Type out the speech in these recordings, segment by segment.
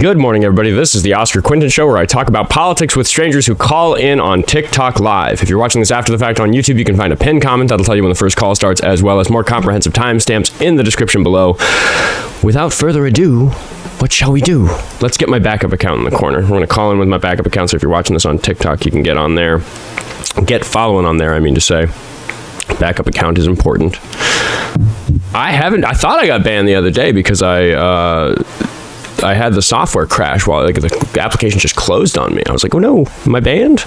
Good morning, everybody. This is the Oskar Quentin Show, where I talk about politics with strangers who call in on TikTok Live. If you're watching this after the fact on YouTube, you can find a pinned comment that'll tell you when the first call starts, as well as more comprehensive timestamps in the description below. Without further ado, what shall we do? Let's get my backup account in the corner. We're going to call in with my backup account, so if you're watching this on TikTok, you can get on there. Get following on there, I mean to say. Backup account is important. I thought I got banned the other day because I had the software crash while the application just closed on me. I was like, oh no, am I banned?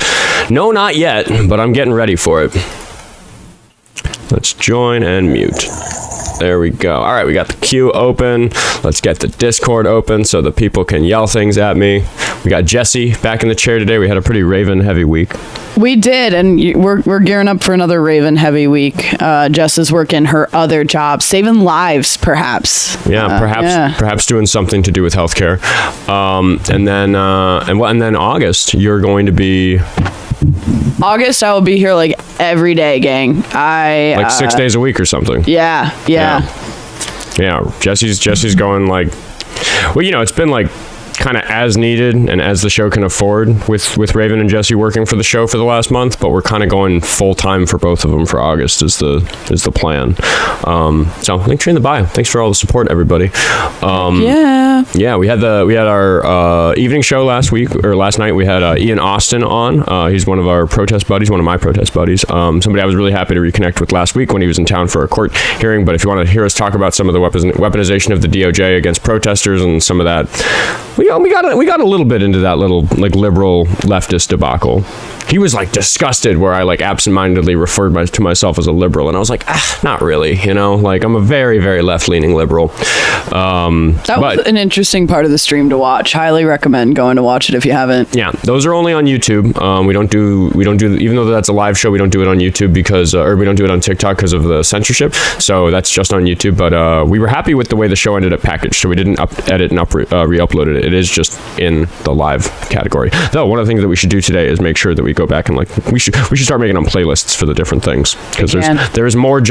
No, not yet, but I'm getting ready for it. Let's join and mute. There we go. All right, we got the queue open. Let's get the Discord open so the people can yell things at me. We got Jessie back in the chair today. We had a pretty Raven heavy week. We did, and we're gearing up for another Raven heavy week. Jess is working her other job, saving lives, perhaps. Yeah, perhaps doing something to do with healthcare. And then August, you're going to be. August, I will be here like every day, gang. Like 6 days a week or something. Yeah. Jessie's going like, well, you know, it's been like kind of as needed and as the show can afford with Raven and Jessie working for the show for the last month, but we're kind of going full time for both of them for August is the plan. So link tree in the bio. Thanks for all the support, everybody. We had our evening show last night. We had Ian Austin on. He's one of our protest buddies, one of my protest buddies. Somebody I was really happy to reconnect with last week when he was in town for a court hearing. But if you want to hear us talk about some of the weaponization of the DOJ against protesters and some of that, we got a little bit into that little like liberal leftist debacle. He was like disgusted where I like absentmindedly referred to myself as a liberal, and I was like, not really, you know, like I'm a very, very left-leaning liberal. That was an interesting part of the stream to watch. Highly recommend going to watch it if you haven't. Yeah, those are only on YouTube. We don't do even though that's a live show, we don't do it on YouTube because or we don't do it on TikTok because of the censorship. So that's just on YouTube. But we were happy with the way the show ended up packaged, so we didn't edit and re-uploaded it. It is just in the live category. Though one of the things that we should do today is make sure that we go back and like we should start making them playlists for the different things, because there's more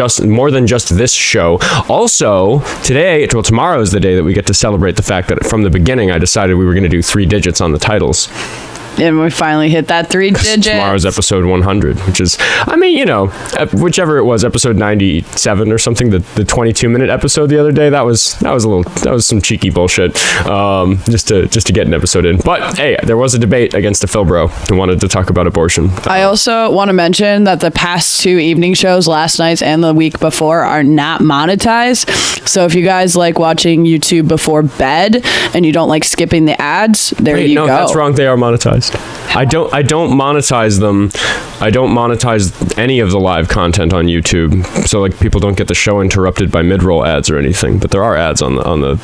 than just this show. Also tomorrow is the day that we get to celebrate the fact that from the beginning I decided we were going to do 3 digits on the titles. And we finally hit that 3 digits. Tomorrow's episode 100, which is, I mean, you know, whichever it was, episode 97 or something, the 22-minute episode the other day, that was some cheeky bullshit, just to get an episode in. But hey, there was a debate against a Philbro who wanted to talk about abortion. I also want to mention that the past 2 evening shows, last night's and the week before, are not monetized. So if you guys like watching YouTube before bed and you don't like skipping the ads, you go. No, that's wrong. They are monetized. I don't monetize them. I don't monetize any of the live content on YouTube, so like people don't get the show interrupted by mid-roll ads or anything. But there are ads on the.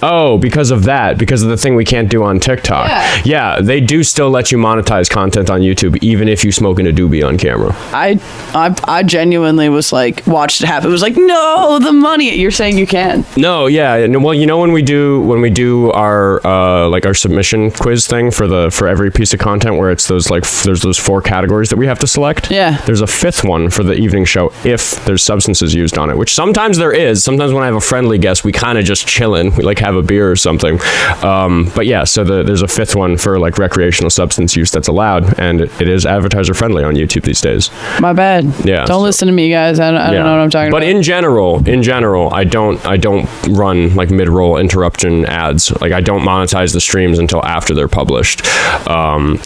Oh, because of the thing we can't do on TikTok. Yeah, they do still let you monetize content on YouTube, even if you smoking a doobie on camera. I genuinely was like, watched it happen. It was like, no, the money. You're saying you can? No, yeah. Well, you know when we do our our submission quiz thing for every piece of content where it's there's those 4 categories that we have to select. Yeah. There's a 5th one for the evening show if there's substances used on it, which sometimes there is. Sometimes when I have a friendly guest, we kind of just chillin'. We like have a beer or something. But yeah, so there's a 5th one for like recreational substance use that's allowed, and it is advertiser friendly on YouTube these days. My bad. Yeah. Don't listen to me, guys. I don't know what I'm talking about. But in general, I don't run like mid-roll interruption ads. Like I don't monetize the streams until after they're published.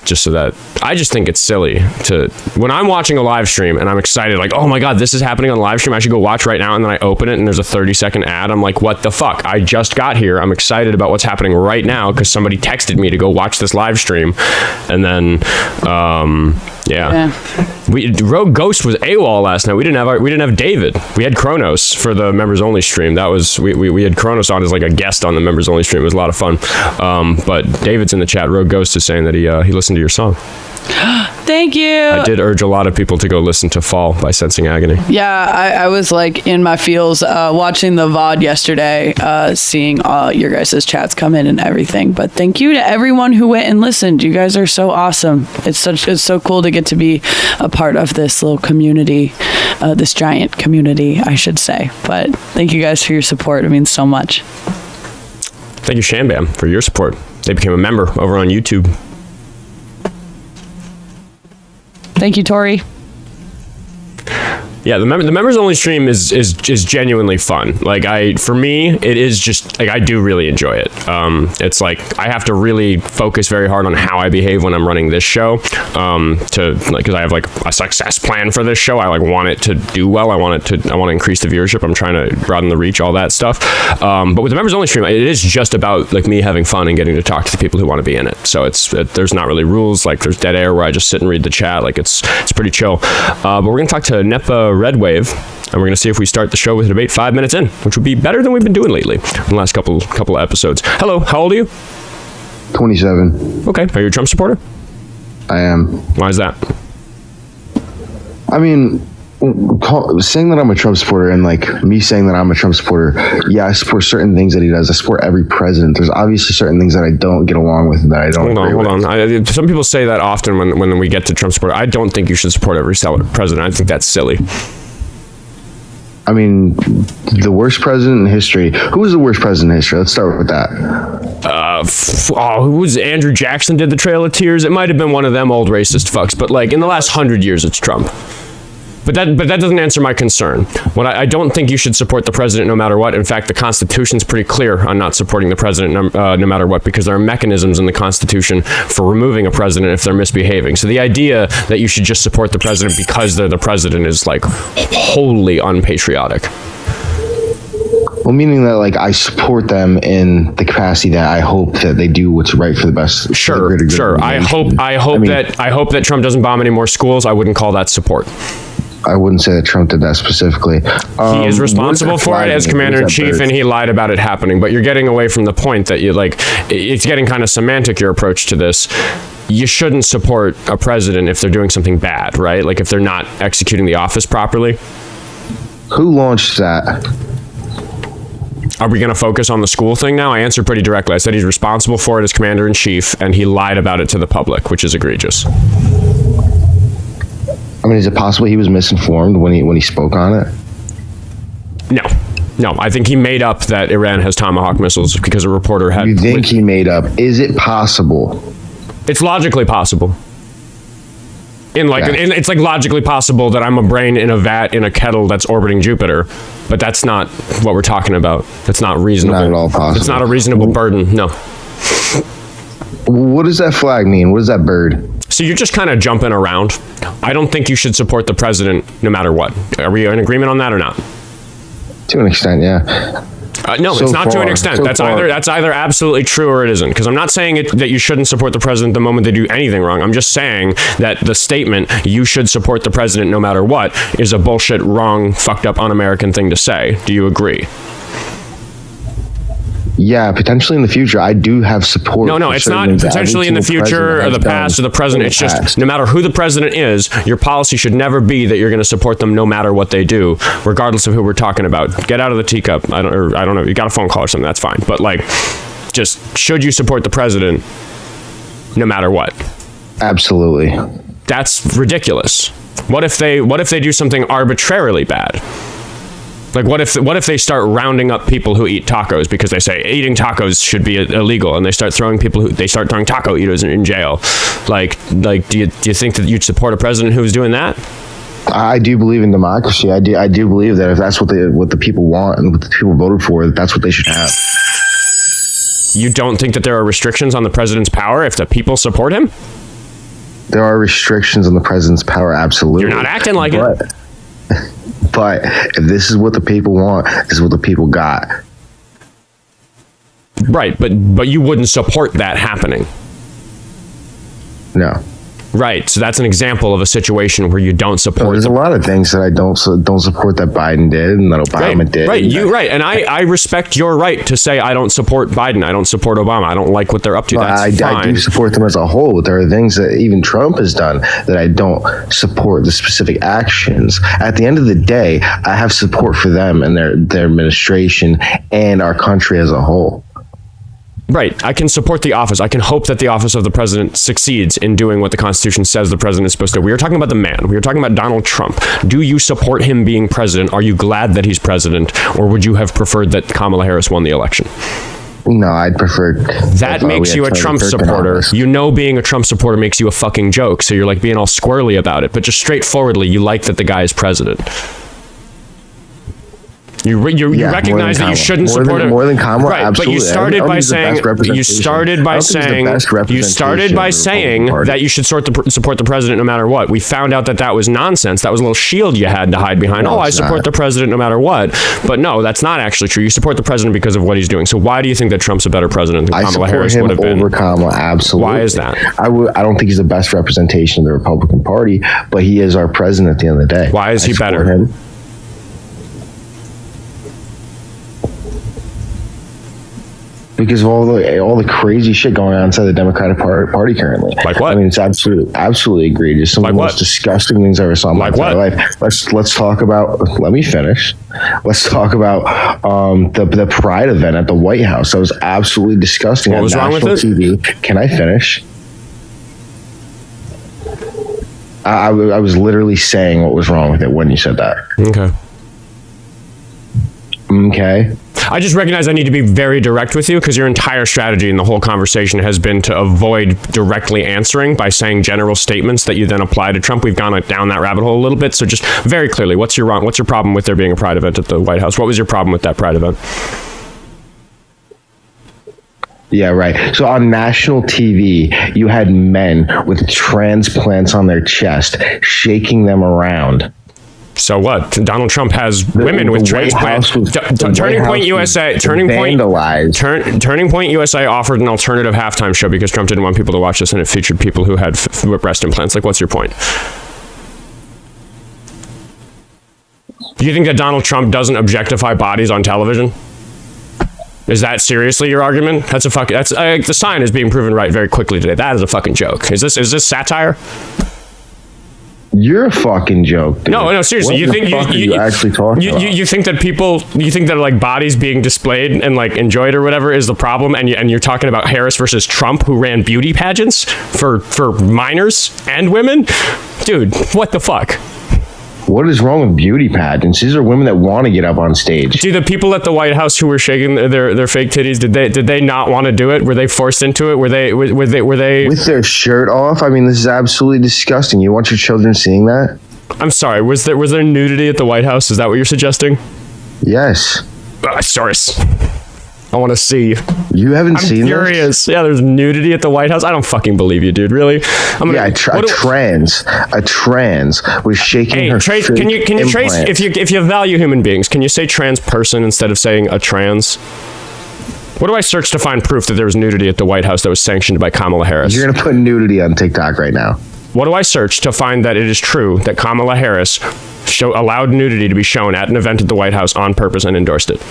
Just so that I just think it's silly to when I'm watching a live stream and I'm excited, like, oh my God, this is happening on live stream. I should go watch right now. And then I open it and there's a 30-second ad. I'm like, what the fuck? I just got here. I'm excited about what's happening right now because somebody texted me to go watch this live stream. And then Rogue Ghost was AWOL last night. We didn't have David. We had Kronos for the members only stream. That was we had Kronos on as like a guest on the members only stream. It was a lot of fun. But David's in the chat. Rogue Ghost is saying that he listened to your song. Thank you. I did urge a lot of people to go listen to Fall by Sensing Agony. Yeah, I was like in my feels watching the VOD yesterday, seeing all your guys' chats come in and everything. But thank you to everyone who went and listened. You guys are so awesome. It's so cool to get to be a part of this little community, this giant community, I should say. But thank you guys for your support. It means so much. Thank you, Shambam, for your support. They became a member over on YouTube. Thank you, Tori. Yeah, the members only stream is genuinely fun. Like for me, it is just like I do really enjoy it. It's like I have to really focus very hard on how I behave when I'm running this show. Because I have like a success plan for this show. I like want it to do well. I want to increase the viewership. I'm trying to broaden the reach, all that stuff. But with the members only stream, it is just about like me having fun and getting to talk to the people who want to be in it. So there's not really rules. Like there's dead air where I just sit and read the chat. Like it's pretty chill. But we're gonna talk to NEPARedWave, and we're going to see if we start the show with a debate 5 minutes in, which would be better than we've been doing lately in the last couple of episodes. Hello, how old are you? 27. Okay, are you a Trump supporter? I am. Why is that? I mean, saying that I'm a Trump supporter and like me saying that I'm a Trump supporter, yeah, I support certain things that he does. I support every president. There's obviously certain things that I don't get along with and that I don't Hold on. Some people say that often when we get to Trump supporter. I don't think you should support every president. I think that's silly. I mean, the worst president in history. Who was the worst president in history? Let's start with that. Who was Andrew Jackson did the Trail of Tears? It might have been one of them old racist fucks, but like in the last 100 years, it's Trump. But that doesn't answer my concern. I don't think you should support the president no matter what. In fact, the Constitution's pretty clear on not supporting the president no matter what, because there are mechanisms in the Constitution for removing a president if they're misbehaving. So the idea that you should just support the president because they're the president is like wholly unpatriotic. Well, meaning that like I support them in the capacity that I hope that they do what's right for the best. Sure. I hope that Trump doesn't bomb any more schools. I wouldn't call that support. I wouldn't say that Trump did that specifically. He is responsible for it as commander-in-chief, and he lied about it happening. But you're getting away from the point that you like. It's getting kind of semantic, your approach to this. You shouldn't support a president if they're doing something bad, right? Like if they're not executing the office properly. Who launched that? Are we going to focus on the school thing now? I answered pretty directly. I said he's responsible for it as commander-in-chief, and he lied about it to the public, which is egregious. I mean, is it possible he was misinformed when he spoke on it? No. I think he made up that Iran has Tomahawk missiles because a reporter had... You think he made up? Is it possible? It's logically possible. It's like logically possible that I'm a brain in a vat in a kettle that's orbiting Jupiter, but that's not what we're talking about. That's not reasonable. Not at all possible. It's not a reasonable burden. No. What does that flag mean? What is that bird? So you're just kind of jumping around. I don't think you should support the president no matter what. Are we in agreement on that or not? To an extent, yeah. No, it's not to an extent. That's either absolutely true or it isn't. Because I'm not saying that you shouldn't support the president the moment they do anything wrong. I'm just saying that the statement, you should support the president no matter what, is a bullshit, wrong, fucked up, un-American thing to say. Do you agree? Yeah, potentially in the future, I do have support. No, it's not potentially in the future or the past or the present. It's just no matter who the president is, your policy should never be that you're going to support them no matter what they do, regardless of who we're talking about. Get out of the teacup. I don't know. You got a phone call or something. That's fine. But like, just should you support the president no matter what? Absolutely. That's ridiculous. What if they do something arbitrarily bad? Like, what if they start rounding up people who eat tacos because they say eating tacos should be illegal, and they start throwing taco eaters in jail? Like, do you think that you'd support a president who's doing that? I do believe in democracy. I do believe that if that's what the people want and what the people voted for, that's what they should have. You don't think that there are restrictions on the president's power if the people support him? There are restrictions on the president's power, absolutely. You're not acting like it. But if this is what the people want, this is what the people got. Right, but you wouldn't support that happening. No. Right, so that's an example of a situation where you don't support. There's a lot of things that I don't support that Biden did and that Obama did. Right, and I respect your right to say I don't support Biden, I don't support Obama, I don't like what they're up to. That's fine. I do support them as a whole, but there are things that even Trump has done that I don't support the specific actions. At the end of the day, I have support for them and their administration and our country as a whole. Right. I can support the office. I can hope that the office of the president succeeds in doing what the Constitution says the president is supposed to do. We are talking about the man. We are talking about Donald Trump. Do you support him being president? Are you glad that he's president? Or would you have preferred that Kamala Harris won the election? No, I'd prefer. That makes you a Trump supporter. You know, being a Trump supporter makes you a fucking joke. So you're like being all squirrely about it. But just straightforwardly, you like that the guy is president. You recognize that you shouldn't support him. More than Kamala, right? absolutely. But you started by saying that you should support the president no matter what. We found out that was nonsense. That was a little shield you had to hide behind. I support the president no matter what. But no, that's not actually true. You support the president because of what he's doing. So why do you think that Trump's a better president than Kamala Harris would have been? Over Kamala, absolutely. Why is that? I don't think he's the best representation of the Republican Party, but he is our president at the end of the day. Why is he better? Him. Because of all the crazy shit going on inside the Democratic Party currently. Like what? I mean, it's absolutely egregious. Some of the most disgusting things I ever saw in my entire life. Let's talk about. Let me finish. Let's talk about the Pride event at the White House. That was absolutely disgusting. What was wrong with it? TV. Can I finish? I was literally saying what was wrong with it when you said that. Okay. I just recognize I need to be very direct with you because your entire strategy in the whole conversation has been to avoid directly answering by saying general statements that you then apply to Trump. We've gone down that rabbit hole a little bit. So just very clearly, what's your problem with there being a Pride event at the White House? What was your problem with that Pride event? Yeah, right. So on national TV, you had men with transplants on their chest, shaking them around. So what? Donald Trump has women with transplants. Turning Point USA offered an alternative halftime show because Trump didn't want people to watch this, and it featured people who had breast implants. Like, what's your point? Do you think that Donald Trump doesn't objectify bodies on television? Is that seriously your argument? The sign is being proven right very quickly today. That is a fucking joke. Is this satire? You're a fucking joke, dude. No, seriously. You think you actually talking about? You think that like bodies being displayed and like enjoyed or whatever is the problem, and you're talking about Harris versus Trump, who ran beauty pageants for minors and women? Dude, what the fuck? What is wrong with beauty pageants? These are women that want to get up on stage. Do the people at the White House who were shaking their fake titties, did they not want to do it? Were they forced into it? Were they with their shirt off? I mean, this is absolutely disgusting. You want your children seeing that? I'm sorry. Was there nudity at the White House? Is that what you're suggesting? Yes. Source. I want to see. You haven't seen this? I'm curious. Yeah, there's nudity at the White House. I don't fucking believe you, dude. Really? A trans was shaking her. Can you trace if you value human beings? Can you say trans person instead of saying a trans? What do I search to find proof that there was nudity at the White House that was sanctioned by Kamala Harris? You're gonna put nudity on TikTok right now. What do I search to find that it is true that Kamala Harris allowed nudity to be shown at an event at the White House on purpose and endorsed it?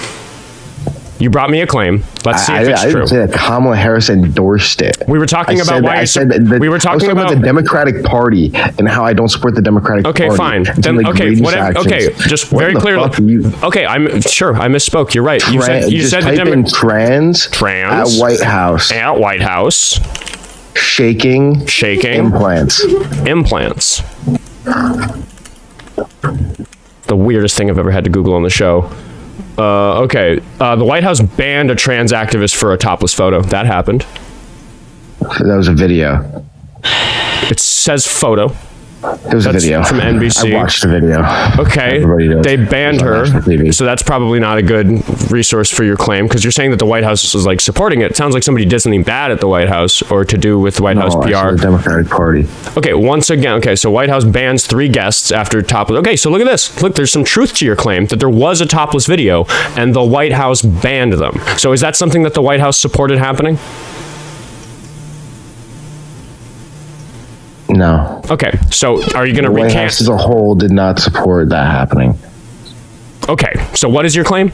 You brought me a claim. Let's see if it's true. I didn't say that Kamala Harris endorsed it. We were talking about why you said we were talking about the Democratic Party and how I don't support the Democratic Party. Okay, fine. Then whatever. Okay, just very clearly. Okay, I misspoke. You're right. You said type in trans at White House. At White House. Shaking implants. The weirdest thing I've ever had to Google on the show. The White House banned a trans activist for a topless photo. That happened. That was a video. It says photo. It was a video from NBC. I watched the video. Okay, they banned her, so that's probably not a good resource for your claim because you're saying that the White House was like supporting it. It sounds like somebody did something bad at the White House or to do with the White House PR. The Democratic Party. Okay, once again, so White House bans 3 guests after topless. Okay, so look at this. Look, there's some truth to your claim that there was a topless video and the White House banned them. So is that something that the White House supported happening? No. Okay, so are you going to recant? The White House as a whole did not support that happening. Okay, so what is your claim?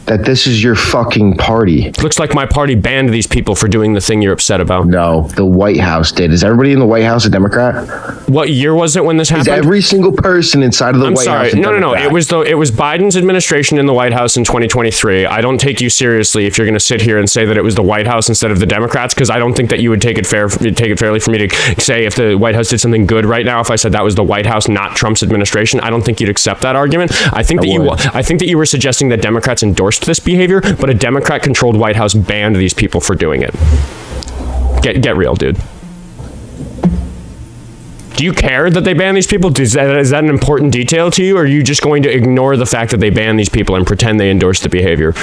That this is your fucking party. Looks like my party banned these people for doing the thing you're upset about. No, the White House did. Is everybody in the White House a Democrat? What year was it when this happened? Is every single person inside of the White House a Democrat? No. It was Biden's administration in the White House in 2023. I don't take you seriously if you're going to sit here and say that it was the White House instead of the Democrats, because I don't think that you would take it fairly for me to say if the White House did something good right now. If I said that was the White House, not Trump's administration, I don't think you'd accept that argument. I think that you were suggesting that Democrats endorsed endorsed this behavior, but a Democrat-controlled White House banned these people for doing it. Get real, dude. Do you care that they ban these people? Is that an important detail to you, or are you just going to ignore the fact that they ban these people and pretend they endorse the behavior?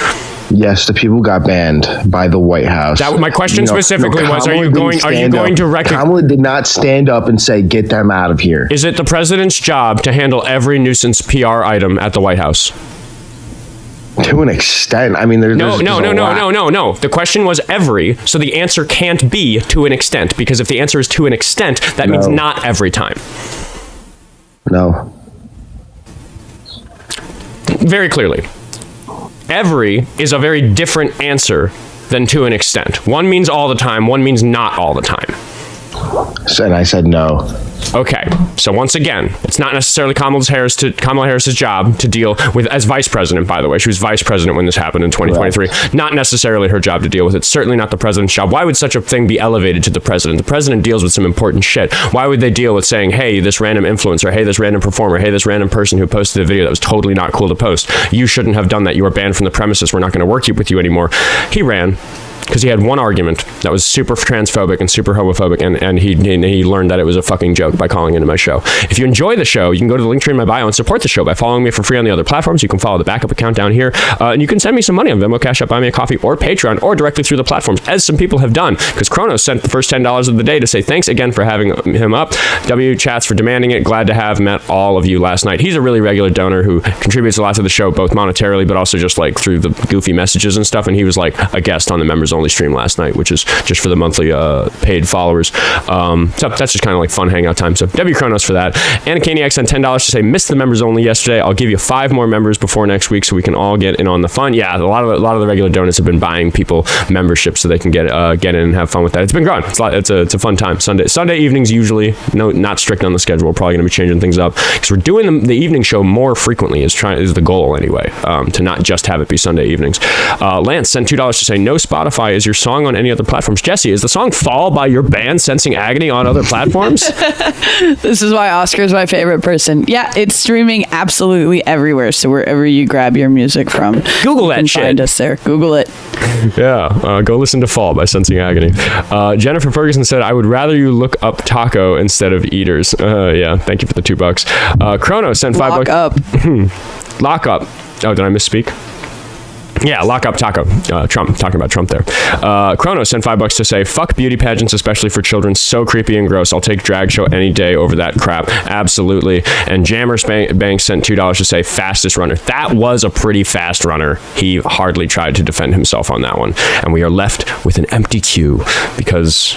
Yes, the people got banned by the White House. My question specifically was: Are you going to recognize? Kamala did not stand up and say, "Get them out of here." Is it the president's job to handle every nuisance PR item at the White House? To an extent. I mean, No. The question was every, so the answer can't be to an extent, because if the answer is to an extent, that means not every time. No. Very clearly. Every is a very different answer than to an extent. One means all the time, one means not all the time. And I said no. Okay, so once again, it's not necessarily Kamala Harris's job to deal with, as vice president, by the way. She was vice president when this happened in 2023. Right. Not necessarily her job to deal with it. Certainly not the president's job. Why would such a thing be elevated to the president? The president deals with some important shit. Why would they deal with saying, hey, this random influencer, hey, this random performer, hey, this random person who posted a video that was totally not cool to post? You shouldn't have done that. You were banned from the premises. We're not going to work with you anymore. He ran because he had one argument that was super transphobic and super homophobic, and he learned that it was a fucking joke by calling into my show. If you enjoy the show, you can go to the link tree in my bio and support the show by following me for free on the other platforms. You can follow the backup account down here, and you can send me some money on Venmo, Cash App, Buy Me a Coffee, or Patreon, or directly through the platforms, as some people have done, because Kronos sent the first $10 of the day to say thanks again for having him up. W chats for demanding it. Glad to have met all of you last night. He's a really regular donor who contributes a lot to the show, both monetarily, but also just like through the goofy messages and stuff, and he was like a guest on the members only stream last night, which is just for the monthly paid followers. So that's just kind of like fun hangout time. So W Kronos for that. Anna Caniac sent $10 to say missed the members only yesterday. I'll give you 5 more members before next week so we can all get in on the fun. Yeah, a lot of the regular donors have been buying people memberships so they can get in and have fun with that. It's been growing. It's a fun time. Sunday evenings usually. Not strict on the schedule. We're probably going to be changing things up because we're doing the evening show more frequently is the goal anyway, to not just have it be Sunday evenings. Lance sent $2 to say no Spotify is your song on any other platforms. Jesse, is the song Fall by your band Sensing Agony on other platforms? This is why Oskar is my favorite person. Yeah, it's streaming absolutely everywhere. So wherever you grab your music from, Google that shit. Find us there. Google it. Yeah, go listen to Fall by Sensing Agony. Jennifer Ferguson said, I would rather you look up taco instead of eaters. Yeah, thank you for the $2. Chrono sent $5. Lock up. Lock up. Oh, did I misspeak? Yeah, lock up taco. Trump, talking about Trump there. Chrono sent $5 to say, fuck beauty pageants, especially for children. So creepy and gross. I'll take drag show any day over that crap. Absolutely. And Jammer Banks sent $2 to say, fastest runner. That was a pretty fast runner. He hardly tried to defend himself on that one. And we are left with an empty queue because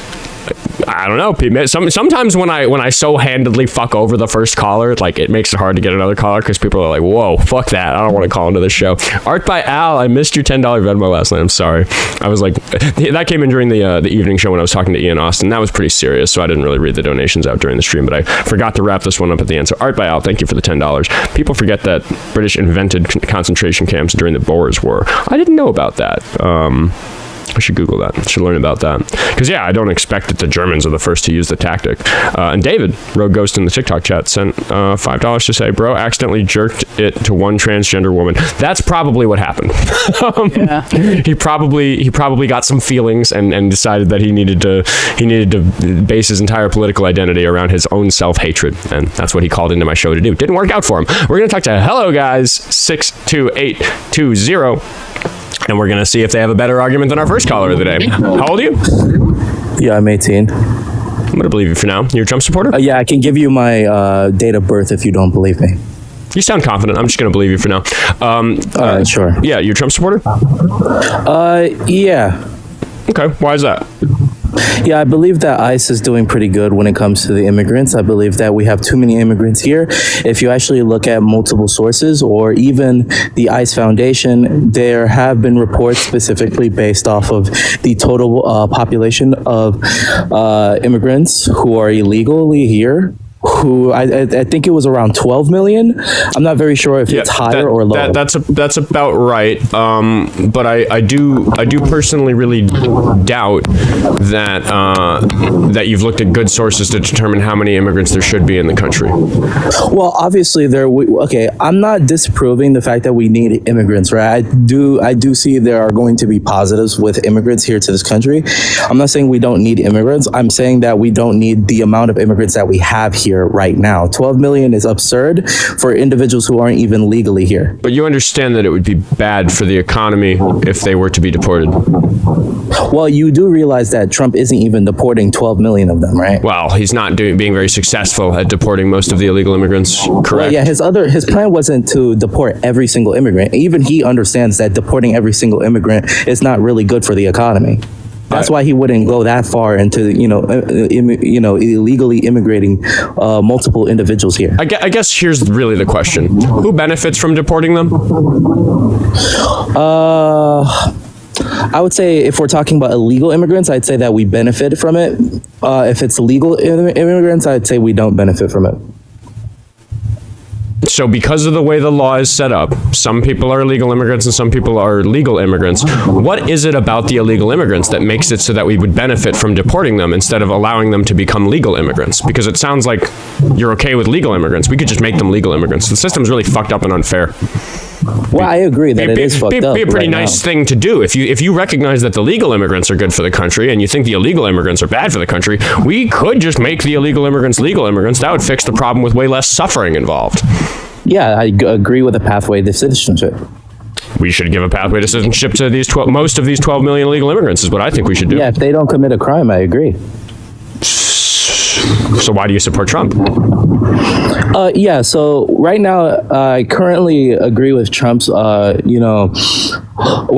I don't know. Sometimes when I so handedly fuck over the first caller, like it makes it hard to get another caller because people are like, "Whoa, fuck that! I don't want to call into this show." Art by Al, I missed your $10 Venmo last night. I'm sorry. I was like, that came in during the evening show when I was talking to Ian Austin. That was pretty serious, so I didn't really read the donations out during the stream. But I forgot to wrap this one up at the end. So Art by Al, thank you for the $10. People forget that British invented concentration camps during the Boers War. I didn't know about that. I should Google that. I should learn about that. Because, yeah, I don't expect that the Germans are the first to use the tactic. And David, Rogue Ghost in the TikTok chat, sent $5 to say, bro, accidentally jerked it to one transgender woman. That's probably what happened. Yeah. He probably got some feelings and decided that he needed to base his entire political identity around his own self-hatred. And that's what he called into my show to do. Didn't work out for him. We're going to talk to Hello Guys 62820. And we're going to see if they have a better argument than our first caller of the day. How old are you? Yeah, I'm 18. I'm going to believe you for now. You're a Trump supporter? Yeah, I can give you my date of birth if you don't believe me. You sound confident. I'm just going to believe you for now. Sure. Yeah, you're a Trump supporter? Yeah. Okay, why is that? Yeah, I believe that ICE is doing pretty good when it comes to the immigrants. I believe that we have too many immigrants here. If you actually look at multiple sources or even the ICE Foundation, there have been reports specifically based off of the total population of immigrants who are illegally here, who I think it was around 12 million. I'm not very sure if it's higher or lower. That's about right. But I do personally really doubt that you've looked at good sources to determine how many immigrants there should be in the country. Well, obviously I'm not disproving the fact that we need immigrants, right? I do see there are going to be positives with immigrants here to this country. I'm not saying we don't need immigrants. I'm saying that we don't need the amount of immigrants that we have here right now. 12 million is absurd for individuals who aren't even legally here. But you understand that it would be bad for the economy if they were to be deported. Well, you do realize that Trump isn't even deporting 12 million of them, right? Well, he's not being very successful at deporting most of the illegal immigrants, correct? Well, yeah, his plan wasn't to deport every single immigrant. Even he understands that deporting every single immigrant is not really good for the economy. That's why he wouldn't go that far into, illegally immigrating multiple individuals here. I guess here's really the question. Who benefits from deporting them? I would say if we're talking about illegal immigrants, I'd say that we benefit from it. If it's legal immigrants, I'd say we don't benefit from it. So because of the way the law is set up, some people are illegal immigrants and some people are legal immigrants. What is it about the illegal immigrants that makes it so that we would benefit from deporting them instead of allowing them to become legal immigrants? Because it sounds like you're okay with legal immigrants. We could just make them legal immigrants. The system's really fucked up and unfair. Well, I agree that it is fucked up. Be a pretty nice thing to do. If you recognize that the legal immigrants are good for the country and you think the illegal immigrants are bad for the country, we could just make the illegal immigrants legal immigrants. That would fix the problem with way less suffering involved. Yeah, I agree with a pathway to citizenship. We should give a pathway to citizenship to most of these 12 million illegal immigrants is what I think we should do. Yeah, if they don't commit a crime, I agree. So why do you support Trump? Yeah, so right now, I currently agree with Trump's, when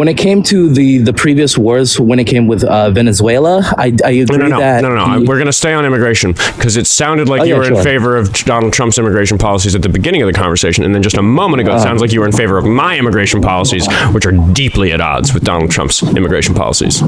it came to the previous wars, when it came with Venezuela, I agree that... No. We're going to stay on immigration because it sounded like you were in favor of Donald Trump's immigration policies at the beginning of the conversation. And then just a moment ago, it sounds like you were in favor of my immigration policies, which are deeply at odds with Donald Trump's immigration policies.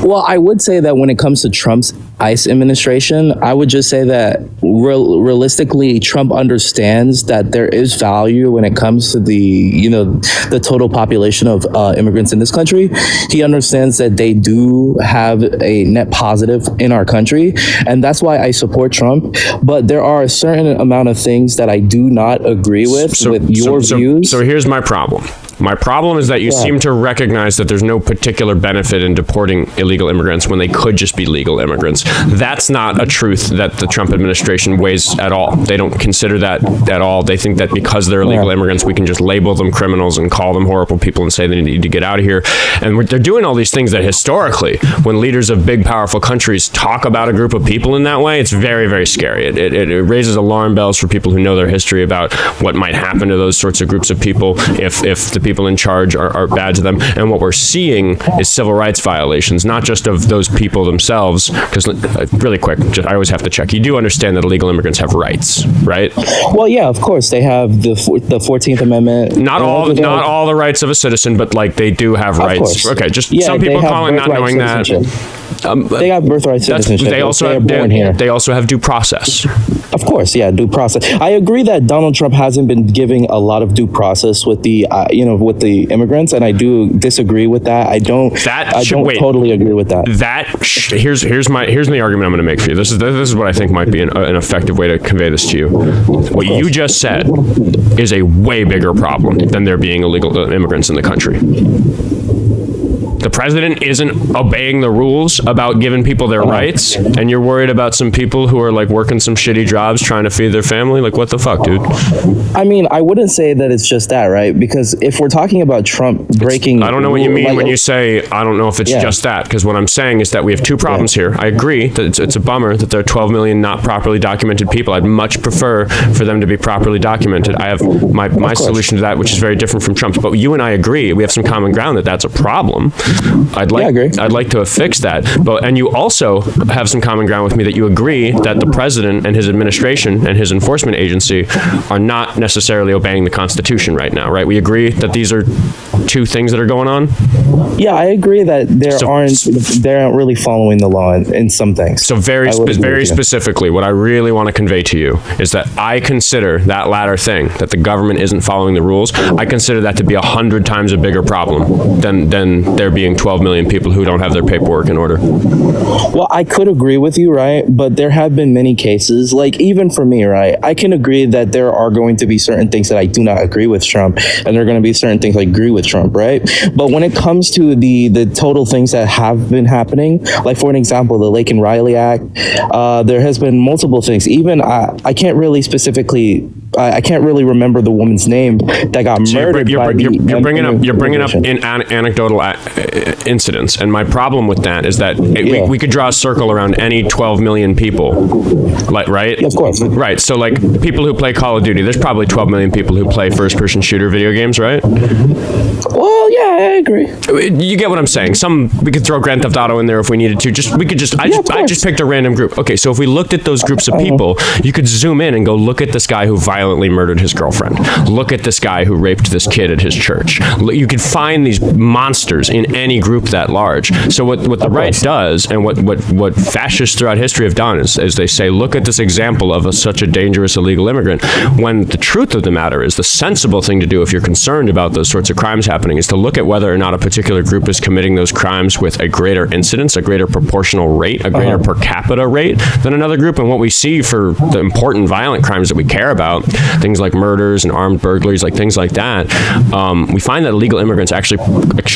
Well, I would say that when it comes to Trump's ICE administration, I would just say that realistically, Trump understands that there is value when it comes to the total population of immigrants in this country. He understands that they do have a net positive in our country, and that's why I support Trump. But there are a certain amount of things that I do not agree with your views. So here's my problem. My problem is that you seem to recognize that there's no particular benefit in deporting illegal immigrants when they could just be legal immigrants. That's not a truth that the Trump administration weighs at all. They don't consider that at all. They think that because they're illegal immigrants, we can just label them criminals and call them horrible people and say they need to get out of here. And they're doing all these things that historically, when leaders of big, powerful countries talk about a group of people in that way, it's very, very scary. It raises alarm bells for people who know their history about what might happen to those sorts of groups of people if the people in charge are bad to them. And what we're seeing is civil rights violations, not just of those people themselves, because really quick, I always have to check. You do understand that illegal immigrants have rights, right? Well, yeah, of course. They have the 14th Amendment. Not all the rights of a citizen, but like they do have rights. Okay, just some people calling not knowing that. They have birthright citizenship. They also have due process. Of course, yeah, due process. I agree that Donald Trump hasn't been giving a lot of due process with the immigrants, and I do disagree with that. I don't totally agree with that. Here's the argument I'm going to make for you. This is what I think might be an effective way to convey this to you. What you just said is a way bigger problem than there being illegal immigrants in the country. The president isn't obeying the rules about giving people their rights, and you're worried about some people who are like working some shitty jobs trying to feed their family. Like, what the fuck, dude? I mean, I wouldn't say that it's just that, right? Because if we're talking about Trump breaking... I don't know what you mean when you say, I don't know if it's just that, because what I'm saying is that we have two problems here. I agree that it's a bummer that there are 12 million not properly documented people. I'd much prefer for them to be properly documented. I have my solution to that, which is very different from Trump's. But you and I agree, we have some common ground that that's a problem. I'd like to affix that. And you also have some common ground with me that you agree that the president and his administration and his enforcement agency are not necessarily obeying the Constitution right now, right? We agree that these are two things that are going on? Yeah, I agree that they aren't really following the law in some things. So very specifically, what I really want to convey to you is that I consider that latter thing, that the government isn't following the rules, I consider that to be 100 times a bigger problem than there being 12 million people who don't have their paperwork in order. Well, I could agree with you, right? But there have been many cases, like even for me, right? I can agree that there are going to be certain things that I do not agree with Trump, and there are going to be certain things I agree with Trump, right? But when it comes to the total things that have been happening, like for an example, the Lake and Riley Act, there has been multiple things. Even I can't really specifically, I can't really remember the woman's name that got murdered. You're bringing up anecdotal incidents, and my problem with that is that we could draw a circle around any 12 million people, like, right? Yeah, of course. Right. So like people who play Call of Duty, there's probably 12 million people who play first-person shooter video games, right? Well, yeah, I agree. You get what I'm saying. We could throw Grand Theft Auto in there if we needed to. I just picked a random group. Okay, so if we looked at those groups of people, you could zoom in and go, look at this guy who violently murdered his girlfriend. Look at this guy who raped this kid at his church. You could find these monsters in any group that large. So what the right does, and what fascists throughout history have done is they say, look at this example of such a dangerous illegal immigrant, when the truth of the matter is the sensible thing to do if you're concerned about those sorts of crimes happening is to look at whether or not a particular group is committing those crimes with a greater incidence, a greater proportional rate, a greater per capita rate than another group. And what we see for the important violent crimes that we care about, things like murders and armed burglaries, like things like that, we find that illegal immigrants actually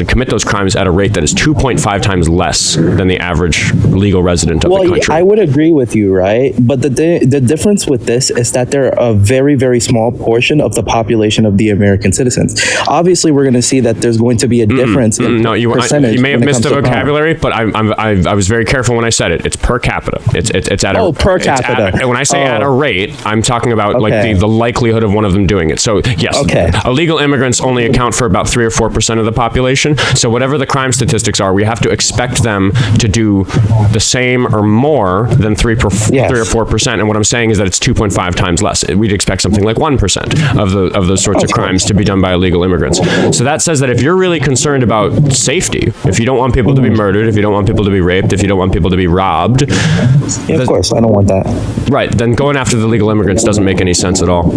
commit those crimes at a rate that is 2.5 times less than the average legal resident of the country. I would agree with you, right? But the difference with this is that they're a very, very small portion of the population of the American citizens. Obviously, we're going to see that there's going to be a difference in percentage. You may have missed the vocabulary, but I was very careful when I said it. It's per capita. It's at a per capita. When I say at a rate, I'm talking about like the likelihood of one of them doing it. So yes, illegal immigrants only account for about 3 or 4% of the population. So whatever the crime statistics are, we have to expect them to do the same or more than 3 or 4%. And what I'm saying is that it's 2.5 times less. We'd expect something like 1% of those sorts of crimes to be done by illegal immigrants. So that says that if you're really concerned about safety, if you don't want people to be murdered, if you don't want people to be raped, if you don't want people to be robbed, of course, I don't want that. Right, then going after the legal immigrants doesn't make any sense at all.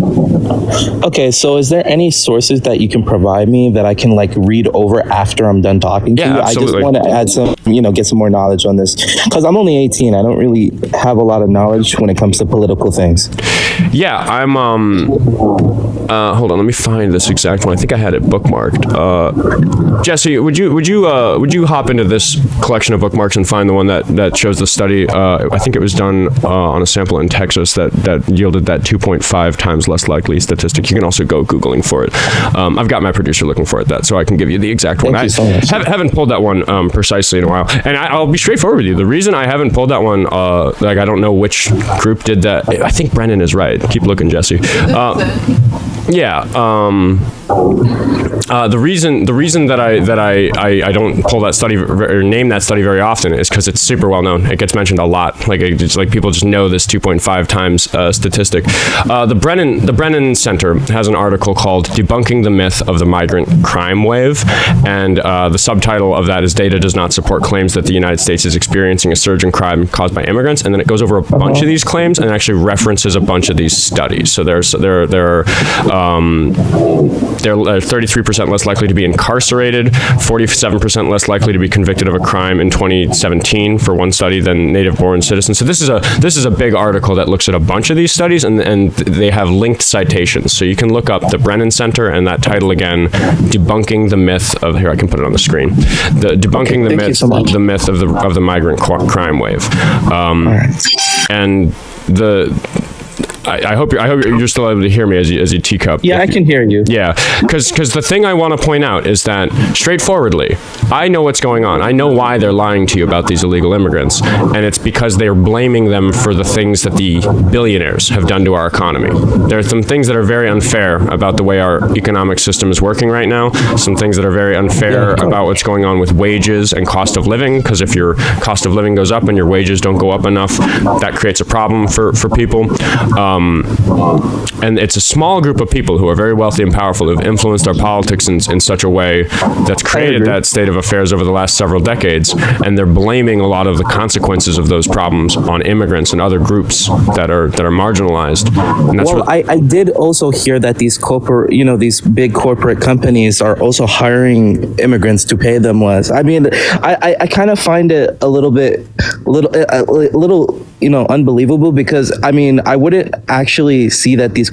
Okay, so is there any sources that you can provide me that I can like read over after I'm done talking to you? Absolutely. I just want to add some, get some more knowledge on this, because I'm only 18. I don't really have a lot of knowledge when it comes to political things. Yeah, I'm hold on, let me find this exact one. I think I had it bookmarked. Jessie, would you hop into this collection of bookmarks and find the one that shows the study? I think it was done on a sample in Texas that yielded that 2.5 times less likely statistic. You can also go Googling for it. I've got my producer looking for it, so I can give you the exact one. Thank you so much. Haven't pulled that one precisely in a while. And I'll be straightforward with you. The reason I haven't pulled that one, I don't know which group did that. I think Brennan is right. Keep looking, Jessie. Yeah. The reason that I don't pull that study or name that study very often is because it's super well known. It gets mentioned a lot. Like people just know this 2.5 times statistic. The Brennan Center has an article called "Debunking the Myth of the Migrant Crime Wave," and the subtitle of that is "Data Does Not Support Claims that the United States is experiencing a surge in crime caused by immigrants." And then it goes over a bunch of these claims and actually references a bunch of these studies. So they're 33% less likely to be incarcerated, 47% less likely to be convicted of a crime in 2017 for one study than native-born citizens. So this is a big article that looks at a bunch of these studies, and they have linked citations. So you can look up the Brennan Center and that title again, "Debunking the Myth of." Here, I can put it on the screen. Debunking the myth of the migrant crime wave, and I hope you're still able to hear me as you teacup. Yeah, I can hear you. Yeah, because the thing I want to point out is that straightforwardly, I know what's going on. I know why they're lying to you about these illegal immigrants, and it's because they're blaming them for the things that the billionaires have done to our economy. There are some things that are very unfair about the way our economic system is working right now. Some things that are very unfair about what's going on with wages and cost of living, because if your cost of living goes up and your wages don't go up enough, that creates a problem for people. And it's a small group of people who are very wealthy and powerful who have influenced our politics in such a way that's created that state of affairs over the last several decades, and they're blaming a lot of the consequences of those problems on immigrants and other groups that are marginalized. And that's I did also hear that these these big corporate companies are also hiring immigrants to pay them less. I mean, I kind of find it a little unbelievable, because I mean, I wouldn't actually see that these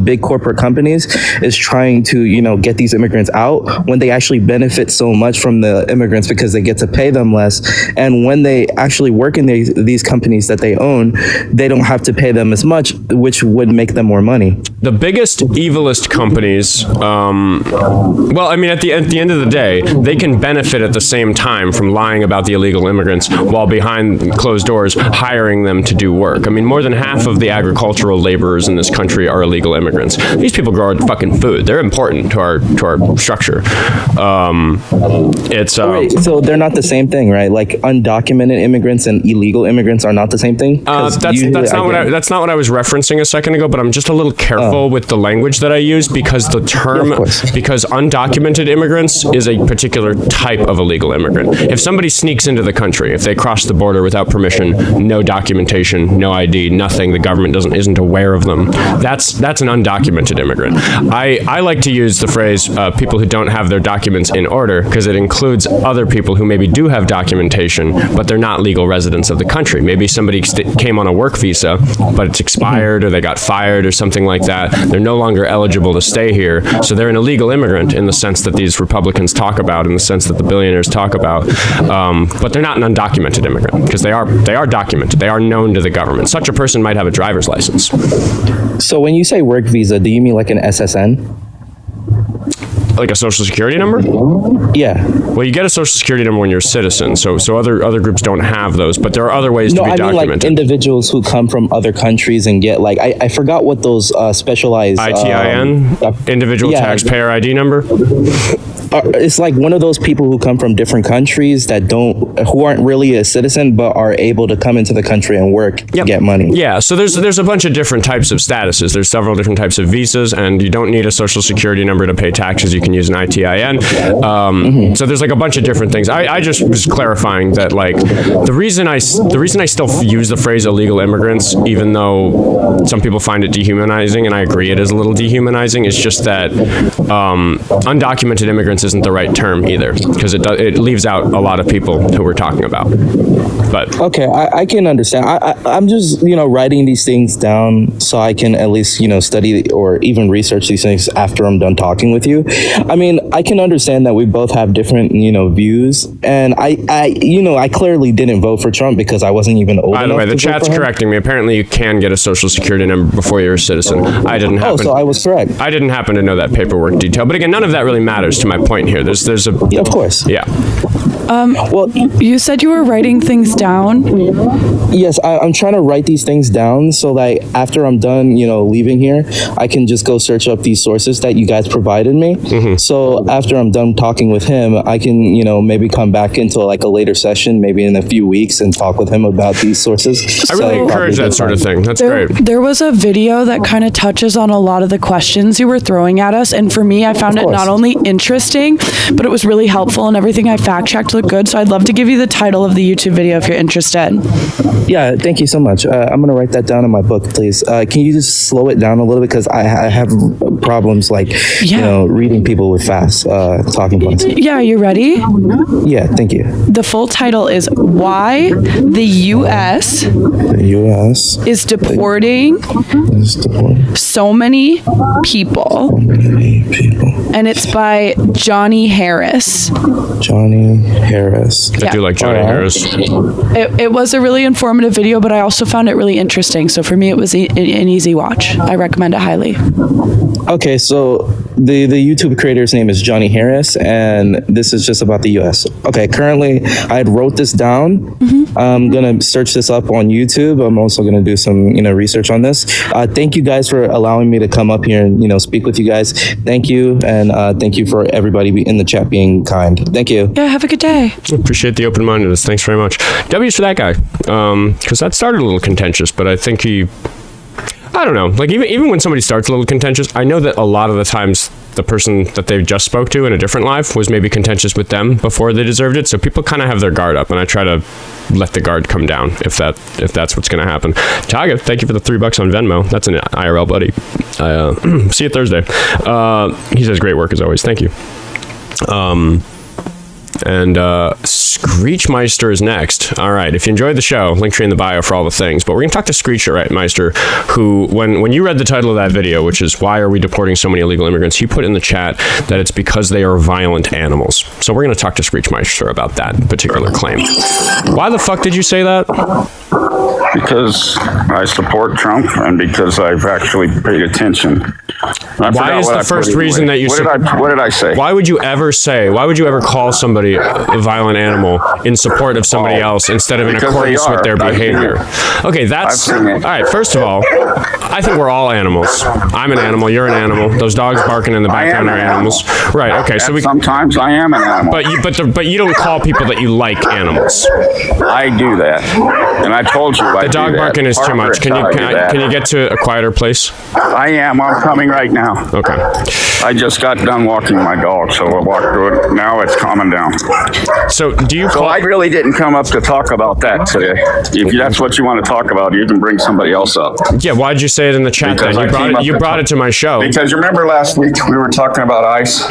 big corporate companies is trying to get these immigrants out when they actually benefit so much from the immigrants because they get to pay them less, and when they actually work in these companies that they own, they don't have to pay them as much, which would make them more money. The biggest, evilest companies, well, I mean, at the end of the day, they can benefit at the same time from lying about the illegal immigrants while behind closed doors hiring them to do work. I mean, more than half of the agricultural laborers in this country are illegal immigrants. These people grow our fucking food. They're important to our structure. So they're not the same thing, right? Like undocumented immigrants and illegal immigrants are not the same thing? That's not what I was referencing a second ago, but I'm just a little careful with the language that I use, because the term, because undocumented immigrants is a particular type of illegal immigrant. If somebody sneaks into the country, if they cross the border without permission, no documentation, no ID, nothing, the government isn't aware of them, that's an undocumented immigrant. I like to use the phrase people who don't have their documents in order, because it includes other people who maybe do have documentation, but they're not legal residents of the country. Maybe somebody came on a work visa, but it's expired, or they got fired or something like that. They're no longer eligible to stay here, so they're an illegal immigrant in the sense that these Republicans talk about, in the sense that the billionaires talk about, but they're not an undocumented immigrant, because they are documented. They are known to the government. Such a person might have a driver's license. So when you say work visa, do you mean like an SSN? Like a social security number? Yeah. Well, you get a social security number when you're a citizen, so other groups don't have those, but there are other ways to be documented. I mean like individuals who come from other countries and get like, I forgot what those specialized... ITIN? Individual Taxpayer ID number? It's like one of those people who come from different countries who aren't really a citizen, but are able to come into the country and work to get money. Yeah, so there's a bunch of different types of statuses. There's several different types of visas, and you don't need a social security number to pay taxes. You can use an ITIN. So there's like a bunch of different things. I just was clarifying that, like, the reason I still use the phrase illegal immigrants, even though some people find it dehumanizing, and I agree it is a little dehumanizing, is just that undocumented immigrants isn't the right term either, because it leaves out a lot of people who we're talking about. But okay, I can understand. I'm just writing these things down so I can at least study or even research these things after I'm done talking with you. I mean, I can understand that we both have different views, and I clearly didn't vote for Trump because I wasn't even old enough. By the way, the chat's correcting me. Apparently, you can get a social security number before you're a citizen. I didn't happen. Oh, so I was correct. I didn't happen to know that paperwork detail. But again, none of that really matters to my point here. There's a of course. Yeah. Well, you said you were writing things down. Yes, I'm trying to write these things down so that after I'm done, leaving here, I can just go search up these sources that you guys provided me. Mm-hmm. So after I'm done talking with him, I can, maybe come back into like a later session, maybe in a few weeks, and talk with him about these sources. I really encourage that sort of thing. That's great. There was a video that kind of touches on a lot of the questions you were throwing at us, and for me, I found it not only interesting, but it was really helpful, and everything I fact-checked looked good. So I'd love to give you the title of the YouTube video if you're interested. Yeah, thank you so much. I'm going to write that down in my book, please. Can you just slow it down a little bit, because I have problems reading people with fast talking points. Yeah, you ready? Yeah, thank you. The full title is Why the U.S. is deporting so many people and it's by Johnny Harris. Johnny Harris. I do like Johnny Harris. It was a really informative video, but I also found it really interesting. So for me, it was an easy watch. I recommend it highly. Okay, so the YouTube creator's name is Johnny Harris, and this is just about the U.S. Okay, currently I had wrote this down. I'm gonna search this up on YouTube. I'm also gonna do some research on this. Thank you guys for allowing me to come up here and speak with you guys. Thank you, and thank you for everybody in the chat being kind. Thank you. Yeah, have a good day. Appreciate the open-mindedness. Thanks very much. W's for that guy, because that started a little contentious, but I think I don't know. Like even when somebody starts a little contentious, I know that a lot of the times the person that they just spoke to in a different live was maybe contentious with them before they deserved it. So people kind of have their guard up, and I try to let the guard come down if that's what's going to happen. Taga, thank you for the $3 on Venmo. That's an IRL buddy. See you Thursday. He says great work as always. Thank you. And Screechmiester is next. All right. If you enjoyed the show, link tree in the bio for all the things. But we're going to talk to Screechmiester, who, when you read the title of that video, which is "Why Are We Deporting So Many Illegal Immigrants?" he put in the chat that it's because they are violent animals. So we're going to talk to Screechmiester about that particular claim. Why the fuck did you say that? Because I support Trump and because I've actually paid attention. Why is the first reason that you what did I say? Why would you ever call somebody a violent animal in support of somebody else instead of in accordance with their behavior? Okay, that's all right. First of all, I think we're all animals. I'm an animal. You're an animal. Those dogs barking in the background are animals. Right. Okay. So sometimes I am an animal. But you don't call people that you like animals. I do that, and I told you. The dog barking is too much. Can you get to a quieter place? I am. I'm coming right now. Okay. I just got done walking my dog, so we'll walk through it. Now it's calming down. So do you? So I really didn't come up to talk about that today. If that's what you want to talk about, you can bring somebody else up. Yeah. Why did you say it in the chat then? You brought it to my show. Because you remember last week we were talking about ICE,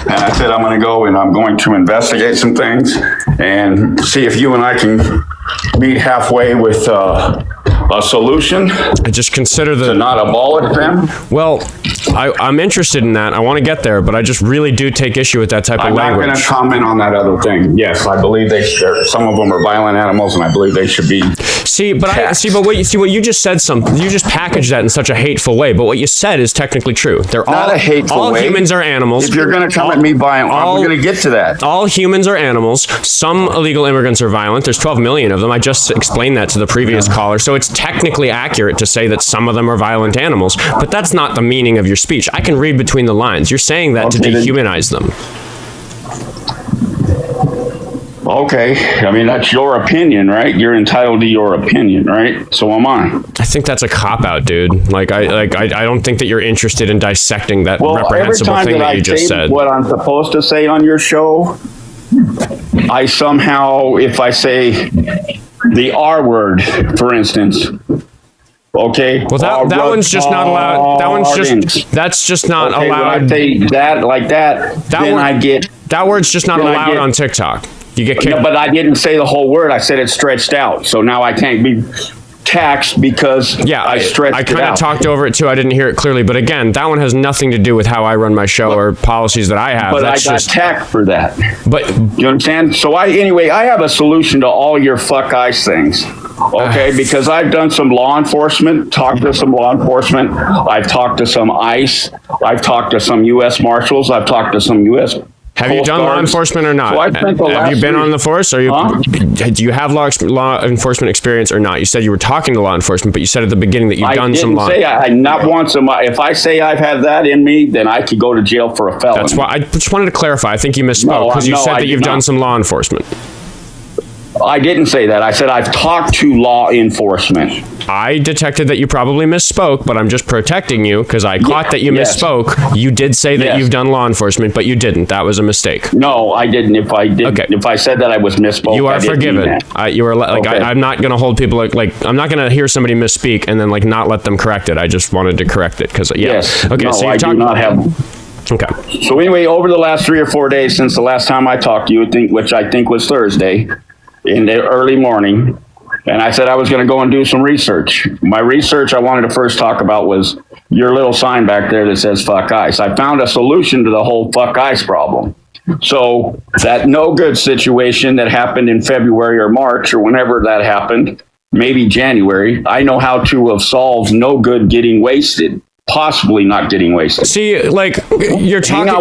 and I said I'm going to go and I'm going to investigate some things and see if you and I can meet halfway with a solution. I just consider to not abolish them. Well, I'm interested in that. I want to get there, but I just really do take issue with that type of language. I'm not going to comment on that other thing. Yes, I believe some of them are violent animals, and I believe they should be. What you just said you just packaged that in such a hateful way. But what you said is technically true. Not a hateful way. All humans are animals. If you're going to come at me violent, I'm going to get to that. All humans are animals. Some illegal immigrants are violent. There's 12 million of them. I just explained that to the previous caller. So it's technically accurate to say that some of them are violent animals, but that's not the meaning of your speech. I can read between the lines. You're saying that to dehumanize them. Okay, I mean, that's your opinion, right? You're entitled to your opinion, right? So am I. I think that's a cop-out, dude. I don't think that you're interested in dissecting that reprehensible thing that you just said. What I'm supposed to say on your show, I somehow, if I say the R word, for instance, okay. Well, that one's just not allowed. That's just not allowed. When I say that like that, that word's just not allowed on TikTok. You get kicked. No, but I didn't say the whole word. I said it stretched out. So now I can't be taxed because I stretched it out. I kind of talked over it too. I didn't hear it clearly. But again, that one has nothing to do with how I run my show or policies that I have. But I got taxed for that. But you understand? So I have a solution to all your fuck ICE things. Okay, because I've done some law enforcement, talked to some law enforcement. I've talked to some ICE. I've talked to some U.S. Marshals. I've talked to some U.S. Have you done law enforcement or not? So have you been on the force? Or do you have law enforcement experience or not? You said you were talking to law enforcement, but you said at the beginning that you've done some law. I not once. If I say I've had that in me, then I could go to jail for a felony. That's why I just wanted to clarify. I think you misspoke because you said that you've done some law enforcement. I didn't say that. I said I've talked to law enforcement. I detected that you probably misspoke, but I'm just protecting you because I caught that you misspoke. You did say that you've done law enforcement, but you didn't. That was a mistake. No, I didn't. If I did, if I said that I was misspoke, you are forgiven. You are I'm not going to hold people I'm not going to hear somebody misspeak and then not let them correct it. I just wanted to correct it because Yes. Okay. No, so I do not have. Okay. So anyway, over the last 3 or 4 days since the last time I talked to you, which I think was Thursday, in the early morning, And I said I was going to go and do some research. My research I wanted to first talk about was your little sign back there that says fuck ice. I found a solution to the whole fuck ice problem. So that no good situation that happened in February or March or whenever that happened, maybe January, I know how to have solved no good getting wasted. Possibly not getting wasted. See, like you're talking.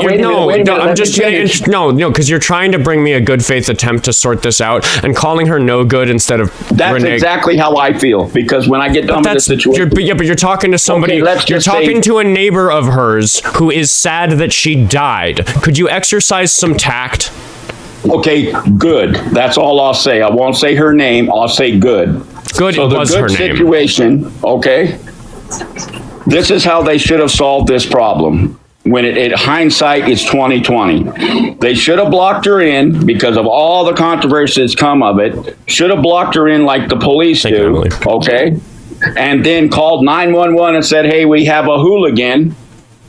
Because you're trying to bring me a good faith attempt to sort this out, and calling her no good instead of. That's Renee. Exactly how I feel. Because when I get done with this situation, but you're talking to somebody. Okay, you're talking to a neighbor of hers who is sad that she died. Could you exercise some tact? Okay, good. That's all I'll say. I won't say her name. I'll say good. Good. So was her name. Situation. Okay. This is how they should have solved this problem. When hindsight is 2020. They should have blocked her in because of all the controversy that's come of it. Should have blocked her in like the police do. Okay. And then called 911 and said, hey, we have a hooligan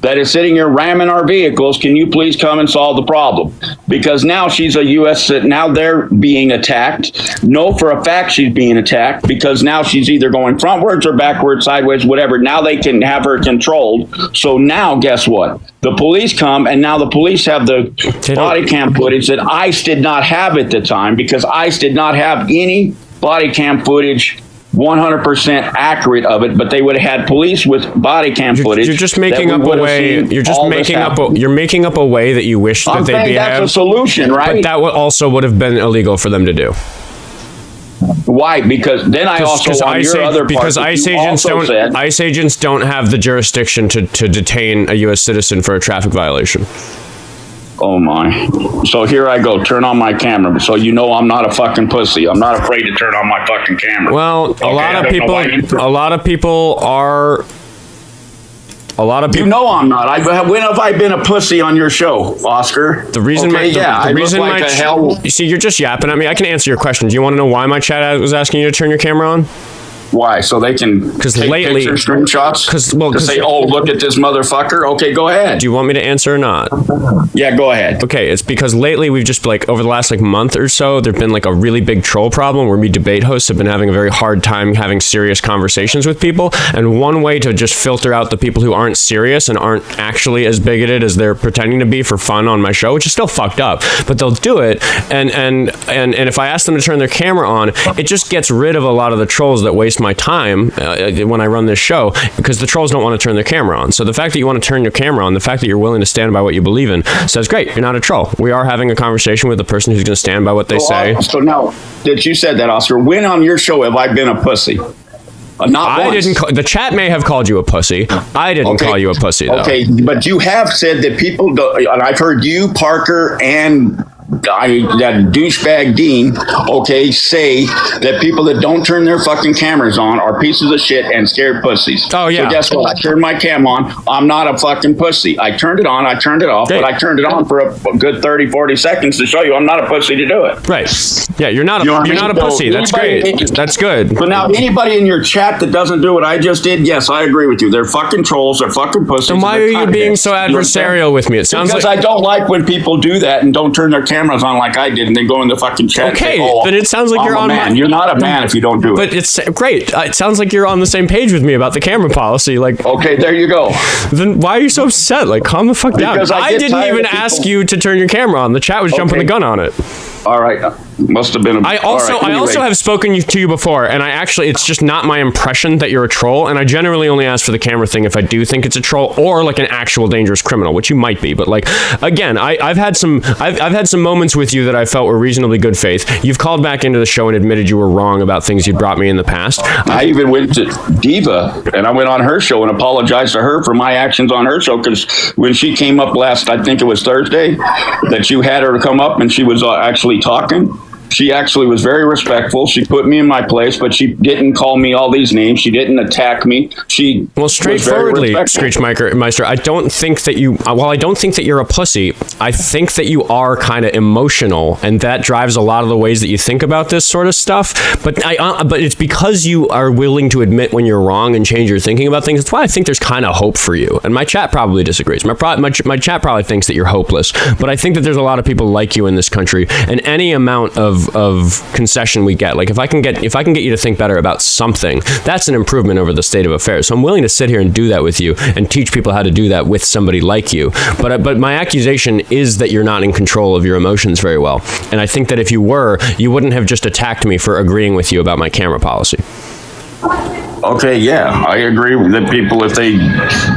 that is sitting here ramming our vehicles. Can you please come and solve the problem? Because now she's a U.S. Now they're being attacked. Know for a fact she's being attacked because now she's either going frontwards or backwards, sideways, whatever. Now they can have her controlled. So now guess what? The police come and now the police have the body cam footage that ICE did not have at the time because ICE did not have any body cam footage 100% accurate of it, but they would have had police with body cam footage. You're just making up a way. You're just making up. You're making up a way that you wish that they'd be. That's a solution, right? But that also would have been illegal for them to do. Why? Because then I also on your other part, because ICE agents don't have the jurisdiction to detain a U.S. citizen for a traffic violation. Oh my. So here I go, turn on my camera. So you know I'm not a fucking pussy. I'm not afraid to turn on my fucking camera. Well, a lot of people are. You know I'm not. When have I been a pussy on your show, Oskar? The reason you see, you're just yapping at me. I can answer your question. Do you want to know why my chat was asking you to turn your camera on? Why? So they can take picture screenshots? To say, oh, look at this motherfucker? Okay, go ahead. Do you want me to answer or not? Yeah, go ahead. Okay, it's because lately we've just over the last month or so, there've been a really big troll problem where we debate hosts have been having a very hard time having serious conversations with people. And one way to just filter out the people who aren't serious and aren't actually as bigoted as they're pretending to be for fun on my show, which is still fucked up, but they'll do it. And if I ask them to turn their camera on, it just gets rid of a lot of the trolls that waste my time when I run this show, because the trolls don't want to turn their camera on. So the fact that you want to turn your camera on, the fact that you're willing to stand by what you believe in, says great, you're not a troll. We are having a conversation with the person who's going to stand by what they say. So now that you said that, Oskar, when on your show have I been a pussy? Not once. The chat may have called you a pussy. I didn't call you a pussy, though. Okay, but you have said that people don't, and I've heard you, Parker, and that douchebag Dean, say that people that don't turn their fucking cameras on are pieces of shit and scared pussies. Oh, yeah. So guess what? I turned my cam on. I'm not a fucking pussy. I turned it on. I turned it off. Great. But I turned it on for a good 30, 40 seconds to show you I'm not a pussy to do it. Right. Yeah, you're not a pussy. That's great. That's good. But now anybody in your chat that doesn't do what I just did, yes, I agree with you. They're fucking trolls. They're fucking pussies. Then why are you being so adversarial with me? It sounds because I don't like when people do that and don't turn their cameras on like I did, and they go in the fucking chat. Okay, and say, then it sounds like you're on. You're not a man if you don't do it. But it's great. It sounds like you're on the same page with me about the camera policy. Okay, there you go. Then why are you so upset? Calm the fuck down. I didn't even ask you to turn your camera on. The chat was jumping the gun on it. All right. Must have been. I also have spoken to you before, and it's just not my impression that you're a troll. And I generally only ask for the camera thing if I do think it's a troll or an actual dangerous criminal, which you might be. But again, I've had some moments with you that I felt were reasonably good faith. You've called back into the show and admitted you were wrong about things you'd brought me in the past. I even went to Diva and I went on her show and apologized to her for my actions on her show, because when she came up last, I think it was Thursday, that you had her to come up and she was actually talking. She actually was very respectful. She put me in my place, but she didn't call me all these names. She didn't attack me. Straightforwardly, Screechmiester, I don't think that you. While I don't think that you're a pussy, I think that you are kind of emotional, and that drives a lot of the ways that you think about this sort of stuff. But it's because you are willing to admit when you're wrong and change your thinking about things. That's why I think there's kind of hope for you. And my chat probably disagrees. My chat probably thinks that you're hopeless. But I think that there's a lot of people like you in this country, and any amount of of concession we get. Like if I can get you to think better about something, that's an improvement over the state of affairs. So I'm willing to sit here and do that with you and teach people how to do that with somebody like you. But my accusation is that you're not in control of your emotions very well. And I think that if you were, you wouldn't have just attacked me for agreeing with you about my camera policy. Okay, yeah, I agree that people, if they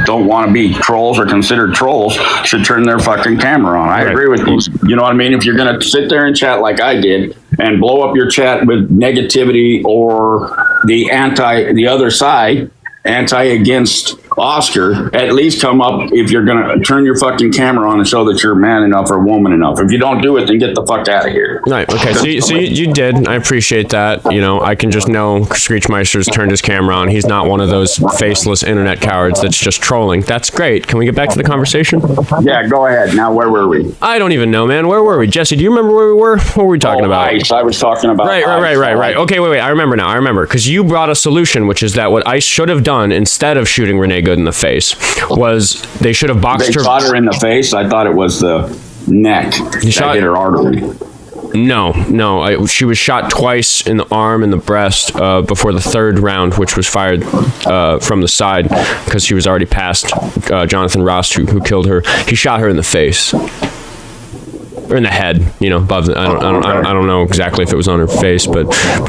don't want to be trolls or considered trolls, should turn their fucking camera on. I agree with you. You know what I mean? If you're going to sit there and chat like I did and blow up your chat with negativity or the other side, against Oskar, at least come up if you're going to turn your fucking camera on and show that you're man enough or woman enough. If you don't do it, then get the fuck out of here. Right. Okay. So you did. I appreciate that. You know, I can just know Screechmeister's turned his camera on. He's not one of those faceless internet cowards that's just trolling. That's great. Can we get back to the conversation? Yeah, go ahead. Now, where were we? I don't even know, man. Where were we? Jesse, do you remember where we were? What were we talking about? ICE. I was talking about Right. Okay, wait. I remember now. I remember. Because you brought a solution, which is that what ICE should have done instead of shooting Renee Good in the face was they should have boxed her. They shot her in the face. I thought it was the neck that hit her artery. No. She was shot twice in the arm and the breast before the third round, which was fired from the side because she was already past Jonathan Ross, who killed her. He shot her in the face. Or in the head, you know, above the, I don't know exactly if it was on her face, but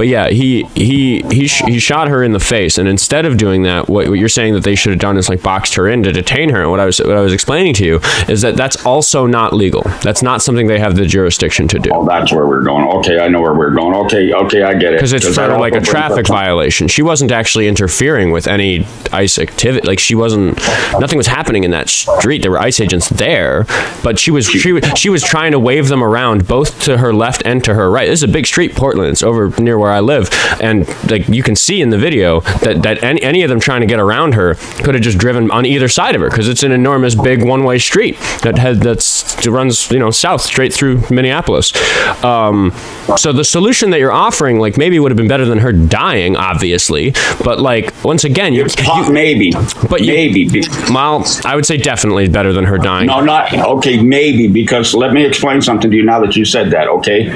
yeah, he shot her in the face, and instead of doing that, what you're saying that they should have done is like boxed her in to detain her. And what I was explaining to you is that that's also not legal. That's not something they have the jurisdiction to do. Oh, that's where we're going. Okay, I know where we're going. Okay, I get it. Because it's sort of like a traffic violation. She wasn't actually interfering with any ICE activity. Like nothing was happening in that street. There were ICE agents there, but she was trying to wave them around both to her left and to her right. This is a big street, Portland. It's over near where I live, and like you can see in the video that any of them trying to get around her could have just driven on either side of her because it's an enormous big one-way street that runs south straight through Minneapolis. So the solution that you're offering like maybe would have been better than her dying, obviously, but like once again maybe. Well, I would say definitely better than her dying. No, not okay. Maybe, because let me explain something to you now that you said that. Okay,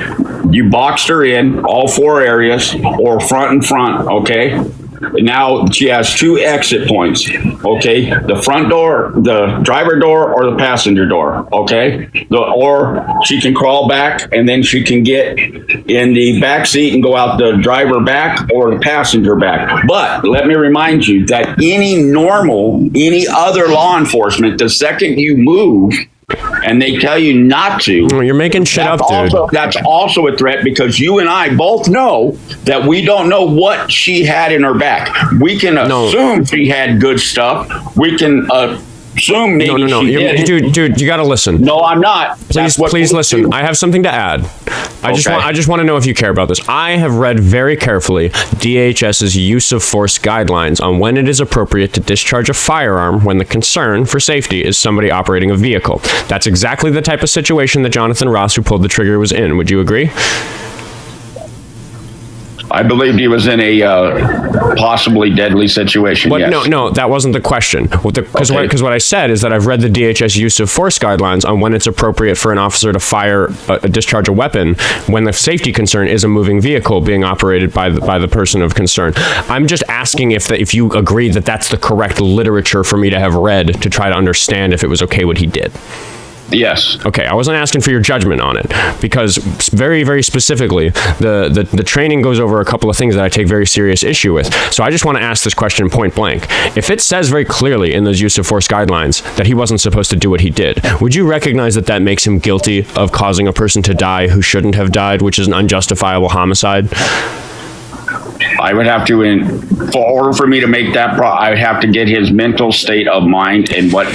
you boxed her in all four areas, or front and front. Okay. Now she has two exit points. Okay, the front door, the driver door, or the passenger door. Okay, or she can crawl back and then she can get in the back seat and go out the driver back or the passenger back. But let me remind you that any other law enforcement, the second you move and they tell you not to, you're making shit up, dude. That's also a threat, because you and I both know that we don't know what she had in her back. We can assume she had good stuff. We can assume maybe she did. Dude, you got to listen. No, I'm not. Please listen. I have something to add. I just want to know if you care about this. I have read very carefully DHS's use of force guidelines on when it is appropriate to discharge a firearm when the concern for safety is somebody operating a vehicle. That's exactly the type of situation that Jonathan Ross, who pulled the trigger, was in. Would you agree? I believed he was in a possibly deadly situation. But yes. No, that wasn't the question. Because what I said is that I've read the DHS use of force guidelines on when it's appropriate for an officer to discharge a weapon when the safety concern is a moving vehicle being operated by the person of concern. I'm just asking if you agree that that's the correct literature for me to have read to try to understand if it was okay what he did. Yes. Okay, I wasn't asking for your judgment on it, because very, very specifically, the training goes over a couple of things that I take very serious issue with. So I just want to ask this question point blank. If it says very clearly in those use of force guidelines that he wasn't supposed to do what he did, would you recognize that makes him guilty of causing a person to die who shouldn't have died, which is an unjustifiable homicide? I would have to, in order for me to make that, I would have to get his mental state of mind and what.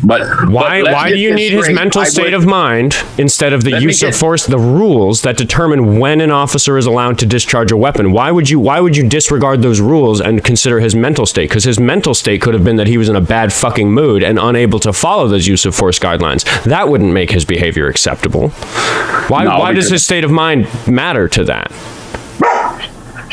But why do you need his mental state of mind instead of the use of force, the rules that determine when an officer is allowed to discharge a weapon? Why would you disregard those rules and consider his mental state? Because his mental state could have been that he was in a bad fucking mood and unable to follow those use of force guidelines. That wouldn't make his behavior acceptable. Why does his state of mind matter to that?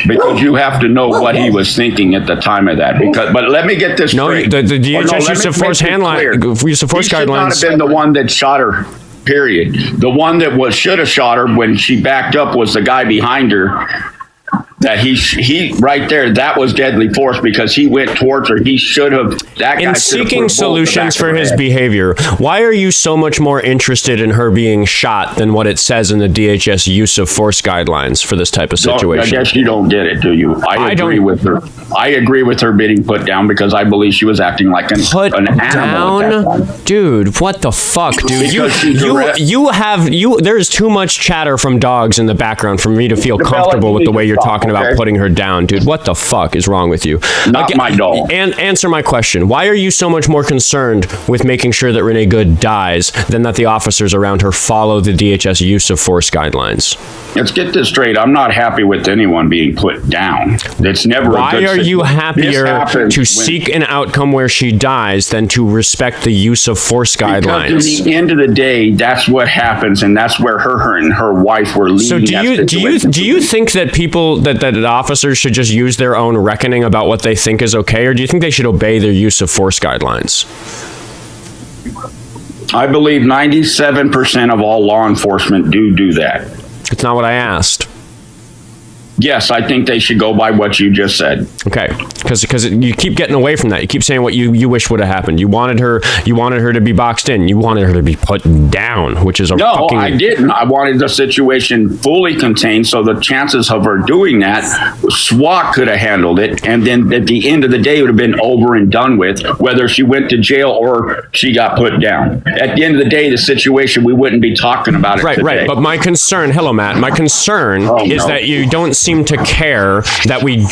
Because you have to know what he was thinking at the time of that. But let me get this straight. The DHS use of force guidelines. He should not have been the one that shot her period. The one that should have shot her when she backed up was the guy behind her. That he right there, that was deadly force because he went towards her. He should have. That guy in seeking solutions for his behavior, why are you so much more interested in her being shot than what it says in the DHS use of force guidelines for this type of situation? I guess you don't get it, do you? I agree with her. I agree with her being put down because I believe she was acting like an animal. Dude, what the fuck, dude? There's too much chatter from dogs in the background for me to feel comfortable with the way you're talking about putting her down, dude. What the fuck is wrong with you? Not my dog. And answer my question. Why are you so much more concerned with making sure that Renee Good dies than that the officers around her follow the DHS use of force guidelines? Let's get this straight. I'm not happy with anyone being put down. It's never a good Why are you happier to seek an outcome where she dies than to respect the use of force guidelines? Because at the end of the day, that's what happens, and that's where her and her wife were leading. So do you think that people that officers should just use their own reckoning about what they think is okay, or do you think they should obey their use of force guidelines? I believe 97% of all law enforcement do that. It's not what I asked. Yes, I think they should go by what you just said. Okay, because you keep getting away from that. You keep saying what you wish would have happened. You wanted her to be boxed in. You wanted her to be put down, which is I didn't. I wanted the situation fully contained, so the chances of her doing that, SWAT could have handled it, and then at the end of the day, it would have been over and done with, whether she went to jail or she got put down. At the end of the day, the situation, we wouldn't be talking about it today. Right. But my concern, Matt, is that you don't seem to care that we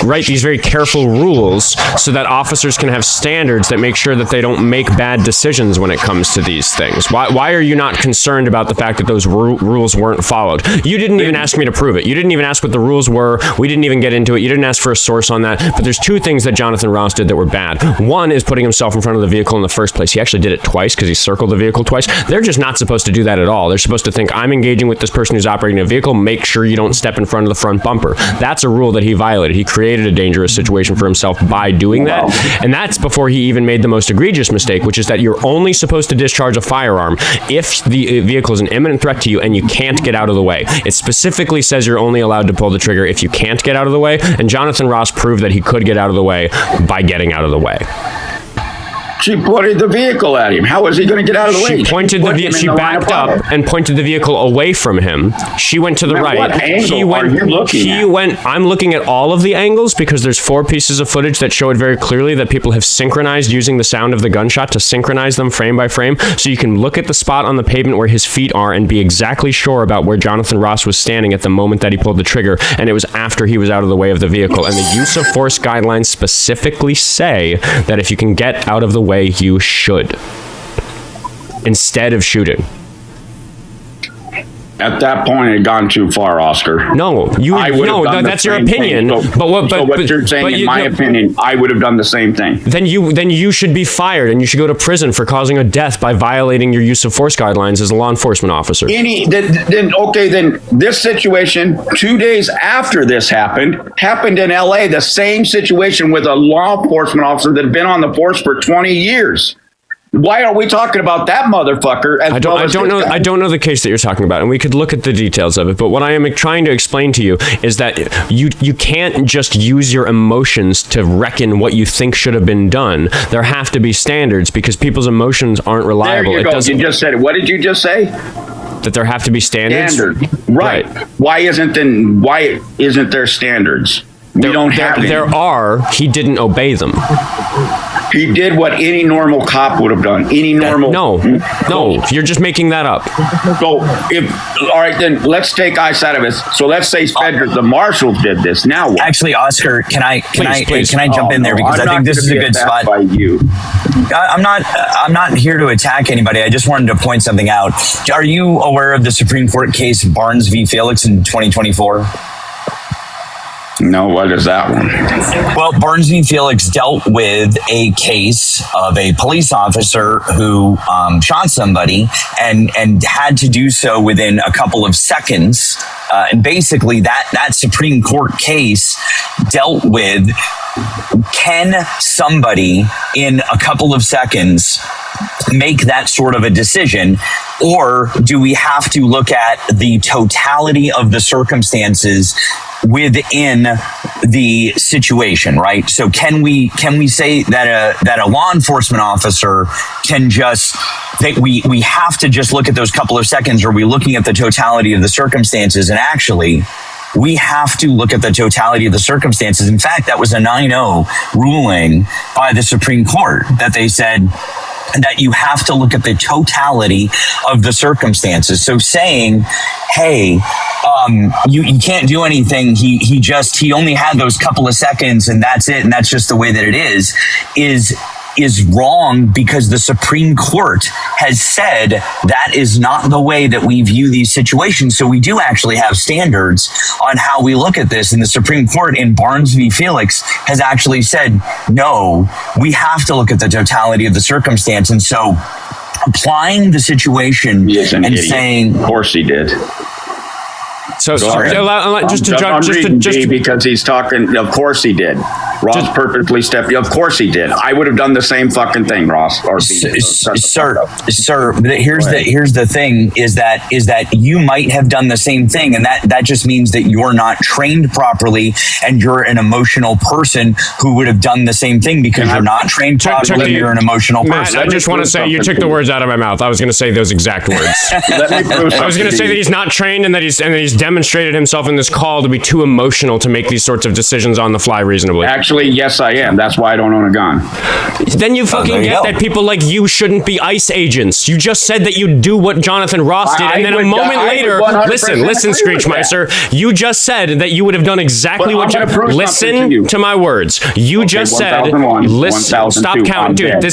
write these very careful rules so that officers can have standards that make sure that they don't make bad decisions when it comes to these things. Why are you not concerned about the fact that those rules weren't followed? You didn't even ask me to prove it. You didn't even ask what the rules were. We didn't even get into it. You didn't ask for a source on that. But there's two things that Jonathan Ross did that were bad. One is putting himself in front of the vehicle in the first place. He actually did it twice because he circled the vehicle twice. They're just not supposed to do that at all. They're supposed to think, I'm engaging with this person who's operating a vehicle. Make sure you don't step in front of the front bumper. That's a rule that he violated. He created a dangerous situation for himself by doing that. And that's before he even made the most egregious mistake, which is that you're only supposed to discharge a firearm if the vehicle is an imminent threat to you and you can't get out of the way. It specifically says you're only allowed to pull the trigger if you can't get out of the way. And Jonathan Ross proved that he could get out of the way by getting out of the way. She pointed the vehicle at him. How was he going to get out of the way? She backed up and pointed the vehicle away from him. She went to the right. What angle are you looking at? I'm looking at all of the angles because there's 4 pieces of footage that show it very clearly that people have synchronized using the sound of the gunshot to synchronize them frame by frame. So you can look at the spot on the pavement where his feet are and be exactly sure about where Jonathan Ross was standing at the moment that he pulled the trigger. And it was after he was out of the way of the vehicle. And the use of force guidelines specifically say that if you can get out of the way, you should, instead of shooting. At that point, it had gone too far, Oscar. That's your opinion. But what you're saying, in my opinion, I would have done the same thing. Then you should be fired, and you should go to prison for causing a death by violating your use of force guidelines as a law enforcement officer. Then this situation 2 days after this happened in L.A. The same situation with a law enforcement officer that had been on the force for 20 years. Why are we talking about that motherfucker? I don't know the case that you're talking about, and we could look at the details of it. But what I am trying to explain to you is that you can't just use your emotions to reckon what you think should have been done. There have to be standards because people's emotions aren't reliable. There you go. You just said it. What did you just say? That there have to be standards. Right. Why isn't there standards? There are. He didn't obey them. He did what any normal cop would have done. No, you're just making that up. So, all right, then let's take ice out of it. So let's say Frederick, the marshals did this. Now what? Actually, Oscar, can I jump in there because I think this is a good spot. By you. I'm not here to attack anybody. I just wanted to point something out. Are you aware of the Supreme Court case Barnes v. Felix in 2024? No, what is that one? Well, Barnes v. Felix dealt with a case of a police officer who shot somebody and had to do so within a couple of seconds. And basically that Supreme Court case dealt with, can somebody in a couple of seconds make that sort of a decision Or do we have to look at the totality of the circumstances within the situation, right? So can we say that a law enforcement officer can just we have to just look at those couple of seconds? Or are we looking at the totality of the circumstances? And actually, we have to look at the totality of the circumstances. In fact, that was a 9-0 ruling by the Supreme Court that they said that you have to look at the totality of the circumstances. So saying, hey, you can't do anything. He only had those couple of seconds and that's it. And that's just the way that it is wrong, because the Supreme Court has said that is not the way that we view these situations. So we do actually have standards on how we look at this. And the Supreme Court in Barnes v. Felix has actually said, no, we have to look at the totality of the circumstance. And so applying the situation and saying, of course he did. So just because he's talking. Of course he did. Ross perfectly stepped. Of course he did. I would have done the same fucking thing, Ross. Sir. But here's the thing: is that you might have done the same thing, and that just means that you're not trained properly, and you're an emotional person who would have done the same thing because you're not trained properly. You're an emotional person. I just want to say you took the words out of my mouth. I was going to say those exact words. I was going to say that he's not trained and that he's demonstrated himself in this call to be too emotional to make these sorts of decisions on the fly reasonably. Actually, yes, I am. That's why I don't own a gun. Then you fucking get that people like you shouldn't be ICE agents. You just said that you'd do what Jonathan Ross did, and then a moment later, listen, Screechmiester, you just said that you would have done exactly what. Listen to my words. You just said, listen, stop counting, dude.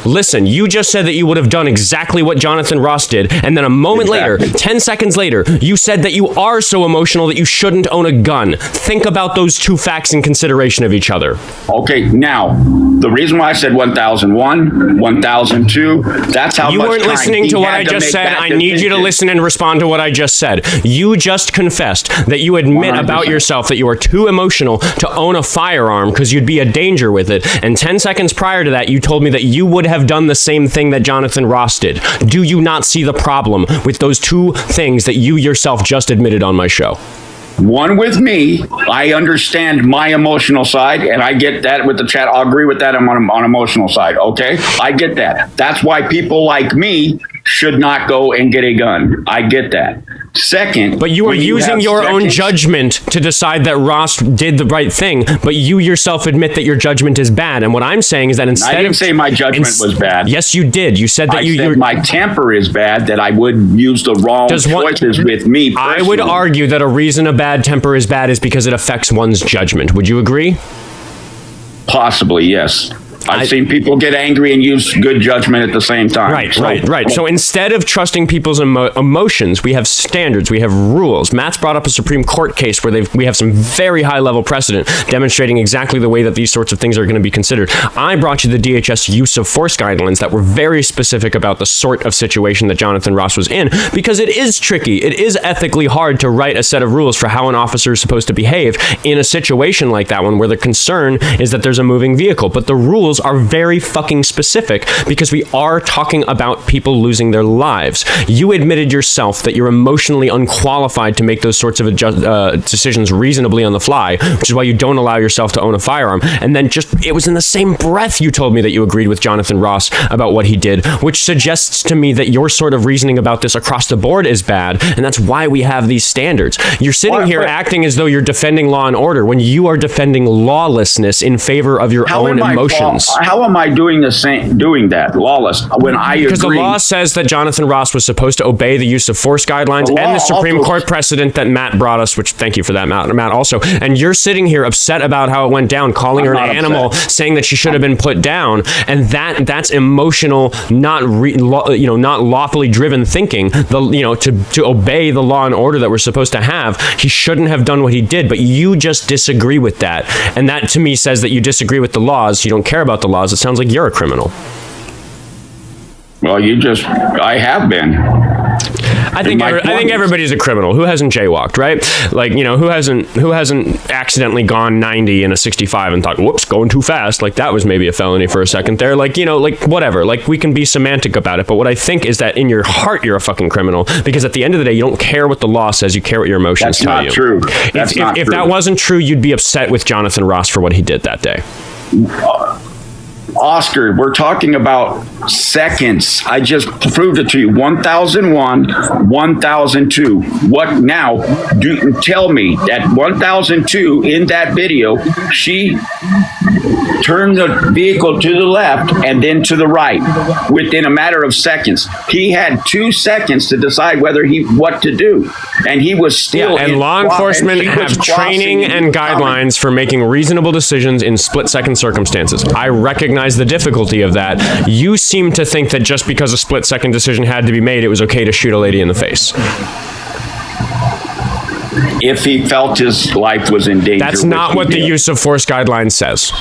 Listen. You just said that you would have done exactly what Jonathan Ross did, and then a moment later, 10 seconds later, you said that you are so emotional that you shouldn't own a gun. Think about those two facts in consideration of each other. Okay, now, the reason why I said 1001, 1002, that's how you much weren't time listening to what I just said. I need you to listen and respond to what I just said. You just confessed that you admit 100%. About yourself that you are too emotional to own a firearm because you'd be a danger with it. And 10 seconds prior to that, you told me that you would have done the same thing that Jonathan Ross did. Do you not see the problem with those two things that you yourself just admitted on my show? One, with me, I understand my emotional side, and I get that with the chat. I'll agree with that. I'm on emotional side. Okay, I get that. That's why people like me should not go and get a gun. I get that. Second, but you are using your own judgment to decide that Ross did the right thing, but you yourself admit that your judgment is bad. And what I'm saying is that instead I didn't say my judgment was bad. Yes, you did. You said that I said my temper is bad, that I would use the wrong choices with me personally. I would argue that a reason a bad temper is bad is because it affects one's judgment. Would you agree? Possibly, yes. I've seen people get angry and use good judgment at the same time. Right. So instead of trusting people's emotions, we have standards, we have rules. Matt's brought up a Supreme Court case where we have some very high-level precedent demonstrating exactly the way that these sorts of things are going to be considered. I brought you the DHS use of force guidelines that were very specific about the sort of situation that Jonathan Ross was in, because it is tricky. It is ethically hard to write a set of rules for how an officer is supposed to behave in a situation like that one, where the concern is that there's a moving vehicle. But the rules are very fucking specific because we are talking about people losing their lives. You admitted yourself that you're emotionally unqualified to make those sorts of decisions reasonably on the fly, which is why you don't allow yourself to own a firearm. And then it was in the same breath you told me that you agreed with Jonathan Ross about what he did, which suggests to me that your sort of reasoning about this across the board is bad, and that's why we have these standards. You're sitting here acting as though you're defending law and order when you are defending lawlessness in favor of your own emotions. How am I doing that lawless when I agree? Because the law says that Jonathan Ross was supposed to obey the use of force guidelines and the Supreme Court precedent that Matt brought us, which thank you for that, Matt also. And you're sitting here upset about how it went down, calling her an animal, saying that she should have been put down, and that's emotional, not lawfully driven thinking. To obey the law and order that we're supposed to have, he shouldn't have done what he did, but you just disagree with that. And that to me says that you disagree with the laws. You don't care about the laws. It sounds like you're a criminal. Well, I have been. I think everybody's a criminal. Who hasn't jaywalked, right? Like, who hasn't accidentally gone 90 in a 65 and thought, whoops, going too fast. Like, that was maybe a felony for a second there. Like, like whatever. Like, we can be semantic about it. But what I think is that in your heart, you're a fucking criminal, because at the end of the day, you don't care what the law says. You care what your emotions tell you. That's not true. That's not true. If that wasn't true, you'd be upset with Jonathan Ross for what he did that day. Oskar, we're talking about seconds. I just proved it to you. 1001, 1002. What now? Tell me that 1002 in that video, she turned the vehicle to the left and then to the right within a matter of seconds. He had 2 seconds to decide what to do, and he was still. And law enforcement have training and guidelines for making reasonable decisions in split-second circumstances. I recognize the difficulty of that. You seem to think that just because a split-second decision had to be made, it was okay to shoot a lady in the face. If he felt his life was in danger. That's not what the use of force guideline says.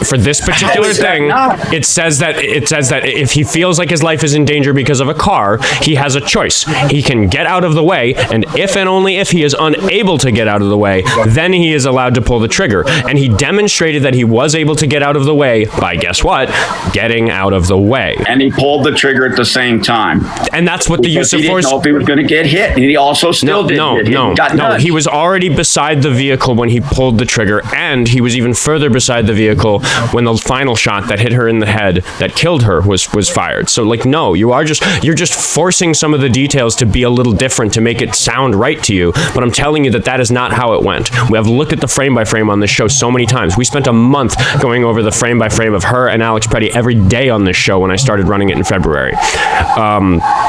For this particular thing, it says that if he feels like his life is in danger because of a car, he has a choice. He can get out of the way, and if and only if he is unable to get out of the way, then he is allowed to pull the trigger. And he demonstrated that he was able to get out of the way by, guess what? Getting out of the way. And he pulled the trigger at the same time. And that's what the use of force. He didn't know if he was going to get hit, and he also still didn't get hit. No. He was already beside the vehicle when he pulled the trigger, and he was even further beside the vehicle when the final shot that hit her in the head that killed her was fired. So, like, no, you're just forcing some of the details to be a little different to make it sound right to you. But I'm telling you that is not how it went. We have looked at the frame by frame on this show so many times. We spent a month going over the frame by frame of her and Alex Preddy every day on this show when I started running it in February.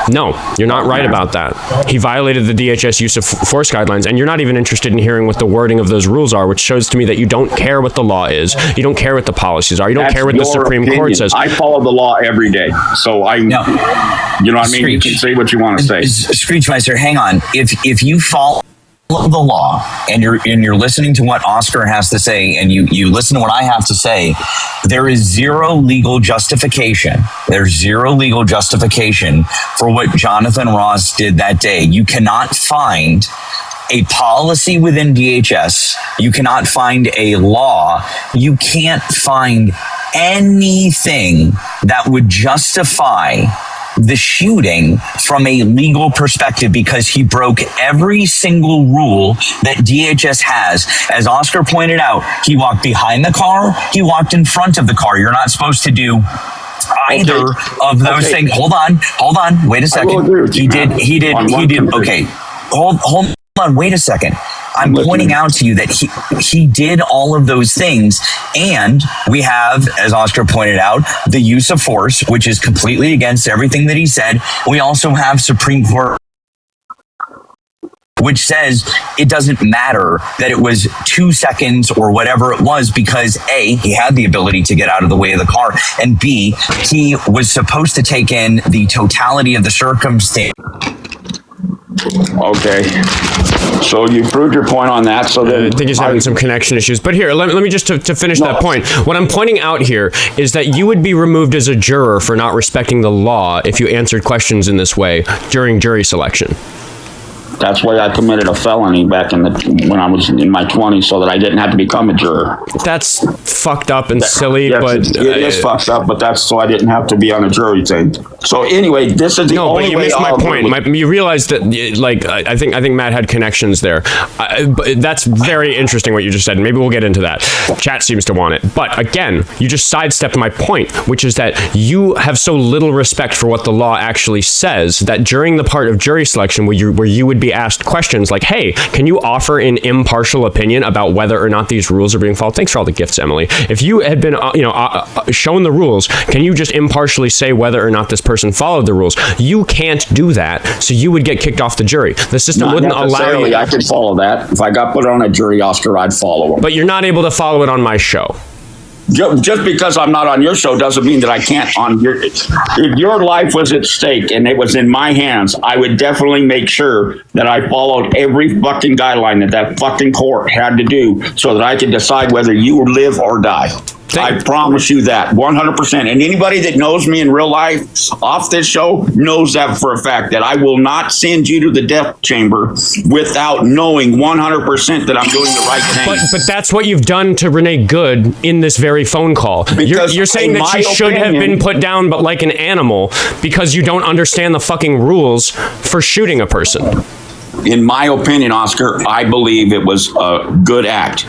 No, you're not right about that. He violated the DHS use of force guidelines, and you're not even interested in hearing what the wording of those rules are, which shows to me that you don't care what the law is. You don't care what the policies are. You don't care what the Supreme Court says. I follow the law every day. So you know what I mean? You can say what you want to say. Screechmiester, hang on. If you follow the law and you're listening to what Oskar has to say and you listen to what I have to say, there is zero legal justification. There's zero legal justification for what Jonathan Ross did that day. You cannot find a policy within DHS. You cannot find a law. You can't find anything that would justify the shooting from a legal perspective, because he broke every single rule that DHS has. As Oskar pointed out, he walked behind the car, he walked in front of the car. You're not supposed to do either of those things. Hold on. Wait a second. He did. Okay. Hold on. Wait a second. I'm pointing out to you that he did all of those things, and we have, as Oskar pointed out, the use of force, which is completely against everything that he said. We also have Supreme Court, which says it doesn't matter that it was 2 seconds or whatever it was, because A, he had the ability to get out of the way of the car, and B, he was supposed to take in the totality of the circumstance. Okay. So you proved your point on that. So then I think he's having some connection issues. But here, let me just to finish that point. What I'm pointing out here is that you would be removed as a juror for not respecting the law if you answered questions in this way during jury selection. That's why I committed a felony back when I was in my 20s, so that I didn't have to become a juror. That's fucked up and silly, yes, but it is fucked up. But that's so I didn't have to be on a jury thing. So anyway, this is the only way. No, but you missed my point. You realized that, like, I think Matt had connections there. But that's very interesting what you just said. Maybe we'll get into that. Chat seems to want it. But again, you just sidestepped my point, which is that you have so little respect for what the law actually says that during the part of jury selection where you would be asked questions like, hey, can you offer an impartial opinion about whether or not these rules are being followed? Thanks for all the gifts, Emily. If you had been shown the rules, can you just impartially say whether or not this person followed the rules? You can't do that, so you would get kicked off the jury. The system wouldn't allow you. I could follow that. If I got put on a jury, Oskar, I'd follow them. But you're not able to follow it on my show. Just because I'm not on your show doesn't mean that I can't on your. If your life was at stake and it was in my hands, I would definitely make sure that I followed every fucking guideline that fucking court had to do so that I could decide whether you live or die. I promise you that 100%. And anybody that knows me in real life off this show knows that for a fact, that I will not send you to the death chamber without knowing 100% that I'm doing the right thing. But that's what you've done to Renee Good in this very phone call. You're saying that she should have been put down, but like an animal, because you don't understand the fucking rules for shooting a person. In my opinion, Oskar, I believe it was a good act.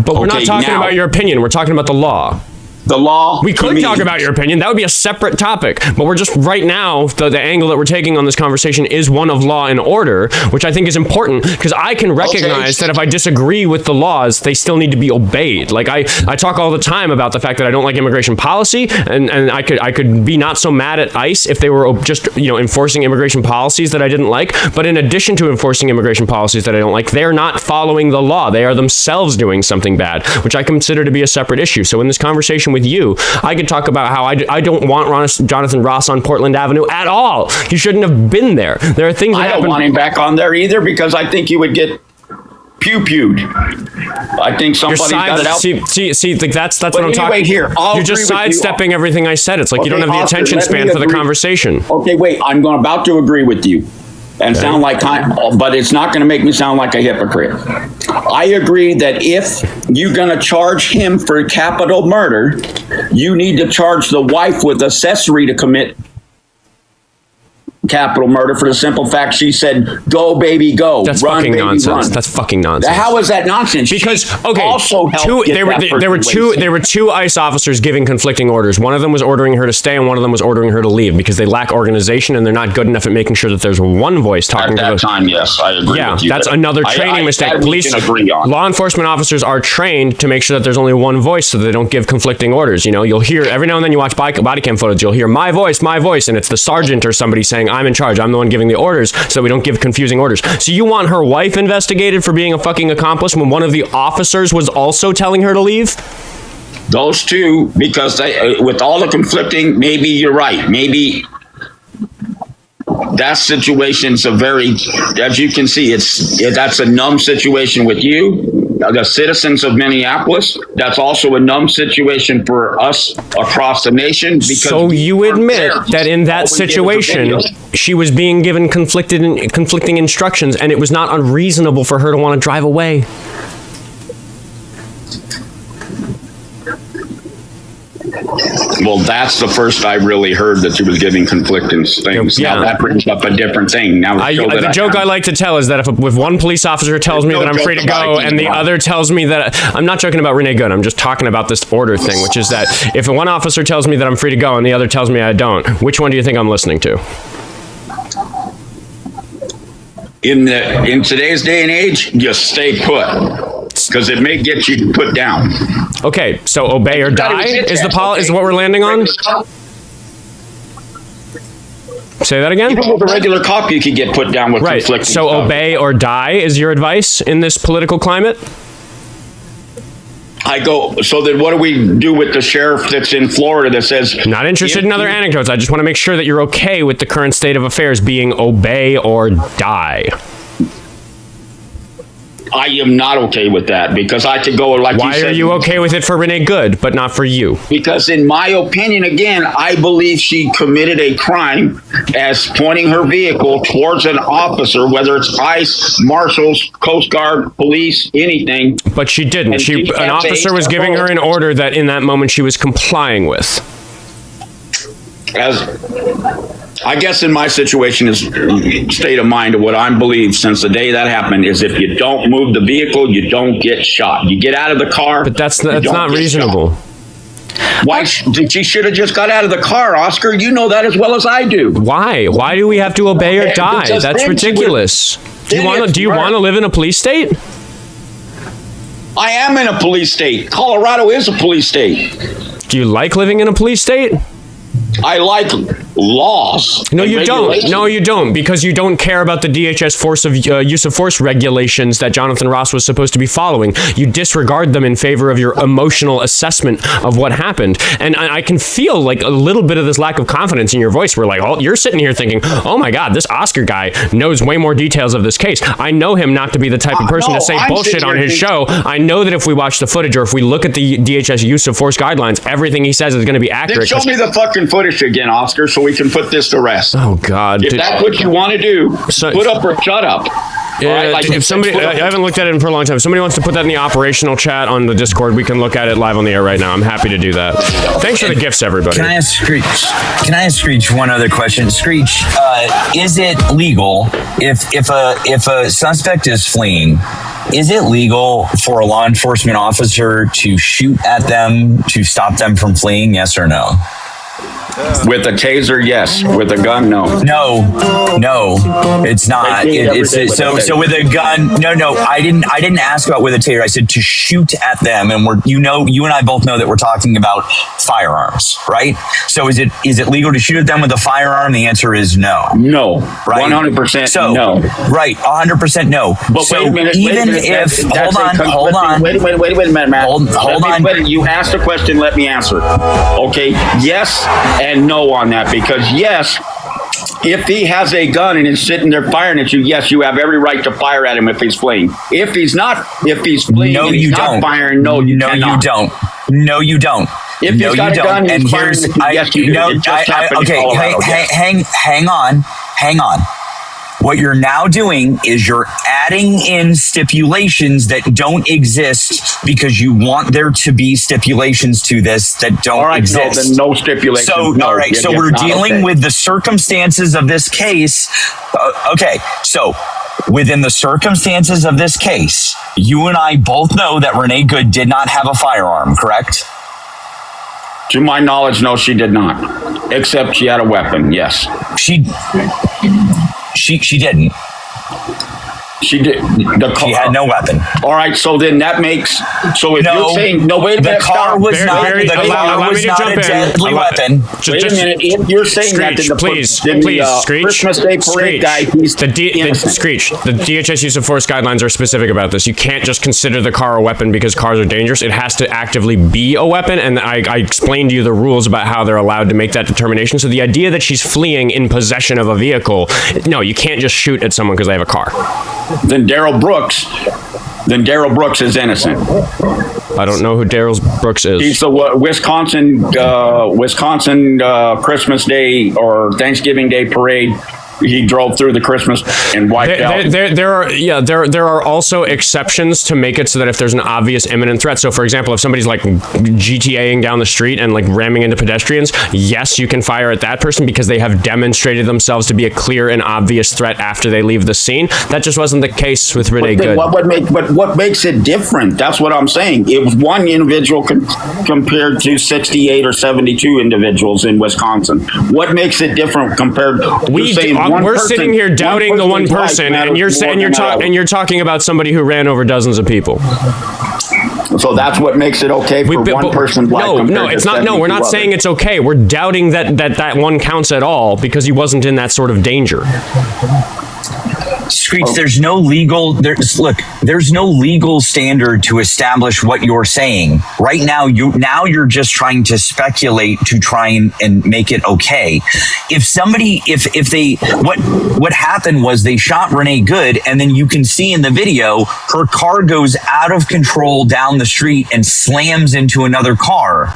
But we're not talking about your opinion. We're talking about the law. The law. We could talk about your opinion. That would be a separate topic. But we're just right now, the angle that we're taking on this conversation is one of law and order, which I think is important because I can recognize that if I disagree with the laws, they still need to be obeyed. Like I talk all the time about the fact that I don't like immigration policy, and I could be not so mad at ICE if they were just enforcing immigration policies that I didn't like. But in addition to enforcing immigration policies that I don't like, they're not following the law. They are themselves doing something bad, which I consider to be a separate issue. So in this conversation with you, I could talk about how I don't want Jonathan Ross on Portland Avenue at all. He shouldn't have been there. There are things that I don't want him back on there either, because I think he would get pew-pewed. I think somebody got it out. See, like that's what I'm talking about. Here, you're just sidestepping everything I said. It's like you don't have the attention span for the conversation. Okay, wait, I'm about to agree with you. And sound like, but it's not going to make me sound like a hypocrite. I agree that if you're going to charge him for capital murder, you need to charge the wife with accessory to commit capital murder for the simple fact she said, "Go baby, go." That's run, fucking baby, nonsense. Run. That's fucking nonsense. How is that nonsense? Because there were two ICE officers giving conflicting orders. One of them was ordering her to stay, and one of them was ordering her to leave because they lack organization and they're not good enough at making sure that there's one voice talking. At that time, yes, I agree. Yeah, with you, that's another training mistake. Police, law enforcement officers are trained to make sure that there's only one voice, so they don't give conflicting orders. You'll hear every now and then you watch body cam footage. You'll hear my voice, and it's the sergeant or somebody saying, "I'm in charge. I'm the one giving the orders," so we don't give confusing orders. So you want her wife investigated for being a fucking accomplice when one of the officers was also telling her to leave? Those two, because with all the conflicting, maybe you're right. Maybe that situation's a very, as you can see, that's a numb situation with you, the citizens of Minneapolis. That's also a numb situation for us across the nation. Because so you admit that in that situation, she was being given conflicting instructions, and it was not unreasonable for her to want to drive away. Well, that's the first I really heard that she was giving conflicting things. Yeah. Now that brings up a different thing. Now the joke I like to tell is that if one police officer tells me that I'm free to go and the other tells me that I'm not joking about Renee Good. I'm just talking about this order thing, which is that if one officer tells me that I'm free to go and the other tells me I don't, which one do you think I'm listening to? In today's day and age, just stay put. Because it may get you put down. Okay, so obey or die is what we're landing on? Say that again? Even with a regular cop, you could get put down with conflicting So stuff. Obey or die is your advice in this political climate? So then what do we do with the sheriff that's in Florida that says... Not interested in other anecdotes. I just want to make sure that you're okay with the current state of affairs being obey or die. I am not okay with that because I could go like Why you said. Why are you okay with it for Renee Good, but not for you? Because in my opinion, again, I believe she committed a crime as pointing her vehicle towards an officer, whether it's ICE, Marshals, Coast Guard, police, anything. But she didn't. An officer was giving her an order that in that moment she was complying with. I guess in my situation is state of mind of what I believe since the day that happened is if you don't move the vehicle, you don't get shot. You get out of the car. But that's not reasonable. Why she should have just got out of the car, Oskar? You know that as well as I do. Why? Why do we have to obey or die? That's ridiculous. Do you want to live in a police state? I am in a police state. Colorado is a police state. Do you like living in a police state? I like laws. No, you don't. No, you don't, because you don't care about the DHS use of force regulations that Jonathan Ross was supposed to be following. You disregard them in favor of your emotional assessment of what happened. And I can feel like a little bit of this lack of confidence in your voice. We're like, oh, you're sitting here thinking, oh my God, this Oskar guy knows way more details of this case. I know him not to be the type of person to say bullshit on his show. I know that if we watch the footage or if we look at the DHS use of force guidelines, everything he says is going to be accurate. Then show me the fucking footage again, Oskar, so we can put this to rest. Oh God! If that's what you want to do, put up or shut up. Yeah, right, if somebody, I haven't looked at it for a long time. If somebody wants to put that in the operational chat on the Discord, we can look at it live on the air right now. I'm happy to do that. Thanks for the gifts, everybody. Can I ask Screech one other question? Screech, is it legal if a suspect is fleeing? Is it legal for a law enforcement officer to shoot at them to stop them from fleeing? Yes or no? With a taser, yes. With a gun, no. No, it's not. So with a gun, no. I didn't ask about with a taser. I said to shoot at them, and you and I both know that we're talking about firearms, right? So is it legal to shoot at them with a firearm? The answer is no. No, right? 100% no. Right, 100% no. But so wait a minute. Even if hold on. Wait a minute, Matt. Hold on. You asked a question. Let me answer. Okay. Yes and no on that, because yes, if he has a gun and is sitting there firing at you, yes, you have every right to fire at him if he's fleeing. If he's fleeing, no, and he's not firing, no, you don't. No, you don't. If he's got a gun and he's firing at you, yes, you do. Okay, hang on. What you're now doing is you're adding in stipulations that don't exist because you want there to be stipulations to this that don't exist. No, then no stipulations. So we're dealing with the circumstances of this case. So within the circumstances of this case, you and I both know that Renee Good did not have a firearm, correct? To my knowledge, no, she did not. Except she had a weapon, yes. She didn't. She did. She had no weapon. All right, so then that makes. So if you're saying no, wait a minute. The car was not a deadly weapon. Wait a minute. If you're saying Screech, that, please, Screech, Christmas Day parade guy, he's Screech. The DHS use of force guidelines are specific about this. You can't just consider the car a weapon because cars are dangerous. It has to actively be a weapon, and I explained to you the rules about how they're allowed to make that determination. So the idea that she's fleeing in possession of a vehicle, no, you can't just shoot at someone because they have a car. Then Darrell Brooks is innocent. I don't know who Darrell Brooks is. He's the Wisconsin Christmas Day or Thanksgiving Day parade. He drove through the Christmas and wiped out. There are also exceptions to make it so that if there's an obvious imminent threat. So, for example, if somebody's like GTAing down the street and like ramming into pedestrians, yes, you can fire at that person because they have demonstrated themselves to be a clear and obvious threat after they leave the scene. That just wasn't the case with Renee Good. What makes it different? That's what I'm saying. It was one individual compared to 68 or 72 individuals in Wisconsin. What makes it different compared? We're sitting here doubting the one person, and you're talking about somebody who ran over dozens of people. So that's what makes it okay for one person. No, it's not. No, we're not saying it's okay. We're doubting that one counts at all because he wasn't in that sort of danger. Screech, there's no legal standard to establish what you're saying. Right now, you're just trying to speculate to try and make it okay. What happened was they shot Renee Good, and then you can see in the video her car goes out of control down the street and slams into another car.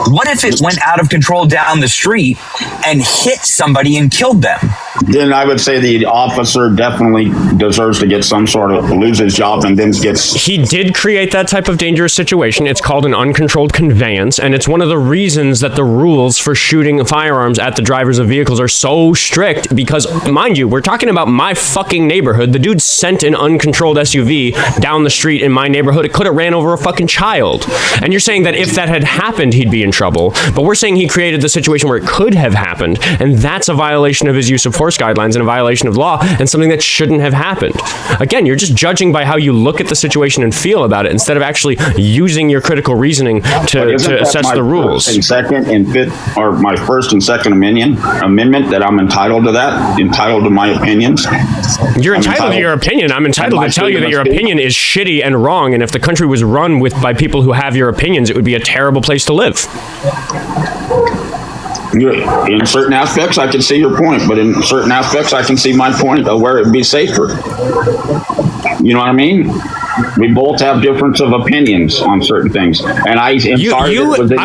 What if it went out of control down the street and hit somebody and killed them? Then I would say the officer definitely deserves to get some sort of lose his job and then gets. He did create that type of dangerous situation. It's called an uncontrolled conveyance, and it's one of the reasons that the rules for shooting firearms at the drivers of vehicles are so strict because, mind you, we're talking about my fucking neighborhood. The dude sent an uncontrolled SUV down the street in my neighborhood. It could have ran over a fucking child. And you're saying that if that had happened, he'd be in trouble. But we're saying he created the situation where it could have happened, and that's a violation of his use of force course guidelines in a violation of law and something that shouldn't have happened. Again, you're just judging by how you look at the situation and feel about it instead of actually using your critical reasoning to assess the rules. And second and fifth, or my first and second amendment that I'm entitled to that, entitled to my opinions. You're entitled to your opinion. I'm entitled to tell you that your opinion is shitty and wrong, and if the country was run by people who have your opinions, it would be a terrible place to live. In certain aspects, I can see your point, but in certain aspects, I can see my point of where it'd be safer. You know what I mean? We both have difference of opinions on certain things, and I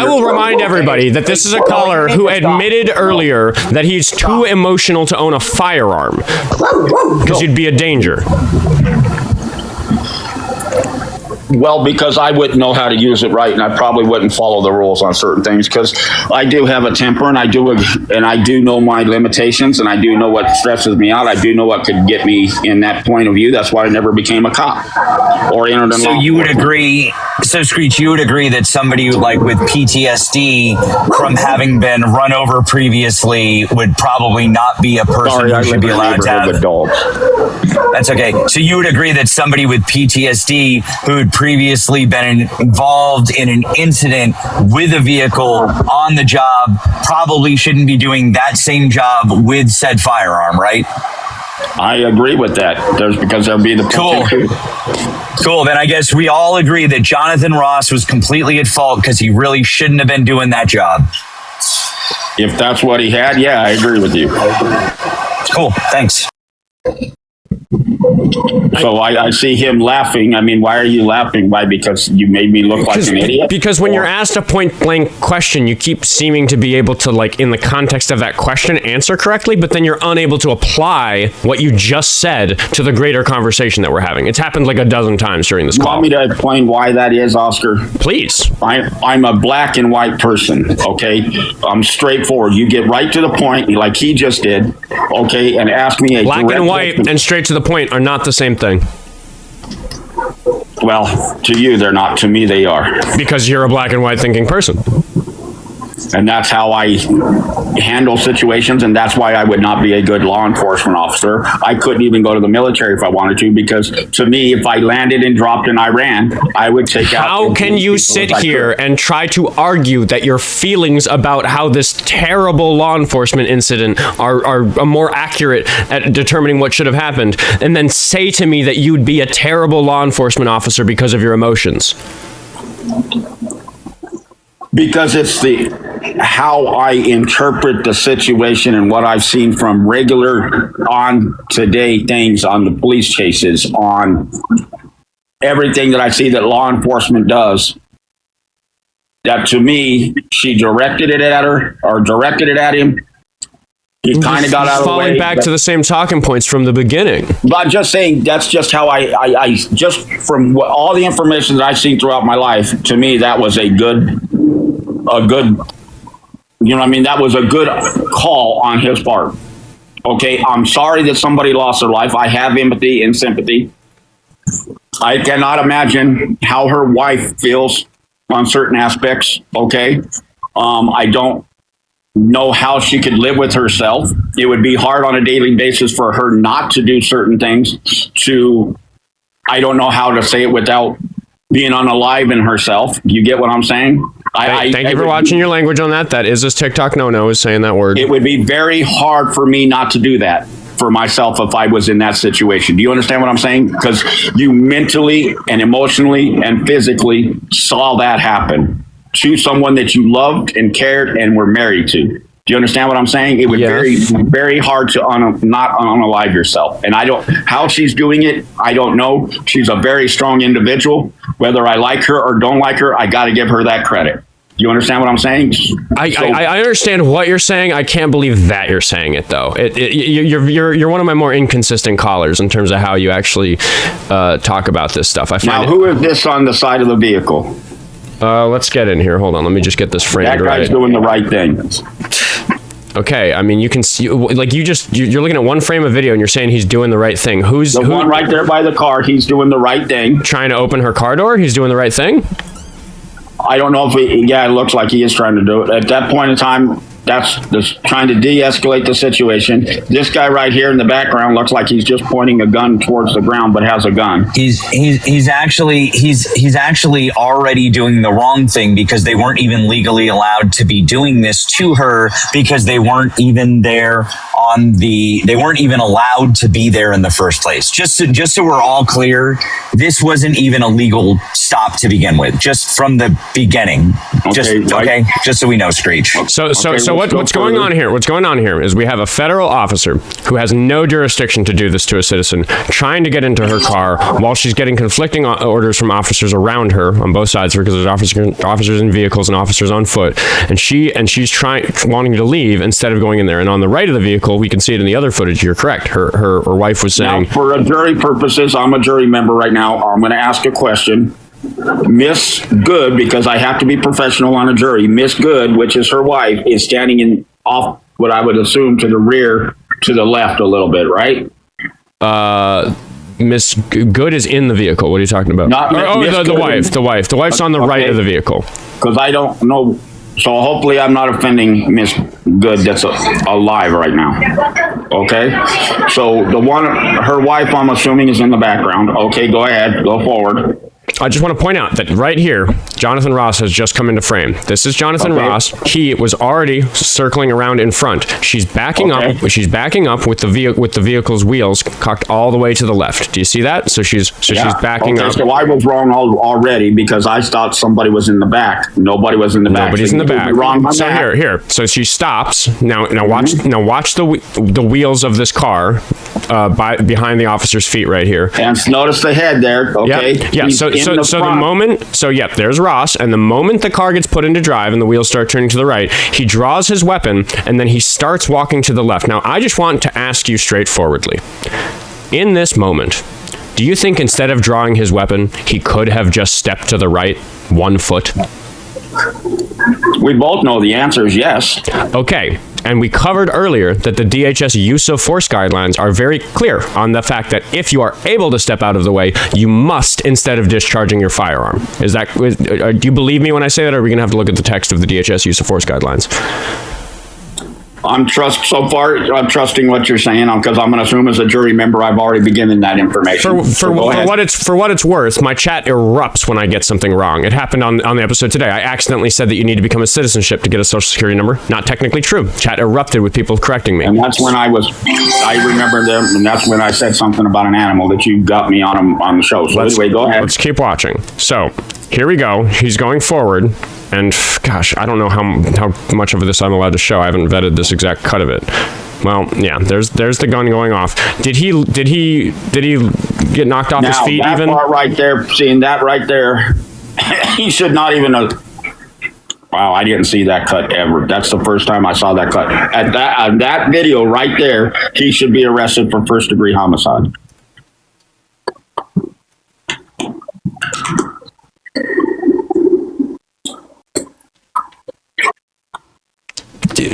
will remind everybody that this is a caller who admitted earlier that he's too emotional to own a firearm because he'd be a danger. Well, because I wouldn't know how to use it right, and I probably wouldn't follow the rules on certain things, because I do have a temper, and I do know my limitations, and I do know what stresses me out. I do know what could get me in that point of view. That's why I never became a cop or entered in law. So you would agree? So Screech, you would agree that somebody like with PTSD from having been run over previously would probably not be a person who should be allowed to have with dogs. That's okay. So you would agree that somebody with PTSD who had previously been involved in an incident with a vehicle on the job probably shouldn't be doing that same job with said firearm, right? I agree with that. Because there'll be the Cool. Then I guess we all agree that Jonathan Ross was completely at fault because he really shouldn't have been doing that job. If that's what he had, yeah, I agree with you. Cool. Thanks. So I see him laughing. I mean, why are you laughing? Why? Because you made me look like an idiot? Because when you're asked a point-blank question, you keep seeming to be able to, like, in the context of that question, answer correctly, but then you're unable to apply what you just said to the greater conversation that we're having. It's happened like a dozen times during this call. Want me to explain why that is, Oskar? Please. I'm a black and white person, okay? I'm straightforward. You get right to the point, like he just did, okay, and ask me a black and white and straight to the point are not the same thing. Well, to you, they're not. To me, they are. Because you're a black and white thinking person. And that's how I handle situations, and that's why I would not be a good law enforcement officer. I couldn't even go to the military if I wanted to, because to me, if I landed and dropped in Iran, I would take out... How can you sit here and try to argue that your feelings about how this terrible law enforcement incident are more accurate at determining what should have happened, and then say to me that you'd be a terrible law enforcement officer because of your emotions? Because it's how I interpret the situation and what I've seen from regular on today things on the police chases, on everything that I see that law enforcement does, that to me, she directed it at her or directed it at him. He kind of got out of the way. Falling back to the same talking points from the beginning. But I'm just saying, that's just how I just from all the information that I've seen throughout my life, to me, that was a good, you know what I mean? That was a good call on his part. Okay, I'm sorry that somebody lost their life. I have empathy and sympathy. I cannot imagine how her wife feels on certain aspects. Okay, I don't know how she could live with herself. It would be hard on a daily basis for her not to do certain things. I don't know how to say it without being unalive in herself. You get what I'm saying? Thank you for watching your language on that. That is this TikTok no is saying that word. It would be very hard for me not to do that for myself if I was in that situation. Do you understand what I'm saying? Because you mentally and emotionally and physically saw that happen to someone that you loved and cared and were married to. Do you understand what I'm saying? It would be very, very hard to not unalive yourself. And how she's doing it, I don't know. She's a very strong individual. Whether I like her or don't like her, I got to give her that credit. You understand what I'm saying? I understand what you're saying. I can't believe that you're saying it, though. You're one of my more inconsistent callers in terms of how you actually talk about this stuff. Now, who is this on the side of the vehicle? Let's get in here. Hold on. Let me just get this framed right. That guy's doing the right thing. Okay. I mean, you can see, like, you're looking at one frame of video and you're saying he's doing the right thing. Who's the one right there by the car? He's doing the right thing. Trying to open her car door? He's doing the right thing? I don't know if it looks like he is trying to do it. At that point in time, That's just trying to de-escalate the situation. This guy right here in the background looks like he's just pointing a gun towards the ground, but has a gun. He's actually already doing the wrong thing, because they weren't even legally allowed to be doing this to her, because they weren't even there they weren't even allowed to be there in the first place. Just so we're all clear, this wasn't even a legal stop to begin with, just from the beginning. Okay, just so we know, Screech. So what's going on here? What's going on here is we have a federal officer who has no jurisdiction to do this to a citizen, trying to get into her car while she's getting conflicting orders from officers around her on both sides of her, because there's officers in vehicles and officers on foot, and she's wanting to leave instead of going in there. And on the right of the vehicle, we can see it in the other footage. You're correct. Her wife was saying, now, for jury purposes, I'm a jury member right now. I'm going to ask a question. Miss Good, because I have to be professional on a jury, Miss Good, which is her wife, is standing off what I would assume to the rear, to the left a little bit, right? Miss Good is in the vehicle. What are you talking about? The wife. The wife's on the right of the vehicle. Because I don't know. So hopefully I'm not offending Miss Good that's alive right now. Okay? So her wife, I'm assuming, is in the background. Okay, go ahead. Go forward. I just want to point out that right here, Jonathan Ross has just come into frame. This is Jonathan Ross. He was already circling around in front. She's backing up. She's backing up with the vehicle's wheels cocked all the way to the left. Do you see that? So she's backing up. So I was wrong already, because I thought somebody was in the back. Nobody was in the back. Nobody's in the back. Wrong. So here. So she stops. Now watch the wheels of this car behind the officer's feet right here. And notice the head there. Okay. Yeah. There's Ross, and the moment the car gets put into drive and the wheels start turning to the right, he draws his weapon and then he starts walking to the left. Now, I just want to ask you straightforwardly, in this moment, do you think instead of drawing his weapon, he could have just stepped to the right 1 foot? We both know the answer is yes. Okay. And we covered earlier that the DHS use of force guidelines are very clear on the fact that if you are able to step out of the way, you must, instead of discharging your firearm. Do you believe me when I say that, or are we going to have to look at the text of the DHS use of force guidelines? I'm trusting what you're saying, because I'm going to assume as a jury member I've already been given that information. For what it's worth, my chat erupts when I get something wrong. It happened on the episode today. I accidentally said that you need to become a citizenship to get a social security number. Not technically true. Chat erupted with people correcting me. And that's when I remember them, and that's when I said something about an animal that you got me on the show. So anyway, go ahead. Let's keep watching. So here we go. He's going forward. And gosh, I don't know how much of this I'm allowed to show. I haven't vetted this exact cut of it. Well, yeah, there's the gun going off. Did he get knocked off his feet that even? Part right there, seeing that right there, he should not even have. Wow, I didn't see that cut ever. That's the first time I saw that cut. At that video right there, he should be arrested for first-degree homicide.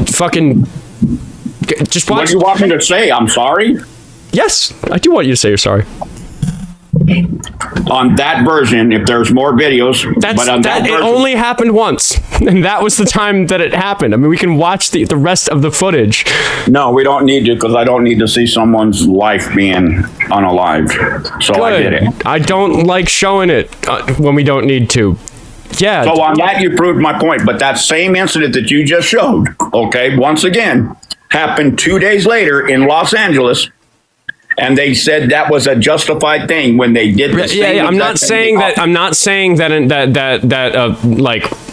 Fucking just watch. What do you want me to say? I'm sorry? Yes, I do want you to say you're sorry. On that version, if there's more videos, it only happened once, and that was the time that it happened. I mean, we can watch the rest of the footage. No, we don't need to, because I don't need to see someone's life being unalived. So I did it. I don't like showing it when we don't need to. Yeah. So on that, you proved my point. But that same incident that you just showed, okay, once again, happened 2 days later in Los Angeles. And they said that was a justified thing when they did this. I'm not saying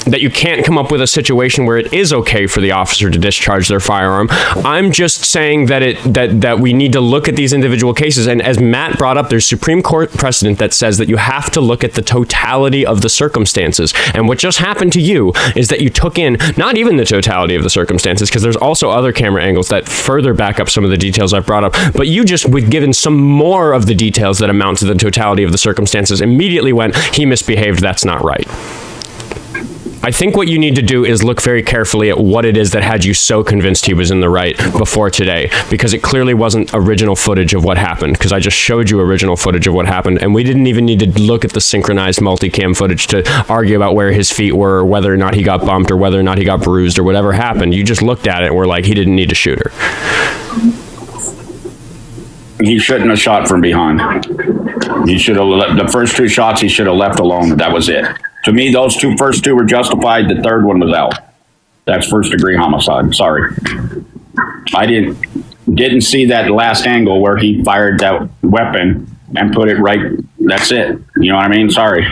that you can't come up with a situation where it is okay for the officer to discharge their firearm. I'm just saying that we need to look at these individual cases. And as Matt brought up, there's Supreme Court precedent that says that you have to look at the totality of the circumstances. And what just happened to you is that you took in not even the totality of the circumstances, because there's also other camera angles that further back up some of the details I've brought up. But you just given some more of the details that amount to the totality of the circumstances, immediately went, he misbehaved, that's not right. I think what you need to do is look very carefully at what it is that had you so convinced he was in the right before today, because it clearly wasn't original footage of what happened, because I just showed you original footage of what happened, and we didn't even need to look at the synchronized multicam footage to argue about where his feet were, or whether or not he got bumped, or whether or not he got bruised, or whatever happened. You just looked at it and were like, he didn't need to shoot her. He shouldn't have shot from behind. He should have the first 2 shots he should have left alone. That was it. To me, those first two were justified. The third one was out. That's first-degree homicide. Sorry. I didn't see that last angle where he fired that weapon and put it right. That's it. You know what I mean? Sorry.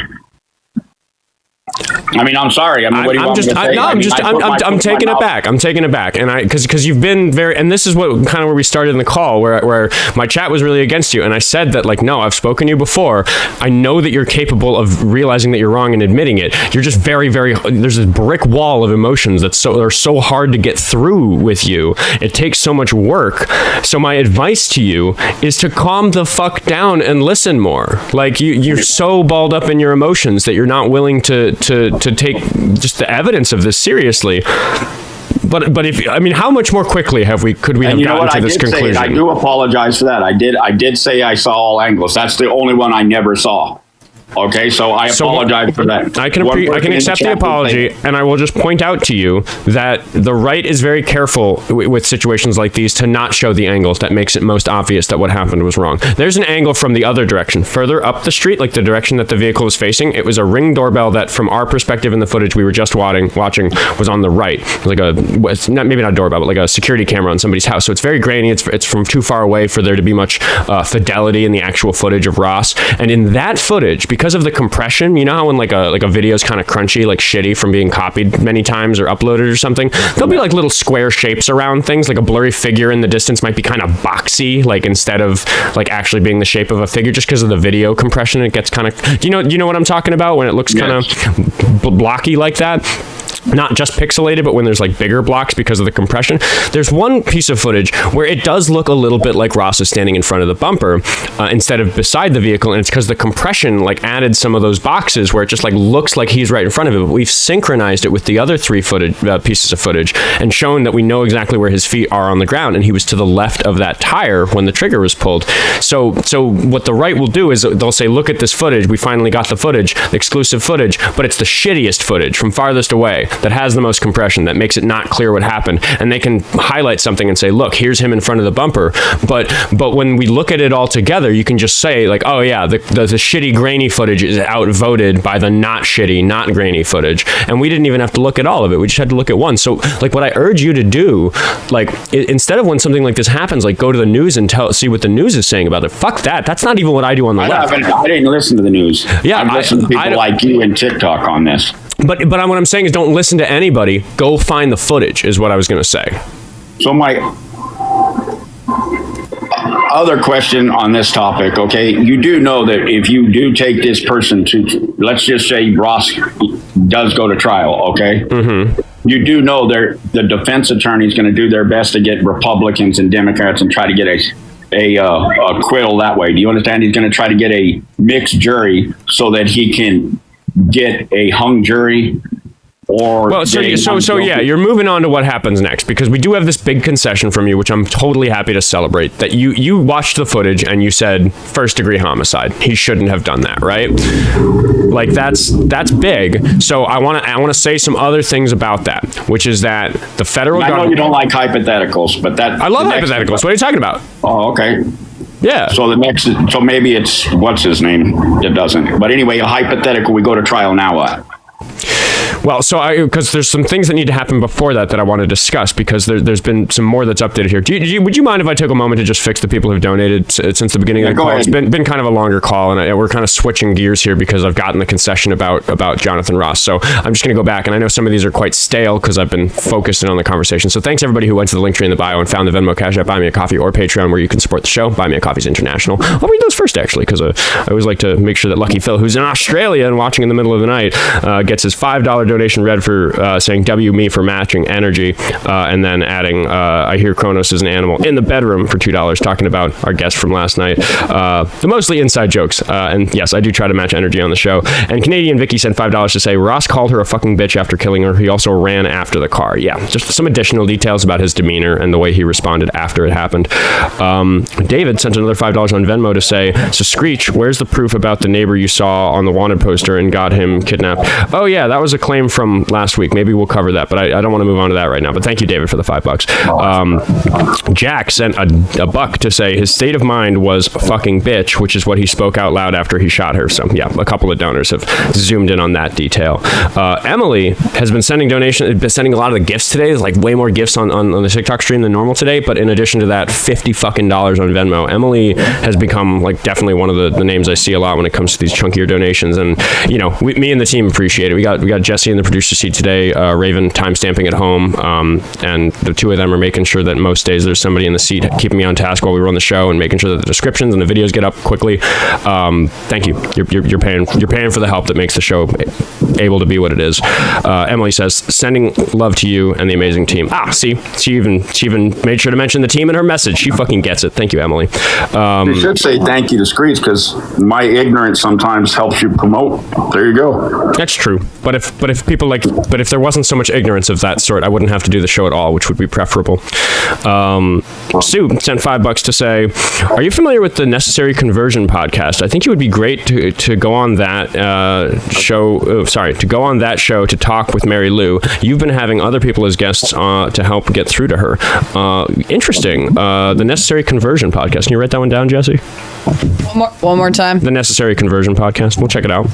I mean, I'm sorry. I mean, what do you want me to say? I'm taking it back. I'm taking it back. And because you've been very, and this is what kind of where we started in the call, where my chat was really against you. And I said that, like, no, I've spoken to you before. I know that you're capable of realizing that you're wrong and admitting it. You're just very, very, there's this brick wall of emotions that are so hard to get through with you. It takes so much work. So my advice to you is to calm the fuck down and listen more. Like, you're so balled up in your emotions that you're not willing to take just the evidence of this seriously. But if, I mean, how much more quickly could we have gotten to this conclusion? I do apologize for that. I did say I saw all angles. That's the only one I never saw. Okay, so I apologize for that. I can accept the apology, and I will just point out to you that the right is very careful with situations like these to not show the angles that makes it most obvious that what happened was wrong. There's an angle from the other direction, further up the street, like the direction that the vehicle was facing. It was a Ring doorbell that, from our perspective in the footage we were just watching, was on the right. It was like maybe not a doorbell, but like a security camera on somebody's house. So it's very grainy. It's from too far away for there to be much fidelity in the actual footage of Ross. And in that footage, because of the compression, you know how when like a video is kind of crunchy, like shitty from being copied many times or uploaded or something, there'll be like little square shapes around things, like a blurry figure in the distance might be kind of boxy, like instead of like actually being the shape of a figure, just because of the video compression. It gets kind of, you know what I'm talking about, when it looks kind of blocky like that. Not just pixelated, but when there's like bigger blocks because of the compression. There's one piece of footage where it does look a little bit like Ross is standing in front of the bumper instead of beside the vehicle, and it's because the compression like added some of those boxes where it just like looks like he's right in front of it. But we've synchronized it with the other 3 pieces of footage and shown that we know exactly where his feet are on the ground, and he was to the left of that tire when the trigger was pulled. So what the right will do is they'll say, look at this footage, we finally got the footage, the exclusive footage, but it's the shittiest footage from farthest away that has the most compression, that makes it not clear what happened, and they can highlight something and say, look, here's him in front of the bumper. But when we look at it all together, you can just say like, oh yeah, the shitty grainy footage is outvoted by the not shitty, not grainy footage, and we didn't even have to look at all of it. We just had to look at one. So like what I urge you to do, like instead of when something like this happens, like go to the news and see what the news is saying about it. Fuck that. That's not even what I do on the left. I didn't listen to the news. Yeah, I listened to people like you and TikTok on this. But what I'm saying is, don't listen to anybody. Go find the footage, is what I was going to say. So my other question on this topic, okay, you do know that if you do take this person to, let's just say Ross does go to trial, okay? Mm-hmm. You do know the defense attorney is going to do their best to get Republicans and Democrats and try to get a acquittal that way. Do you understand? He's going to try to get a mixed jury so that he can get a hung jury. Yeah, you're moving on to what happens next, because we do have this big concession from you, which I'm totally happy to celebrate, that you watched the footage and you said first degree homicide. He shouldn't have done that, right? Like that's big. So I want to say some other things about that, which is that the federal government. I know you don't like hypotheticals, but I love hypotheticals. What are you talking about? Oh, okay. Yeah. So maybe it's what's his name? It doesn't. But anyway, a hypothetical. We go to trial now. What? Well, because there's some things that need to happen before that I want to discuss, because there's been some more that's updated here. Would you mind if I took a moment to just fix the people who've donated since the beginning of the call? Ahead. It's been kind of a longer call, and we're kind of switching gears here because I've gotten the concession about Jonathan Ross. So I'm just going to go back, and I know some of these are quite stale because I've been focused in on the conversation. So thanks everybody who went to the link tree in the bio and found the Venmo, Cash App, Buy Me a Coffee, or Patreon where you can support the show. Buy Me a Coffee's international. I'll read those first, actually, because I always like to make sure that Lucky Phil, who's in Australia and watching in the middle of the night, gets his $5 donation read for saying W me for matching energy, and then adding I hear Kronos is an animal in the bedroom for $2, talking about our guest from last night. The mostly inside jokes, and yes, I do try to match energy on the show. And Canadian Vicky sent $5 to say Ross called her a fucking bitch after killing her. He also ran after the car. Yeah, just some additional details about his demeanor and the way he responded after it happened. David sent another $5 on Venmo to say, so Screech, where's the proof about the neighbor you saw on the wanted poster and got him kidnapped? Oh yeah, that was a claim from last week. Maybe we'll cover that, but I don't want to move on to that right now. But thank you, David, for the $5. Jack sent a buck to say his state of mind was fucking bitch, which is what he spoke out loud after he shot her. So yeah, a couple of donors have zoomed in on that detail. Emily has been sending a lot of the gifts today. There's like way more gifts on the TikTok stream than normal today. But in addition to that, $50 fucking on Venmo. Emily has become like definitely one of the names I see a lot when it comes to these chunkier donations. And you know, me and the team appreciate it. We got Jessie in the producer seat today, Raven timestamping at home, and the two of them are making sure that most days there's somebody in the seat keeping me on task while we run the show and making sure that the descriptions and the videos get up quickly. Thank you. You're paying for the help that makes the show able to be what it is. Emily says, sending love to you and the amazing team. See, she even made sure to mention the team in her message. She fucking gets it. Thank you, Emily. You should say thank you to Screech, because my ignorance sometimes helps you promote. There you go. That's true. But if there wasn't so much ignorance of that sort, I wouldn't have to do the show at all, which would be preferable. Sue sent $5 to say, are you familiar with the Necessary Conversion podcast? I think it would be great to go on that show. To go on that show to talk with Mary Lou. You've been having other people as guests to help get through to her. Interesting. The Necessary Conversion podcast. Can you write that one down, Jessie? One more time. The Necessary Conversion podcast. We'll check it out.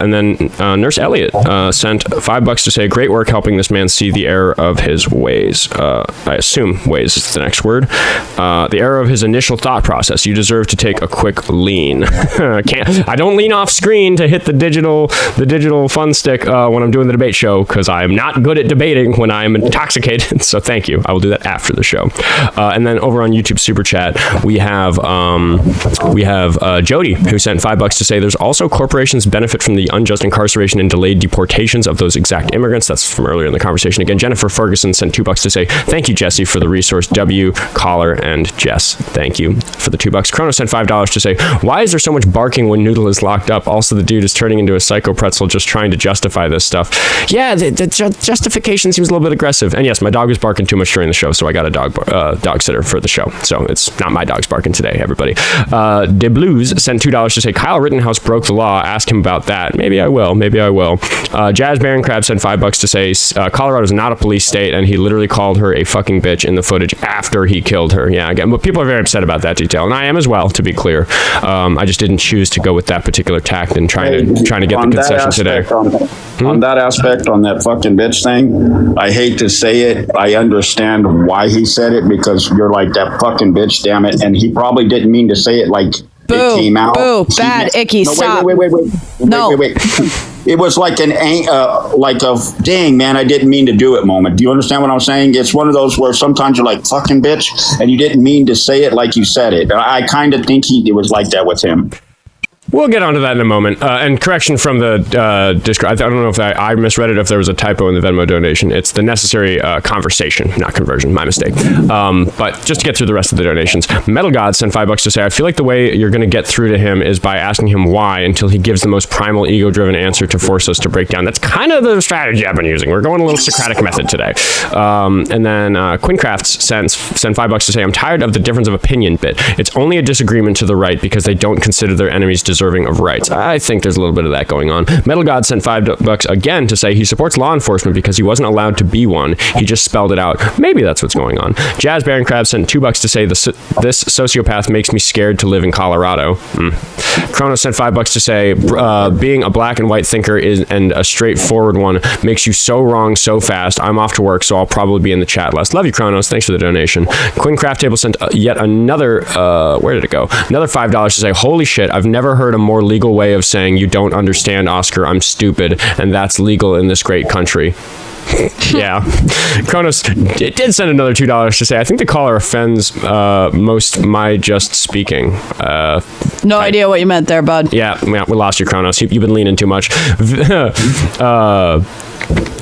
And then Nurse Elliot sent $5 to say, great work helping this man see the error of his ways. I assume ways is the next word. The error of his initial thought process. You deserve to take a quick lean. I don't lean off screen to hit the digital fun stick when I'm doing the debate show, because I'm not good at debating when I'm intoxicated. So thank you. I will do that after the show. And then over on YouTube Super Chat, we have Jody, who sent $5 to say there's also corporations benefit from the unjust incarceration and delayed deportations of those exact immigrants. That's from earlier in the conversation. Again, Jennifer Ferguson sent $2 to say thank you, Jessie, for the resource. W, Caller, and Jess, thank you for the $2. Chrono sent $5 to say, why is there so much barking when Noodle is locked up? Also, the dude is turning into a psycho pretzel just trying to justify this stuff. Yeah, the justification seems a little bit aggressive. And yes, my dog was barking too much during the show, so I got a dog sitter for the show. So it's not my dog's barking today, everybody. De Blues sent $2 to say Kyle Rittenhouse broke the law. Ask him about that. Maybe I will. Jazz Baron Crab sent $5 to say Colorado is not a police state, and he literally called her a fucking bitch in the footage after he killed her. Yeah, again, but people are very upset about that detail, and I am as well, to be clear. I just didn't choose to go with that particular tact and trying to get the concession today. On that aspect, on that fucking bitch thing, I hate to say it. I understand why he said it, because you're like, that fucking bitch, damn it. And he probably didn't mean to say it like it came out. Boo, bad, icky, stop. Wait. It was like dang, man, I didn't mean to do it moment. Do you understand what I'm saying? It's one of those where sometimes you're like, fucking bitch, and you didn't mean to say it like you said it. I kind of think it was like that with him. We'll get onto that in a moment. And correction from the Discord. I don't know if I misread it, if there was a typo in the Venmo donation. It's the necessary conversation, not conversion. My mistake. But just to get through the rest of the donations, Metal God sent $5 to say, I feel like the way you're going to get through to him is by asking him why until he gives the most primal, ego-driven answer to force us to break down. That's kind of the strategy I've been using. We're going a little Socratic method today. And then Quincrafts sent $5 to say, I'm tired of the difference of opinion bit. It's only a disagreement to the right because they don't consider their enemies deserving of rights. I think there's a little bit of that going on. Metal God sent $5 again to say he supports law enforcement because he wasn't allowed to be one. He just spelled it out. Maybe that's what's going on. Jazz Baron Crab sent $2 to say this sociopath makes me scared to live in Colorado. Kronos sent $5 to say being a black and white thinker and a straightforward one makes you so wrong so fast. I'm off to work, so I'll probably be in the chat less. Love you, Kronos. Thanks for the donation. Quinn Craft Table sent yet another where did it go? Another $5 to say, holy shit, I've never heard a more legal way of saying you don't understand, Oskar, I'm stupid, and that's legal in this great country. Yeah. Kronos did send another $2 to say, I think the caller offends most my just speaking. No idea what you meant there, bud. Yeah, we lost you, Kronos. You've been leaning too much.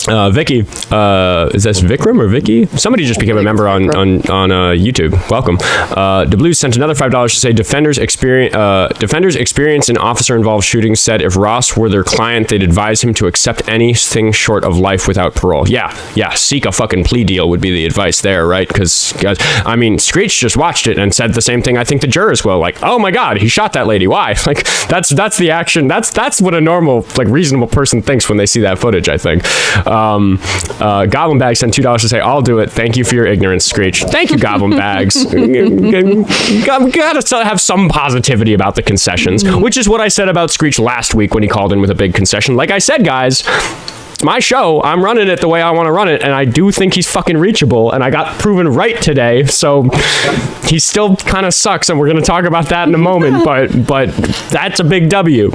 Vicky, is this Vikram or Vicky? Somebody just became a member on YouTube. Welcome. DeBlue sent another $5 to say defenders experience in officer-involved shootings said if Ross were their client, they'd advise him to accept anything short of life without parole. Yeah, seek a fucking plea deal would be the advice there, right? Because, I mean, Screech just watched it and said the same thing I think the jurors will. Like, oh my God, he shot that lady. Why? Like, that's the action. That's what a normal, like, reasonable person thinks when they see that footage, I think. Goblin Bags sent $2 to say, I'll do it. Thank you for your ignorance, Screech. Thank you, Goblin Bags. Gotta have some positivity about the concessions, which is what I said about Screech last week when he called in with a big concession. Like I said, guys, it's my show. I'm running it the way I want to run it, and I do think he's fucking reachable, and I got proven right today, so he still kind of sucks, and we're going to talk about that in a moment, but that's a big W.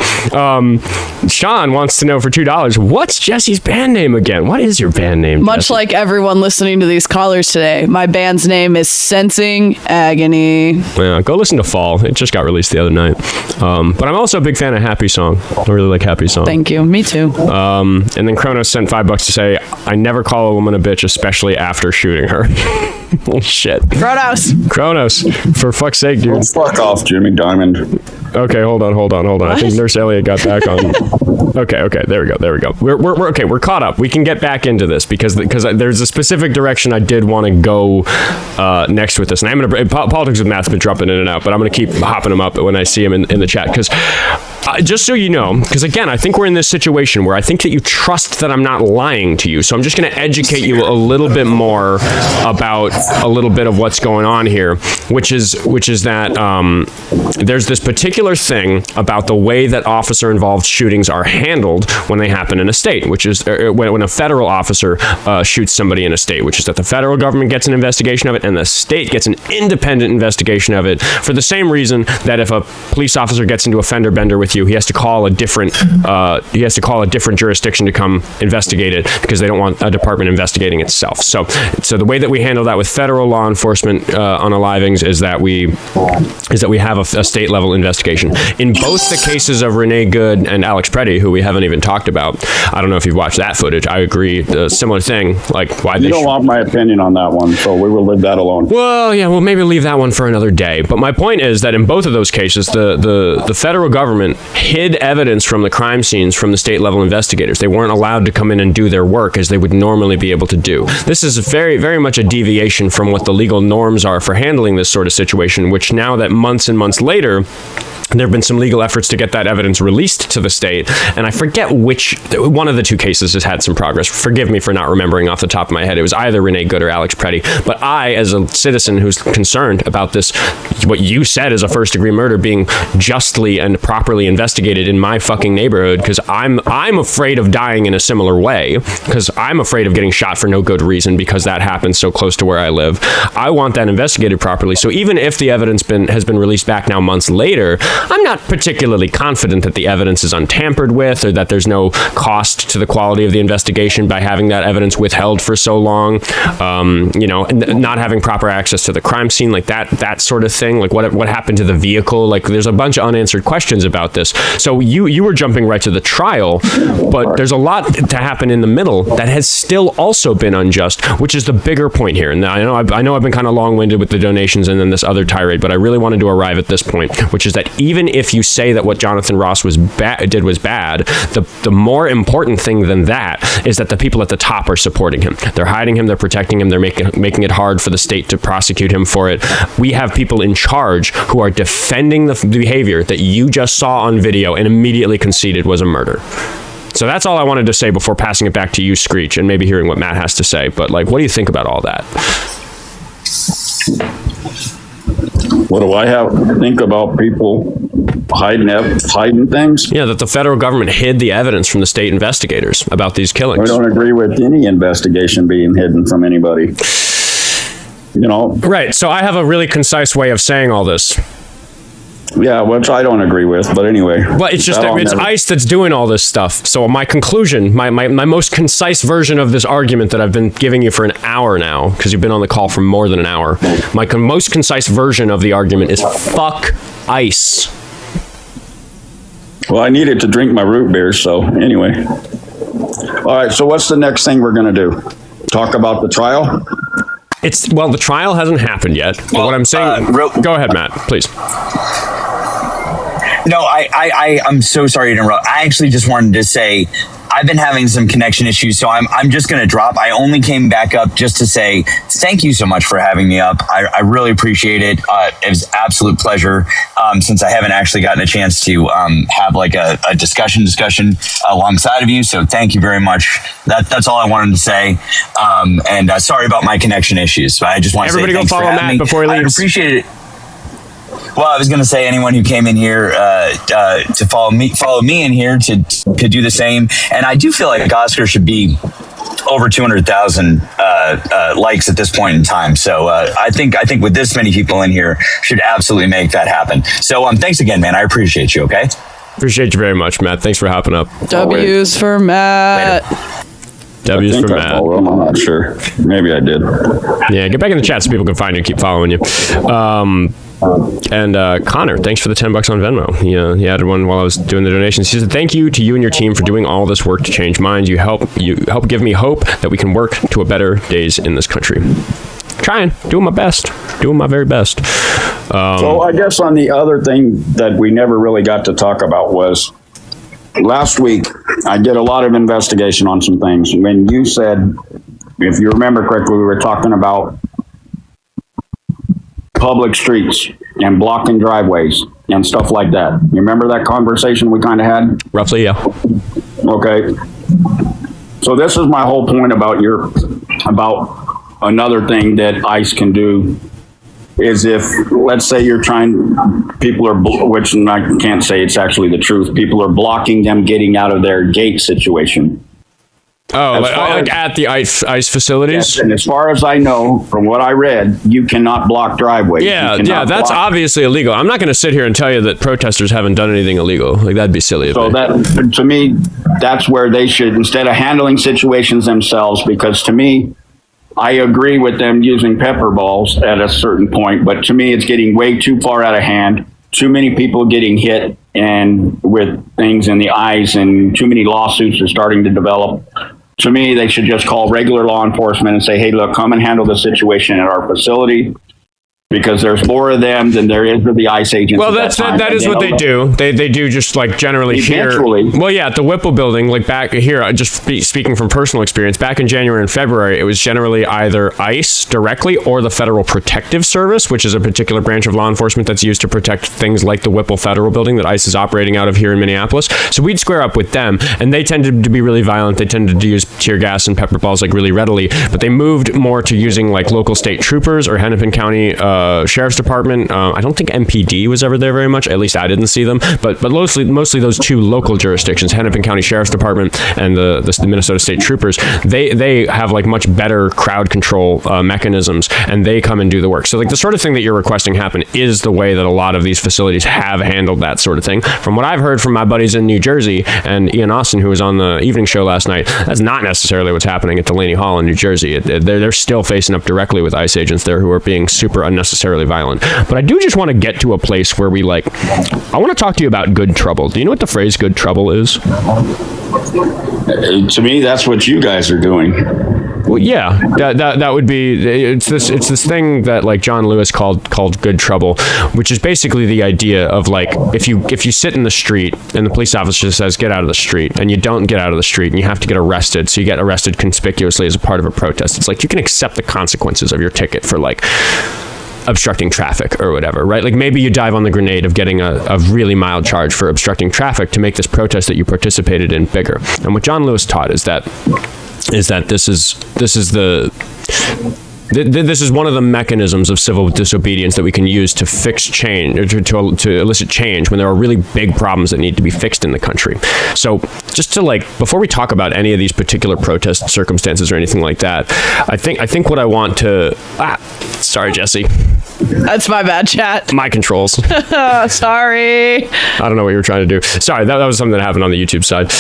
Sean wants to know for $2, what's Jessie's band name again? What is your band name, Much Jessie? like everyone listening to these callers today, my band's name is Sensing Agony. Yeah, go listen to Fall. It just got released the other night. But I'm also a big fan of Happy Song. I really like Happy Song. Thank you. Me too. And then Kronos sent $5 to say, I never call a woman a bitch, especially after shooting her. Oh, shit. Kronos, for fuck's sake, dude. Oh, fuck off, Jimmy Diamond. Okay, hold on. What? I think Nurse Elliott got back on. Okay, there we go. We're okay. We're caught up. We can get back into this because there's a specific direction I did want to go next with this, and I'm gonna Politics with Matt's been dropping in and out, but I'm gonna keep hopping him up when I see him in the chat because. Just so you know, because again, I think we're in this situation where I think that you trust that I'm not lying to you. So I'm just going to educate you a little bit more about a little bit of what's going on here, which is that there's this particular thing about the way that officer-involved shootings are handled when they happen in a state, which is when a federal officer shoots somebody in a state, which is that the federal government gets an investigation of it and the state gets an independent investigation of it for the same reason that if a police officer gets into a fender bender with you, he has to call a different jurisdiction to come investigate it because they don't want a department investigating itself. So the way that we handle that with federal law enforcement unalivings is that we have a state level investigation. In both the cases of Renee Good and Alex Preddy, who we haven't even talked about, I don't know if you've watched that footage. I agree, similar thing. Like why you don't want my opinion on that one, so we will leave that alone. Well, yeah, we'll maybe leave that one for another day. But my point is that in both of those cases, the federal government hid evidence from the crime scenes from the state level investigators. They weren't allowed to come in and do their work as they would normally be able to do. This is very, very much a deviation from what the legal norms are for handling this sort of situation, which now that months and months later, there have been some legal efforts to get that evidence released to the state, and I forget which one of the two cases has had some progress. Forgive me for not remembering off the top of my head. It was either Renee Good or Alex Preddy. But I, as a citizen who's concerned about this, what you said is a first-degree murder being justly and properly investigated in my fucking neighborhood, because I'm afraid of dying in a similar way, because I'm afraid of getting shot for no good reason because that happens so close to where I live. I want that investigated properly. So even if the evidence has been released back now months later, I'm not particularly confident that the evidence is untampered with or that there's no cost to the quality of the investigation by having that evidence withheld for so long. Not having proper access to the crime scene, like that sort of thing. Like what happened to the vehicle? Like there's a bunch of unanswered questions about this. So you were jumping right to the trial, but there's a lot to happen in the middle that has still also been unjust, which is the bigger point here. And I know I've been kind of long-winded with the donations and then this other tirade, but I really wanted to arrive at this point, which is that even if you say that what Jonathan Ross did was bad, the more important thing than that is that the people at the top are supporting him. They're hiding him, they're protecting him, they're making it hard for the state to prosecute him for it. We have people in charge who are defending the behavior that you just saw on video and immediately conceded was a murder. So that's all I wanted to say before passing it back to you, Screech, and maybe hearing what Matt has to say. But what do you think about all that? What do I have to think about people hiding things? Yeah, that the federal government hid the evidence from the state investigators about these killings. I don't agree with any investigation being hidden from anybody. Right. So I have a really concise way of saying all this. Yeah, which I don't agree with, but anyway. Well, it's just it's ICE that's doing all this stuff. So my conclusion, my most concise version of this argument that I've been giving you for an hour now, because you've been on the call for more than an hour, my most concise version of the argument is fuck ICE. Well, I needed to drink my root beer, so anyway. All right, so what's the next thing we're going to do? Talk about the trial? The trial hasn't happened yet. But what I'm saying... go ahead, Matt, please. No, I'm so sorry to interrupt. I actually just wanted to say I've been having some connection issues, so I'm just going to drop. I only came back up just to say thank you so much for having me up. I really appreciate it. It was an absolute pleasure since I haven't actually gotten a chance to have like a discussion alongside of you. So thank you very much. That's all I wanted to say. And sorry about my connection issues. But I just want to say thanks for having me. Everybody go follow Matt before he leaves. I appreciate it. Well, I was going to say anyone who came in here to follow me in here to do the same. And I do feel like Oskar should be over 200,000 likes at this point in time. So I think with this many people in here should absolutely make that happen. So thanks again, man. I appreciate you. Okay. Appreciate you very much, Matt. Thanks for hopping up. W's for Matt. W's for Matt. I'm not sure. Maybe I did. Yeah, get back in the chat so people can find you and keep following you. And Connor, thanks for the $10 on Venmo. He added one while I was doing the donations. He said, "Thank you to you and your team for doing all this work to change minds. You help give me hope that we can work to a better days in this country." Trying, doing my best, doing my very best. So I guess on the other thing that we never really got to talk about was last week I did a lot of investigation on some things. When you said, if you remember correctly, we were talking about public streets and blocking driveways and stuff like that. You remember that conversation we kind of had? Roughly, yeah. Okay. So this is my whole point about another thing that ICE can do is if, let's say people are, which I can't say it's actually the truth, people are blocking them getting out of their gate situation. Oh, like at the ICE facilities? Yes, and as far as I know, from what I read, you cannot block driveways. Yeah, that's obviously illegal. I'm not going to sit here and tell you that protesters haven't done anything illegal. Like, that'd be silly of me. So to me, that's where they should, instead of handling situations themselves, because to me, I agree with them using pepper balls at a certain point, but to me, it's getting way too far out of hand. Too many people getting hit and with things in the eyes, and too many lawsuits are starting to develop. To me, they should just call regular law enforcement and say, "Hey, look, come and handle the situation at our facility," because there's more of them than there is of the ICE agents. Well, that is what they do. They do just like generally eventually. Here. Well, yeah, at the Whipple building, like back here, just speaking from personal experience, back in January and February, it was generally either ICE directly or the Federal Protective Service, which is a particular branch of law enforcement that's used to protect things like the Whipple Federal building that ICE is operating out of here in Minneapolis. So we'd square up with them, and they tended to be really violent. They tended to use tear gas and pepper balls like really readily, but they moved more to using like local state troopers or Hennepin County Sheriff's Department. I don't think MPD was ever there very much. At least I didn't see them. But mostly those two local jurisdictions, Hennepin County Sheriff's Department and the Minnesota State Troopers, they have like much better crowd control mechanisms, and they come and do the work. So like the sort of thing that you're requesting happen is the way that a lot of these facilities have handled that sort of thing. From what I've heard from my buddies in New Jersey and Ian Austin, who was on the evening show last night, that's not necessarily what's happening at Delaney Hall in New Jersey. They're still facing up directly with ICE agents there who are being super unnecessarily violent. But I do just want to get to a place where I want to talk to you about good trouble. Do you know what the phrase good trouble is? To me, that's what you guys are doing. Well, yeah, that would be, it's this thing that like John Lewis called good trouble, which is basically the idea of like, if you sit in the street and the police officer says, get out of the street, and you don't get out of the street and you have to get arrested, so you get arrested conspicuously as a part of a protest. It's like, you can accept the consequences of your ticket for like obstructing traffic or whatever, right? Like maybe you dive on the grenade of getting a really mild charge for obstructing traffic to make this protest that you participated in bigger. And what John Lewis taught is that this is This is one of the mechanisms of civil disobedience that we can use to fix change, or to elicit change when there are really big problems that need to be fixed in the country. So just to before we talk about any of these particular protest circumstances or anything like that, I think what I want to, sorry, Jessie. That's my bad, chat. My controls. Sorry. I don't know what you were trying to do. Sorry, that was something that happened on the YouTube side.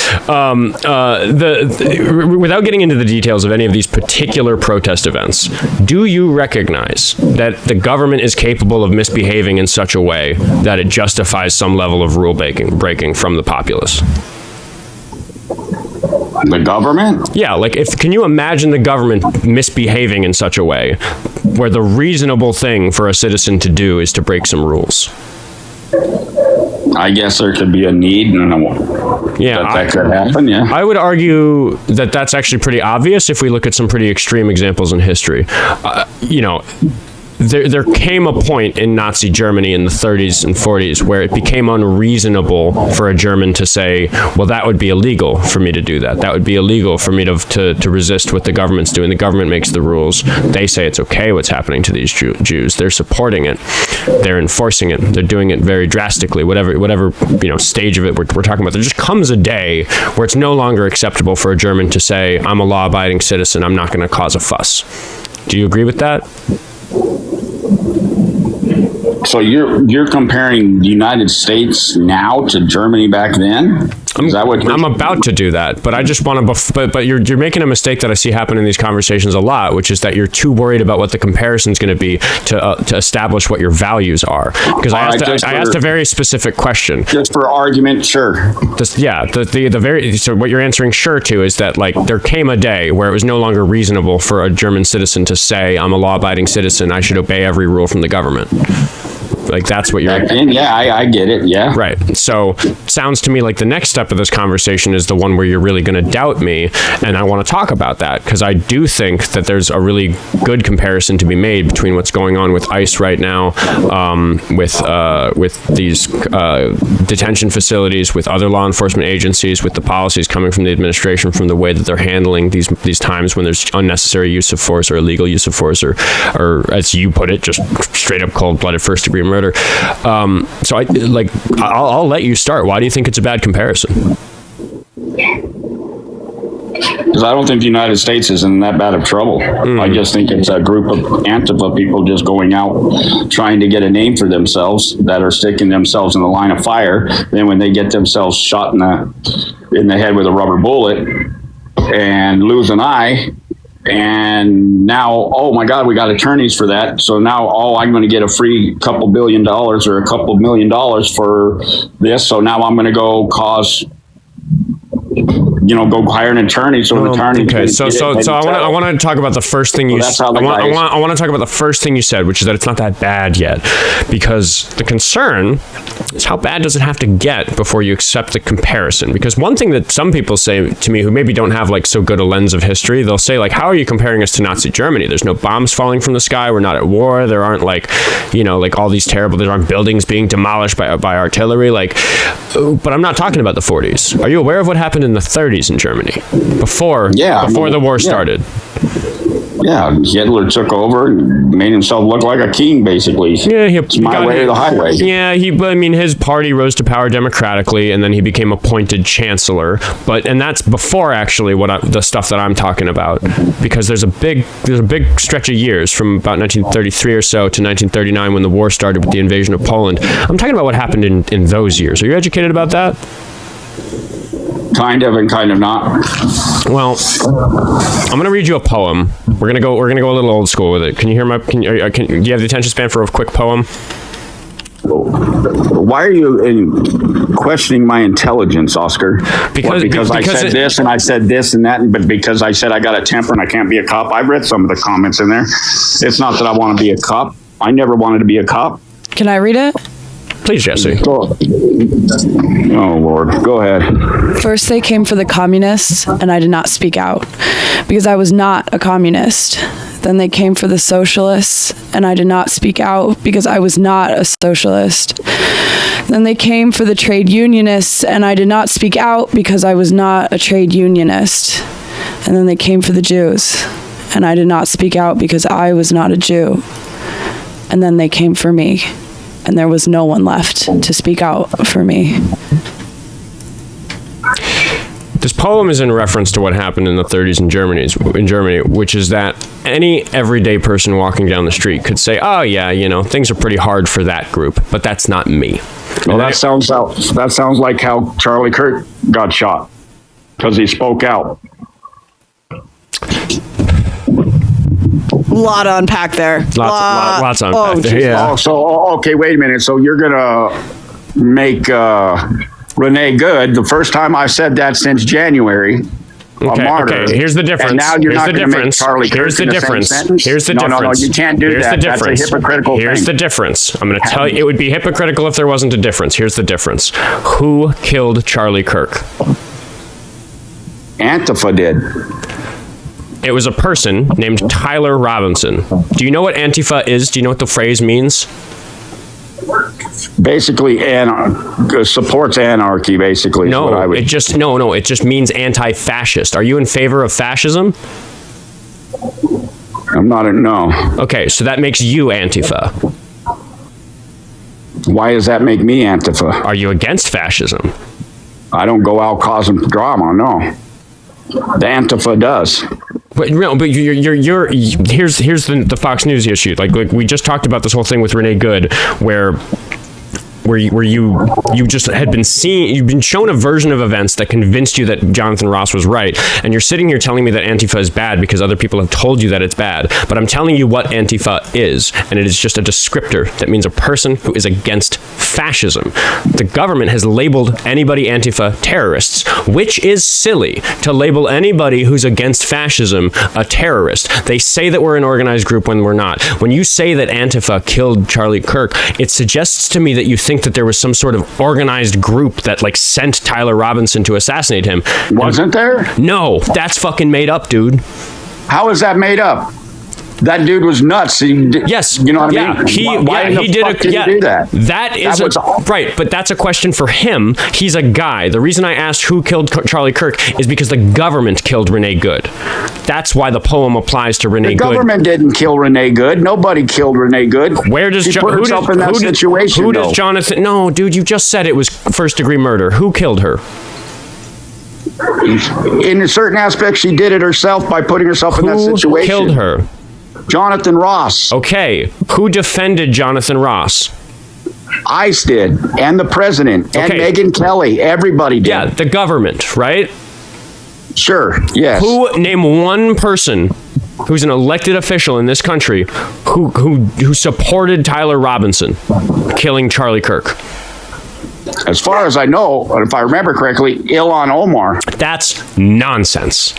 Without getting into the details of any of these particular protest events, do you recognize that the government is capable of misbehaving in such a way that it justifies some level of rule breaking from the populace? The government? Yeah, can you imagine the government misbehaving in such a way where the reasonable thing for a citizen to do is to break some rules? I guess there could be a need that could happen, yeah. I would argue that that's actually pretty obvious if we look at some pretty extreme examples in history. There came a point in Nazi Germany in the 30s and 40s where it became unreasonable for a German to say, well, that would be illegal for me to do that. That would be illegal for me to resist what the government's doing. The government makes the rules. They say it's okay what's happening to these Jews. They're supporting it. They're enforcing it. They're doing it very drastically. Whatever stage of it we're talking about. There just comes a day where it's no longer acceptable for a German to say, I'm a law-abiding citizen. I'm not going to cause a fuss. Do you agree with that? So you're comparing the United States now to Germany back then? Is that what I'm about to do that, but I just want to. But you're making a mistake that I see happen in these conversations a lot, which is that you're too worried about what the comparison is going to be to establish what your values are. Because I asked a very specific question. Just for argument, sure. So what you're answering sure to is that there came a day where it was no longer reasonable for a German citizen to say, I'm a law-abiding citizen, I should obey every rule from the government. That's what you're... Yeah, I get it, yeah. Right. So, sounds to me like the next step of this conversation is the one where you're really going to doubt me, and I want to talk about that, because I do think that there's a really good comparison to be made between what's going on with ICE right now, with these detention facilities, with other law enforcement agencies, with the policies coming from the administration, from the way that they're handling these times when there's unnecessary use of force or illegal use of force, or as you put it, just straight up cold-blooded first-degree murder. So I'll let you start. Why do you think it's a bad comparison? Because I don't think the United States is in that bad of trouble. I just think it's a group of Antifa people just going out trying to get a name for themselves that are sticking themselves in the line of fire. Then when they get themselves shot in the head with a rubber bullet and lose an eye, and now, oh my God, we got attorneys for that. So now, I'm going to get a free couple $1 billion or a couple $1 million for this. So now I'm going to go go hire an attorney. So an attorney. Okay, so I want to talk about the first thing you said. I want to talk about the first thing you said, which is that it's not that bad yet, because the concern is how bad does it have to get before you accept the comparison? Because one thing that some people say to me who maybe don't have so good a lens of history, they'll say how are you comparing us to Nazi Germany? There's no bombs falling from the sky. We're not at war. There aren't all these terrible. There aren't buildings being demolished by artillery. But I'm not talking about the 40s. Are you aware of what happened in the 30s in Germany before the war started? Yeah, Hitler took over and made himself look like a king, basically. Yeah, it's my way or the highway. Yeah, his party rose to power democratically, and then he became appointed chancellor. And that's before actually the stuff that I'm talking about, because there's a big stretch of years from about 1933 or so to 1939 when the war started with the invasion of Poland. I'm talking about what happened in those years. Are you educated about that? Kind of and kind of not. Well, I'm going to read you a poem. We're going to go a little old school with it. Can you hear do you have the attention span for a quick poem? Why are you questioning my intelligence, Oskar? Because I said this and I said this and that, but because I said I got a temper and I can't be a cop. I've read some of the comments in there. It's not that I want to be a cop. I never wanted to be a cop. Can I read it? Please, Jessie. Oh, Lord. Go ahead. First, they came for the communists, and I did not speak out because I was not a communist. Then they came for the socialists, and I did not speak out because I was not a socialist. Then they came for the trade unionists, and I did not speak out because I was not a trade unionist. And then they came for the Jews, and I did not speak out because I was not a Jew. And then they came for me, and there was no one left to speak out for me. This poem is in reference to what happened in the 30s in Germany, which is that any everyday person walking down the street could say, oh yeah, you know, things are pretty hard for that group, but that's not me. Well, that sounds like how Charlie Kirk got shot, because he spoke out. Lot to unpack there. Lots to unpack there. Yeah. Oh, so okay, wait a minute. So you're gonna make Renee Good the first time I said that since January. Okay, here's the difference. And now you're not going to make Charlie Kirk Here's the difference. Here's the difference. No, you can't do that. That's a hypocritical thing. Here's the difference. I'm going to tell you, it would be hypocritical if there wasn't a difference. Here's the difference. Who killed Charlie Kirk? Antifa did. It was a person named Tyler Robinson. Do you know what Antifa is? Do you know what the phrase means? Basically, supports anarchy. Basically, it just means anti-fascist. Are you in favor of fascism? I'm not. No. Okay, so that makes you Antifa. Why does that make me Antifa? Are you against fascism? I don't go out causing drama. No, the Antifa does. But here's the Fox News issue. Like we just talked about this whole thing with Renee Good, where you just had been you've been shown a version of events that convinced you that Jonathan Ross was right, and you're sitting here telling me that Antifa is bad because other people have told you that it's bad. But I'm telling you what Antifa is, and it is just a descriptor that means a person who is against fascism. The government has labeled anybody Antifa terrorists, which is silly to label anybody who's against fascism a terrorist. They say that we're an organized group when we're not. When you say that Antifa killed Charlie Kirk, it suggests to me that you think that there was some sort of organized group that like sent Tyler Robinson to assassinate him. Wasn't there? No, that's fucking made up, dude. How is that made up? That dude was nuts. Yes, you know what I mean. Why he did that? That is right, but that's a question for him. He's a guy. The reason I asked who killed Charlie Kirk is because the government killed Renee Good. That's why the poem applies to Renee Good. The government didn't kill Renee Good. Nobody killed Renee Good. Where does who does Jonathan? No, dude, you just said it was first-degree murder. Who killed her? In certain aspects, she did it herself by putting herself in that situation. Who killed her? Jonathan Ross. Okay. Who defended Jonathan Ross? ICE did, and the president, and Megyn Kelly. Everybody did. Yeah, the government, right? Sure, yes. Name one person who's an elected official in this country who supported Tyler Robinson killing Charlie Kirk? As far as I know, if I remember correctly, Ilhan Omar. That's nonsense.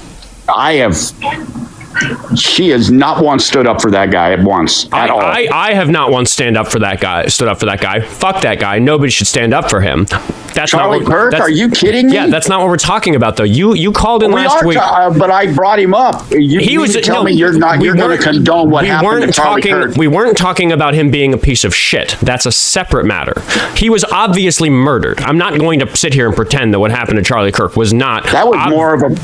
She has not once stood up for that guy at all. I have not once stood up for that guy. Fuck that guy. Nobody should stand up for him. That's Charlie Kirk? Are you kidding me? Yeah, that's not what we're talking about, though. You called in last week. But I brought him up. You're going to condone what happened to Charlie Kirk. We weren't talking about him being a piece of shit. That's a separate matter. He was obviously murdered. I'm not going to sit here and pretend that what happened to Charlie Kirk was not. That was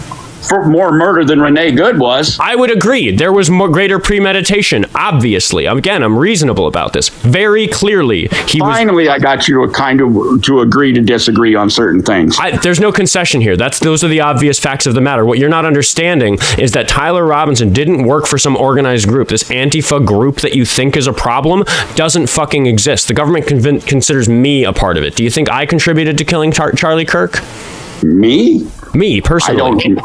more murder than Renee Good was. I would agree. There was greater premeditation, obviously. Again, I'm reasonable about this. Very clearly, I got you to agree to disagree on certain things. There's no concession here. Those are the obvious facts of the matter. What you're not understanding is that Tyler Robinson didn't work for some organized group. This Antifa group that you think is a problem doesn't fucking exist. The government considers me a part of it. Do you think I contributed to killing Charlie Kirk? Me personally.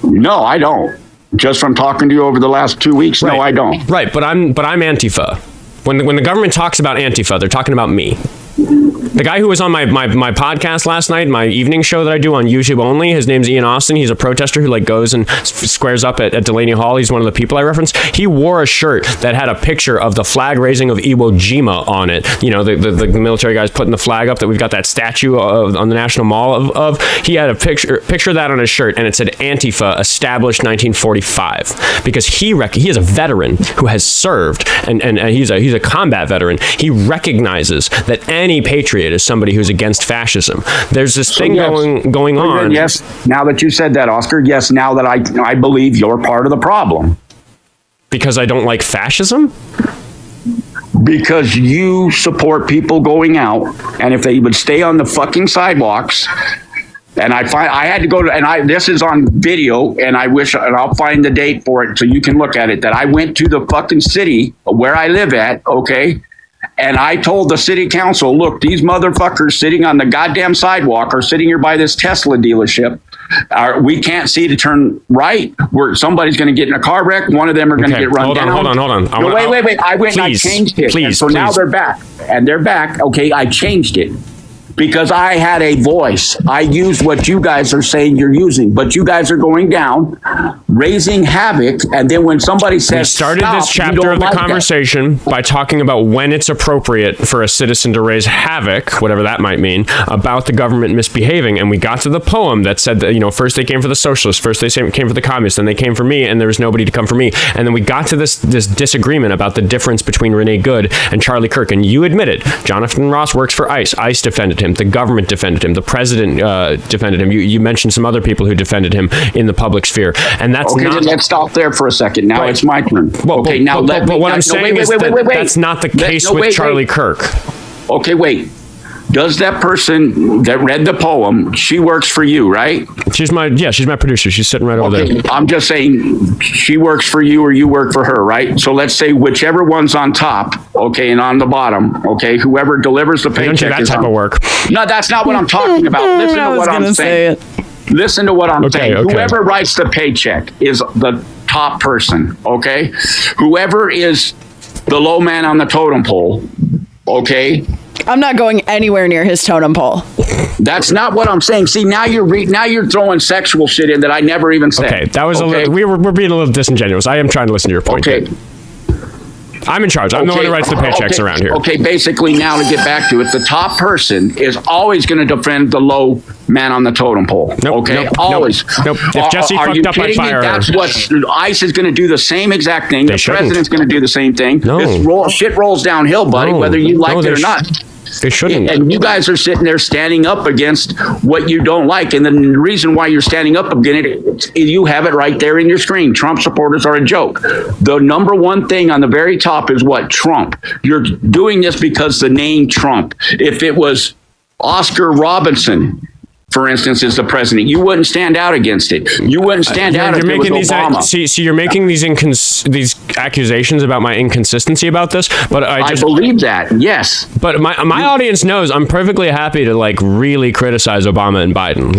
No, I don't. Just from talking to you over the last 2 weeks, right. No, I don't. Right, but I'm Antifa. When the government talks about Antifa, they're talking about me. The guy who was on my podcast last night, my evening show that I do on YouTube only, his name's Ian Austin. He's a protester who goes and squares up at Delaney Hall. He's one of the people I reference. He wore a shirt that had a picture of the flag raising of Iwo Jima on it. You know, the military guys putting the flag up that we've got that statue on the National Mall of. He had a picture of that on his shirt, and it said Antifa, established 1945, because he is a veteran who has served, and he's a combat veteran. He recognizes that any patriot is somebody who's against fascism. There's this thing going on. Yes, now that you said that, Oskar, yes, now that I believe you're part of the problem. Because I don't like fascism? Because you support people going out, and if they would stay on the fucking sidewalks, and I had to go to, this is on video, and I'll find the date for it so you can look at it, that I went to the fucking city where I live at, okay, and I told the city council, look, these motherfuckers sitting on the goddamn sidewalk are sitting here by this Tesla dealership. We can't see to turn right. Somebody's going to get in a car wreck. One of them are going to get run down. Hold on. Wait. I went and I changed it. So now they're back. And they're back. Okay, I changed it. Because I had a voice. I used what you guys are saying you're using, but you guys are going down, raising havoc, and then when somebody says we started stop, this chapter of the conversation by talking about when it's appropriate for a citizen to raise havoc, whatever that might mean, about the government misbehaving, and we got to the poem that said that, first they came for the socialists, first they came for the communists, then they came for me, and there was nobody to come for me, and then we got to this disagreement about the difference between Renee Good and Charlie Kirk, and you admitted Jonathan Ross works for ICE. ICE defended him. The government defended him. The president defended him. You mentioned some other people who defended him in the public sphere, and that's okay. Not. Let's stop there for a second. Now it's my turn. Well, okay. Now, but what I'm saying is that's not the case with Charlie Kirk. Okay, wait. Does that person that read the poem, she works for you, right? She's my producer. She's sitting right over there. I'm just saying she works for you or you work for her, right? So let's say whichever one's on top, okay, and on the bottom, okay, whoever delivers the paycheck. Don't do that type of work. No, that's not what I'm talking about. Listen to what I'm saying. Listen to what I'm saying. Okay. Whoever writes the paycheck is the top person, okay? Whoever is the low man on the totem pole, okay? I'm not going anywhere near his totem pole. That's not what I'm saying. See, now you're throwing sexual shit in that I never even said. Okay, that was a little, we're being a little disingenuous. I am trying to listen to your point. Okay. I'm in charge. I'm the one who writes the paychecks around here. Okay, basically now to get back to it, the top person is always going to defend the low man on the totem pole. Always. Nope. If Jessie fucked up, I'd fire her. That's what ICE is going to do, the same exact thing. The president's going to do the same thing. This shit rolls downhill, buddy, whether you like it or not. They shouldn't. And you guys are sitting there standing up against what you don't like. And the reason why you're standing up against it, you have it right there in your screen. Trump supporters are a joke. The number one thing on the very top is what? Trump. You're doing this because the name Trump. If it was Oscar Robinson, for instance, is the president, you wouldn't stand out against it. You wouldn't stand out if it was Obama. See, you're making these accusations about my inconsistency about this, but I believe that, yes. But my audience knows I'm perfectly happy to really criticize Obama and Biden.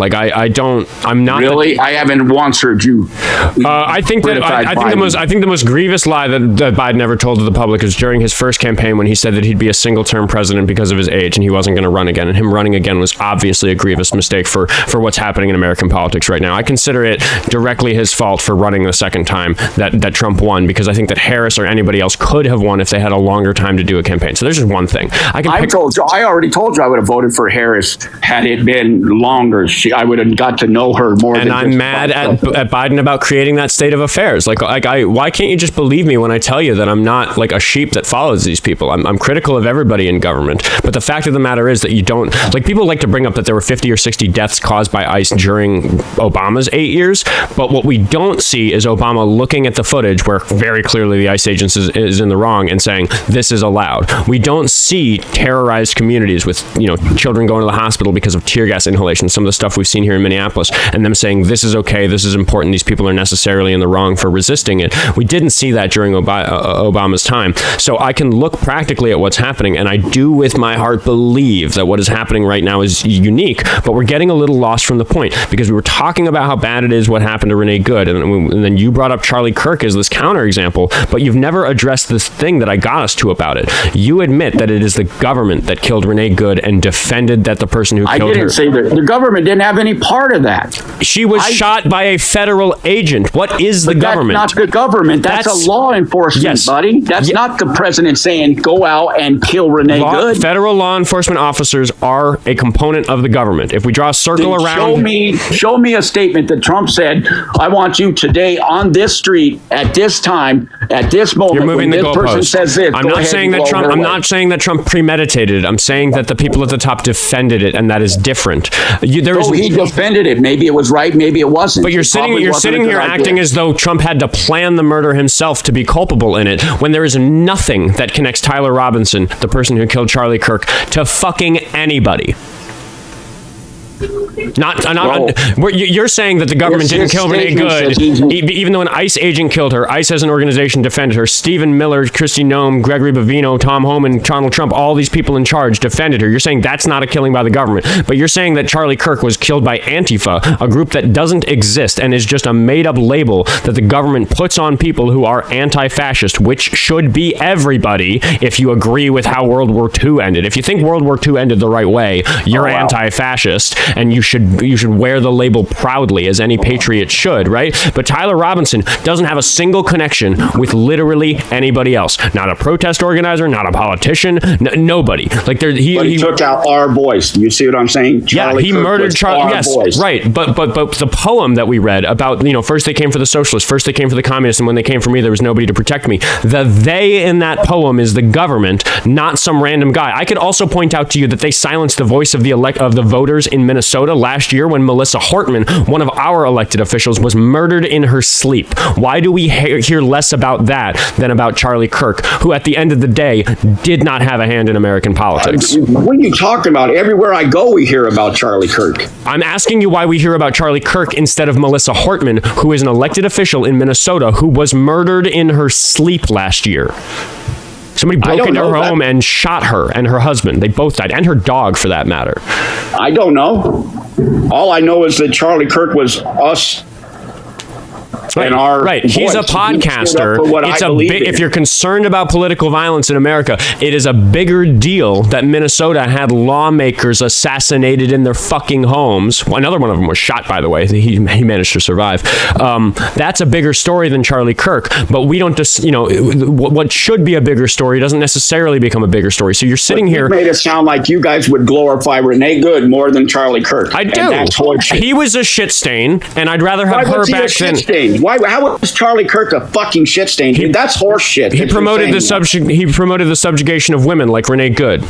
I'm not really. I haven't once heard you. I think the most grievous lie that Biden ever told to the public is during his first campaign when he said that he'd be a single-term president because of his age and he wasn't going to run again. And him running again was obviously a grievous mistake for what's happening in American politics right now. I consider it directly his fault for running the second time that Trump won, because I think that Harris or anybody else could have won if they had a longer time to do a campaign. So there's just one thing. I already told you I would have voted for Harris had it been longer. I would have got to know her more. And I'm mad at Biden about creating that state of affairs. Why can't you just believe me when I tell you that I'm not a sheep that follows these people? I'm critical of everybody in government, but the fact of the matter is that you don't people like to bring up that there were 50 or 60 deaths caused by ICE during Obama's 8 years, but what we don't see is Obama looking at the footage where very clearly the ICE agent is in the wrong and saying this is allowed. We don't see terrorized communities with children going to the hospital because of tear gas inhalation, some of the stuff we've seen here in Minneapolis, and them saying this is okay, this is important, these people are necessarily in the wrong for resisting it. We didn't see that during Obama's time. So I can look practically at what's happening, and I do with my heart believe that what is happening right now is unique, but we're getting a little lost from the point, because we were talking about how bad it is what happened to Renee Good, and then you brought up Charlie Kirk as this counterexample, but you've never addressed this thing that I got us to about it. You admit that it is the government that killed Renee Good and defended that the person who killed her. I didn't say that. The government didn't have any part of that. She was shot by a federal agent. What is the government? That's not the government. That's a law enforcement, buddy. That's not the president saying, go out and kill Renee Good. Federal law enforcement officers are a component of the government. If we draw a circle Then around... Show me a statement that Trump said, I want you today on this street, at this time, at this moment. You're moving the goalpost. Says this, I'm not saying that Trump premeditated it. I'm saying that the people at the top defended it, and that is different. He defended it. Maybe it was right, maybe it wasn't. But you're sitting here acting as though Trump had to plan the murder himself to be culpable in it, when there is nothing that connects Tyler Robinson, the person who killed Charlie Kirk, to fucking anybody. You're saying that the government didn't kill Renee Good, even though an ICE agent killed her. ICE as an organization defended her. Stephen Miller, Kristi Noem, Gregory Bovino, Tom Homan, Donald Trump, all these people in charge defended her. You're saying that's not a killing by the government. But you're saying that Charlie Kirk was killed by Antifa, a group that doesn't exist and is just a made-up label that the government puts on people who are anti-fascist, which should be everybody if you agree with how World War II ended. If you think World War II ended the right way, you're anti-fascist, and you should wear the label proudly, as any patriot should, right? But Tyler Robinson doesn't have a single connection with literally anybody else. Not a protest organizer, not a politician, nobody. Like he took out our voice. You see what I'm saying? He murdered Charlie. Yes, voice. Right. But the poem that we read about, first they came for the socialists, first they came for the communists, and when they came for me, there was nobody to protect me. The they in that poem is the government, not some random guy. I could also point out to you that they silenced the voice of the voters in Minnesota last year when Melissa Hortman, one of our elected officials, was murdered in her sleep. Why do we hear less about that than about Charlie Kirk, who at the end of the day did not have a hand in American politics? What are you talking about? Everywhere I go, we hear about Charlie Kirk. I'm asking you why we hear about Charlie Kirk instead of Melissa Hortman, who is an elected official in Minnesota who was murdered in her sleep last year. Somebody broke into her home and shot her and her husband. They both died, and her dog, for that matter. I don't know. All I know is that Charlie Kirk was us. Right. He's a podcaster. If you're concerned about political violence in America, it is a bigger deal that Minnesota had lawmakers assassinated in their fucking homes. Another one of them was shot, by the way. He managed to survive. That's a bigger story than Charlie Kirk. But we don't just, what should be a bigger story doesn't necessarily become a bigger story. So you're sitting here. You made it sound like you guys would glorify Renee Good more than Charlie Kirk. I do. He was a shit stain, and I'd rather have her back then. How was Charlie Kirk a fucking shit stain? Dude, that's horse shit. He promoted the subjugation of women like Renee Good.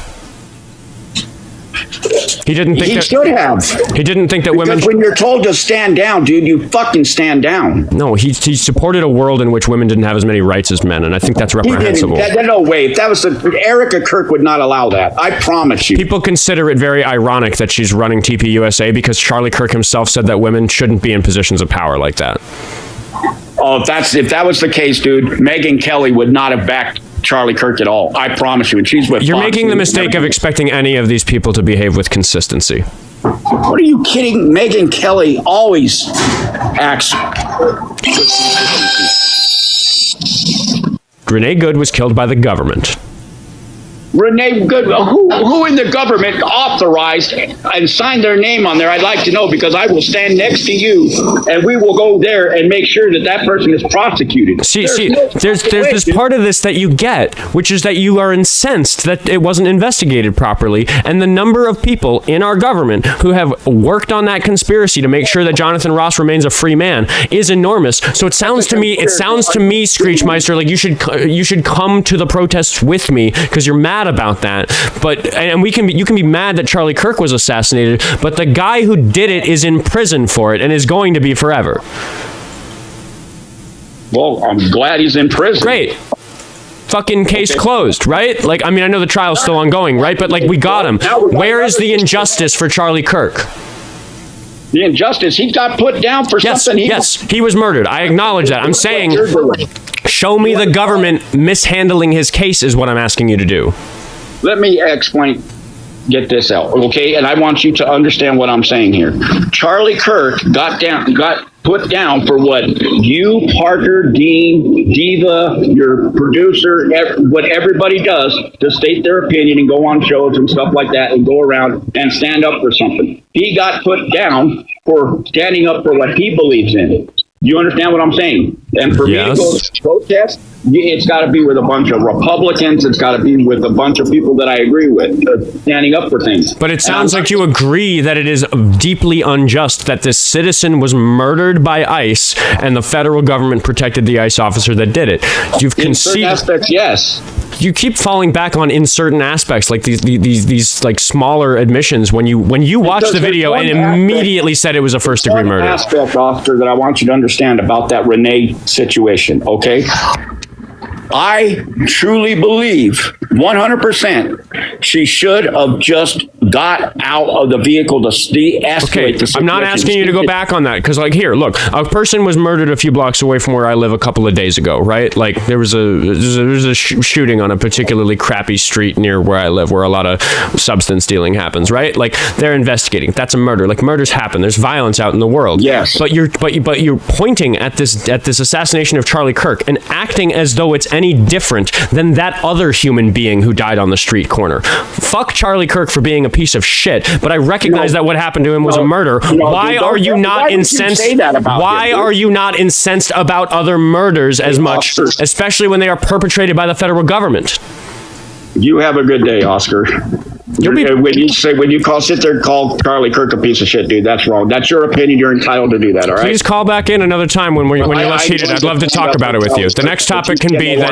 He didn't think he should have. He didn't think that women. Because when you're told to stand down, dude, you fucking stand down. No, he supported a world in which women didn't have as many rights as men, and I think that's reprehensible. No way. If that was Erica Kirk would not allow that. I promise you. People consider it very ironic that she's running TPUSA because Charlie Kirk himself said that women shouldn't be in positions of power like that. Oh, if that was the case, dude, Megyn Kelly would not have backed Charlie Kirk at all. I promise you. And she's with. You're making the mistake of expecting any of these people to behave with consistency. What are you kidding? Megyn Kelly always acts with consistency. Renee Good was killed by the government. Renee Good, who in the government authorized and signed their name on there? I'd like to know, because I will stand next to you and we will go there and make sure that person is prosecuted. There's this part of this that you get, which is that you are incensed that it wasn't investigated properly, and the number of people in our government who have worked on that conspiracy to make sure that Jonathan Ross remains a free man is enormous. So it sounds to me, Screechmiester, like you should come to the protests with me because you're mad about that. And you can be mad that Charlie Kirk was assassinated, but the guy who did it is in prison for it and is going to be forever. Well, I'm glad he's in prison. Great. Fucking case closed, right? Like, I mean, I know the trial's still ongoing, right? But like, we got him. Where is the injustice for Charlie Kirk? The injustice, he got put down for something. Yes, he was murdered. I acknowledge that. I'm saying, show me the government mishandling his case is what I'm asking you to do. Let me explain. get this out, okay? And I want you to understand what I'm saying here. Charlie Kirk got put down for what you, Parker, Dean, Diva, your producer, what everybody does to state their opinion and go on shows and stuff like that and go around and stand up for something. He got put down for standing up for what he believes in. You understand what I'm saying? And for me to go to protest, it's got to be with a bunch of Republicans. It's got to be with a bunch of people that I agree with, standing up for things. But it sounds like you agree that it is deeply unjust that this citizen was murdered by ICE and the federal government protected the ICE officer that did it. You've conceded. In certain aspects, yes. You keep falling back on in certain aspects, like these like smaller admissions. When you watched the video and immediately said it was a first degree murder. Aspect, Oscar, that I want you to understand about that Renee situation. Okay. I truly believe 100% she should have just got out of the vehicle to de-escalate the situation. I'm not asking you to go back on that because, like, here, look, a person was murdered a few blocks away from where I live a couple of days ago, right? Like, there was a shooting on a particularly crappy street near where I live where a lot of substance dealing happens, right? Like, they're investigating. That's a murder. Like, murders happen. There's violence out in the world. Yes. But you're pointing at this assassination of Charlie Kirk and acting as though it's any different than that other human being who died on the street corner. Fuck Charlie Kirk for being a piece of shit, but I recognize that what happened to him was a murder. Why are you not incensed? Why are you not incensed about other murders as much, especially when they are perpetrated by the federal government? You have a good day, Oscar. When you sit there and call Charlie Kirk a piece of shit, dude, that's wrong. That's your opinion. You're entitled to do that. All right. Please call back in another time when you're less heated. I'd love to talk about it with you. The next topic can be that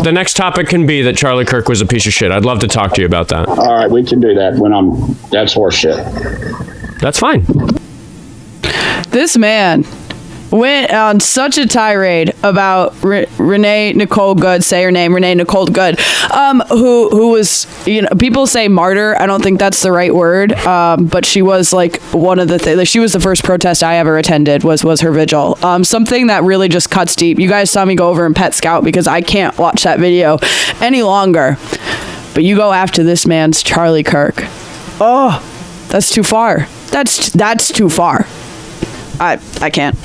the next topic can be that Charlie Kirk was a piece of shit. I'd love to talk to you about that. All right, we can do that that's horse shit. That's fine. This man went on such a tirade about Renee Nicole Good, say her name, Renee Nicole Good, who was, people say martyr. I don't think that's the right word, but she was like one of the things. She was the first protest I ever attended was her vigil. Something that really just cuts deep. You guys saw me go over and pet Scout because I can't watch that video any longer. But you go after this man's Charlie Kirk. Oh, that's too far. That's too far. I can't.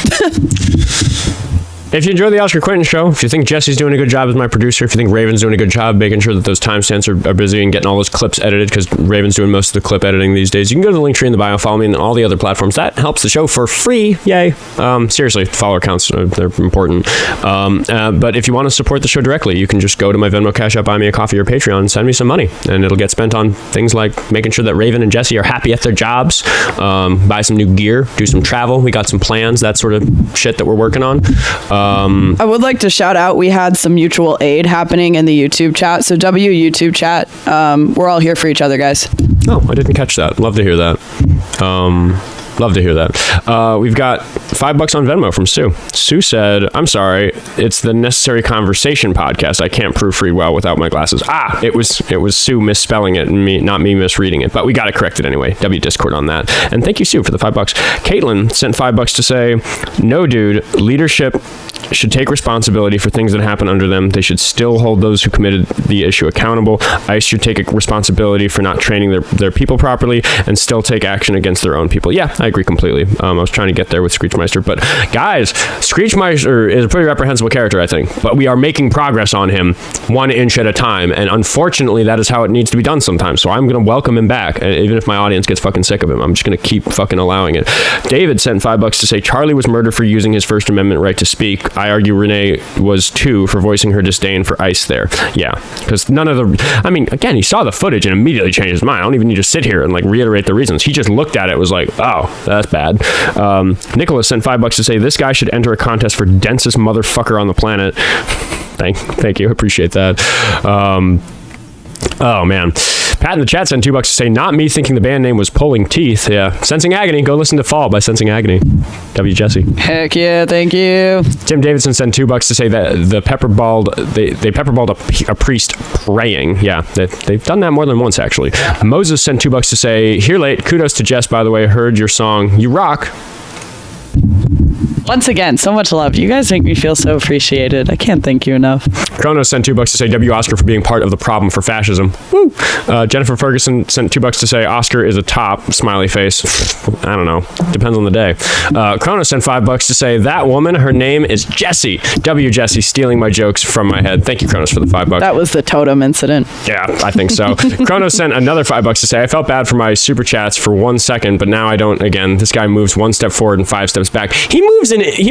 If you enjoy the Oskar Quentin show, if you think Jessie's doing a good job as my producer, if you think Raven's doing a good job making sure that those timestamps are busy and getting all those clips edited, because Raven's doing most of the clip editing these days, you can go to the link tree in the bio, follow me on all the other platforms. That helps the show for free. Yay. Seriously, follower counts, they're important. But if you want to support the show directly, you can just go to my Venmo, Cash App, Buy Me a Coffee, or Patreon and send me some money. And it'll get spent on things like making sure that Raven and Jessie are happy at their jobs, buy some new gear, do some travel. We got some plans, that sort of shit that we're working on. I would like to shout out, we had some mutual aid happening in the YouTube chat. So YouTube chat, we're all here for each other, guys. Oh, I didn't catch that. Love to hear that. Love to hear that. We've got $5 on Venmo from Sue. Sue said, I'm sorry, it's the Necessary Conversation podcast. I can't proofread well without my glasses. It was Sue misspelling it and not me misreading it, but we got it corrected anyway. Discord on that. And thank you, Sue, for the $5. Caitlin sent $5 to say, no, dude, leadership should take responsibility for things that happen under them. They should still hold those who committed the issue accountable. ICE should take responsibility for not training their people properly and still take action against their own people. Yeah, I agree completely. I was trying to get there with Screechmiester, but guys, Screechmiester is a pretty reprehensible character, I think, but we are making progress on him 1 inch at a time, and unfortunately that is how it needs to be done sometimes. So I'm going to welcome him back, and even if my audience gets fucking sick of him, I'm just going to keep fucking allowing it. David sent $5 to say Charlie was murdered for using his First Amendment right to speak. I argue Renee was too for voicing her disdain for ICE there. Yeah, because again, he saw the footage and immediately changed his mind. I don't even need to sit here and like reiterate the reasons. He just looked at it, was like, oh, that's bad. Nicholas sent $5 to say this guy should enter a contest for densest motherfucker on the planet. Thank you, appreciate that. Oh man, Pat in the chat sent $2 to say not me thinking the band name was Pulling Teeth. Yeah, Sensing Agony. Go listen to Fall by Sensing Agony. W. Jesse. Heck yeah, thank you. Tim Davidson sent $2 to say that they pepperballed a priest praying. Yeah, they've done that more than once actually. Moses sent $2 to say here late. Kudos to Jess, by the way. Heard your song. You rock. Once again, so much love. You guys make me feel so appreciated. I can't thank you enough. Kronos sent $2 to say W Oskar for being part of the problem for fascism. Woo. Jennifer Ferguson sent $2 to say Oskar is a top, smiley face. I don't know. Depends on the day. Kronos sent $5 to say that woman, her name is Jessie. W Jessie stealing my jokes from my head. Thank you, Kronos, for the $5. That was the totem incident. Yeah, I think so. Kronos sent another $5 to say I felt bad for my super chats for 1 second, but now I don't again. This guy moves 1 step forward and 5 steps back. He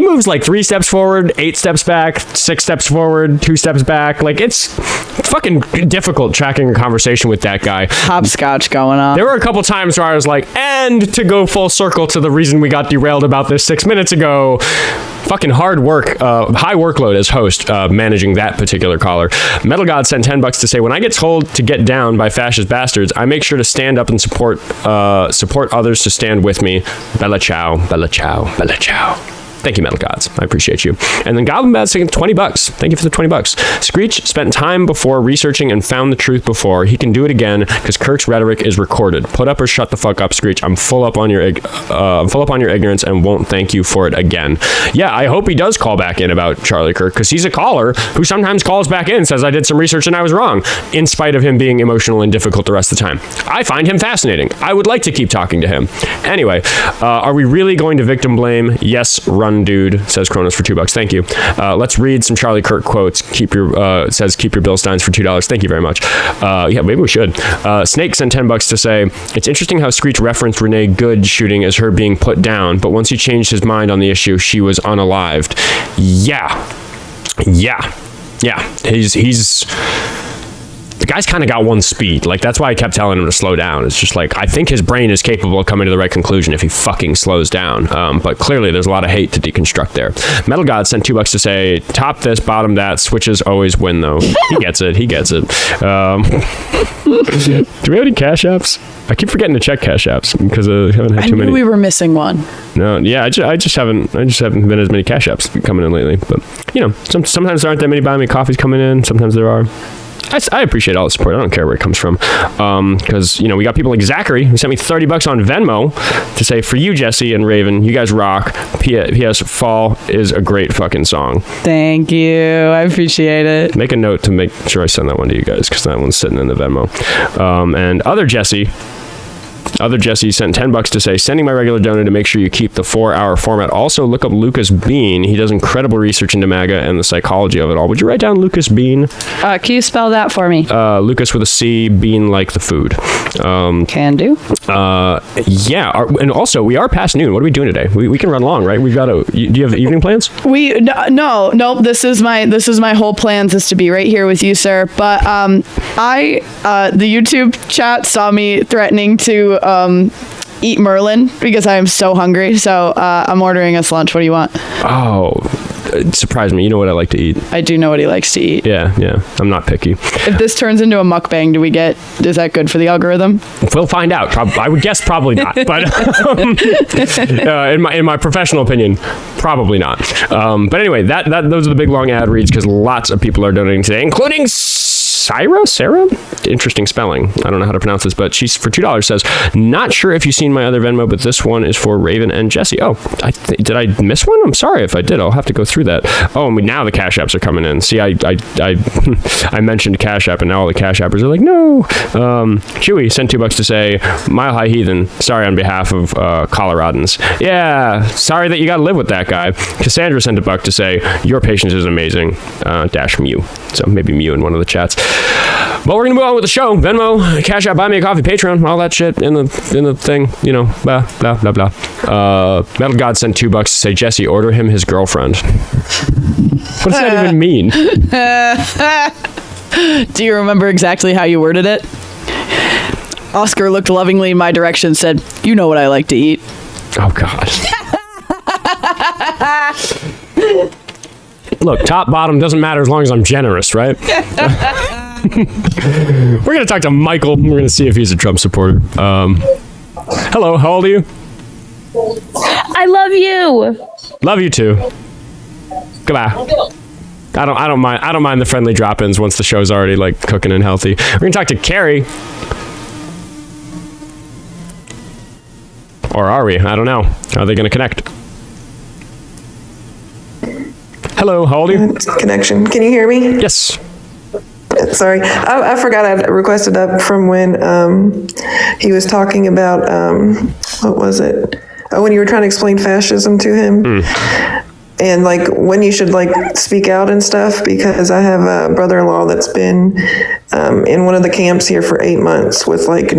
moves like 3 steps forward, 8 steps back, 6 steps forward, 2 steps back. Like it's fucking difficult tracking a conversation with that guy. Hopscotch going on. There were a couple times where I was like, and to go full circle to the reason we got derailed about this 6 minutes ago. Fucking hard work, high workload as host, managing that particular caller. Metal God sent $10 to say, when I get told to get down by fascist bastards, I make sure to stand up and support others to stand with me. Bella ciao, bella ciao, bella ciao. Thank you, Metal Gods. I appreciate you. And then Goblin Bad saying $20. Thank you for the $20. Screech spent time before researching and found the truth before. He can do it again because Kirk's rhetoric is recorded. Put up or shut the fuck up, Screech. I'm full up on your ignorance and won't thank you for it again. Yeah, I hope he does call back in about Charlie Kirk because he's a caller who sometimes calls back in and says I did some research and I was wrong, in spite of him being emotional and difficult the rest of the time. I find him fascinating. I would like to keep talking to him. Anyway, are we really going to victim blame? Yes, run, dude, says Kronos for $2. Thank you. Let's read some Charlie Kirk quotes. It says keep your Bill Steins for $2. Thank you very much. Yeah, maybe we should. Snake sent $10 to say it's interesting how Screech referenced Renee Good shooting as her being put down, but once he changed his mind on the issue, she was unalived. Yeah. He's the guy's kind of got one speed. Like, that's why I kept telling him to slow down. It's just like, I think his brain is capable of coming to the right conclusion if he fucking slows down. But clearly there's a lot of hate to deconstruct there. Metal God sent $2 to say, top this, bottom that, switches always win though. He gets it. Do we have any cash apps? I keep forgetting to check cash apps because I haven't had too many. We were missing one. No, yeah, I just haven't been as many cash apps coming in lately. But you know, sometimes there aren't that many buy me coffees coming in. Sometimes there are. I appreciate all the support. I don't care where it comes from. Because, you know, we got people like Zachary who sent me $30 on Venmo to say, for you, Jessie and Raven, you guys rock. P.S. Fall is a great fucking song. Thank you. I appreciate it. Make a note to make sure I send that one to you guys because that one's sitting in the Venmo. And Other Jessie sent $10 to say, sending my regular donor to make sure you keep the 4-hour format. Also, look up Lucas Bean. He does incredible research into MAGA and the psychology of it all. Would you write down Lucas Bean? Can you spell that for me? Lucas with a C, Bean like the food. Can do. Yeah. And also, we are past noon. What are we doing today? We can run long, right? We've got do you have evening plans? No. This is my whole plans is to be right here with you, sir. But the YouTube chat saw me threatening to eat Merlin because I am so hungry. So I'm ordering us lunch. What do you want? Oh, it surprised me. You know what I like to eat. I do know what he likes to eat. Yeah. I'm not picky. If this turns into a mukbang, is that good for the algorithm? We'll find out. I would guess probably not. But in my professional opinion, probably not. But anyway, those are the big long ad reads because lots of people are donating today, including Sarah? Interesting spelling. I don't know how to pronounce this, but she's for $2 says, not sure if you've seen my other Venmo, but this one is for Raven and Jessie. Oh, did I miss one? I'm sorry if I did. I'll have to go through that. Oh, and now the Cash Apps are coming in. See, I mentioned Cash App, and now all the Cash Appers are like, no. Chewy sent $2 to say, Mile High Heathen, sorry on behalf of Coloradans. Yeah, sorry that you got to live with that guy. Cassandra sent $1 to say, your patience is amazing. Dash Mew. So maybe Mew in one of the chats. Well, we're gonna move on with the show. Venmo, Cash App, Buy Me a Coffee, Patreon, all that shit in the thing. You know, blah blah blah blah. Metal God sent $2 to say, Jessie, order him his girlfriend. What does that even mean? Do you remember exactly how you worded it? Oskar looked lovingly in my direction, said, "You know what I like to eat." Oh God. Look, top, bottom, doesn't matter as long as I'm generous, right? We're going to talk to Michael. We're going to see if he's a Trump supporter. Hello, how old are you? I love you. Love you too. Goodbye. I don't mind the friendly drop-ins once the show's already like cooking and healthy. We're going to talk to Carey. Or are we? I don't know. Are they going to connect? Hello, how old are you? Connection. Can you hear me? Yes. Sorry, I forgot I requested up from when he was talking about, what was it? Oh, when you were trying to explain fascism to him. And like when you should like speak out and stuff, because I have a brother-in-law that's been in one of the camps here for 8 months with like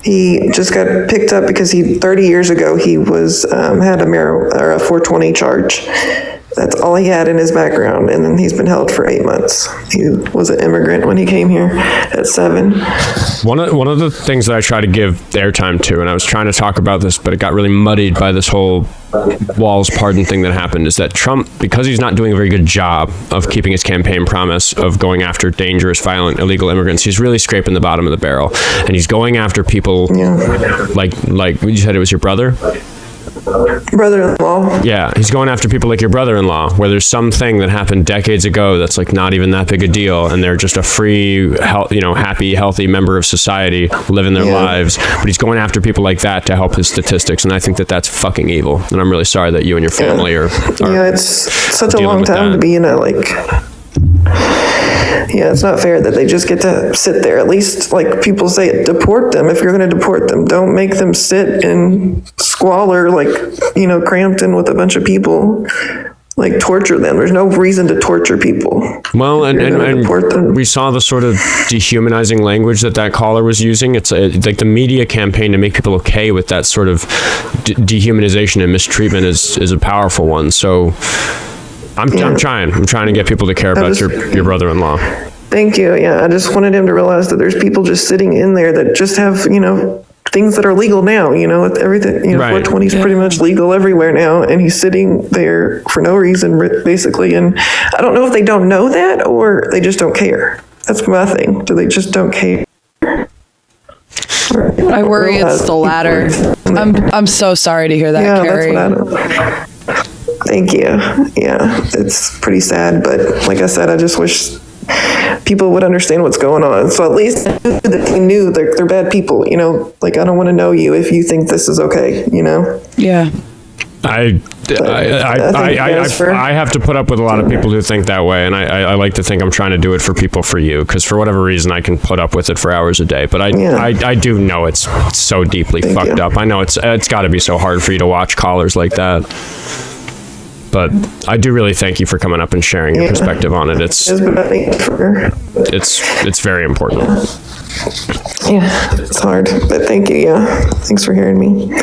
he just got picked up because 30 years ago he was had a 420 charge. That's all he had in his background, and then he's been held for 8 months. He was an immigrant when he came here at 7. One of the things that I try to give airtime to, and I was trying to talk about this, but it got really muddied by this whole Walls pardon thing that happened, is that Trump, because he's not doing a very good job of keeping his campaign promise of going after dangerous, violent, illegal immigrants, he's really scraping the bottom of the barrel, and he's going after people like you said it was your brother. Brother-in-law. Yeah, he's going after people like your brother-in-law, where there's something that happened decades ago that's like not even that big a deal, and they're just a free, happy, healthy member of society living their lives. But he's going after people like that to help his statistics, and I think that that's fucking evil. And I'm really sorry that you and your family are it's such a long time to be in a it's not fair that they just get to sit there. At least, like people say, deport them. If you're going to deport them, don't make them sit in squalor, cramped in with a bunch of people. Like torture them. There's no reason to torture people. Well, and we saw the sort of dehumanizing language that caller was using. It's like the media campaign to make people okay with that sort of dehumanization and mistreatment is a powerful one. So I'm trying to get people to care about your brother-in-law. Thank you. Yeah, I just wanted him to realize that there's people just sitting in there that just have, things that are legal now, with everything, 420 is pretty much legal everywhere now, and he's sitting there for no reason, basically. And I don't know if they don't know that or they just don't care. That's my thing. Do they just don't care? I worry it's the latter. I'm so sorry to hear that, Carey. That's what I don't. Thank you. Yeah, it's pretty sad, but like I said, I just wish people would understand what's going on. So at least they knew they're bad people, like I don't want to know you if you think this is okay, Yeah. I have to put up with a lot of people who think that way, and I like to think I'm trying to do it for people, for you, because for whatever reason I can put up with it for hours a day. But I do know it's so deeply fucked up. I know it's got to be so hard for you to watch callers like that. But I do really thank you for coming up and sharing your perspective on it. It's very important. Yeah, it's hard, but thank you. Yeah, thanks for hearing me.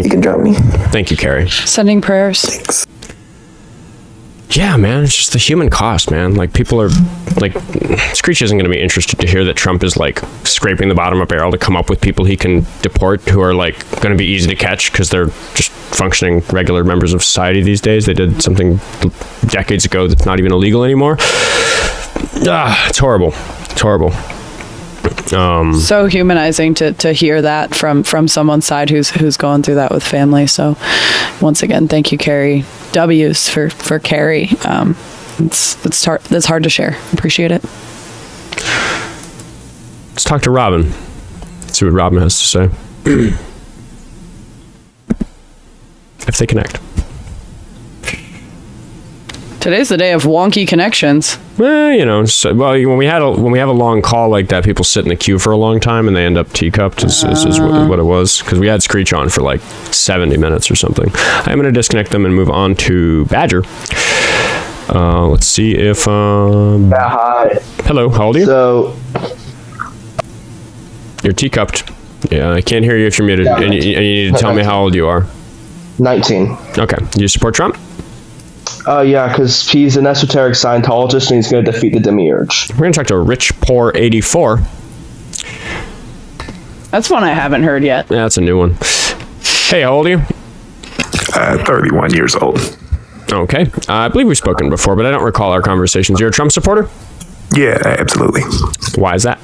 You can drop me. Thank you, Carey. Sending prayers. Thanks. Yeah, man, it's just the human cost, man. Like, people are, Screech isn't going to be interested to hear that Trump is, scraping the bottom of barrel to come up with people he can deport who are, going to be easy to catch because they're just functioning regular members of society these days. They did something decades ago that's not even illegal anymore. It's horrible. It's horrible. So humanizing to hear that from someone's side who's going through that with family. So once again, thank you, Carey. W's for Carey. It's hard to share. Appreciate it. Let's talk to Robin. Let's see what Robin has to say. If they connect. Today's the day of wonky connections. Well, when we have a long call like that, people sit in the queue for a long time and they end up teacupped is what it was. Because we had Screech on for 70 minutes or something. I'm going to disconnect them and move on to Badger. Let's see if... hi. Hello, how old are you? So... You're teacupped. Yeah, I can't hear you if you're muted. And you need to tell me how old you are. 19. Okay. Do you support Trump? Yeah, because he's an esoteric Scientologist and he's going to defeat the demiurge. We're going to talk to RichPoor 84. That's one I haven't heard yet. Yeah, that's a new one. Hey, how old are you? 31 years old. Okay. I believe we've spoken before, but I don't recall our conversations. You're a Trump supporter? Yeah, absolutely. Why is that?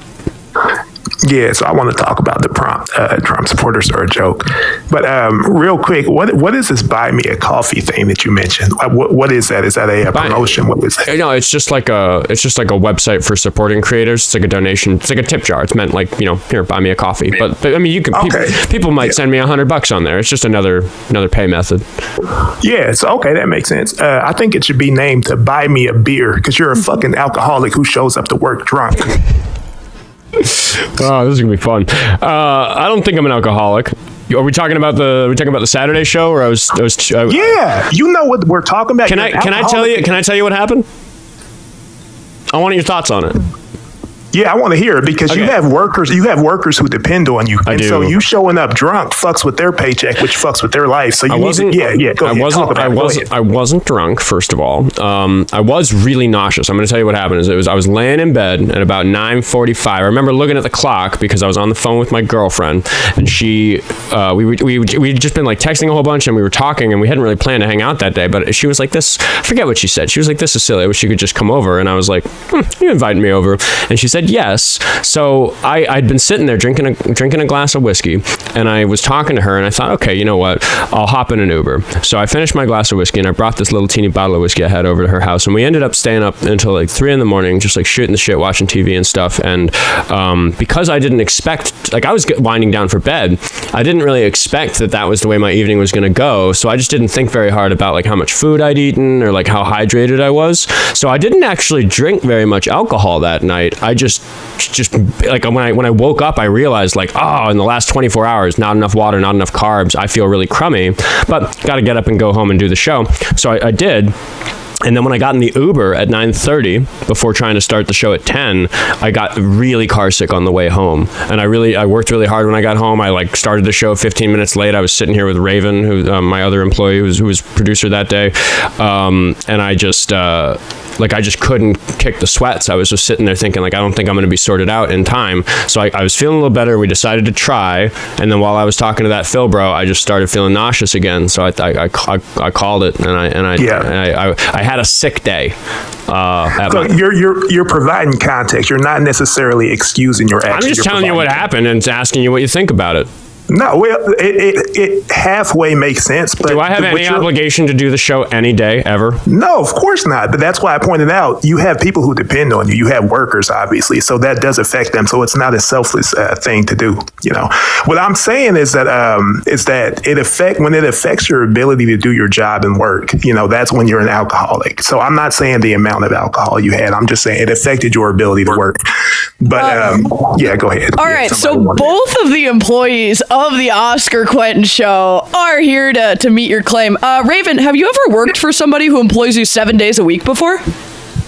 Yeah, so I want to talk about the Trump supporters are a joke. But real quick, what is this buy me a coffee thing that you mentioned? What is that? Is that a promotion? What is that? No, it's just like a website for supporting creators. It's like a donation. It's like a tip jar. It's meant like, here, buy me a coffee. But I mean, you can people might send me $100 on there. It's just another pay method. Yeah, so okay, that makes sense. I think it should be named to buy me a beer because you're a fucking alcoholic who shows up to work drunk. Oh, this is gonna be fun. I don't think I'm an alcoholic. Are we talking about the Saturday show? Or yeah, you know what we're talking about. Can I tell you what happened? I want your thoughts on it. Yeah, I want to hear it because you have workers who depend on you. I do. So you showing up drunk fucks with their paycheck, which fucks with their life. So I wasn't drunk, first of all. I was really nauseous. I'm going to tell you what happened. I was laying in bed at about 9:45. I remember looking at the clock because I was on the phone with my girlfriend, and we'd just been like texting a whole bunch, and we were talking, and we hadn't really planned to hang out that day. But she was like, "This," I forget what she said. She was like, "This is silly. I wish you could just come over." And I was like, "You invited me over," and she said yes. So I'd been sitting there drinking a glass of whiskey, and I was talking to her, and I thought, okay, you know what? I'll hop in an Uber. So I finished my glass of whiskey, and I brought this little teeny bottle of whiskey I had over to her house, and we ended up staying up until like 3 a.m, just like shooting the shit, watching TV and stuff. And because I didn't expect, like I was winding down for bed, I didn't really expect that was the way my evening was going to go. So I just didn't think very hard about like how much food I'd eaten or like how hydrated I was. So I didn't actually drink very much alcohol that night. I just like when I woke up, I realized like, in the last 24 hours, not enough water, not enough carbs. I feel really crummy, but got to get up and go home and do the show. So I did. And then when I got in the Uber at 9:30, before trying to start the show at 10, I got really car sick on the way home. And I worked really hard when I got home. I like started the show 15 minutes late. I was sitting here with Raven, who my other employee who was producer that day. And I just couldn't kick the sweats. I was just sitting there thinking like, I don't think I'm going to be sorted out in time. So I was feeling a little better. We decided to try. And then while I was talking to that Phil bro, I just started feeling nauseous again. So I called it, and I had a sick day. You're providing context. You're not necessarily excusing your actions. I'm just telling you what happened and asking you what you think about it. No, well, it halfway makes sense. But do I have any obligation to do the show any day, ever? No, of course not. But that's why I pointed out you have people who depend on you. You have workers, obviously, so that does affect them. So it's not a selfless thing to do. What I'm saying is that when it affects your ability to do your job and work. That's when you're an alcoholic. So I'm not saying the amount of alcohol you had. I'm just saying it affected your ability to work. But yeah, go ahead. All right. So both of the employees of the Oskar Quentin show are here to meet your claim. Raven, have you ever worked for somebody who employs you 7 days a week before?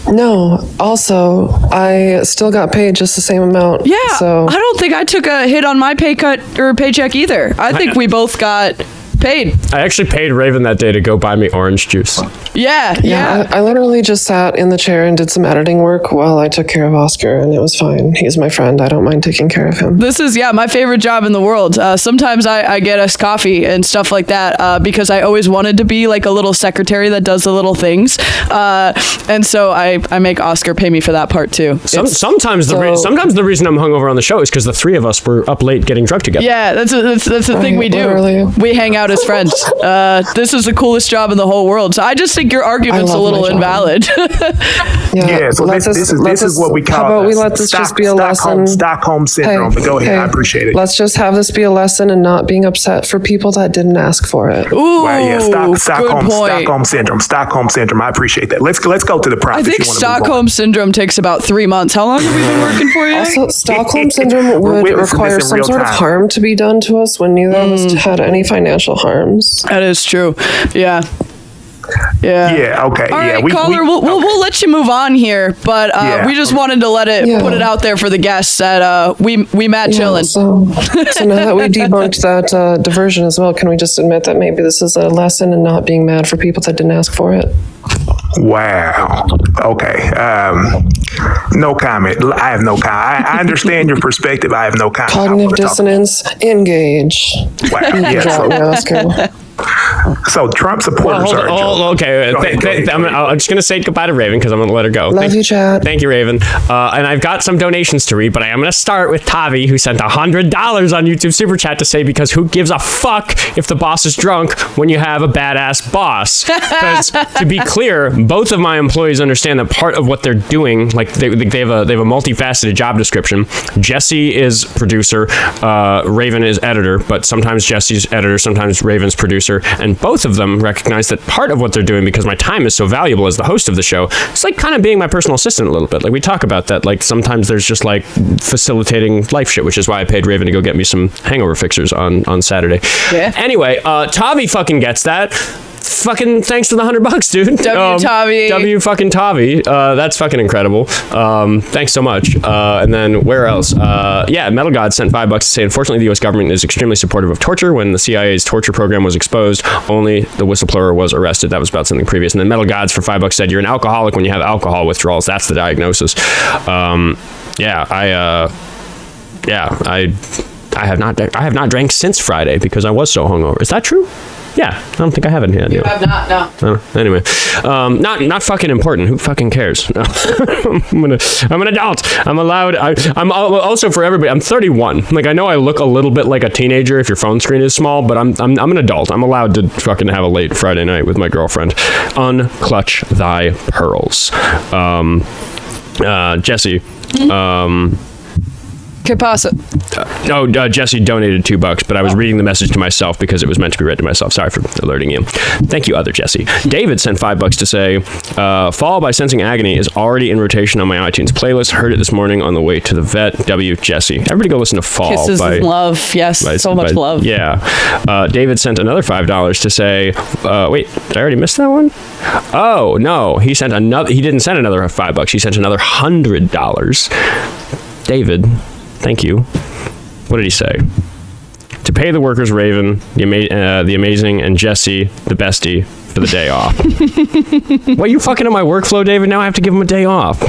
No. Also, I still got paid just the same amount. Yeah. So I don't think I took a hit on my pay cut or paycheck either. I think we both got paid. I actually paid Raven that day to go buy me orange juice. Yeah. I literally just sat in the chair and did some editing work while I took care of Oskar, and it was fine. He's my friend. I don't mind taking care of him. This is, my favorite job in the world. Sometimes I get us coffee and stuff like that because I always wanted to be like a little secretary that does the little things. And so I make Oskar pay me for that part too. Sometimes the reason I'm hungover on the show is because the three of us were up late getting drunk together. Yeah, that's the thing we do. Literally. We hang out as friends. This is the coolest job in the whole world. So I just think your argument's a little invalid. Yeah, so this is what we call. How about we let this just be a lesson? Stockholm syndrome. But go ahead, I appreciate it. Let's just have this be a lesson and not being upset for people that didn't ask for it. Ooh, well, yeah, good point. Stockholm syndrome. I appreciate that. Let's go to the prompt. I think Stockholm syndrome takes about 3 months. How long have we been working for you? Also, Stockholm syndrome would require some sort of harm to be done to us when neither of us had any financial harms. That is true. Yeah. Yeah. Okay. All right, caller. We'll let you move on here, but we just wanted to put it out there for the guests that we Matt chillin'. So now that we debunked that diversion as well, can we just admit that maybe this is a lesson in not being mad for people that didn't ask for it? Wow. Okay. No comment. I have no comment. I understand your perspective. I have no comment. Cognitive dissonance. Engage. Wow. Yeah. So Trump supporters are a joke. Okay. I'm just going to say goodbye to Raven because I'm going to let her go. Love you, Chad. Thank you, Raven. And I've got some donations to read, but I am going to start with Tavi, who sent $100 on YouTube Super Chat to say, because who gives a fuck if the boss is drunk when you have a badass boss? Because to be clear, both of my employees understand that part of what they're doing, like they have a multifaceted job description. Jessie is producer, Raven is editor, but sometimes Jessie's editor, sometimes Raven's producer, and both of them recognize that part of what they're doing, because my time is so valuable as the host of the show, it's like kind of being my personal assistant a little bit. Like we talk about that, like sometimes there's just like facilitating life shit, which is why I paid Raven to go get me some hangover fixers on Saturday. Yeah. Anyway, Tavi fucking gets that. Fucking thanks for the $100, dude. Tavi. W fucking Tavi. That's fucking incredible. Thanks so much. And then where else? Metal God sent $5 to say, unfortunately, the U.S. government is extremely supportive of torture. When the CIA's torture program was exposed, only the whistleblower was arrested. That was about something previous. And then Metal Gods for $5 said, you're an alcoholic when you have alcohol withdrawals. That's the diagnosis. I have not drank since Friday because I was so hungover. Is that true? Yeah, I don't think I have it yet. You have not, no. Anyway, not fucking important. Who fucking cares? No. I'm an adult. I'm allowed. I'm also, for everybody, I'm 31. Like, I know I look a little bit like a teenager if your phone screen is small, but I'm an adult. I'm allowed to fucking have a late Friday night with my girlfriend. Unclutch thy pearls. Jessie. Que pasa? Jessie donated $2, but I was reading the message to myself because it was meant to be read to myself. Sorry for alerting you. Thank you, other Jessie. David sent $5 to say, Fall by Sensing Agony is already in rotation on my iTunes playlist. Heard it this morning on the way to the vet. W. Jessie. Everybody go listen to Fall. Kisses and love. Yes, so much love. Yeah. David sent another $5 to say, wait, did I already miss that one? Oh, no. He didn't send another $5. He sent another $100. David, thank you. What did he say? To pay the workers, Raven, the amazing, and Jessie, the bestie, for the day off. What, you fucking in my workflow, David? Now I have to give him a day off.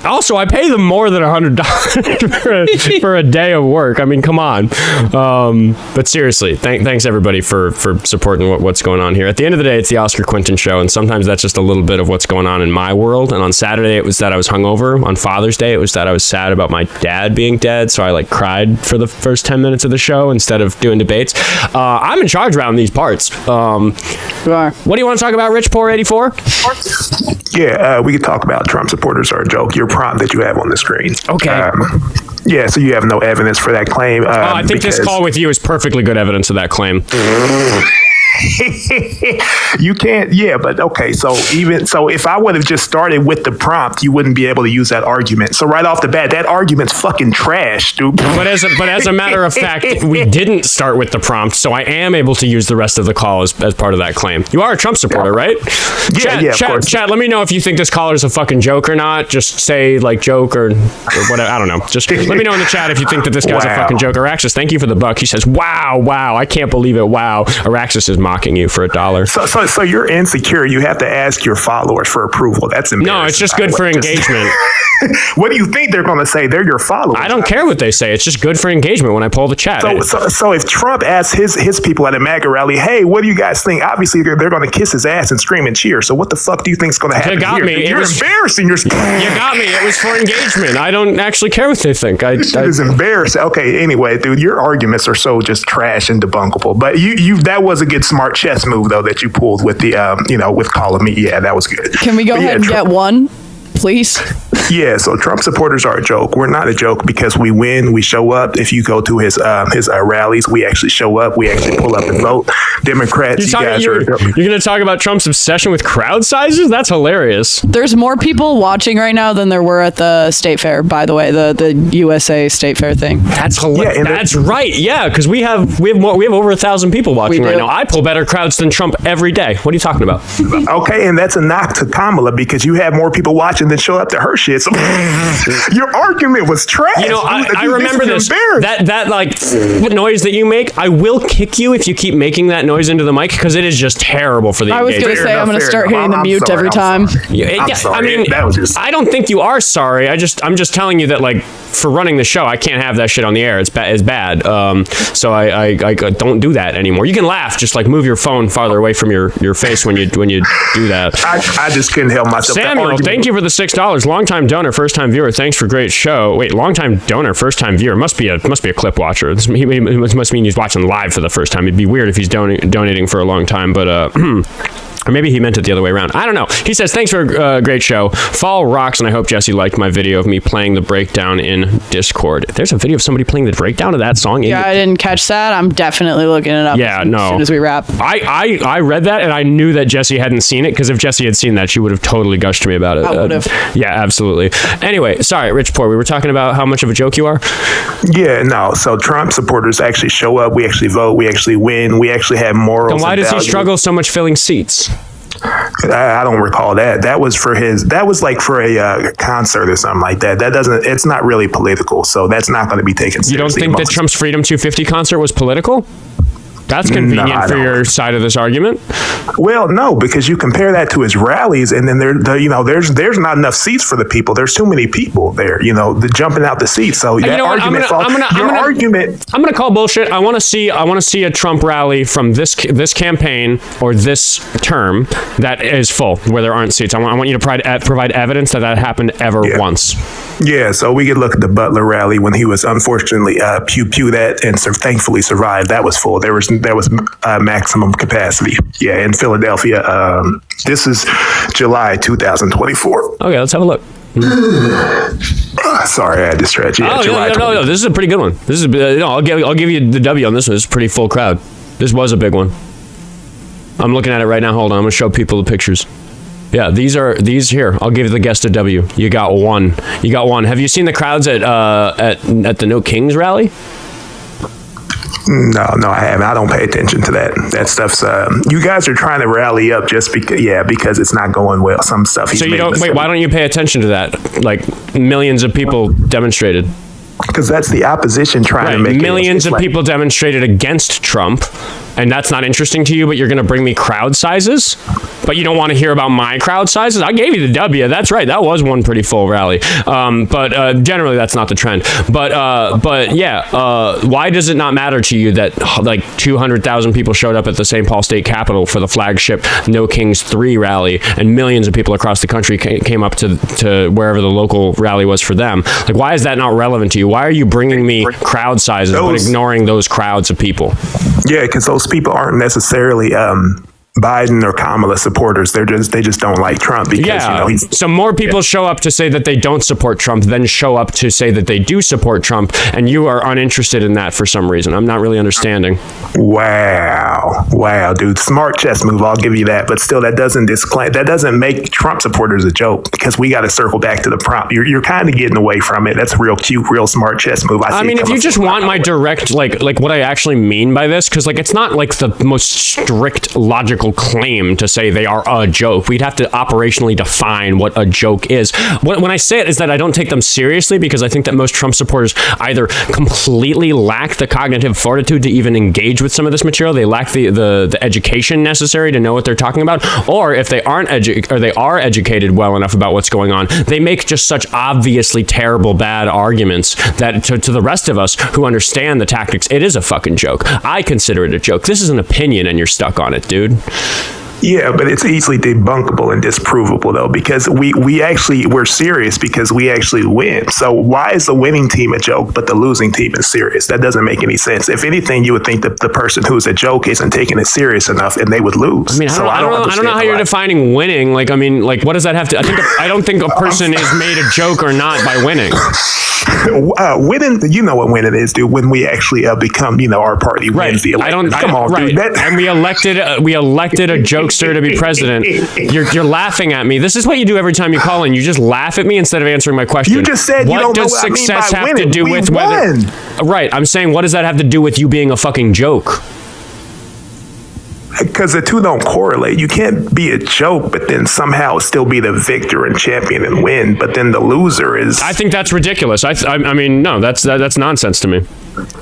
Also, I pay them more than $100 for a day of work. I mean, come on. But seriously, thanks everybody for supporting what's going on here. At the end of the day, it's the Oskar Quentin show, and sometimes that's just a little bit of what's going on in my world. And on Saturday, it was that I was hungover. On Father's Day, it was that I was sad about my dad being dead, so I cried for the first 10 minutes of the show instead of doing debates. I'm in charge around these parts. You are. What do you want to talk about, RichPoor 84? Yeah, we could talk about Trump supporters are a joke. Your prompt that you have on the screen. Okay. So you have no evidence for that claim. I think this call with you is perfectly good evidence of that claim. You can't, but okay. So if I would have just started with the prompt, you wouldn't be able to use that argument. So right off the bat, that argument's fucking trash, dude. But as a matter of fact, we didn't start with the prompt, so I am able to use the rest of the call as part of that claim. You are a Trump supporter, right? Yeah, of course. Chat, let me know if you think this caller is a fucking joke or not. Just say joke or whatever. I don't know. Just let me know in the chat if you think that this guy's a fucking joke. Araxis, thank you for the $1. He says, wow, I can't believe it. Wow. Araxis is mocking you for $1. So you're insecure. You have to ask your followers for approval. That's embarrassing. No, it's just good for engagement. What do you think they're going to say? They're your followers. I don't care what they say. It's just good for engagement when I pull the chat. So if Trump asks his people at a MAGA rally, hey, what do you guys think? Obviously, they're going to kiss his ass and scream and cheer. So what the fuck do you think is going to happen? You got me. You're embarrassing yourself. You got me. It was for engagement. I don't actually care what they think. This shit is embarrassing. Okay, anyway, dude, your arguments are so just trash and debunkable. But that was a good smart chess move, though, that you pulled with the, with calling me. Yeah, that was good. Can we go ahead and get one, please? Yeah, so Trump supporters are a joke. We're not a joke because we win. We show up. If you go to his rallies, we actually show up. We actually pull up and vote. Democrats, you're going to talk about Trump's obsession with crowd sizes? That's hilarious. There's more people watching right now than there were at the state fair, by the way, the USA state fair thing. That's hilarious. Yeah, that's right. Yeah, because we have over 1,000 people watching right now. I pull better crowds than Trump every day. What are you talking about? Okay, and that's a knock to Kamala because you have more people watching than show up to her shit. So your argument was trash. I remember this. That noise that you make, I will kick you if you keep making that noise into the mic because it is just terrible for the engagement. I was going to say I'm going to start hitting the mute every time. I'm sorry. I mean, I don't think you are sorry. I'm just telling you that for running the show, I can't have that shit on the air. It's bad. So I don't do that anymore. You can laugh, just like move your phone farther away from your face when you do that. I just couldn't help myself. Samuel, thank you for the $6. Longtime donor, first time viewer. Thanks for great show. Wait, longtime donor, first time viewer must be a clip watcher. It must mean he's watching live for the first time. It'd be weird if he's donating for a long time, but or maybe he meant it the other way around. I don't know. He says, thanks for a great show. Fall rocks, and I hope Jessie liked my video of me playing the breakdown in Discord. There's a video of somebody playing the breakdown of that song. Yeah, I didn't catch that. I'm definitely looking it up as soon as we wrap. I read that, and I knew that Jessie hadn't seen it, because if Jessie had seen that, she would have totally gushed to me about it. I would have. Yeah, absolutely. Anyway, sorry, RichPoor, we were talking about how much of a joke you are? Yeah, no. So Trump supporters actually show up. We actually vote. We actually win. We actually have morals. Then why does he struggle so much filling seats? I don't recall that. That was for a concert or something like that. It's not really political, so that's not going to be taken seriously. You don't think that Trump's Freedom 250 concert was political? That's convenient for your side of this argument. Well, no, because you compare that to his rallies, and then there's not enough seats for the people. There's too many people there. The jumping out the seats. So that argument. I'm gonna call bullshit. I want to see a Trump rally from this campaign or this term that is full, where there aren't seats. I want you to provide evidence that happened ever once. Yeah, so we could look at the Butler rally when he was unfortunately pew that and thankfully survived. That was full. There was maximum capacity. Yeah, in Philadelphia. This is July 2024. Okay, let's have a look. Sorry, I had to stretch. Yeah, no. This is a pretty good one. This is I'll give you the W on this one. It's a pretty full crowd. This was a big one. I'm looking at it right now. Hold on, I'm gonna show people the pictures. Yeah, these here. I'll give the guest a W. You got one. Have you seen the crowds at the No Kings rally? No, I haven't. I don't pay attention to that. That stuff's. You guys are trying to rally up just because it's not going well. Some stuff. So you don't wait. Why don't you pay attention to that? Like millions of people demonstrated. Because that's the opposition trying to make millions of people demonstrated against Trump, and that's not interesting to you, but you're going to bring me crowd sizes? But you don't want to hear about my crowd sizes? I gave you the W. That's right. That was one pretty full rally. But generally, that's not the trend. But why does it not matter to you that like 200,000 people showed up at the St. Paul State Capitol for the flagship No Kings 3 rally, and millions of people across the country came up to wherever the local rally was for them? Like, why is that not relevant to you? Why are you bringing me crowd sizes but ignoring those crowds of people? Yeah, because those people aren't necessarily Biden or Kamala supporters. They just don't like Trump because so more people show up to say that they don't support Trump than show up to say that they do support Trump, and you are uninterested in that for some reason. I'm not really understanding. Wow, dude, smart chess move. I'll give you that, but still, that doesn't make Trump supporters a joke, because we got to circle back to the prompt. You're kind of getting away from it. That's real cute, real smart chess move. I mean, if you just want my direct like what I actually mean by this, because it's not like the most strict logical claim to say they are a joke. We'd have to operationally define what a joke is. When I say it is that I don't take them seriously, because I think that most Trump supporters either completely lack the cognitive fortitude to even engage with some of this material, they lack the education necessary to know what they're talking about, or if they are educated well enough about what's going on, they make just such obviously terrible bad arguments that to the rest of us who understand the tactics, it is a fucking joke. I consider it a joke. This is an opinion and you're stuck on it, dude. Yeah, but it's easily debunkable and disprovable, though, because we're serious because we actually win. So why is the winning team a joke, but the losing team is serious? That doesn't make any sense. If anything, you would think that the person who's a joke isn't taking it serious enough, and they would lose. I mean, I don't know how you're defining winning. Like, I mean, like, what does that have to? I don't think a person is made a joke or not by winning. Winning, you know what winning is, dude. When we actually become, our party wins the election. Come on, dude. And we elected a jokester to be president. You're laughing at me. This is what you do every time you call in. You just laugh at me instead of answering my question. You just said you don't know what I mean by winning. To do with whether? Right. I'm saying, what does that have to do with you being a fucking joke? Because the two don't correlate. You can't be a joke, but then somehow still be the victor and champion and win. But then the loser is. I think that's ridiculous. I mean, no, that's nonsense to me.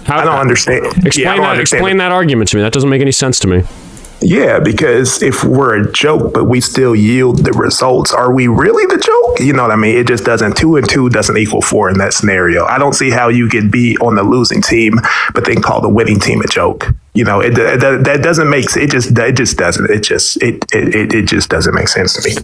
I don't understand. Explain that argument to me. That doesn't make any sense to me. Yeah, because if we're a joke, but we still yield the results, are we really the joke? You know what I mean? It just doesn't. 2 and 2 doesn't equal 4 in that scenario. I don't see how you could be on the losing team, but then call the winning team a joke. You know, that doesn't make it just doesn't. It just doesn't make sense to me.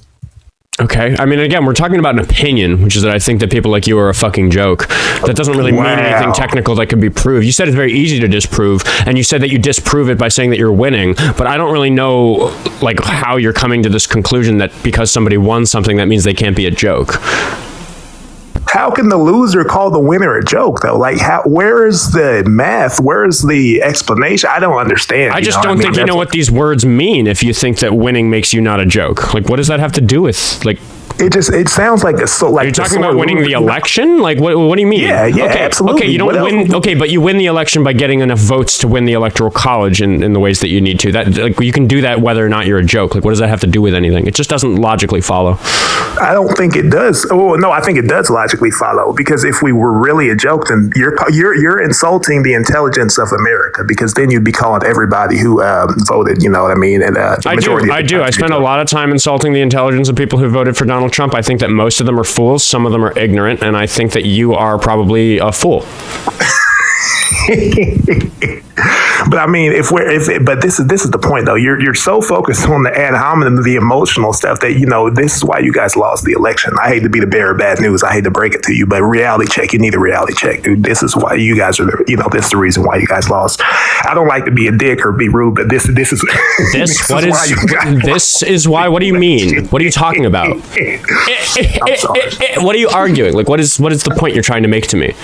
Okay. I mean, again, we're talking about an opinion, which is that I think that people like you are a fucking joke. That doesn't really mean anything technical that can be proved. You said it's very easy to disprove, and you said that you disprove it by saying that you're winning, but I don't really know, like, how you're coming to this conclusion that because somebody won something, that means they can't be a joke. How can the loser call the winner a joke, though? Like, where is the math? Where is the explanation? I don't understand. I just don't think you know what these words mean if you think that winning makes you not a joke. Like, what does that have to do with, like... It sounds like a so like. Are you talking about winning the election? Like what do you mean? Yeah, okay, absolutely. Okay, you don't win. Okay, but you win the election by getting enough votes to win the electoral college in the ways that you need to. That, like, you can do that whether or not you're a joke. Like, what does that have to do with anything? It just doesn't logically follow. I don't think it does. Oh no, I think it does logically follow, because if we were really a joke, then you're insulting the intelligence of America, because then you'd be calling everybody who voted. You know what I mean? And I do. I spend a lot of time insulting the intelligence of people who voted for Donald Trump. I think that most of them are fools, some of them are ignorant, and I think that you are probably a fool. But I mean, but this is the point, though. You're so focused on the ad hominem, the emotional stuff, that, you know, this is why you guys lost the election. I hate to be the bearer of bad news. I hate to break it to you, but reality check. You need a reality check, dude. This is why you guys are this is the reason why you guys lost. I don't like to be a dick or be rude, but this is why. What do you mean? What are you talking about? What are you arguing? Like, what is the point you're trying to make to me?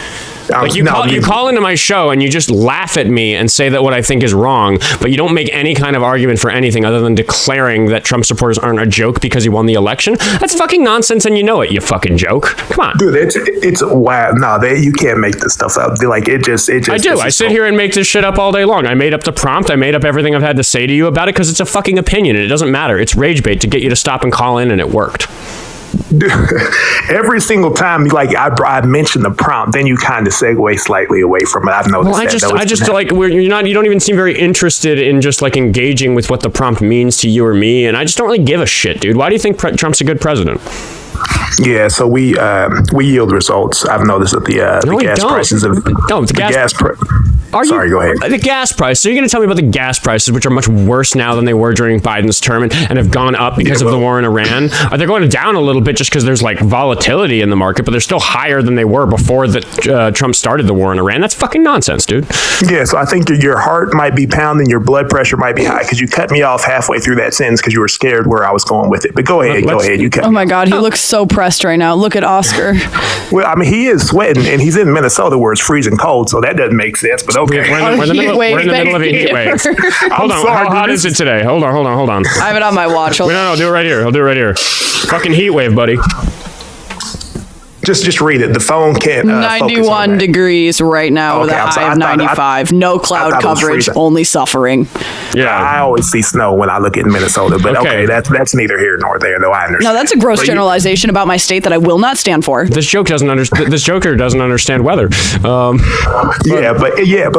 Like, you call into my show and you just laugh at me and say that what I think is wrong, but you don't make any kind of argument for anything other than declaring that Trump supporters aren't a joke because he won the election. That's fucking nonsense, and you know it, you fucking joke. Come on. Dude, it's wow. No, you can't make this stuff up. Like, it just. I do. I sit here and make this shit up all day long. I made up the prompt. I made up everything I've had to say to you about it because it's a fucking opinion, and it doesn't matter. It's rage bait to get you to stop and call in, and it worked. Every single time, like, I mention the prompt, then you kind of segue slightly away from it. I've noticed. Well, I just like you don't even seem very interested in just like engaging with what the prompt means to you or me, and I just don't really give a shit, dude. Why do you think Trump's a good president? Yeah, so we yield results. I've noticed that the gas prices of Sorry, go ahead. The gas prices. So you're going to tell me about the gas prices, which are much worse now than they were during Biden's term and have gone up because of the war in Iran? Are they going down a little bit just because there's like volatility in the market, but they're still higher than they were before Trump started the war in Iran? That's fucking nonsense, dude. Yeah, so I think your heart might be pounding, your blood pressure might be high, because you cut me off halfway through that sentence because you were scared where I was going with it. But go ahead. You cut Oh my God, he looks so pressed right now. Look at Oskar. Well, I mean, he is sweating, and he's in Minnesota where it's freezing cold, so that doesn't make sense. But okay, we're in the middle of a heat wave. Hold on, how hot is it today? Hold on. I have it on my watch. No, do it right here. I'll do it right here. Fucking heat wave, buddy. Just read it. The phone can't. 91 degrees right now with a high of 95. No cloud coverage, only suffering. Yeah, I always see snow when I look at Minnesota, but okay, that's neither here nor there, though. I understand. No, that's a gross generalization about my state that I will not stand for. This joker doesn't understand weather. But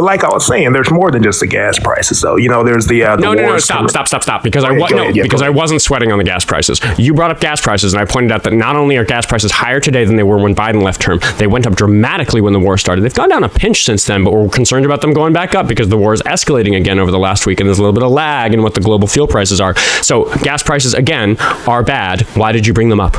like I was saying, there's more than just the gas prices, though. You know, there's the no, stop. Because I wasn't sweating on the gas prices. You brought up gas prices, and I pointed out that not only are gas prices higher today than they were when Biden left term, they went up dramatically when the war started. They've gone down a pinch since then, but we're concerned about them going back up because the war is escalating again over the last week, and there's a little bit of lag in what the global fuel prices are. So gas prices, again, are bad. Why did you bring them up?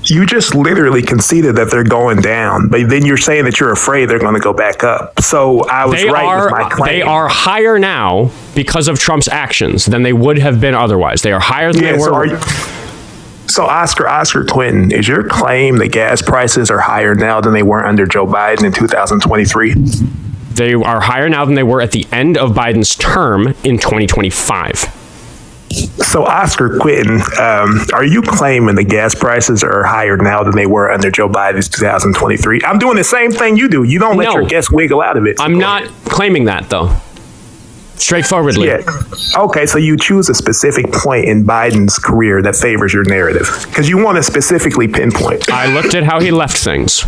You just literally conceded that they're going down, but then you're saying that you're afraid they're going to go back up. So I was right with my claim. They are higher now because of Trump's actions than they would have been otherwise. They are higher than they were. So Oskar Quentin, is your claim that gas prices are higher now than they were under Joe Biden in 2023? They are higher now than they were at the end of Biden's term in 2025. So Oskar Quentin, are you claiming the gas prices are higher now than they were under Joe Biden's 2023? I'm doing the same thing you do. You don't let your guests wiggle out of it. I'm not claiming that, though. straightforwardly. Yeah. Okay, so you choose a specific point in Biden's career that favors your narrative because you want to specifically pinpoint. I looked at how he left things.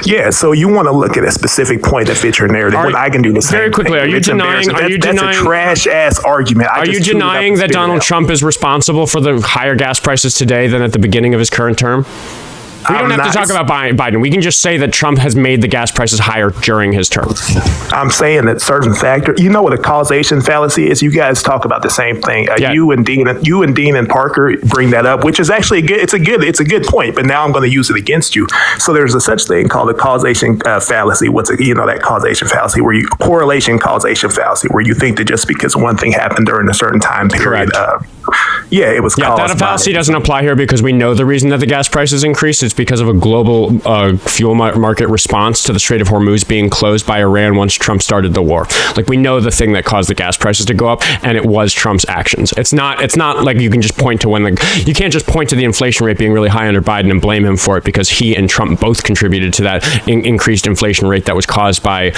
Yeah, so you want to look at a specific point that fits your narrative. When I can do the same. Very quickly, thing. are you denying? That's a trash ass argument. Are you denying that Donald Trump is responsible for the higher gas prices today than at the beginning of his current term? We don't have to talk about Biden. We can just say that Trump has made the gas prices higher during his term. I'm saying that certain factor. You know what a causation fallacy is? You guys talk about the same thing. You and Dean and Parker bring that up, which is actually good. It's a good point. But now I'm going to use it against you. So there's a such thing called a causation fallacy. That causation fallacy where correlation causation fallacy where you think that just because one thing happened during a certain time period. It was caused. That fallacy doesn't apply here because we know the reason that the gas prices increased. It's because of a global fuel market response to the Strait of Hormuz being closed by Iran once Trump started the war. Like, we know the thing that caused the gas prices to go up, and it was Trump's actions. It's not like you can just point to you can't just point to the inflation rate being really high under Biden and blame him for it because he and Trump both contributed to that increased inflation rate that was caused by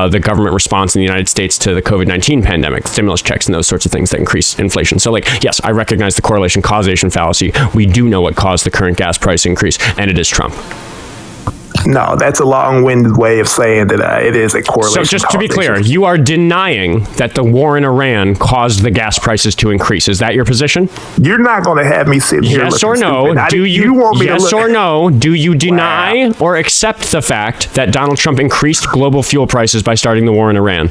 the government response in the United States to the COVID-19 pandemic, stimulus checks and those sorts of things that increase inflation. So, yes, I recognize the correlation causation fallacy. We do know what caused the current gas price increase, and it is Trump. No, that's a long-winded way of saying that it is a correlation. So just to be clear, you are denying that the war in Iran caused the gas prices to increase. Is that your position? You're not going to have me sit here. Yes or no? Do you want me yes or no? Do you deny or accept the fact that Donald Trump increased global fuel prices by starting the war in Iran?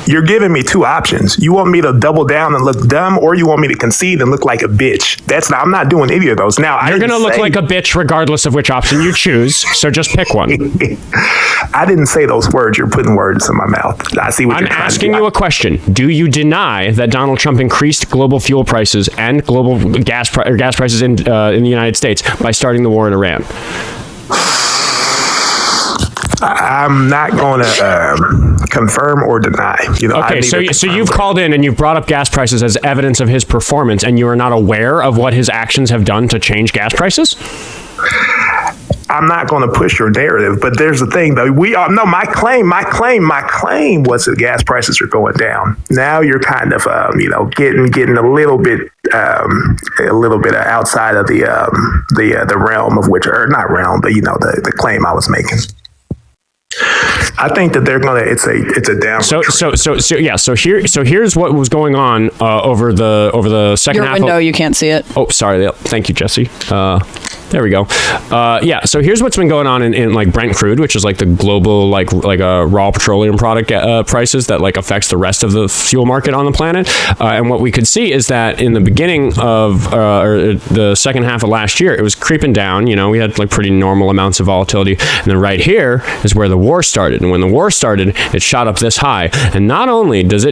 You're giving me two options. You want me to double down and look dumb, or you want me to concede and look like a bitch. I'm not doing any of those. Now you're going to look like a bitch regardless of which option you choose. So just pick one. I didn't say those words. You're putting words in my mouth. I see what I'm asking you a question. Do you deny that Donald Trump increased global fuel prices and global gas prices in the United States by starting the war in Iran? I'm not going to confirm or deny. Okay, so you've called in and you've brought up gas prices as evidence of his performance, and you are not aware of what his actions have done to change gas prices? I'm not going to push your narrative, but there's the thing though. My claim was that gas prices are going down. Now you're kind of, getting a little bit outside of the realm of which, or not realm, but the claim I was making. I think that they're gonna. It's a down. So here's what was going on over the second half. Your window, you can't see it. Oh, sorry. Thank you, Jessie. There we go. So here's what's been going on in like Brent crude, which is like the global like raw petroleum product prices that like affects the rest of the fuel market on the planet. And what we could see is that in the beginning of or the second half of last year, it was creeping down. We had like pretty normal amounts of volatility, and then right here is where the war started. And when the war started, it shot up this high. And not only does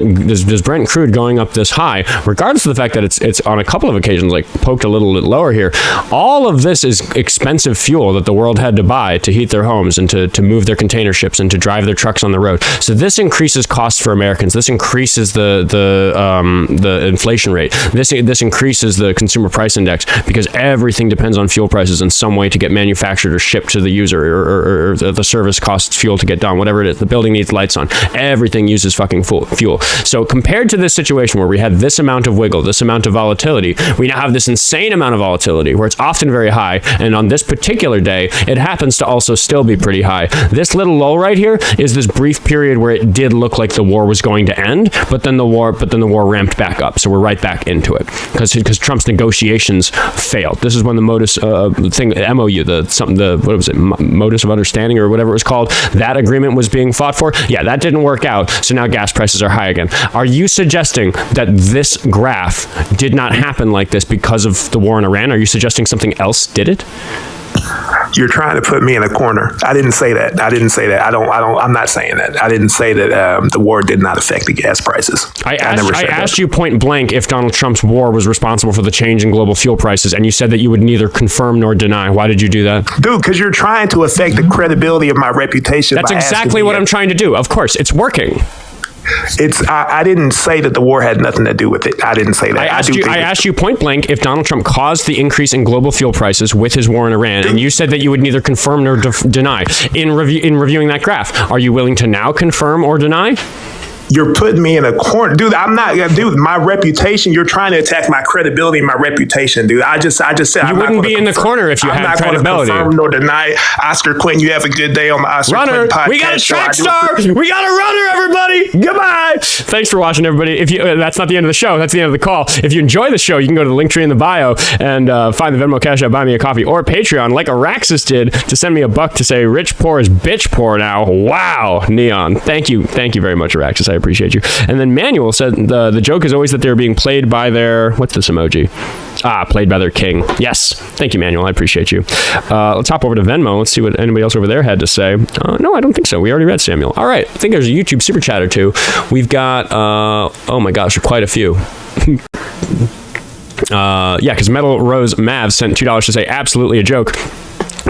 Brent crude going up this high, regardless of the fact that it's on a couple of occasions like poked a little bit lower here, all of this is expensive fuel that the world had to buy to heat their homes and to move their container ships and to drive their trucks on the road. So this increases costs for Americans. This increases the inflation rate. This increases the consumer price index because everything depends on fuel prices in some way to get manufactured or shipped to the user, or the service costs fuel to get done, whatever it is. The building needs lights on. Everything uses fucking fuel. So compared to this situation where we had this amount of wiggle, this amount of volatility, we now have this insane amount of volatility where it's often very high. And on this particular day, it happens to also still be pretty high. This little lull right here is this brief period where it did look like the war was going to end, but then the war ramped back up. So we're right back into it because Trump's negotiations failed. This is when the modus MOU, what was it, modus of understanding or whatever it was called, that agreement was being fought for. Yeah, that didn't work out. So now gas prices are high again. Are you suggesting that this graph did not happen like this because of the war in Iran? Are you suggesting something else did it? You're trying to put me in a corner. I didn't say that. I'm not saying that. I didn't say that the war did not affect the gas prices. I asked you point blank if Donald Trump's war was responsible for the change in global fuel prices, and you said that you would neither confirm nor deny. Why did you do that? Dude, because you're trying to affect the credibility of my reputation. That's exactly what I'm trying to do. Of course, it's working. I didn't say that the war had nothing to do with it. I didn't say that. I asked you point blank if Donald Trump caused the increase in global fuel prices with his war in Iran, and you said that you would neither confirm nor deny. In reviewing that graph, are you willing to now confirm or deny? you're putting me in a corner, dude. I'm not, dude. My reputation. You're trying to attack my credibility and my reputation, dude. I just said you wouldn't be in the corner if you had credibility. I'm not going to confirm nor deny. Oskar Quentin, you have a good day on the Oskar Quentin podcast. We got a track star. We got a runner, everybody. Goodbye. Thanks for watching, everybody. If you that's not the end of the show. That's the end of the call. If you enjoy the show, you can go to the link tree in the bio and find the Venmo, Cash App, Buy Me a Coffee, or Patreon, like Araxis did, to send me $1 to say RichPoor is bitch poor now. Wow, Neon. Thank you very much, Araxis. I appreciate you. And then Manuel said the joke is always that they're being played by their, what's this emoji? Played by their king. Yes. Thank you, Manuel. I appreciate you. Let's hop over to Venmo. Let's see what anybody else over there had to say. No, I don't think so. We already read Samuel. All right. I think there's a YouTube super chat or two. We've got, oh my gosh, quite a few. Yeah, because Metal Rose Mav sent $2 to say absolutely a joke.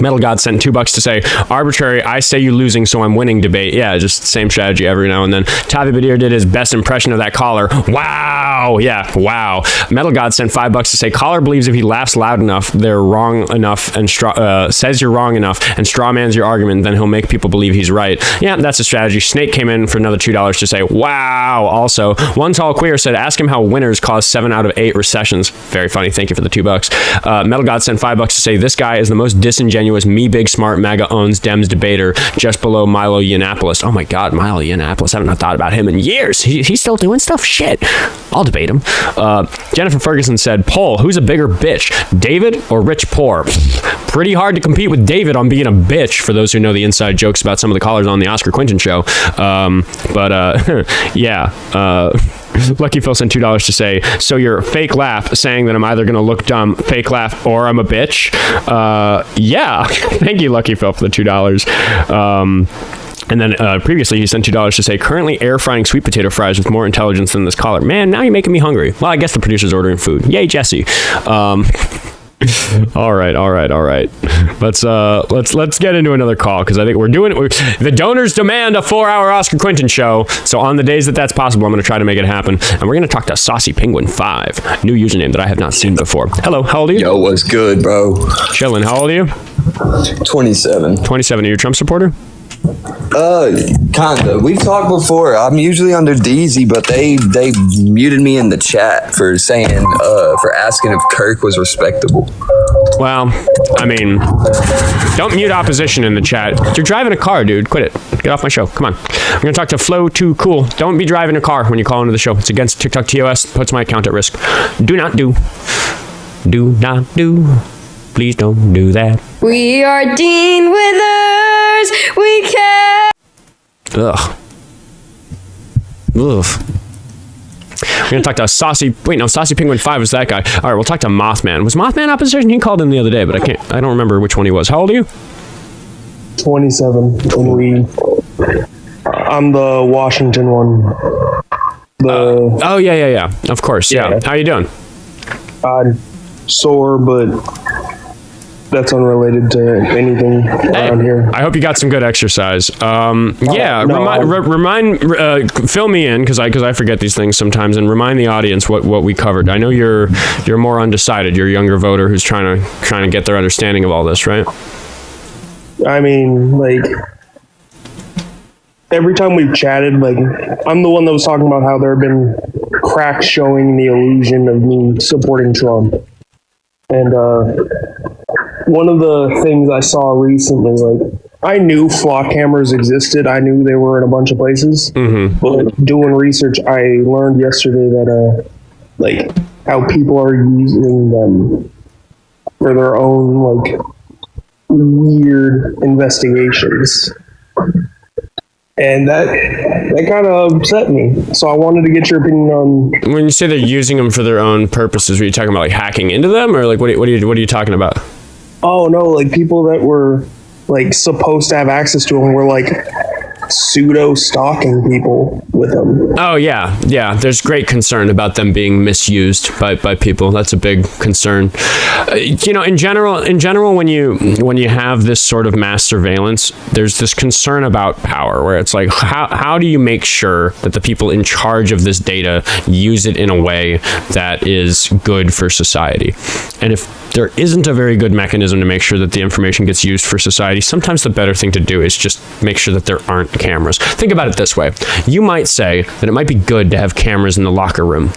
Metal God sent $2 to say arbitrary, I say you losing, so I'm winning debate. Yeah, just same strategy every now and then. Tavi Badir did his best impression of that caller. Wow. Yeah, wow. Metal God sent $5 to say caller believes if he laughs loud enough, they're wrong enough, and says you're wrong enough, and straw mans your argument, then he'll make people believe he's right. Yeah, that's a strategy. Snake came in for another $2 to say wow. Also, One Tall Queer said ask him how winners cause 7 out of 8 recessions. Very funny. Thank you for the $2. Metal God sent $5 to say this guy is the most disingenuous me big smart MAGA owns Dems debater, just below Milo Yiannopoulos. Oh my God, Milo Yiannopoulos. I haven't thought about him in years. He's still doing stuff? Shit. I'll debate him. Jennifer Ferguson said, poll, who's a bigger bitch, David or RichPoor? Pretty hard to compete with David on being a bitch, for those who know the inside jokes about some of the callers on the Oskar Quentin show. Yeah. Lucky Phil sent $2 to say, so your fake laugh saying that I'm either going to look dumb, fake laugh, or I'm a bitch. Yeah. Thank you, Lucky Phil, for the $2. And then previously he sent $2 to say, currently air frying sweet potato fries with more intelligence than this caller. Man, now you're making me hungry. Well, I guess the producer's ordering food. Yay, Jessie. All right. Let's get into another call, because I think the donors demand a 4-hour Oskar Quentin show. So on the days that that's possible, I'm going to try to make it happen. And we're going to talk to Saucy Penguin 5, new username that I have not seen before. Hello, how old are you? Yo, what's good, bro? Chillin'. How old are you? 27. 27. Are you a Trump supporter? Kinda. We've talked before. I'm usually under DZ, but they muted me in the chat for saying for asking if Kirk was respectable. Well, I mean, don't mute opposition in the chat. You're driving a car, dude. Quit it. Get off my show. Come on. We're gonna talk to Flow Too Cool. Don't be driving a car when you call into the show. It's against TikTok TOS. Puts my account at risk. Do not do. Do not do. Please don't do that. We are Dean Withers. We care. Ugh. We're going to talk to Saucy Penguin 5 is that guy. All right, we'll talk to Mothman. Was Mothman opposition? He called in the other day, but I don't remember which one he was. How old are you? 27. I'm the Washington one. Yeah. Of course, yeah. How you doing? Sore, but that's unrelated to anything around here. I hope you got some good exercise. Fill me in, because I forget these things sometimes, and remind the audience what we covered. I know you're more undecided. You're a younger voter who's trying to get their understanding of all this, right? I mean, like, every time we've chatted, like, I'm the one that was talking about how there have been cracks showing the illusion of me supporting Trump. And one of the things I saw recently, like, I knew flock cameras existed. I knew they were in a bunch of places. Mm-hmm. But doing research, I learned yesterday that, like, how people are using them for their own, like, weird investigations. And that kind of upset me. So I wanted to get your opinion on. When you say they're using them for their own purposes, are you talking about like hacking into them, or like what are you talking about? Oh no, like people that were like supposed to have access to them were like pseudo stalking people with them. Oh yeah. There's great concern about them being misused by people. That's a big concern. In general, when you have this sort of mass surveillance, there's this concern about power, where it's like, how do you make sure that the people in charge of this data use it in a way that is good for society? And if there isn't a very good mechanism to make sure that the information gets used for society, sometimes the better thing to do is just make sure that there aren't cameras. Think about it this way. You might say that it might be good to have cameras in the locker room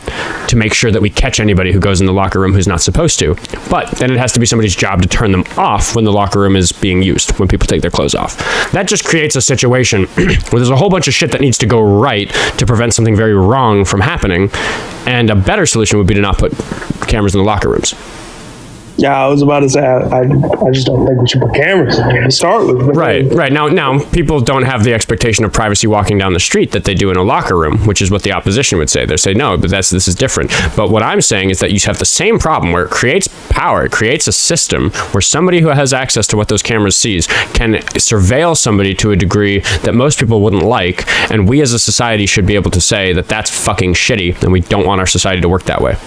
to make sure that we catch anybody who goes in the locker room who's not supposed to. But then it has to be somebody's job to turn them off when the locker room is being used, when people take their clothes off. That just creates a situation where there's a whole bunch of shit that needs to go right to prevent something very wrong from happening. And a better solution would be to not put cameras in the locker rooms. Yeah, I was about to say, I just don't think we should put cameras in there to start with. Right. Now, people don't have the expectation of privacy walking down the street that they do in a locker room, which is what the opposition would say. They say, no, but this is different. But what I'm saying is that you have the same problem where it creates power, it creates a system where somebody who has access to what those cameras sees can surveil somebody to a degree that most people wouldn't like, and we as a society should be able to say that that's fucking shitty, and we don't want our society to work that way.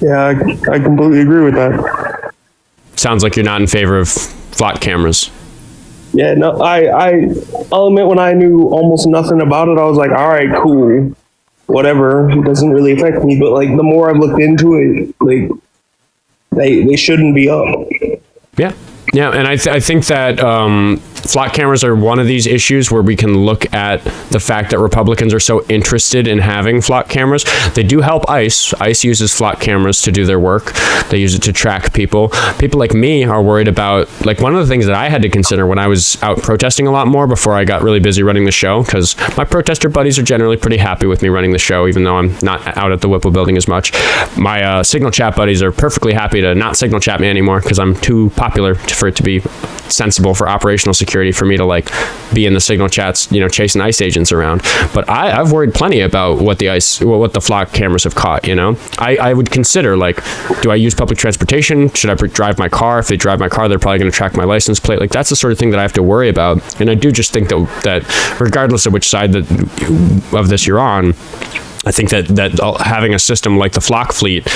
Yeah, I completely agree with that. Sounds like you're not in favor of flock cameras. Yeah, no, I'll admit when I knew almost nothing about it, I was like, all right, cool, whatever. It doesn't really affect me. But like the more I've looked into it, like they shouldn't be up. Yeah, and I think that flock cameras are one of these issues where we can look at the fact that Republicans are so interested in having flock cameras. They do help ICE. ICE uses flock cameras to do their work. They use it to track people. People like me are worried about, like, one of the things that I had to consider when I was out protesting a lot more before I got really busy running the show, because my protester buddies are generally pretty happy with me running the show, even though I'm not out at the Whipple building as much. My signal chat buddies are perfectly happy to not signal chat me anymore because I'm too popular for it to be sensible for operational security for me to like be in the signal chats, chasing ICE agents around. But I've worried plenty about what the flock cameras have caught. I would consider, like, do I use public transportation? Should I drive my car? If they drive my car, they're probably going to track my license plate. Like, that's the sort of thing that I have to worry about. And I do just think that regardless of which side of this you're on, I think that having a system like the flock fleet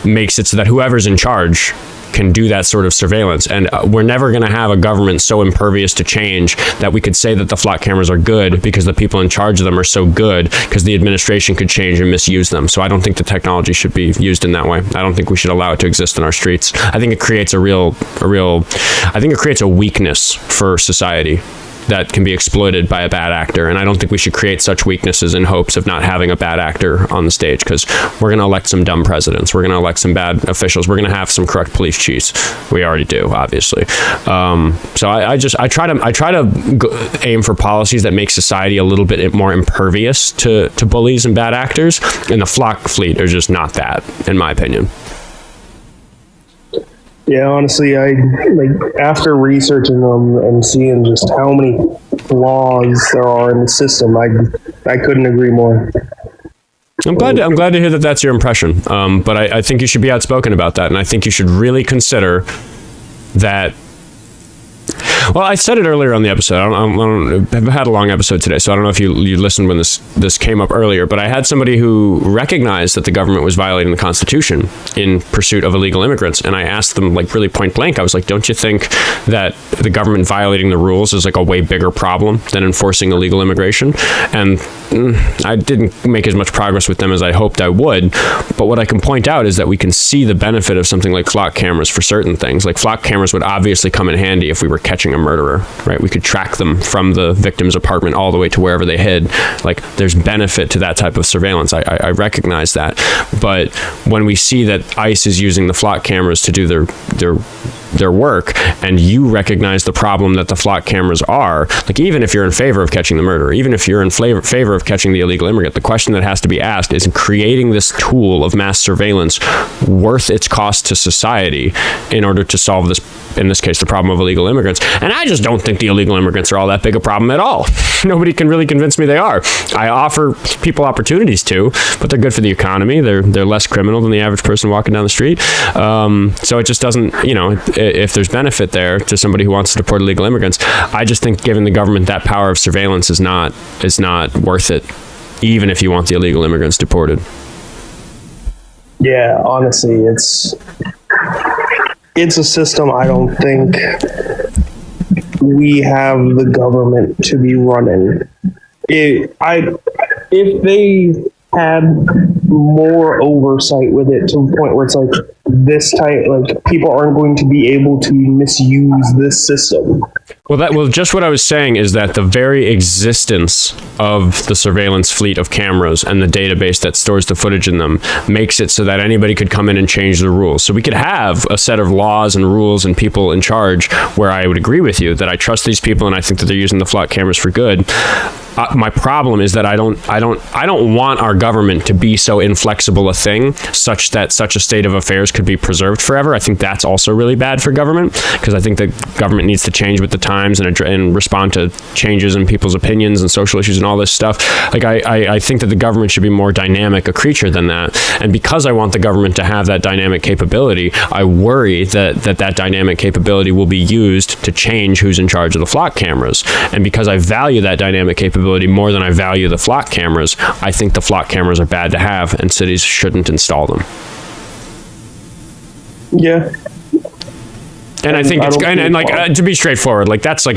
makes it so that whoever's in charge can do that sort of surveillance. And we're never going to have a government so impervious to change that we could say that the flock cameras are good because the people in charge of them are so good, because the administration could change and misuse them. So I don't think the technology should be used in that way. I don't think we should allow it to exist in our streets. I think it creates I think it creates a weakness for society that can be exploited by a bad actor. And I don't think we should create such weaknesses in hopes of not having a bad actor on the stage, because we're going to elect some dumb presidents. We're going to elect some bad officials. We're going to have some corrupt police chiefs. We already do, obviously. So I try to aim for policies that make society a little bit more impervious to bullies and bad actors. And the flock fleet are just not that, in my opinion. Yeah, honestly, after researching them and seeing just how many flaws there are in the system, I couldn't agree more. I'm glad to hear that that's your impression. But I think you should be outspoken about that, and I think you should really consider that. Well, I said it earlier on the episode. I've had a long episode today, so I don't know if you listened when this came up earlier, but I had somebody who recognized that the government was violating the Constitution in pursuit of illegal immigrants, and I asked them, like, really point blank, I was like, don't you think that the government violating the rules is like a way bigger problem than enforcing illegal immigration? And I didn't make as much progress with them as I hoped I would, but what I can point out is that we can see the benefit of something like flock cameras for certain things. Like, flock cameras would obviously come in handy if we were catching a murderer, right? We could track them from the victim's apartment all the way to wherever they hid. Like, there's benefit to that type of surveillance. I recognize that. But when we see that ICE is using the flock cameras to do their work, and you recognize the problem that the flock cameras are, like, even if you're in favor of catching the murderer, even if you're in favor of catching the illegal immigrant, the question that has to be asked is, creating this tool of mass surveillance worth its cost to society in order to solve this, in this case, the problem of illegal immigrants? And I just don't think the illegal immigrants are all that big a problem at all. Nobody can really convince me they are. I offer people opportunities to, but they're good for the economy. They're less criminal than the average person walking down the street. So it just doesn't, if there's benefit there to somebody who wants to deport illegal immigrants, I just think giving the government that power of surveillance is not worth it, even if you want the illegal immigrants deported. Yeah, honestly, it's a system I don't think we have the government to be running. If they had more oversight with it, to the point where it's like, this type, like, people aren't going to be able to misuse this system. Well, just what I was saying is that the very existence of the surveillance fleet of cameras and the database that stores the footage in them makes it so that anybody could come in and change the rules. So we could have a set of laws and rules and people in charge where I would agree with you that I trust these people and I think that they're using the flock cameras for good. My problem is that I don't want our government to be so inflexible a thing such that such a state of affairs could be preserved forever. I think that's also really bad for government, because I think that government needs to change with the times and respond to changes in people's opinions and social issues and all this stuff. Like I think that the government should be more dynamic a creature than that. And because I want the government to have that dynamic capability, I worry that dynamic capability will be used to change who's in charge of the flock cameras. And because I value that dynamic capability more than I value the flock cameras, I think the flock cameras are bad to have and cities shouldn't install them. Yeah. And I think to be straightforward, like that's a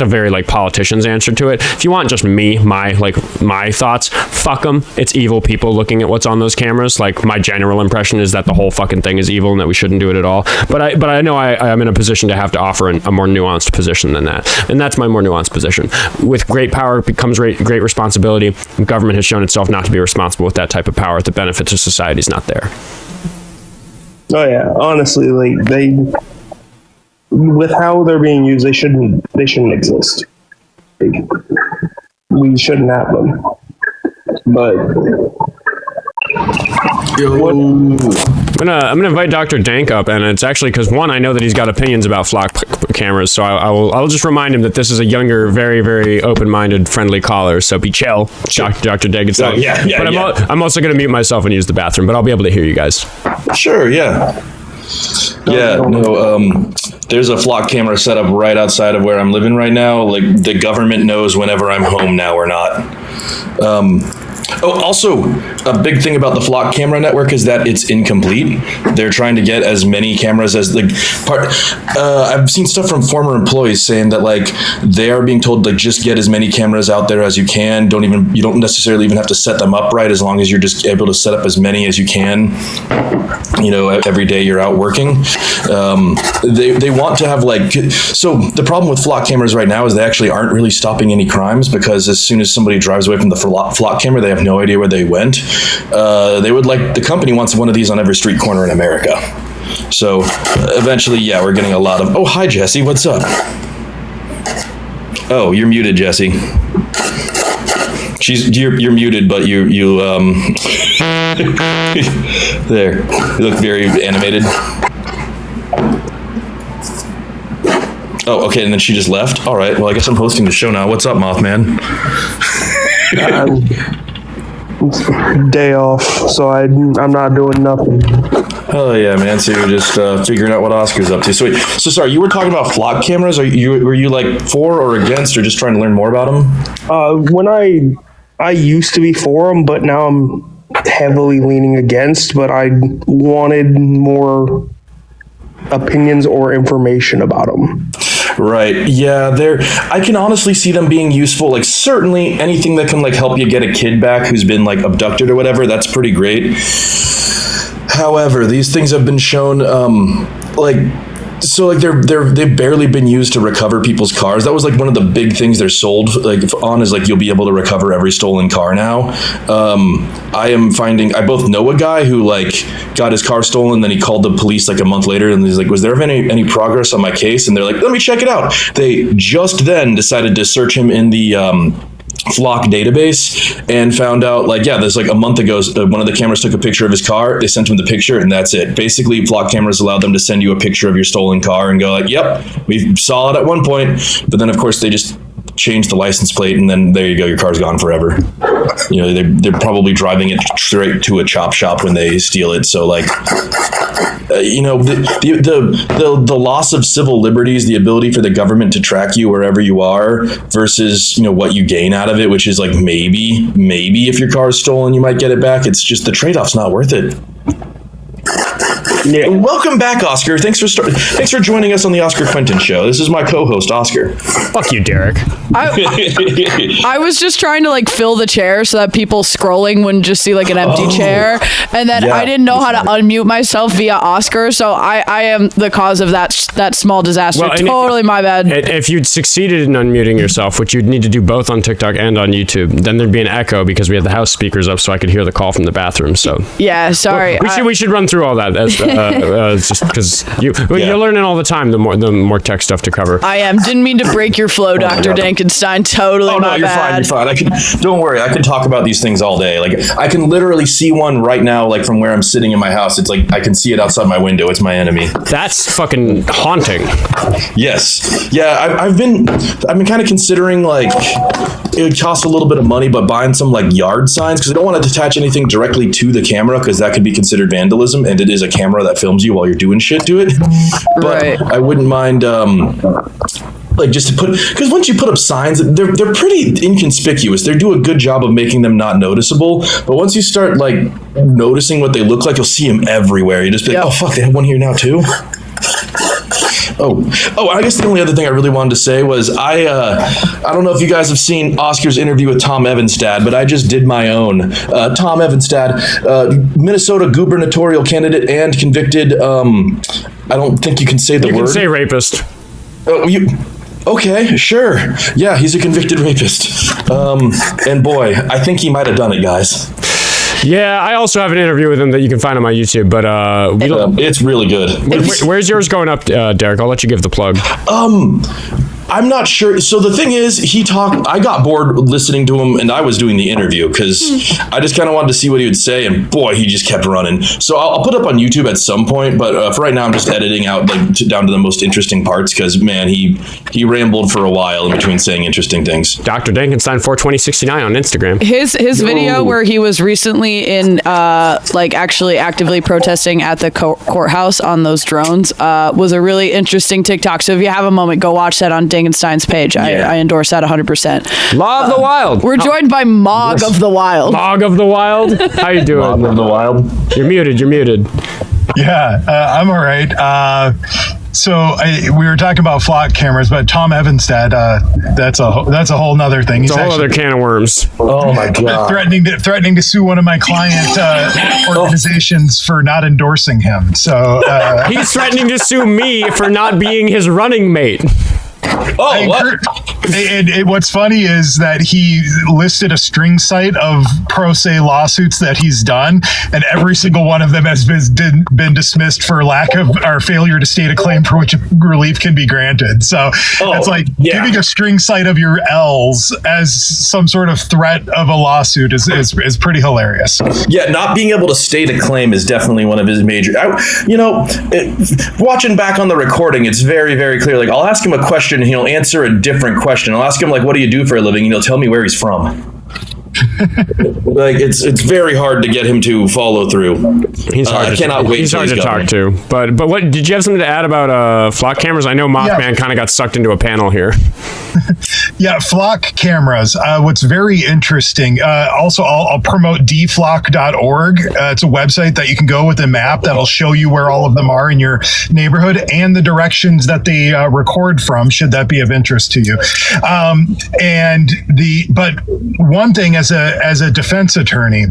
very like politician's answer to it. If you want just my thoughts, fuck them. It's evil people looking at what's on those cameras. Like my general impression is that the whole fucking thing is evil and that we shouldn't do it at all. But I know I'm in a position to have to offer a more nuanced position than that. And that's my more nuanced position. With great power becomes great responsibility. The government has shown itself not to be responsible with that type of power. The benefit to society is not there. Oh yeah, honestly, like with how they're being used, they shouldn't exist. We shouldn't have them. But I'm gonna invite Dr. Dank up, and it's actually because one, I know that he's got opinions about flock cameras, so I'll just remind him that this is a younger, very, very open-minded, friendly caller. So be chill, Dr. Dankenstein. But I'm also gonna mute myself and use the bathroom, but I'll be able to hear you guys. Sure. Yeah. Yeah. No. There's a flock camera set up right outside of where I'm living right now. Like the government knows whenever I'm home now or not. Also, a big thing about the flock camera network is that it's incomplete. They're trying to get as many cameras as I've seen stuff from former employees saying that like they are being told like just get as many cameras out there as you can. You don't necessarily even have to set them up right, as long as you're just able to set up as many as you can. You know, every day you're out working. They want to have so the problem with flock cameras right now is they actually aren't really stopping any crimes, because as soon as somebody drives away from the flock camera, they have no idea where they went. The company wants one of these on every street corner in America. So eventually, yeah, we're getting a lot of, oh, hi, Jessie, what's up? Oh, you're muted, Jessie. You're muted, but you there, you look very animated. Oh, okay, and then she just left? All right, well, I guess I'm hosting the show now. What's up, Mothman? Day off, so I'm not doing nothing. Oh yeah, man. So you're just figuring out what Oscar's up to. So wait, sorry, you were talking about flock cameras. Were you like for or against, or just trying to learn more about them? When I used to be for them, but now I'm heavily leaning against. But I wanted more opinions or information about them. Right. Yeah, I can honestly see them being useful. Like certainly anything that can like help you get a kid back who's been like abducted or whatever, that's pretty great. However, these things have been shown they've barely been used to recover people's cars. That was like one of the big things they're sold on, is like you'll be able to recover every stolen car now. I both know a guy who like got his car stolen, then he called the police like a month later, and he's like, was there any progress on my case? And they're like, let me check it out. They just then decided to search him in the flock database and found out there's like a month ago one of the cameras took a picture of his car. They sent him the picture, and that's it. Basically, flock cameras allowed them to send you a picture of your stolen car and go like, yep, we saw it at one point, but then of course they just changed the license plate, and then there you go, your car's gone forever. You know, they're probably driving it straight to a chop shop when they steal it. So the loss of civil liberties, the ability for the government to track you wherever you are, versus what you gain out of it, which is like maybe if your car is stolen you might get it back. It's just the trade-off's not worth it. Welcome back, Oskar. Thanks for joining us on the Oskar Quentin Show. This is my co-host, Oskar. Fuck you, Derek. I was just trying to like fill the chair so that people scrolling wouldn't just see like an empty chair, and then I didn't know how to unmute myself via Oskar, so I am the cause of that small disaster. Well, totally my bad. If you'd succeeded in unmuting yourself, which you'd need to do both on TikTok and on YouTube, then there'd be an echo because we had the house speakers up, so I could hear the call from the bathroom. So yeah, sorry. Well, we should run through all that as just because you're learning all the time. The more tech stuff to cover. I am. Didn't mean to break your flow, Dr. Dankenstein. Totally my bad. You're fine. Don't worry. I can talk about these things all day. Like I can literally see one right now, like from where I'm sitting in my house. It's like I can see it outside my window. It's my enemy. That's fucking haunting. Yes. Yeah. I've been kind of considering like it would cost a little bit of money, but buying some like yard signs because I don't want to attach anything directly to the camera because that could be considered vandalism, and it is a camera that films you while you're doing shit to it. But I wouldn't mind like just to put, because once you put up signs, they're pretty inconspicuous. They do a good job of making them not noticeable, but once you start like noticing what they look like, you'll see them everywhere. You just be like, oh fuck, they have one here now too. Oh! I guess the only other thing I really wanted to say was I don't know if you guys have seen Oscar's interview with Tom Evenstad, but I just did my own. Tom Evenstad, Minnesota gubernatorial candidate and convicted. I don't think you can say the word. You can say rapist. Oh, okay, sure. Yeah, he's a convicted rapist. And boy, I think he might have done it, guys. Yeah, I also have an interview with him that you can find on my YouTube, but it's really good. Where's yours going up, Derek? I'll let you give the plug. I'm not sure. So the thing is, I got bored listening to him, and I was doing the interview because I just kind of wanted to see what he would say, and boy, he just kept running. So I'll put it up on YouTube at some point, but for right now, I'm just editing out down to the most interesting parts because, man, he rambled for a while in between saying interesting things. Dr. Dankenstein 42069 on Instagram. His video where he was recently in actually actively protesting at the courthouse on those drones was a really interesting TikTok. So if you have a moment, go watch that on Dankenstein's page. I endorse that 100%. Law of the Wild. We're joined by Mog of the Wild. Mog of the Wild. How you doing? Mog of the Wild. You're muted. Yeah, I'm all right. So we were talking about flock cameras, but Tom Evenstad, that's a whole nother thing. It's a whole other can of worms. Oh my God! Threatening to sue one of my client organizations for not endorsing him. So he's threatening to sue me for not being his running mate. Oh, what? What's funny is that he listed a string site of pro se lawsuits that he's done, and every single one of them has been dismissed for lack of or failure to state a claim for which relief can be granted. So it's like giving a string site of your L's as some sort of threat of a lawsuit is pretty hilarious. Yeah, not being able to state a claim is definitely one of his major. Watching back on the recording, it's very, very clear. Like, I'll ask him a question and he'll answer a different question. I'll ask him, like, what do you do for a living? And he'll tell me where he's from. Like, it's very hard to get him to follow through. He's hard. I cannot wait. He's hard to talk to. But what did you have something to add about flock cameras? I know Mothman kind of got sucked into a panel here. Yeah, flock cameras. What's very interesting. Also, I'll promote dflock.org. It's a website that you can go with a map that'll show you where all of them are in your neighborhood and the directions that they record from, should that be of interest to you. But one thing as a defense attorney,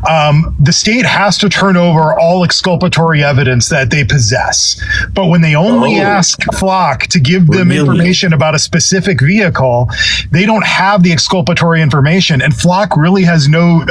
the state has to turn over all exculpatory evidence that they possess. But when they only ask Flock to give them information about a specific vehicle, they don't have the exculpatory information, and Flock really has no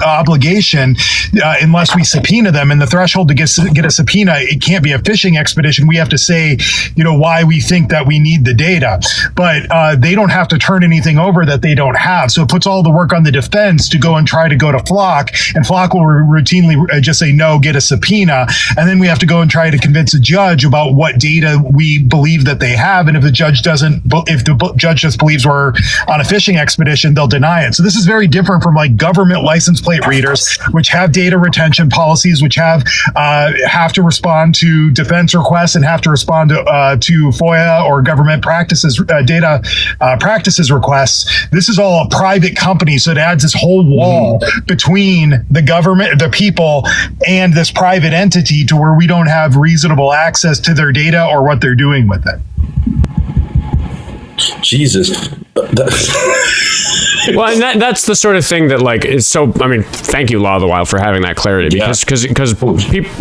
obligation unless we subpoena them. And the threshold to get a subpoena, it can't be a fishing expedition. We have to say, why we think that we need the data, but they don't have to turn anything over that they don't have. So it puts all the work on the defense to go and try to go to Flock, and Flock will routinely just say no, get a subpoena, and then we have to go and try to convince a judge about what data we believe that they have. And if the judge doesn't, if the judge just believes we're on a fishing expedition, they'll deny it. So this is very different from like government license plate readers, which have data retention policies, which have to respond to defense requests and have to respond to FOIA or government practices data practices requests. This is all a private company, so it adds this whole wall between the government, the people, and this private entity to where we don't have reasonable access to their data or what they're doing with it. Jesus. Well, and that's the sort of thing that like is so. I mean, thank you, Law of the Wild, for having that clarity, because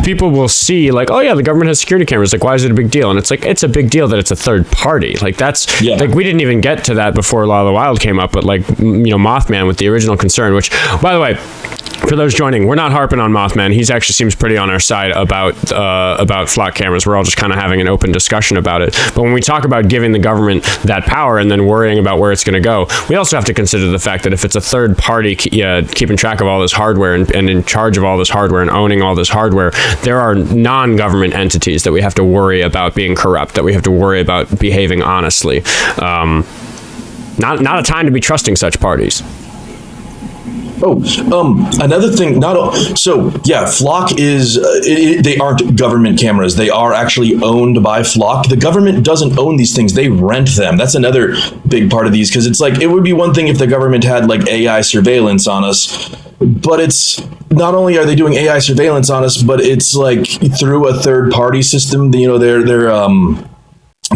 people will see like, oh yeah, the government has security cameras. Like, why is it a big deal? And it's like, it's a big deal that it's a third party. Like that's like, we didn't even get to that before Law of the Wild came up. But like, Mothman with the original concern, which, by the way, for those joining, we're not harping on Mothman. He actually seems pretty on our side about flock cameras. We're all just kind of having an open discussion about it. But when we talk about giving the government that power and then worrying about where it's going to go, we also have to consider the fact that if it's a third party keeping track of all this hardware and in charge of all this hardware and owning all this hardware, there are non-government entities that we have to worry about being corrupt, that we have to worry about behaving honestly. Not a time to be trusting such parties. Another thing, Flock is, they aren't government cameras. They are actually owned by Flock. The government doesn't own these things. They rent them. That's another big part of these, because it's like, it would be one thing if the government had like AI surveillance on us, but it's not only are they doing AI surveillance on us, but it's like through a third party system.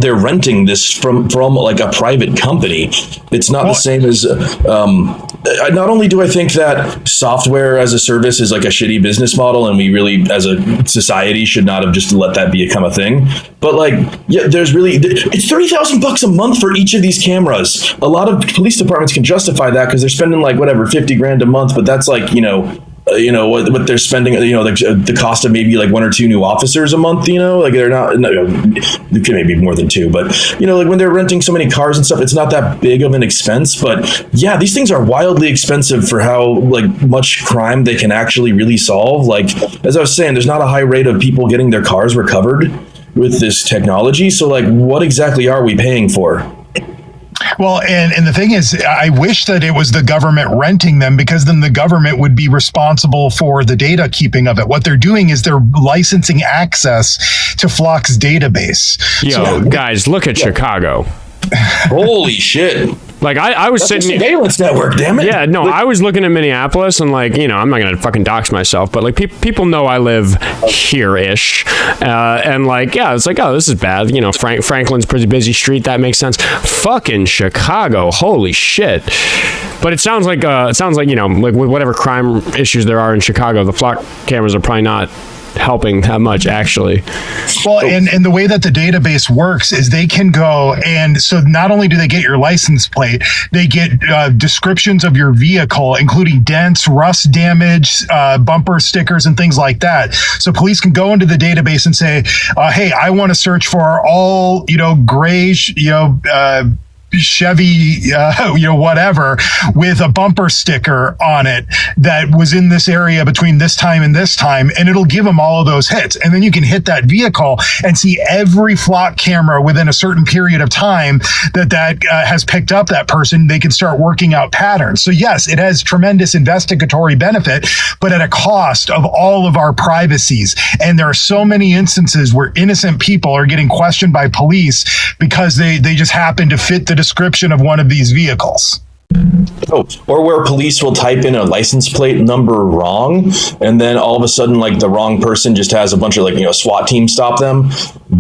They're renting this from like a private company. It's not the same as not only do I think that software as a service is like a shitty business model, and we really as a society should not have just let that become a thing, but like, there's really, it's $30,000 a month for each of these cameras. A lot of police departments can justify that because they're spending like whatever, $50,000 a month, but that's like, what they're spending, the cost of maybe like 1 or 2 new officers a month, like they're not, it could maybe more than 2, but like when they're renting so many cars and stuff, it's not that big of an expense. But yeah, these things are wildly expensive for how like much crime they can actually really solve. Like, as I was saying, there's not a high rate of people getting their cars recovered with this technology. So like, what exactly are we paying for? Well, and the thing is, I wish that it was the government renting them, because then the government would be responsible for the data keeping of it. What they're doing is they're licensing access to Flock's database. Guys, look at Chicago. Holy shit. Like I was That's sitting a surveillance network, damn it. Yeah, no, I was looking at Minneapolis, and like, I'm not gonna fucking dox myself, but like people know I live here-ish, and like, it's like, oh, this is bad. Franklin's pretty busy street. That makes sense. Fucking Chicago, holy shit. But it sounds like like with whatever crime issues there are in Chicago, the flock cameras are probably not helping that much, actually. Well, and the way that the database works is they can go, and so not only do they get your license plate, they get descriptions of your vehicle, including dents, rust damage, bumper stickers, and things like that. So police can go into the database and say, hey, I want to search for all, gray, Chevy, whatever, with a bumper sticker on it that was in this area between this time and this time, and it'll give them all of those hits. And then you can hit that vehicle and see every flock camera within a certain period of time that has picked up that person. They can start working out patterns. So yes, it has tremendous investigatory benefit, but at a cost of all of our privacies. And there are so many instances where innocent people are getting questioned by police because they just happen to fit the description of one of these vehicles. Or where police will type in a license plate number wrong, and then all of a sudden, like, the wrong person just has a bunch of SWAT team stop them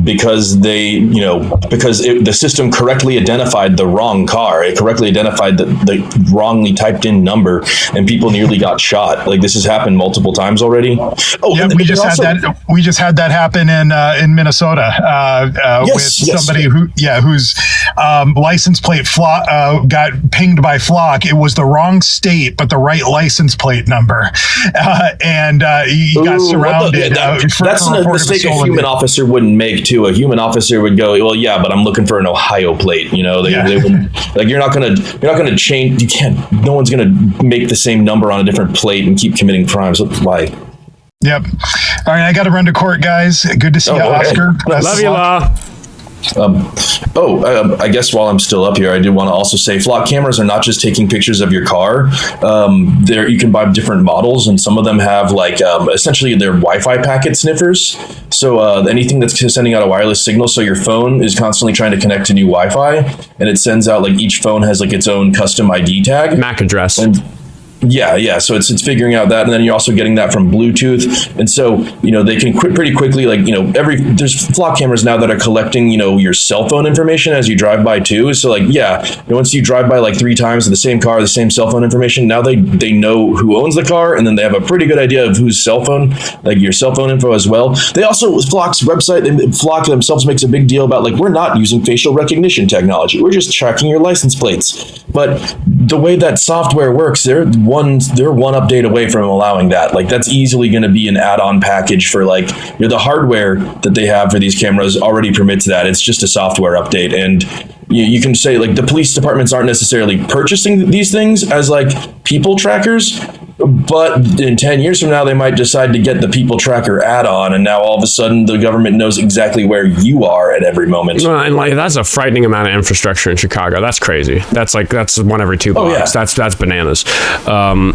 because the system correctly identified the wrong car. It correctly identified the wrongly typed in number, and people nearly got shot. Like, this has happened multiple times already. We just had that happen in Minnesota with somebody whose license plate got pinged by Flock. It was the wrong state, but the right license plate number, and he got surrounded. That's a mistake a human officer wouldn't make too. A human officer would go, well, yeah, but I'm looking for an Ohio plate. They wouldn't, like, you're not gonna change. You can't. No one's gonna make the same number on a different plate and keep committing crimes. Why? Yep. All right, I got to run to court, guys. Good to see you, Oskar. Love you, Law. I guess while I'm still up here, I did want to also say flock cameras are not just taking pictures of your car. There, you can buy different models, and some of them have like essentially they're Wi-Fi packet sniffers. So anything that's sending out a wireless signal, so your phone is constantly trying to connect to new Wi-Fi, and it sends out like each phone has like its own custom ID tag, MAC address. And yeah. So it's figuring out that, and then you're also getting that from Bluetooth, and so they can pretty quickly, like there's flock cameras now that are collecting your cell phone information as you drive by too. So like once you drive by like 3 times with the same car, the same cell phone information, now they know who owns the car, and then they have a pretty good idea of whose cell phone, like your cell phone info as well. They also Flock's website, Flock themselves makes a big deal about like we're not using facial recognition technology, we're just tracking your license plates. But the way that software works, they're one update away from allowing that. Like that's easily going to be an add-on package for like the hardware that they have for these cameras already permits that. It's just a software update, and you can say like the police departments aren't necessarily purchasing these things as like people trackers, but in 10 years from now they might decide to get the people tracker add-on, and now all of a sudden the government knows exactly where you are at every moment. And like that's a frightening amount of infrastructure in Chicago. That's crazy. That's one every 2 blocks. Yeah. That's bananas.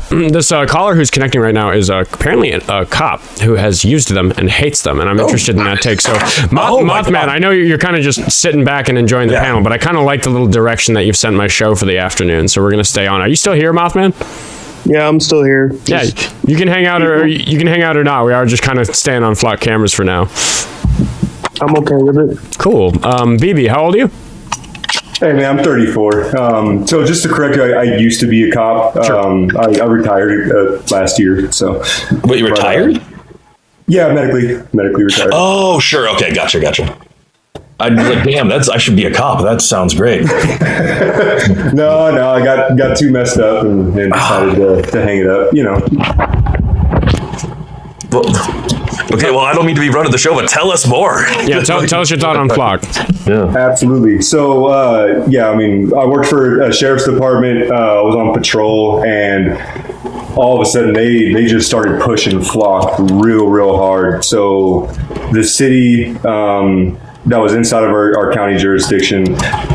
This caller who's connecting right now is apparently a cop who has used them and hates them, and I'm interested in that take. So Mothman, I know you're kind of just sitting back and enjoying the panel, but I kind of like the little direction that you've sent my show for the afternoon, so we're going to stay on. Are you still here, Mothman? Yeah, I'm still here. Yeah, you can hang out or not. We are just kind of staying on flock cameras for now. I'm okay with it. Cool. BB, how old are you? Hey man, I'm 34. So just to correct you, I used to be a cop. Sure. I retired last year. So. Wait, you retired? Yeah, medically retired. Oh, sure. Okay, gotcha. I'd be like, damn, I should be a cop. That sounds great. No, I got too messed up and decided to hang it up. Well, I don't mean to be running the show, but tell us more. Yeah, tell us your thought on flock. Yeah, absolutely. So, I worked for a sheriff's department. I was on patrol, and all of a sudden they just started pushing flock real hard. So the city that was inside of our county jurisdiction,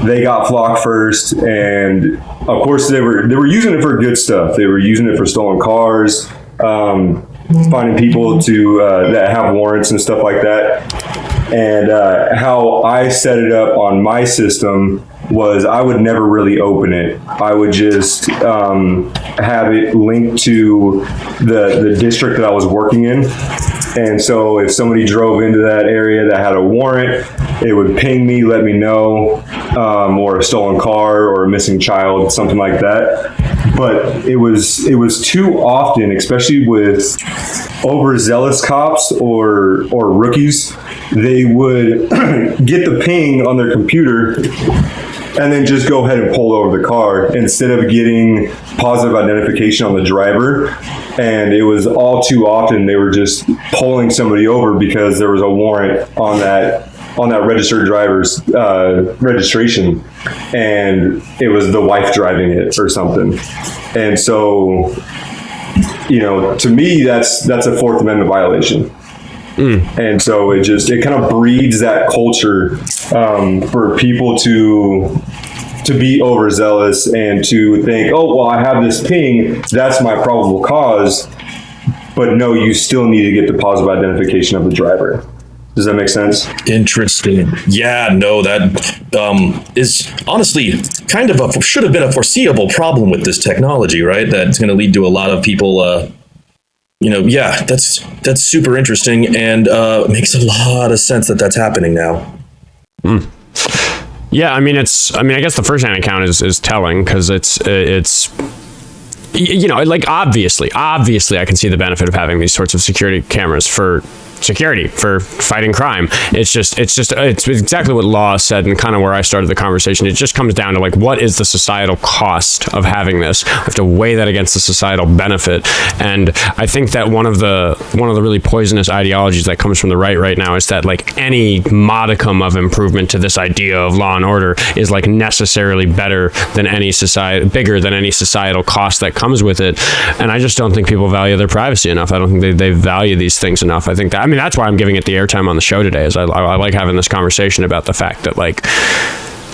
they got flock first, and of course they were using it for good stuff. They were using it for stolen cars, finding people that have warrants and stuff like that. And how I set it up on my system was I would never really open it. I would just have it linked to the district that I was working in. And so if somebody drove into that area that had a warrant, it would ping me, let me know, or a stolen car or a missing child, something like that. But it was too often, especially with overzealous cops or rookies, they would get the ping on their computer and then just go ahead and pull over the car instead of getting positive identification on the driver. And it was all too often they were just pulling somebody over because there was a warrant on that registered driver's registration, and it was the wife driving it or something. And so, to me, that's a Fourth Amendment violation. And so it kind of breeds that culture for people to be overzealous and to think, oh, well, I have this ping, that's my probable cause. But no, you still need to get the positive identification of the driver. Does that make sense? Interesting. Yeah, no, that is honestly kind of should have been a foreseeable problem with this technology, right? That's going to lead to a lot of people, that's super interesting, and makes a lot of sense that that's happening now. Yeah, I guess the first-hand account is telling, because it's like obviously I can see the benefit of having these sorts of security cameras for security, for fighting crime. It's exactly what Law said, and kind of where I started the conversation. It just comes down to like, what is the societal cost of having this? We have to weigh that against the societal benefit. And I think that one of the really poisonous ideologies that comes from the right now is that like any modicum of improvement to this idea of law and order is like necessarily bigger than any societal cost that comes with it. And I just don't think people value their privacy enough. I don't think they value these things enough. I think that mean, that's why I'm giving it the airtime on the show today, is I like having this conversation about the fact that, like,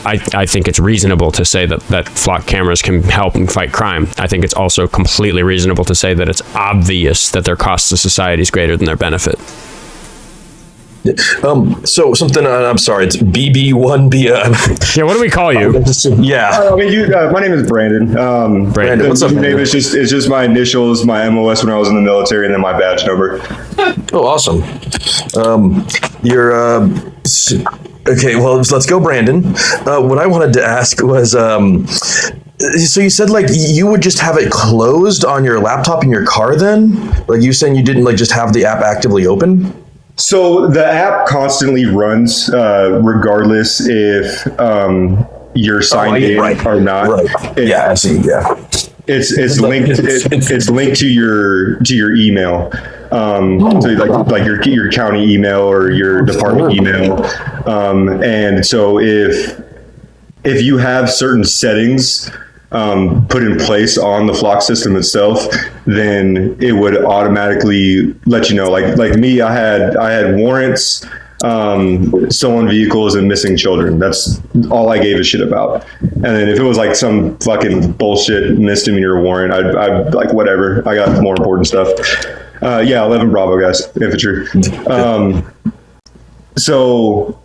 I think it's reasonable to say that flock cameras can help and fight crime. I think it's also completely reasonable to say that it's obvious that their cost to society is greater than their benefit. So something, I'm sorry, it's BB1B. Yeah, what do we call you? Yeah. I mean, my name is Brandon. Brandon, what's up, my name is just my initials, my MOS when I was in the military, and then my badge number. Oh, awesome. You're, okay, well, let's go, Brandon. What I wanted to ask was, so you said, like, you would just have it closed on your laptop in your car then? Like, you saying you didn't, like, just have the app actively open? So the app constantly runs, regardless if you're signed in or not. Right. Yeah, I see. Yeah. It's linked. It's linked to your email. So like your county email or your department email. And so if you have certain settings put in place on the flock system itself, then it would automatically let you know. Like me, I had warrants, stolen vehicles, and missing children. That's all I gave a shit about. And then if it was like some fucking bullshit misdemeanor warrant, I'd like, whatever. I got more important stuff. 11 Bravo, guys, infantry. So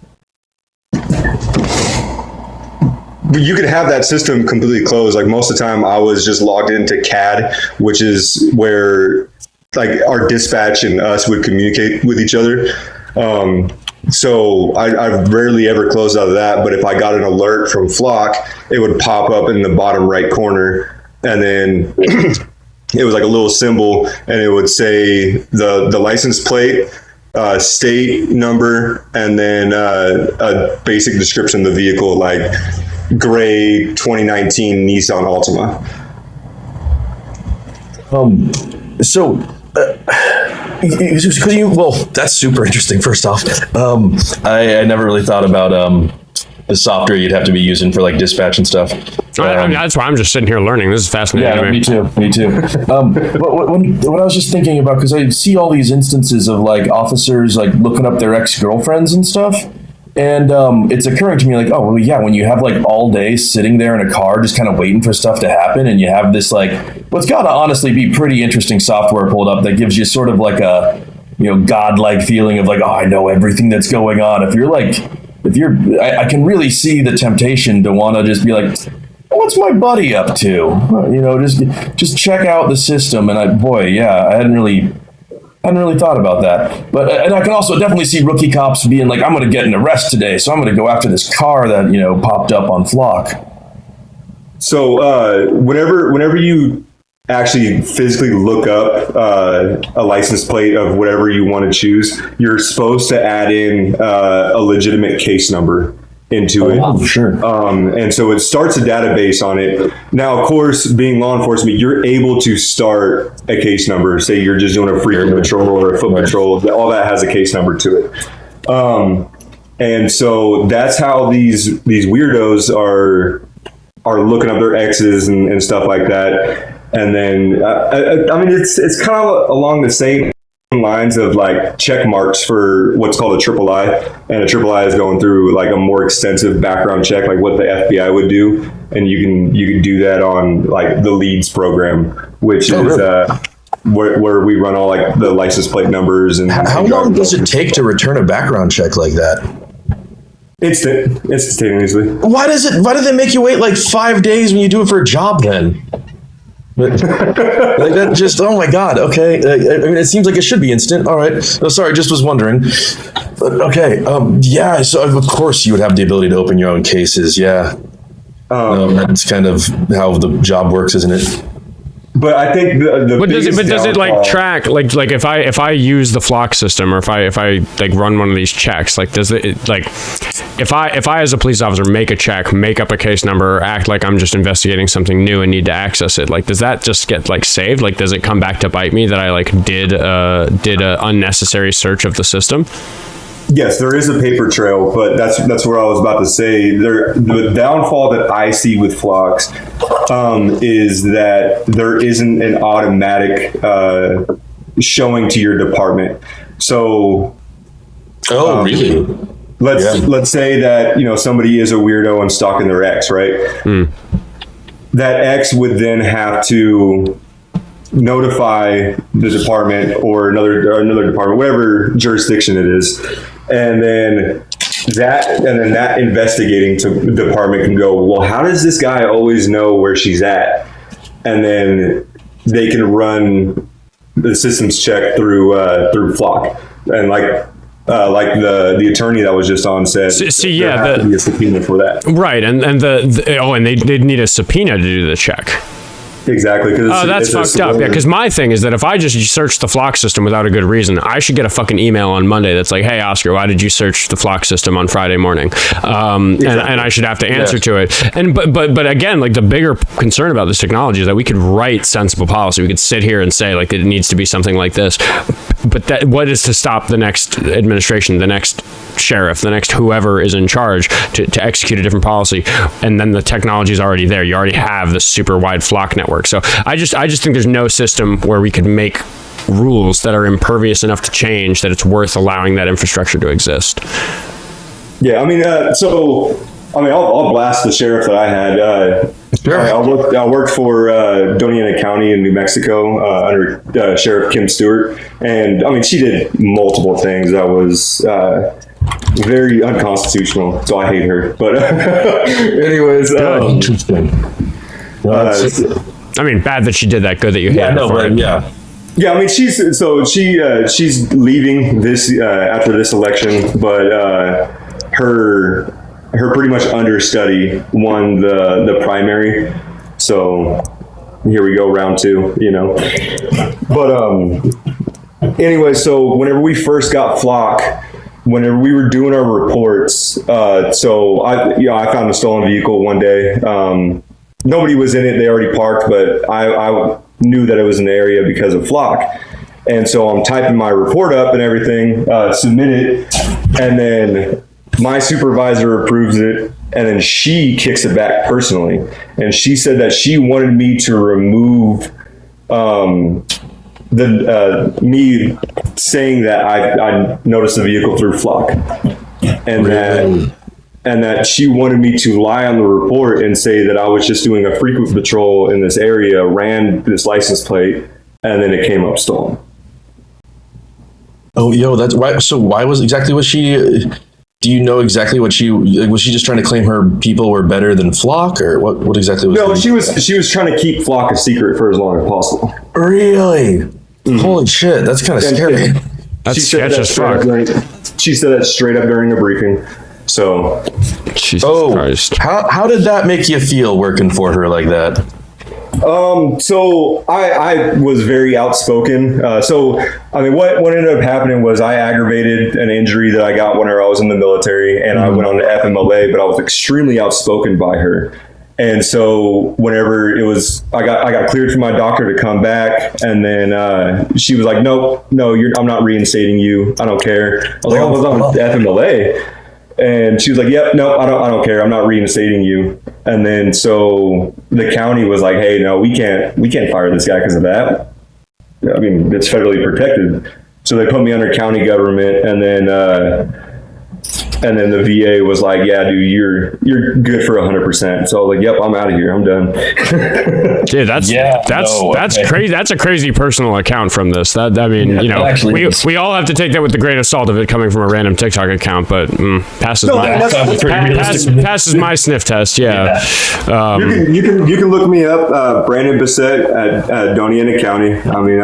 you could have that system completely closed. Like, most of the time I was just logged into CAD, which is where, like, our dispatch and us would communicate with each other. So I rarely ever closed out of that, but if I got an alert from Flock, it would pop up in the bottom right corner, and then it was like a little symbol, and it would say the license plate, state number, and then a basic description of the vehicle, like gray 2019 Nissan Altima. Well, that's super interesting. First off, I never really thought about the software you'd have to be using for, like, dispatch and stuff. I mean, that's why I'm just sitting here learning. This is fascinating. Yeah, me too. But when I was just thinking about, because I see all these instances of, like, officers, like, looking up their ex-girlfriends and stuff. And it's occurring to me, like, oh, well, yeah, when you have, like, all day sitting there in a car just kind of waiting for stuff to happen, and you have this, like, what's got to honestly be pretty interesting software pulled up that gives you sort of like a, godlike feeling of, like, oh, I know everything that's going on. I can really see the temptation to want to just be like, what's my buddy up to? Just check out the system. And I hadn't really thought about that. And I can also definitely see rookie cops being like, I'm going to get an arrest today, so I'm going to go after this car that, popped up on Flock. So whenever you actually physically look up a license plate of whatever you want to choose, you're supposed to add in a legitimate case number into it. Oh, sure. And so it starts a database on it. Now, of course, being law enforcement, you're able to start a case number. Say you're just doing a frequent patrol or a foot patrol. All that has a case number to it. And so that's how these weirdos are looking up their exes and stuff like that. And then, I mean, it's kind of along the same lines of, like, check marks for what's called a triple I, and a triple I is going through, like, a more extensive background check, like what the FBI would do, and you can do that on, like, the LEADS program, which is where we run all, like, the license plate numbers. And how long does it take to return a background check like that? Instantaneously. Why do they make you wait like 5 days when you do it for a job then? Like, that just, oh my God, okay. I mean, it seems like it should be instant. All right. Oh, sorry, just was wondering. But okay, yeah, so of course you would have the ability to open your own cases, yeah. That's kind of how the job works, isn't it? But I think does it like track like if I use the Flock system, or if I like run one of these checks, like does it like if I as a police officer make a check, make up a case number, or act like I'm just investigating something new and need to access it, like does that just get like saved? Like does it come back to bite me that I like did a unnecessary search of the system? Yes, there is a paper trail, but that's what I was about to say. The downfall that I see with Flocks is that there isn't an automatic showing to your department. So, really? Let's say that, you know, somebody is a weirdo and stalking their ex, right? That ex would then have to notify the department or another department, whatever jurisdiction it is, and then that investigating department can go, well, how does this guy always know where she's at? And then they can run the systems check through Flock, and like the attorney that was just on said, there has to be a subpoena for that, right? And they'd need a subpoena to do the check. Exactly. That's fucked up. Yeah, because my thing is that if I just search the Flock system without a good reason, I should get a fucking email on Monday that's like, hey, Oskar, why did you search the Flock system on Friday morning? And I should have to answer to it. And but again, like the bigger concern about this technology is that we could write sensible policy. We could sit here and say like it needs to be something like this. But what is to stop the next administration, the next sheriff, the next whoever is in charge to execute a different policy? And then the technology is already there. You already have the super wide Flock network. So I just think there's no system where we could make rules that are impervious enough to change that it's worth allowing that infrastructure to exist. Yeah, I mean, I'll blast the sheriff that I had. I worked for Doña County in New Mexico under Sheriff Kim Stewart, and I mean, she did multiple things that was very unconstitutional. So I hate her. But anyways, interesting. I mean, bad that she did that. Good that you hate her for it. Yeah, I mean, she's leaving this after this election, but her pretty much understudy won the primary. So here we go, round 2, you know. But anyway, so whenever we first got Flock, whenever we were doing our reports, so I found a stolen vehicle one day. Nobody was in it; they already parked, but I knew that it was in the area because of Flock. And so I'm typing my report up and everything, submit it, and then my supervisor approves it, and then she kicks it back personally. And she said that she wanted me to remove me saying that I noticed the vehicle through Flock, and that she wanted me to lie on the report and say that I was just doing a frequent patrol in this area, ran this license plate, and then it came up stolen. Oh, yo, that's right. So why was she? Do you know exactly what was she just trying to claim her people were better than Flock, or what exactly was? No, she was trying to keep Flock a secret for as long as possible. Really? Mm-hmm. Holy shit, that's kind of scary. That's sketchy as fuck. She said that straight up during a briefing. So, Jesus Christ. How did that make you feel working for her like that? So I was very outspoken. So I mean, what ended up happening was I aggravated an injury that I got whenever I was in the military, and I went on to FMLA, but I was extremely outspoken by her. And so whenever I got cleared from my doctor to come back, and then she was like, no, I'm not reinstating you. I don't care. I was like, I was on FMLA. And she was like, yep, no, I don't care. I'm not reinstating you. And then so the county was like, hey, no, we can't fire this guy because of that. I mean, it's federally protected. So they put me under county government, and then the VA was like, yeah, dude, you're good for 100%. So I was like, yep, I'm out of here. I'm done. Dude, that's crazy. That's a crazy personal account from this. We all have to take that with the grain of salt of it coming from a random TikTok account, but passes my sniff test. Yeah. You can look me up, Brandon Bissett at Doña County. I mean,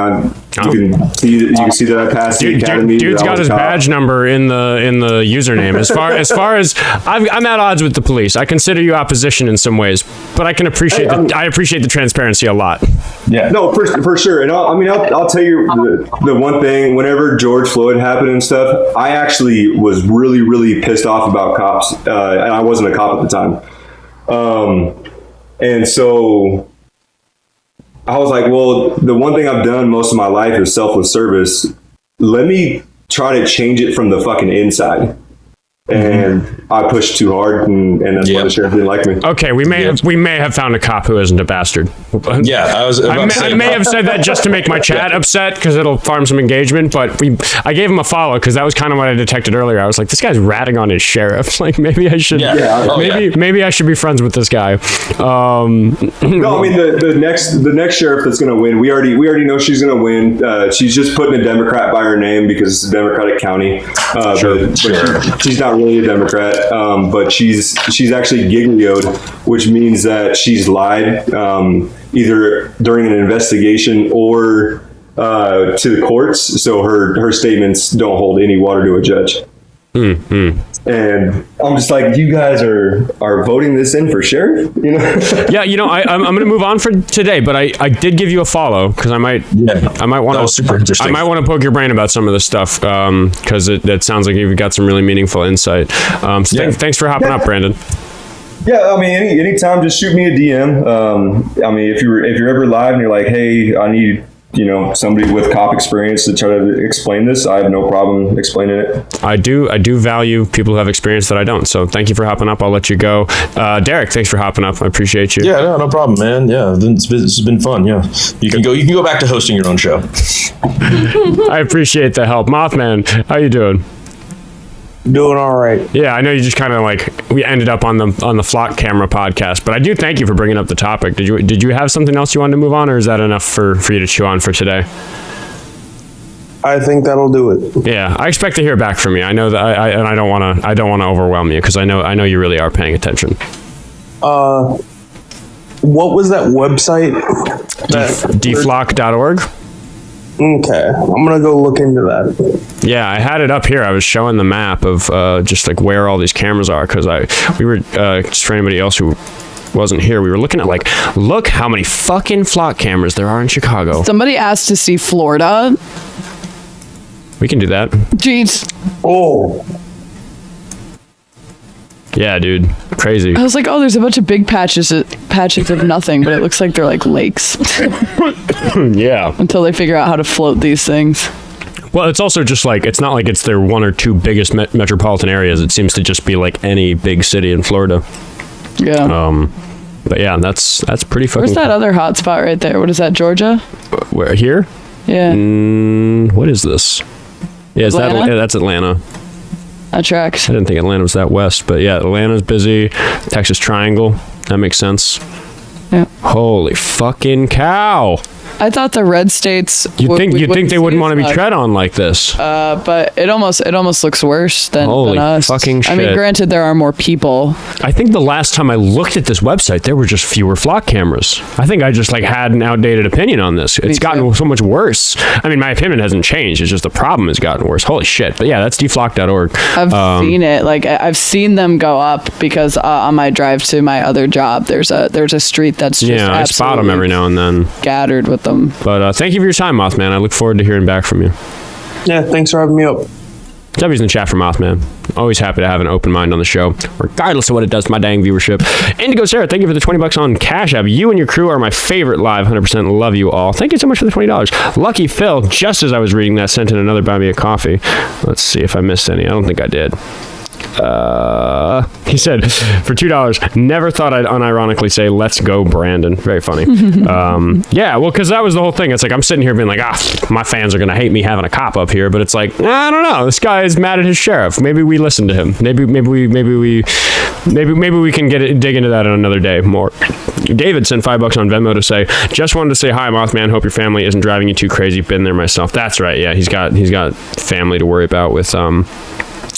you can see that I passed the academy. Dude's got his badge number in the username. As far as I'm at odds with the police. I consider you opposition in some ways, but I can appreciate I appreciate the transparency a lot. Yeah. No, for sure. And I'll tell you the one thing. Whenever George Floyd happened and stuff, I actually was really, really pissed off about cops, and I wasn't a cop at the time. And so I was like, well, the one thing I've done most of my life is selfless service. Let me try to change it from the fucking inside. and I pushed too hard, and that's why the sheriff didn't like me. Okay, we may have found a cop who isn't a bastard. Yeah, I may have said that just to make my chat upset because it'll farm some engagement, but I gave him a follow because that was kind of what I detected earlier. I was like, this guy's ratting on his sheriff. Like, maybe I should maybe I should be friends with this guy. No, I mean the next sheriff that's going to win. We already know she's going to win. She's just putting a Democrat by her name because it's a Democratic county. But she's not really a Democrat, but she's actually giglioed, which means that she's lied either during an investigation or to the courts. So her statements don't hold any water to a judge. And I'm just like, you guys are voting this in for sheriff, you know? Yeah, you know, I'm going to move on for today, but I did give you a follow because I might want to poke your brain about some of this stuff because it sounds like you've got some really meaningful insight. Thanks for hopping up, Brandon. Yeah, I mean, anytime, just shoot me a DM. I mean, if you're ever live and you're like, hey, I need somebody with cop experience to try to explain this, I have no problem explaining it. I do value people who have experience that I don't. So thank you for hopping up. I'll let you go. Derek, thanks for hopping up. I appreciate you. Yeah, no problem, man. Yeah, it's been fun. Yeah, you can go back to hosting your own show. I appreciate the help. Mothman, how you doing? Doing all right. Yeah, I know you just kind of we ended up on the flock camera podcast, but I do thank you for bringing up the topic. Did you have something else you wanted to move on, or is that enough for you to chew on for today? I think that'll do it. Yeah, I expect to hear back from you. I know that I don't want to overwhelm you because I know you really are paying attention. What was that website? Deflock.org. Okay, I'm gonna go look into that. Yeah, I had it up here. I was showing the map of just like where all these cameras are because we were just for anybody else who wasn't here, we were looking at look how many fucking flock cameras there are in Chicago. Somebody asked to see Florida. We can do that. Jeez. Oh. Yeah, dude. Crazy. I was like, oh, there's a bunch of big patches of nothing, but it looks like they're like lakes. Yeah. Until they figure out how to float these things. Well, it's also just it's not like it's their one or two biggest metropolitan areas. It seems to just be like any big city in Florida. Yeah. But yeah, that's pretty fucking. Where's that other hot spot right there? What is that, Georgia? Where, here? Yeah. What is this? Yeah, that's Atlanta. That tracks. I didn't think Atlanta was that west, but yeah, Atlanta's busy. Texas Triangle. That makes sense. Yeah. Holy fucking cow. I thought the red states. You'd think they wouldn't want to be tread on like this. But it almost looks worse than us. Fucking shit. I mean, granted, there are more people. I think the last time I looked at this website, there were just fewer flock cameras. I think I just had an outdated opinion on this. It's gotten so much worse. I mean, my opinion hasn't changed. It's just the problem has gotten worse. Holy shit. But yeah, that's deflock.org. I've seen it. I've seen them go up because on my drive to my other job, there's a street that's just I spot them every now and then. Scattered with them. But thank you for your time, Mothman. I look forward to hearing back from you. Yeah, thanks for having me up. W's in the chat for Mothman. Always happy to have an open mind on the show, regardless of what it does to my dang viewership. Indigo Sarah, thank you for the $20 on Cash App. You and your crew are my favorite live. 100% love you all. Thank you so much for the $20. Lucky Phil, just as I was reading that, sent in another buy me a coffee. Let's see if I missed any. I don't think I did. He said, for $2, never thought I'd unironically say, let's go, Brandon. Very funny. Yeah, well, because that was the whole thing. It's like, I'm sitting here being like, my fans are going to hate me having a cop up here. But it's like, I don't know. This guy is mad at his sheriff. Maybe we listen to him. Maybe we can dig into that on another day more. David sent $5 on Venmo to say, just wanted to say hi, Mothman. Hope your family isn't driving you too crazy. Been there myself. That's right. Yeah, he's got family to worry about with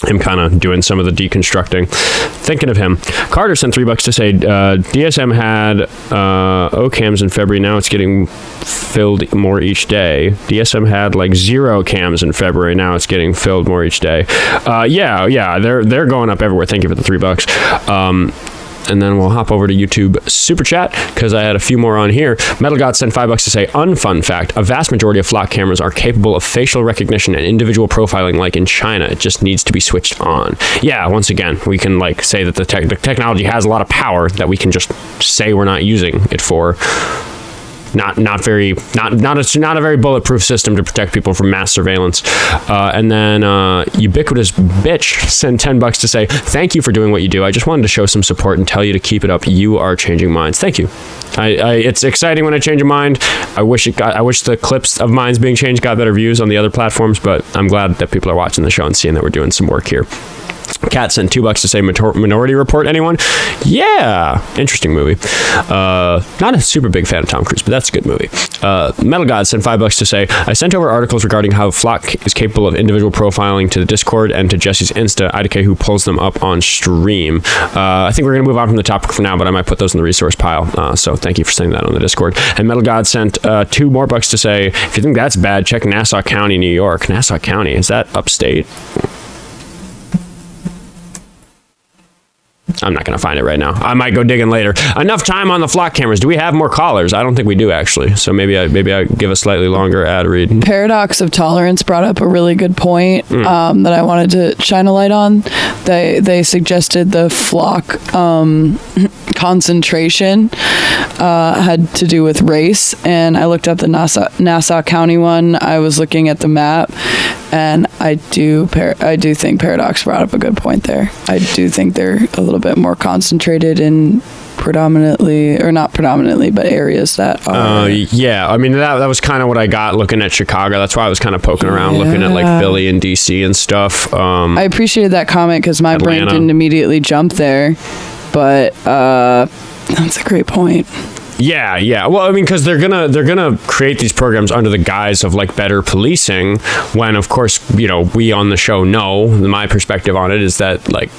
him kind of doing some of the deconstructing. Thinking of him. Carter sent $3 to say DSM had OCAMs in February. Now it's getting filled more each day. DSM had 0 cams in February. Now it's getting filled more each day. Yeah, they're going up everywhere. Thank you for the $3. And then we'll hop over to YouTube Super Chat because I had a few more on here. Metal God sent $5 to say, unfun fact, a vast majority of flock cameras are capable of facial recognition and individual profiling like in China. It just needs to be switched on. Yeah, once again, we can say that the technology has a lot of power that we can just say we're not using it for. not a very bulletproof system to protect people from mass surveillance. And then ubiquitous bitch sent $10 to say, thank you for doing what you do. I just wanted to show some support and tell you to keep it up. You are changing minds. Thank you. It's exciting when I change a mind. I wish the clips of minds being changed got better views on the other platforms, but I'm glad that people are watching the show and seeing that we're doing some work here. Kat sent $2 to say Minority Report. Anyone? Yeah, interesting movie. Not a super big fan of Tom Cruise, but that's a good movie. Metal God sent $5 to say, I sent over articles regarding how Flock is capable of individual profiling to the Discord and to Jessie's Insta, IDK, who pulls them up on stream. I think we're going to move on from the topic for now, but I might put those in the resource pile. So thank you for sending that on the Discord. And Metal God sent $2 more to say, if you think that's bad, check Nassau County, New York. Nassau County, is that upstate? I'm not going to find it right now. I might go digging later. Enough time on the Flock cameras. Do we have more callers? I don't think we do, actually. So maybe I give a slightly longer ad read. Paradox of Tolerance brought up a really good point that I wanted to shine a light on. They suggested the Flock concentration had to do with race, and I looked up the Nassau County one. I was looking at the map, and I do think Paradox brought up a good point there. I do think they're a little bit more concentrated in predominantly, or not predominantly, but areas that are... yeah, I mean, that was kind of what I got looking at Chicago. That's why I was kind of poking around, looking at like Philly and DC and stuff. I appreciated that comment because my brain didn't immediately jump there, but that's a great point. Yeah. Well, I mean, because they're gonna create these programs under the guise of like better policing, when of course, we on the show know my perspective on it is that like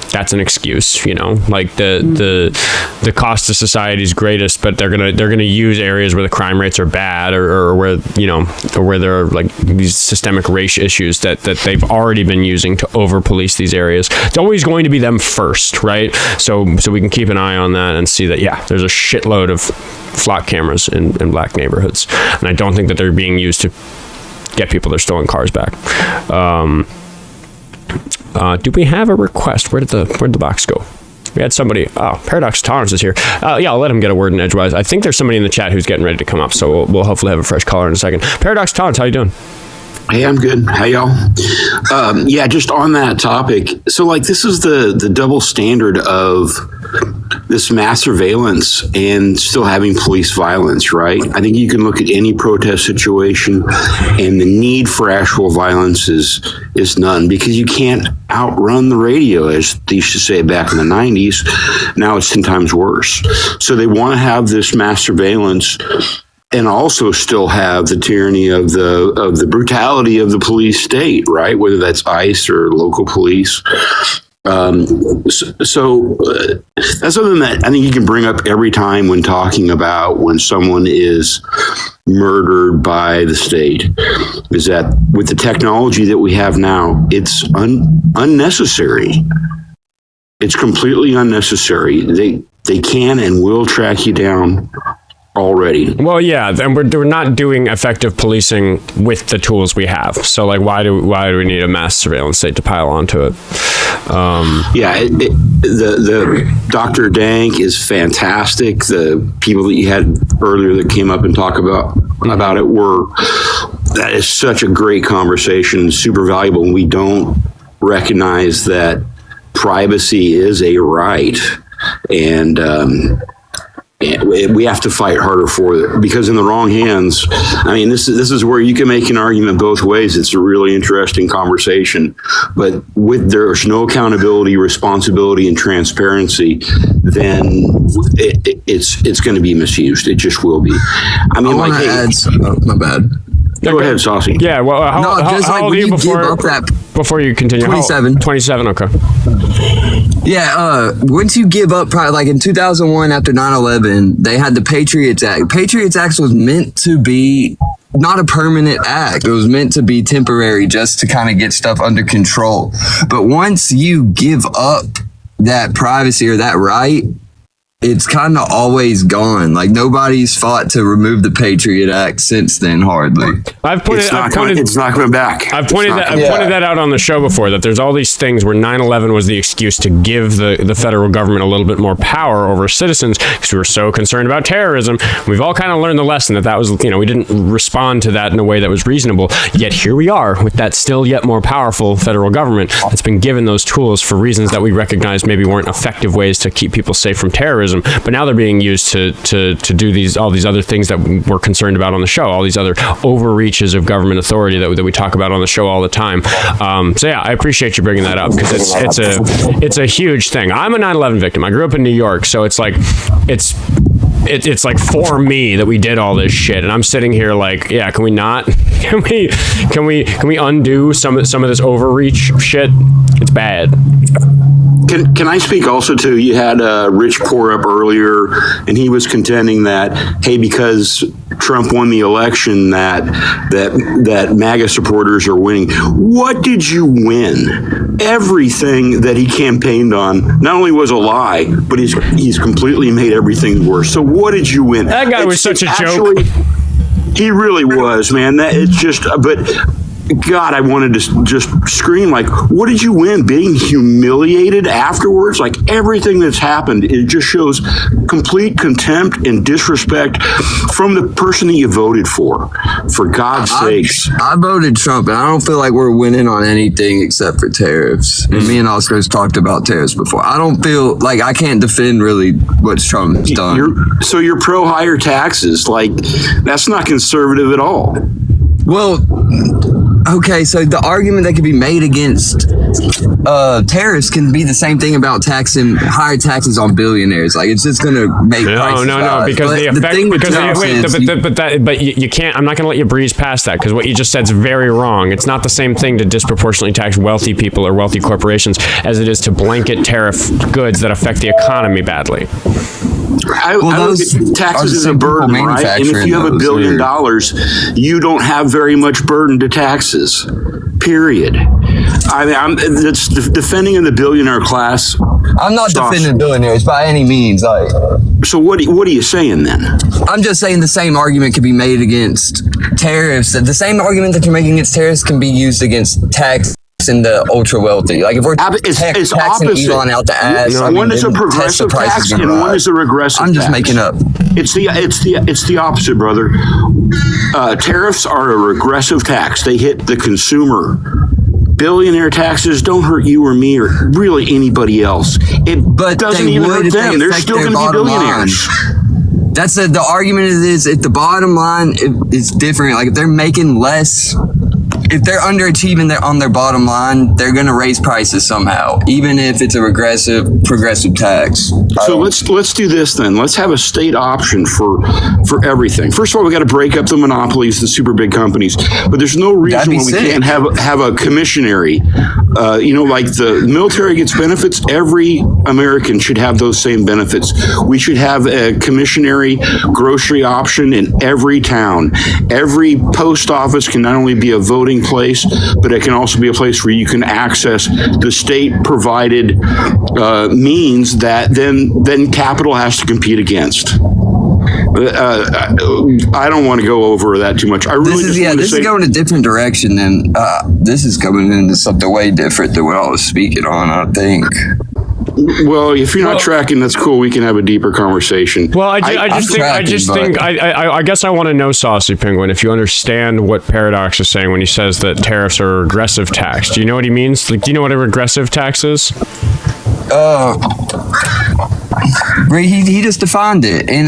that's an excuse, like the cost to society is greatest, but they're gonna use areas where the crime rates are bad or where or where there are like these systemic race issues that they've already been using to over police these areas. It's always going to be them first, right? So we can keep an eye on that and see that there's a shitload of Flock cameras in black neighborhoods, and I don't think that they're being used to get people their stolen cars back. Do we have a request? Where did the box go? We had somebody. Oh, Paradox Tolerance is here. I'll let him get a word in edgewise. I think there's somebody in the chat who's getting ready to come up, so we'll hopefully have a fresh caller in a second. Paradox Tolerance, how you doing? Hey, I'm good. How y'all? Just on that topic. So, like, this is the double standard of this mass surveillance and still having police violence, right? I think you can look at any protest situation, and the need for actual violence is none, because you can't outrun the radio, as they used to say back in the 90s. Now it's 10 times worse. So they want to have this mass surveillance and also still have the tyranny of the brutality of the police state, right? Whether that's ICE or local police. So that's something that I think you can bring up every time when talking about when someone is murdered by the state, is that with the technology that we have now, it's unnecessary. It's completely unnecessary. They can and will track you down already. Well, yeah, and we're not doing effective policing with the tools we have. So, like, why do we need a mass surveillance state to pile onto it? The Dr. Dank is fantastic. The people that you had earlier that came up and talk about it that is such a great conversation, super valuable. And we don't recognize that privacy is a right, and we have to fight harder for it, because in the wrong hands, I mean, this is where you can make an argument both ways. It's a really interesting conversation, but there's no accountability, responsibility, and transparency, then it's going to be misused. It just will be. I mean, my bad. Go ahead, Saucy. Yeah, well, how old are you before you continue? 27. 27, okay. Yeah, once you give up, probably like in 2001 after 9/11, they had the Patriots Act. Patriots Act was meant to be not a permanent act. It was meant to be temporary, just to kind of get stuff under control. But once you give up that privacy or that right, it's kind of always gone. Like nobody's fought to remove the Patriot Act since then, hardly. It's not coming back. I've pointed that out on the show before, that there's all these things where 9/11 was the excuse to give the federal government a little bit more power over citizens because we were so concerned about terrorism. We've all kind of learned the lesson that was, we didn't respond to that in a way that was reasonable. Yet here we are with that still yet more powerful federal government that's been given those tools for reasons that we recognize maybe weren't effective ways to keep people safe from terrorism. But now they're being used to do all these other things that we're concerned about on the show, all these other overreaches of government authority that we talk about on the show all the time. So yeah, I appreciate you bringing that up because it's a huge thing. I'm a 9/11 victim. I grew up in New York, so it's like it's like for me that we did all this shit, and I'm sitting here like, yeah, can we not? Can we undo some of this overreach shit? It's bad. Can I speak also to, you had RichPoor up earlier, and he was contending that, hey, because Trump won the election, that MAGA supporters are winning. What did you win? Everything that he campaigned on not only was a lie, but he's completely made everything worse. So what did you win? That guy was such a joke. He really was, man. But God, I wanted to just scream, like, what did you win? Being humiliated afterwards? Like, everything that's happened, it just shows complete contempt and disrespect from the person that you voted for God's sakes. I voted Trump, and I don't feel like we're winning on anything except for tariffs. And me and Oskar has talked about tariffs before. I don't feel like I can't defend really what Trump has done. You're pro higher taxes. Like, that's not conservative at all. Well, okay, so the argument that could be made against tariffs can be the same thing about taxing higher taxes on billionaires. Like, it's just going to make prices rise. Because but the effect. But you can't. I'm not going to let you breeze past that because what you just said is very wrong. It's not the same thing to disproportionately tax wealthy people or wealthy corporations as it is to blanket tariff goods that affect the economy badly. I look at taxes as a burden, right? And if you have $1 billion, you don't have very much burden to taxes, period. I mean, that's defending in the billionaire class. I'm not defending billionaires by any means. So what are you saying then? I'm just saying the same argument can be made against tariffs. The same argument that you're making against tariffs can be used against tax and the ultra wealthy. Like if we're it's taxing opposite. Elon out the ass, one is a progressive tax and one is a regressive tax. I'm just making up. It's the opposite, brother. Tariffs are a regressive tax. They hit the consumer. Billionaire taxes don't hurt you or me or really anybody else. But doesn't even hurt them. They're still going to be billionaires. That's the argument is if the bottom line is different. Like if they're making less, if they're underachieving on their bottom line, they're going to raise prices somehow, even if it's a progressive tax. So let's do this then. Let's have a state option for everything. First of all, we got to break up the monopolies, the super big companies. But there's no reason why we can't have a commissionary. Like the military gets benefits. Every American should have those same benefits. We should have a commissionary grocery option in every town. Every post office can not only be a voting place, but it can also be a place where you can access the state provided means that then capital has to compete against. I don't want to go over that too much. This is going a different direction than this is coming into something way different than what I was speaking on, I think. Well, if you're not tracking, that's cool. We can have a deeper conversation. Well, I guess I want to know, Saucy Penguin, if you understand what Paradox is saying when he says that tariffs are a regressive tax. Do you know what he means? Like, do you know what a regressive tax is? He just defined it, and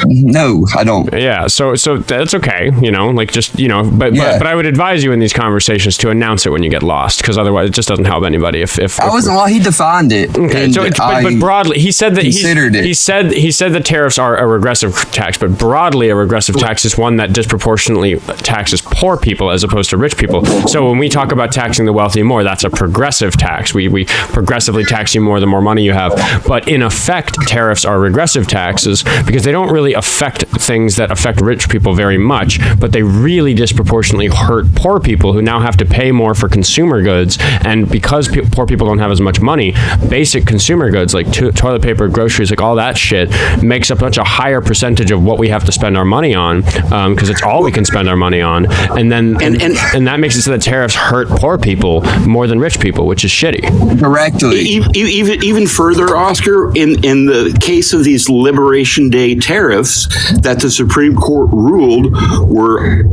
no, I don't. Yeah, so that's okay, but I would advise you in these conversations to announce it when you get lost, because otherwise it just doesn't help anybody. If he defined it. Okay, but broadly, he said that he said that tariffs are a regressive tax, but broadly a regressive tax is one that disproportionately taxes poor people as opposed to rich people. So when we talk about taxing the wealthy more, that's a progressive tax. We progressively tax you more the more money you have, but in effect, effect, tariffs are regressive taxes because they don't really affect things that affect rich people very much, but they really disproportionately hurt poor people who now have to pay more for consumer goods. And because poor people don't have as much money, basic consumer goods like toilet paper, groceries, like all that shit makes up such a higher percentage of what we have to spend our money on, because it's all we can spend our money on. And then and that makes it so that tariffs hurt poor people more than rich people, which is shitty. Correctly. Even further, Oskar, in the case of these Liberation Day tariffs that the Supreme Court ruled were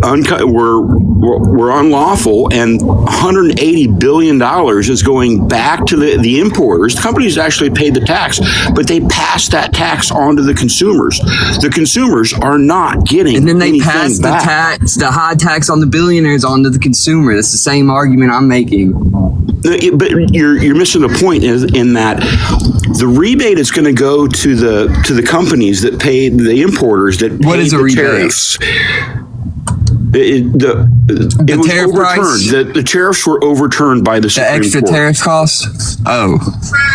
unlawful, and $180 billion is going back to the importers. The companies actually paid the tax, but they passed that tax on to the consumers. The consumers are not getting anything back. And then they passed the high tax on the billionaires onto the consumer. That's the same argument I'm making. But you're missing the point in that the rebate is going to go to the companies that paid the importers that paid what is a rebate? Tariffs. It was tariff overturned. The tariffs were overturned by the Supreme Court. The extra tariff costs? Oh,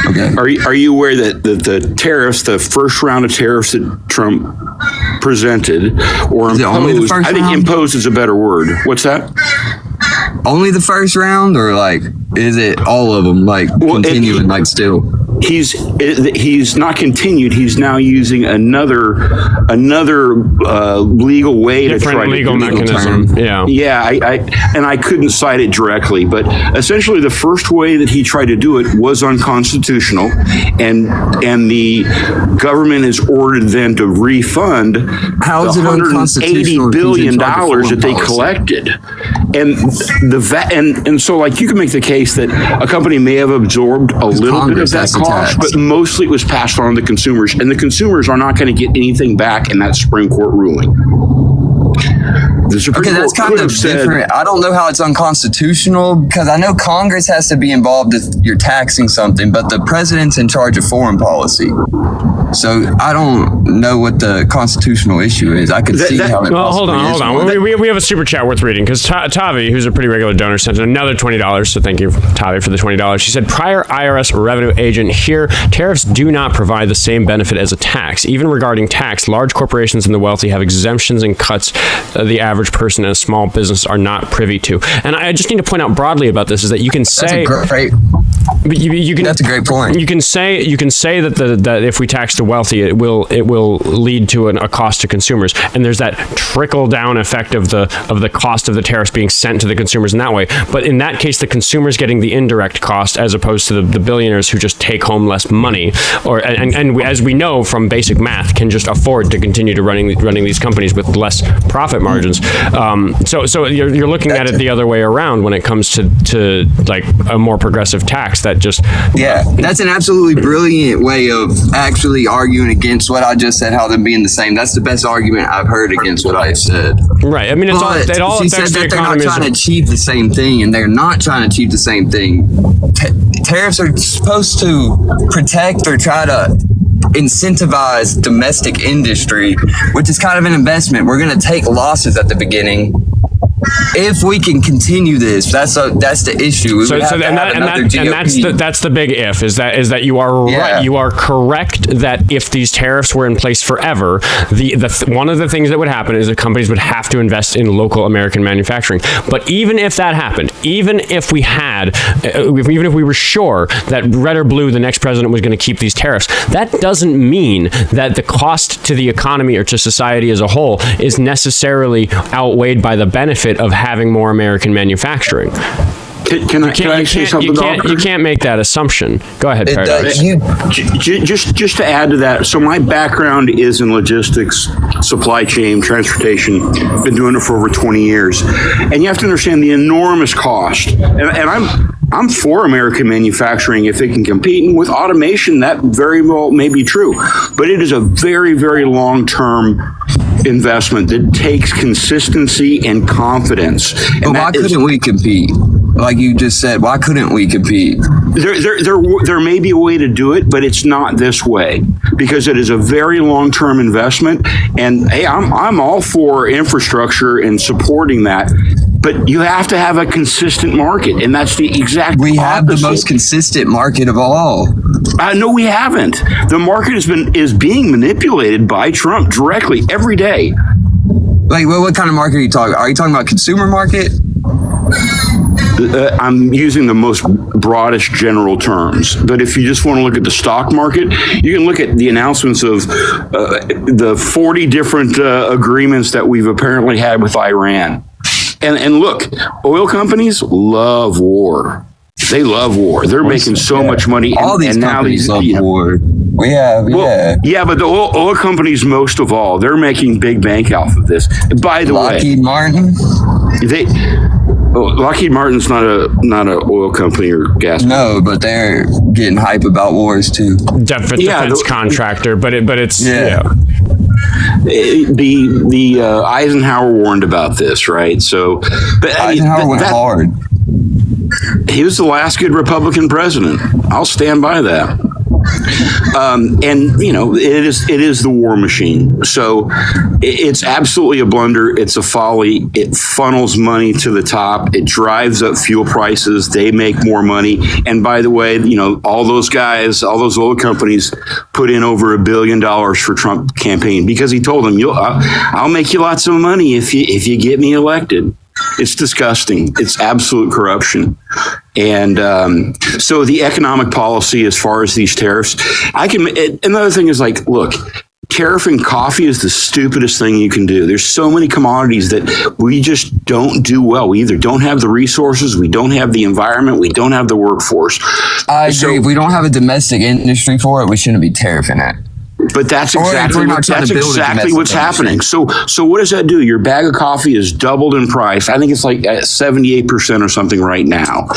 okay. Are you aware that the tariffs, the first round of tariffs that Trump presented or imposed, I think imposed is a better word. What's that? Only the first round, or like, is it all of them, like, continuing, like, still? He's not continued. He's now using another legal way to try legal to mechanism. Yeah. I couldn't cite it directly, but essentially the first way that he tried to do it was unconstitutional, and the government is ordered then to refund How is it $180 billion that they collected, and so like you can make the case that a company may have absorbed a little bit of that cost, but mostly it was passed on to consumers, and the consumers are not going to get anything back in that Supreme Court ruling. Okay, that's kind of different. I don't know how it's unconstitutional, because I know Congress has to be involved if you're taxing something, but the president's in charge of foreign policy. So I don't know what the constitutional issue is. I could see how it hold on. We have a super chat worth reading, because Tavi, who's a pretty regular donor, sent another $20. So thank you, Tavi, for the $20. She said, prior IRS revenue agent here, tariffs do not provide the same benefit as a tax. Even regarding tax, large corporations and the wealthy have exemptions and cuts the average person and a small business are not privy to. And I just need to point out broadly about this is that you can say that's a great point. You can say that if we tax the wealthy, it will lead to a cost to consumers, and there's that trickle down effect of the cost of the tariffs being sent to the consumers in that way. But in that case, the consumers getting the indirect cost as opposed to the billionaires who just take home less money, and we, as we know from basic math, can just afford to continue to running these companies with less profit margins. So you're looking at it the other way around when it comes to like a more progressive tax that just that's an absolutely brilliant way of actually arguing against what I just said, how them being the same. That's the best argument I've heard against what I said. Right. I mean, it all she said that they're not trying to achieve the same thing, and they're not trying to achieve the same thing. Tariffs are supposed to protect or try to incentivize domestic industry, which is kind of an investment. We're going to take losses at the beginning. If we can continue this, that's the issue. That's the big if is that you are right. You are correct that if these tariffs were in place forever, one of the things that would happen is that companies would have to invest in local American manufacturing. But even if that happened, even if we were sure that red or blue, the next president was going to keep these tariffs, that doesn't mean that the cost to the economy or to society as a whole is necessarily outweighed by the benefit of having more American manufacturing. Can I say something? You can't make that assumption. Go ahead, Paradise. Just to add to that, so my background is in logistics, supply chain, transportation. Been doing it for over 20 years, and you have to understand the enormous cost. And I'm for American manufacturing if it can compete, and with automation, that very well may be true. But it is a very, very long-term investment that takes consistency and confidence. But why couldn't we compete? Like you just said, why couldn't we compete? There may be a way to do it, but it's not this way, because it is a very long-term investment. And hey, I'm all for infrastructure and supporting that. But you have to have a consistent market, and that's the exact We have the opposite. most consistent market of all. No, we haven't. The market is being manipulated by Trump directly every day. Like, what kind of market are you talking? Are you talking about consumer market? I'm using the most broadest general terms, but if you just want to look at the stock market, you can look at the announcements of the 40 different agreements that we've apparently had with Iran. And look, oil companies love war. They love war. They're making so much money. All these companies love war. Yeah, but the oil companies, most of all, they're making big bank off of this. By the way, Lockheed Martin. Lockheed Martin's not an oil company or gas. No, but they're getting hype about wars too. Defense contractor, but it's The Eisenhower warned about this, right? So, but Eisenhower went hard. He was the last good Republican president. I'll stand by that. And you know, it is the war machine. So it's absolutely a blunder. It's a folly. It funnels money to the top. It drives up fuel prices. They make more money. And by the way, you know, all those guys, all those oil companies put in over $1 billion for Trump campaign because he told them, I'll make you lots of money if you get me elected. It's disgusting. It's absolute corruption. And so the economic policy as far as these tariffs, another thing is like, look, tariffing coffee is the stupidest thing you can do. There's so many commodities that we just don't do well. We either don't have the resources, we don't have the environment, we don't have the workforce. I agree. If we don't have a domestic industry for it, we shouldn't be tariffing it. But that's exactly what's happening. So what does that do? Your bag of coffee is doubled in price. I think it's like at 78% or something right now.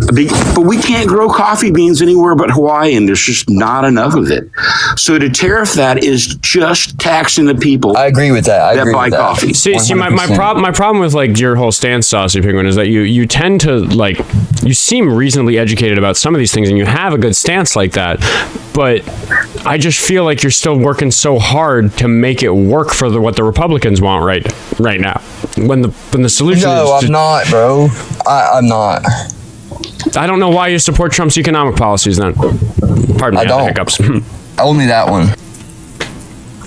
But we can't grow coffee beans anywhere but Hawaii, and there's just not enough of it. So to tariff that is just taxing the people. I agree with that. That buy coffee. See, my problem with like your whole stance, Saucy Penguin, is that you tend to like, you seem reasonably educated about some of these things, and you have a good stance like that, but I just feel like you're still working so hard to make it work for what the Republicans want right now. When the solution is I'm not, bro. I'm not. I don't know why you support Trump's economic policies then. Pardon me, I don't. Hiccups. Only that one.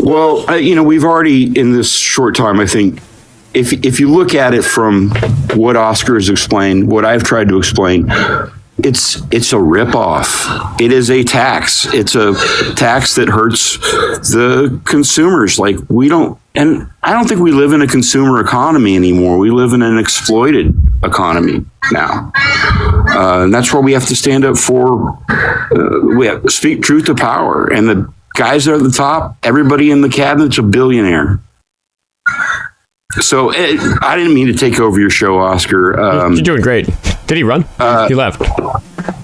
Well, we've already in this short time, I think, if you look at it from what Oskar has explained, what I've tried to explain, it's a ripoff. It is a tax. It's a tax that hurts the consumers. Like and I don't think we live in a consumer economy anymore. We live in an exploited economy now. And that's where we have to stand up for, we have to speak truth to power. And the guys that are at the top, everybody in the cabinet's a billionaire. So I didn't mean to take over your show, Oskar. You're doing great. Did he run? He left.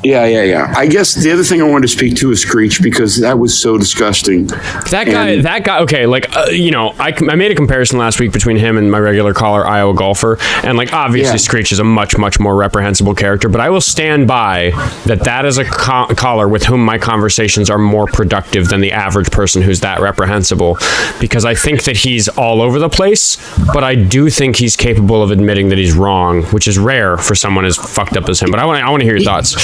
Yeah. I guess the other thing I wanted to speak to is Screech, because that was so disgusting. That guy. Okay, like I made a comparison last week between him and my regular caller, Iowa golfer, and like obviously Screech is a much more reprehensible character, but I will stand by that is a caller with whom my conversations are more productive than the average person who's that reprehensible, because I think that he's all over the place, but I do think he's capable of admitting that he's wrong, which is rare for someone as fucked up as him. But I want to hear your thoughts.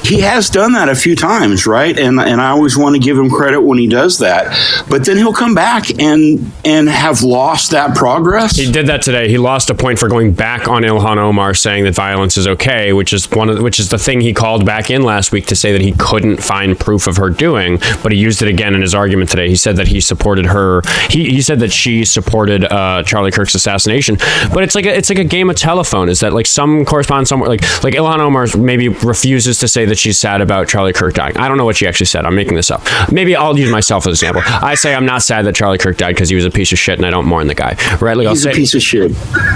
He has done that a few times, right? And I always want to give him credit when he does that. But then he'll come back and have lost that progress. He did that today. He lost a point for going back on Ilhan Omar, saying that violence is okay, which is the thing he called back in last week to say that he couldn't find proof of her doing. But he used it again in his argument today. He said that he supported her. He said that she supported Charlie Kirk's assassination. But it's like a game of telephone. Is that like some correspondence somewhere like Ilhan Omar maybe refuses to say that she's sad about Charlie Kirk dying. I don't know what she actually said. I'm making this up. Maybe I'll use myself as an example. I say I'm not sad that Charlie Kirk died because he was a piece of shit and I don't mourn the guy. Right? Like He's a piece of shit.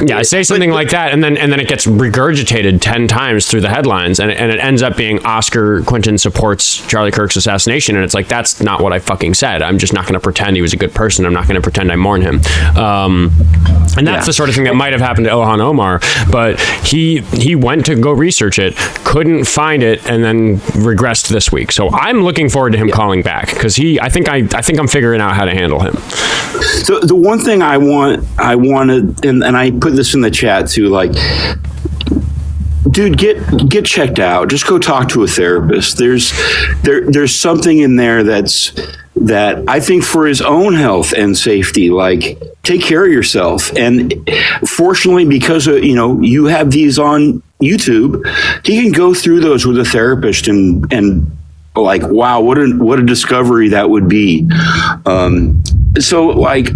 Yeah, I say something like that and then it gets regurgitated 10 times through the headlines and it ends up being Oskar Quentin supports Charlie Kirk's assassination, and it's like, that's not what I fucking said. I'm just not going to pretend he was a good person. I'm not going to pretend I mourn him. And that's the sort of thing that might have happened to Ilhan Omar, but he went to go research it, couldn't find it, and then regressed this week. So I'm looking forward to him calling back because I think I'm figuring out how to handle him. So the one thing I wanted, and I put this in the chat too, like, dude, get checked out. Just go talk to a therapist. There's something in there that I think for his own health and safety, like, take care of yourself. And fortunately, because you have these on YouTube, he can go through those with a therapist and like, wow, what a discovery that would be. So like,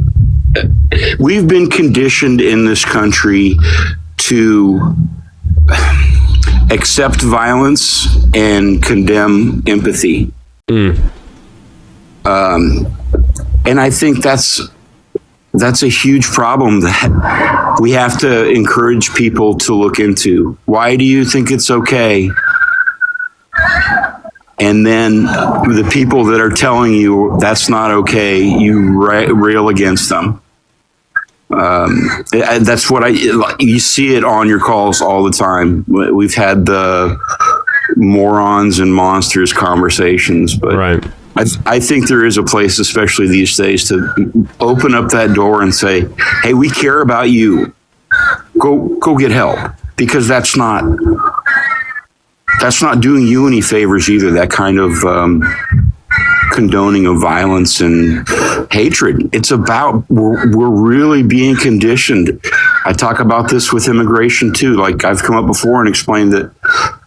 we've been conditioned in this country to accept violence and condemn empathy. And I think that's a huge problem that we have to encourage people to look into. Why do you think it's okay? And then the people that are telling you that's not okay, you rail against them. That's what you see it on your calls all the time. We've had the morons and monsters conversations, but right. I think there is a place, especially these days, to open up that door and say, hey, we care about you. Go get help, because that's not doing you any favors either. That kind of condoning of violence and hatred. It's about, we're really being conditioned. I talk about this with immigration too. Like, I've come up before and explained that,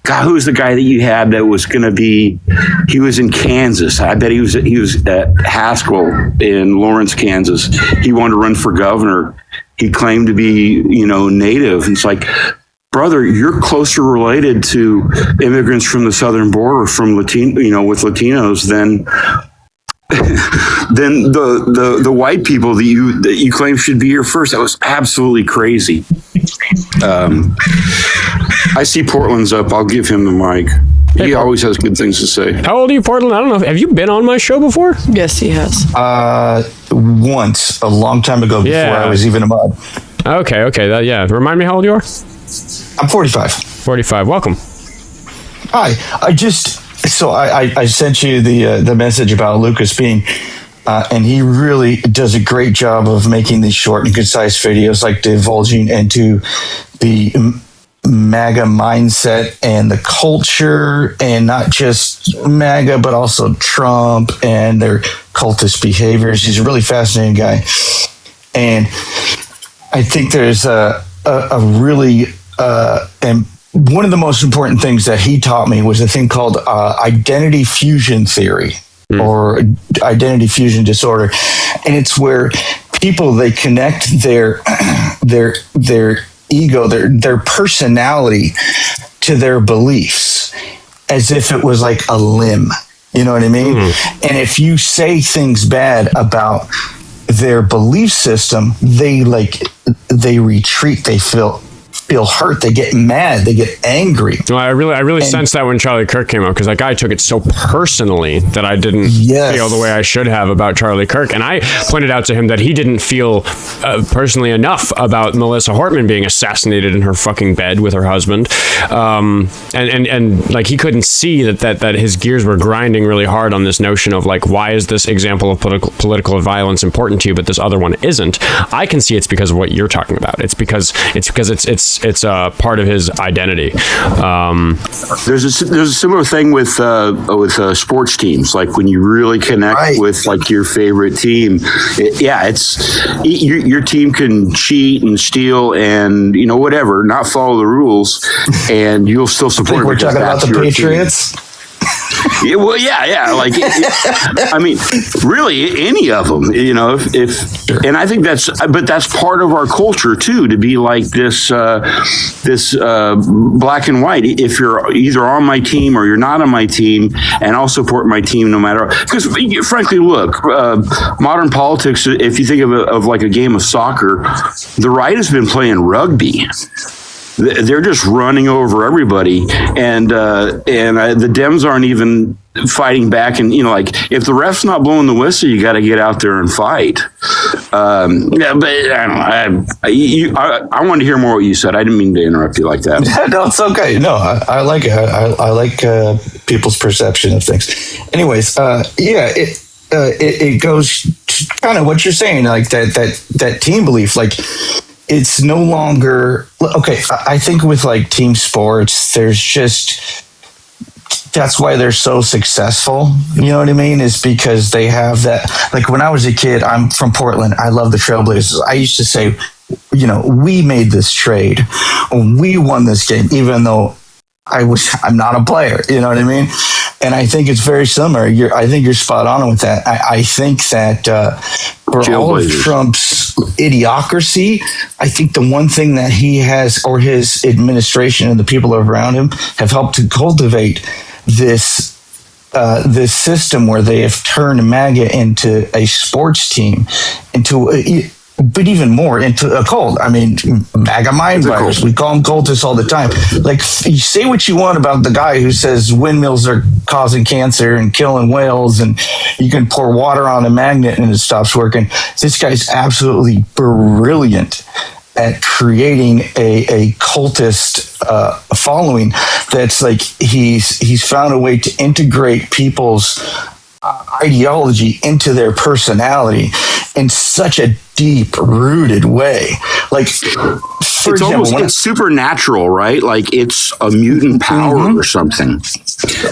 God, who's the guy that you had that was going to be, he was in Kansas. I bet he was at Haskell in Lawrence, Kansas. He wanted to run for governor. He claimed to be, native. And it's like, brother, you're closer related to immigrants from the southern border, from with Latinos than the white people that you claim should be here first. That was absolutely crazy. I see Portland's up. I'll give him the mic. He always has good things to say. How old are you, Portland? I don't know. Have you been on my show before? Yes, he has. Once, a long time ago, before I was even a mod. Okay. Remind me how old you are? I'm 45. 45. Welcome. Hi. I sent you the message about Lucas being, and he really does a great job of making these short and concise videos, like divulging into the MAGA mindset and the culture, and not just MAGA, but also Trump and their cultist behaviors. He's a really fascinating guy. And I think there's a really, and one of the most important things that he taught me was a thing called identity fusion theory, or identity fusion disorder. And it's where people, they connect their ego, their personality to their beliefs as if it was like a limb. You know what I mean? And if you say things bad about their belief system, they retreat, they feel hurt, they get mad, they get angry. Well, I really sensed that when Charlie Kirk came out, because that guy took it so personally that I didn't feel the way I should have about Charlie Kirk. And I pointed out to him that he didn't feel personally enough about Melissa Hortman being assassinated in her fucking bed with her husband, and like, he couldn't see that his gears were grinding really hard on this notion of, like, why is this example of political violence important to you, but this other one isn't? I can see it's because of what you're talking about. It's because it's a part of his identity. There's a similar thing with sports teams. Like, when you really connect with, like, your favorite team, your team can cheat and steal and whatever, not follow the rules, and you'll still support it. We're talking about the Patriots. Yeah, well, yeah. Like, I mean, really, any of them, and I think that's part of our culture too, to be like this black and white. If you're either on my team or you're not on my team, and I'll support my team no matter. Because frankly, look, modern politics. If you think of like a game of soccer, the right has been playing rugby. they're just running over everybody, and the Dems aren't even fighting back. And like, if the ref's not blowing the whistle, you got to get out there and fight. Yeah, but I don't know. I wanted to hear more what you said. I didn't mean to interrupt you like that. No, it's okay. No, I like it. I like people's perception of things. Anyways, it goes to kind of what you're saying, like that team belief, like. It's no longer okay. I think with like team sports, that's why they're so successful. You know what I mean? Is because they have that. Like when I was a kid, I'm from Portland. I love the Trailblazers. I used to say, we made this trade, we won this game, even though I'm not a player. You know what I mean? And I think it's very similar. I think you're spot on with that. I think that for all of Trump's idiocracy, I think the one thing that he has, or his administration and the people around him, have helped to cultivate this system where they have turned MAGA into a sports team, but even more into a cult. I mean, MAGA mind virus. We call them cultists all the time. Like, you say what you want about the guy who says windmills are causing cancer and killing whales, and you can pour water on a magnet and it stops working. This guy's absolutely brilliant at creating a cultist following. That's like he's found a way to integrate people's ideology into their personality in such a deep-rooted way. Like, for example, it's supernatural, right? Like it's a mutant power or something.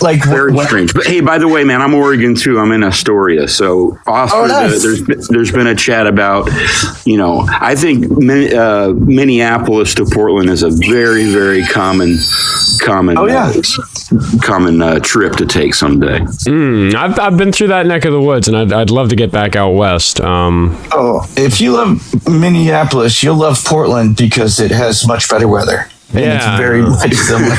Like very strange. But hey, by the way, man, I'm Oregon too. I'm in Astoria, so Oskar, there's been a chat about, I think Minneapolis to Portland is a very, very common trip to take someday. I've been through that neck of the woods, and I'd love to get back out west. If you love Minneapolis, you'll love Portland because it has much better weather. And it's very much similar.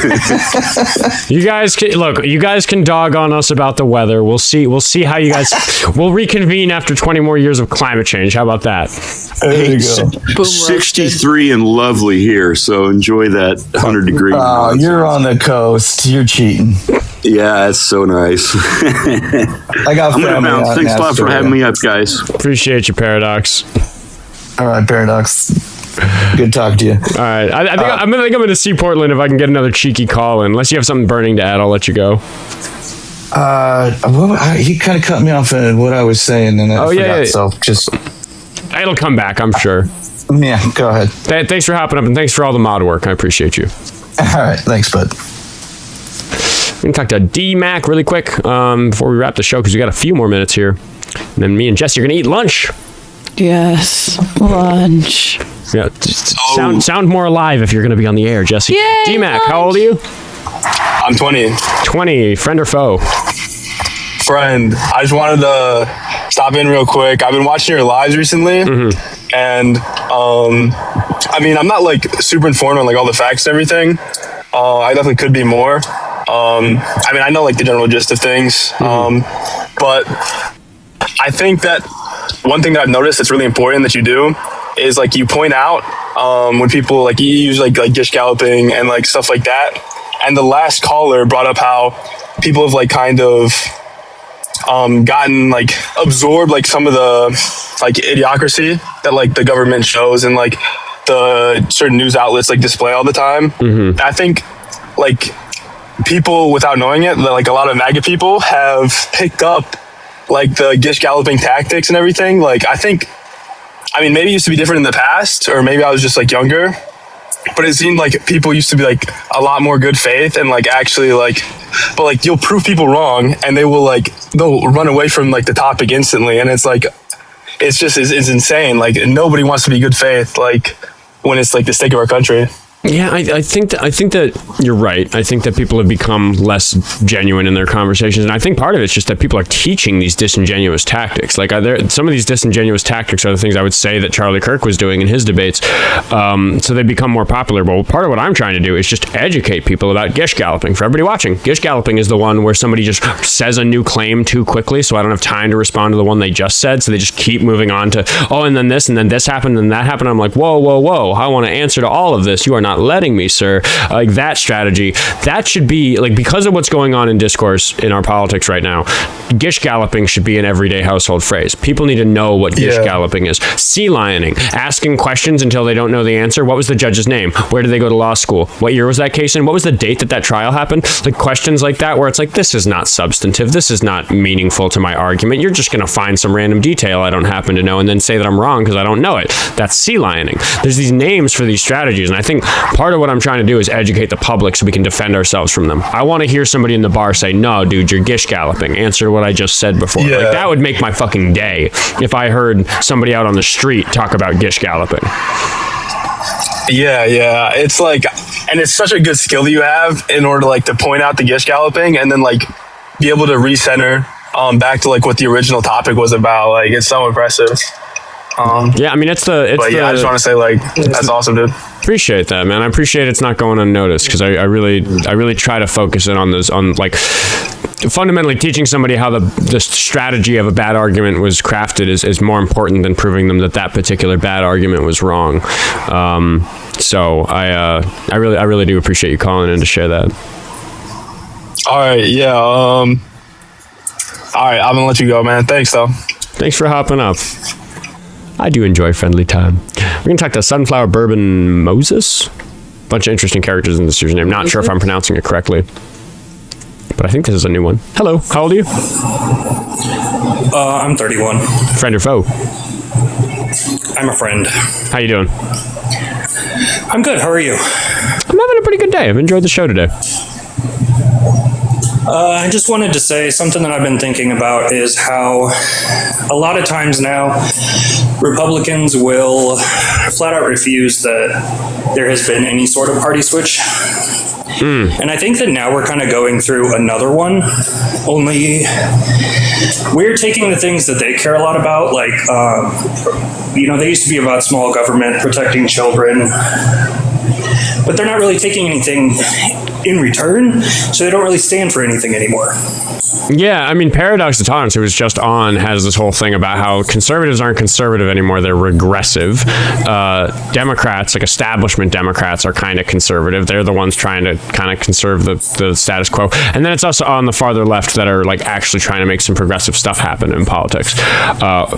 You guys can dog on us about the weather. We'll see how you guys. We'll reconvene after 20 more years of climate change. How about that? There you go. 63 and lovely here, so enjoy that 100 degree. Oh, you're on the coast. You're cheating. Yeah, that's so nice. I got family out. Thanks a lot for having me up, guys. Appreciate you, Paradox. All right, Paradox. Good talk to you. All right. I think I'm going to see Portland if I can get another cheeky call in. Unless you have something burning to add, I'll let you go. He kind of cut me off in what I was saying, and I forgot. So just it'll come back, I'm sure. Yeah, go ahead. Thanks for hopping up, and thanks for all the mod work. I appreciate you. All right, thanks, bud. We can talk to D-Mac really quick before we wrap the show, because we got a few more minutes here. And then me and Jessie are going to eat lunch. Yes, lunch. Yeah, sound more alive if you're going to be on the air, Jessie. Yay, D-Mac, lunch. how old are you? I'm 20. 20, friend or foe? Friend. I just wanted to stop in real quick. I've been watching your lives recently, and I mean, I'm not like super informed on like all the facts and everything. I definitely could be more. I mean, I know like the general gist of things, but I think that one thing that I've noticed that's really important that you do is like you point out when people like you use like gish galloping and like stuff like that. And the last caller brought up how people have like kind of gotten like absorbed like some of the like idiocracy that like the government shows and like the certain news outlets like display all the time. I think like people without knowing it, like a lot of MAGA people have picked up like the gish galloping tactics and everything. Like I mean maybe it used to be different in the past, or maybe I was just like younger, but it seemed like people used to be like a lot more good faith and like actually like, but like you'll prove people wrong and they'll run away from like the topic instantly. And it's like, it's just, it's insane. Like nobody wants to be good faith, like when it's like the stake of our country. Yeah, I think that you're right. I think that people have become less genuine in their conversations, and I think part of it's just that people are teaching these disingenuous tactics. Like some of these disingenuous tactics are the things I would say that Charlie Kirk was doing in his debates. So they become more popular. But part of what I'm trying to do is just educate people about gish galloping. For everybody watching, gish galloping is the one where somebody just says a new claim too quickly, so I don't have time to respond to the one they just said. So they just keep moving on to, and then this happened, and that happened. I'm like, whoa. I want to answer to all of this. You are not not letting me, sir. Like that strategy, that should be like, because of what's going on in discourse in our politics right now, gish galloping should be an everyday household phrase. People need to know what gish galloping is. Sea lioning, asking questions until they don't know the answer. What was the judge's name? Where did they go to law school? What year was that case in? What was the date that trial happened? Like questions like that, where it's like, this is not substantive. This is not meaningful to my argument. You're just going to find some random detail I don't happen to know and then say that I'm wrong because I don't know it. That's sea lioning. There's these names for these strategies, and I think part of what I'm trying to do is educate the public so we can defend ourselves from them. I want to hear somebody in the bar say, no, dude, you're gish galloping. Answer what I just said before. Like, that would make my fucking day if I heard somebody out on the street talk about gish galloping. Yeah. It's like, and it's such a good skill that you have in order like to point out the gish galloping and then like be able to recenter back to like what the original topic was about. Like, it's so impressive. Yeah, I mean, I just want to say, like, that's awesome, dude. Appreciate that, man. I appreciate it's not going unnoticed, because I really try to focus in on those, on like fundamentally teaching somebody how the strategy of a bad argument was crafted is more important than proving them that particular bad argument was wrong. So I really do appreciate you calling in to share that. All right, yeah. All right, I'm gonna let you go, man. Thanks, though. Thanks for hopping up. I do enjoy friendly time. We're going to talk to Sunflower Bourbon Moses. Bunch of interesting characters in this username. Not sure if I'm pronouncing it correctly, but I think this is a new one. Hello, how old are you? I'm 31. Friend or foe? I'm a friend. How you doing? I'm good. How are you? I'm having a pretty good day. I've enjoyed the show today. I just wanted to say something that I've been thinking about is how a lot of times now Republicans will flat out refuse that there has been any sort of party switch. And I think that now we're kind of going through another one, only we're taking the things that they care a lot about, like, they used to be about small government, protecting children, but they're not really taking anything in return, so they don't really stand for anything anymore. Yeah, I mean, Paradox of Tolerance, who was just on, has this whole thing about how conservatives aren't conservative anymore, they're regressive. Democrats, like establishment Democrats, are kind of conservative. They're the ones trying to kind of conserve the status quo. And then it's us on the farther left that are like actually trying to make some progressive stuff happen in politics. How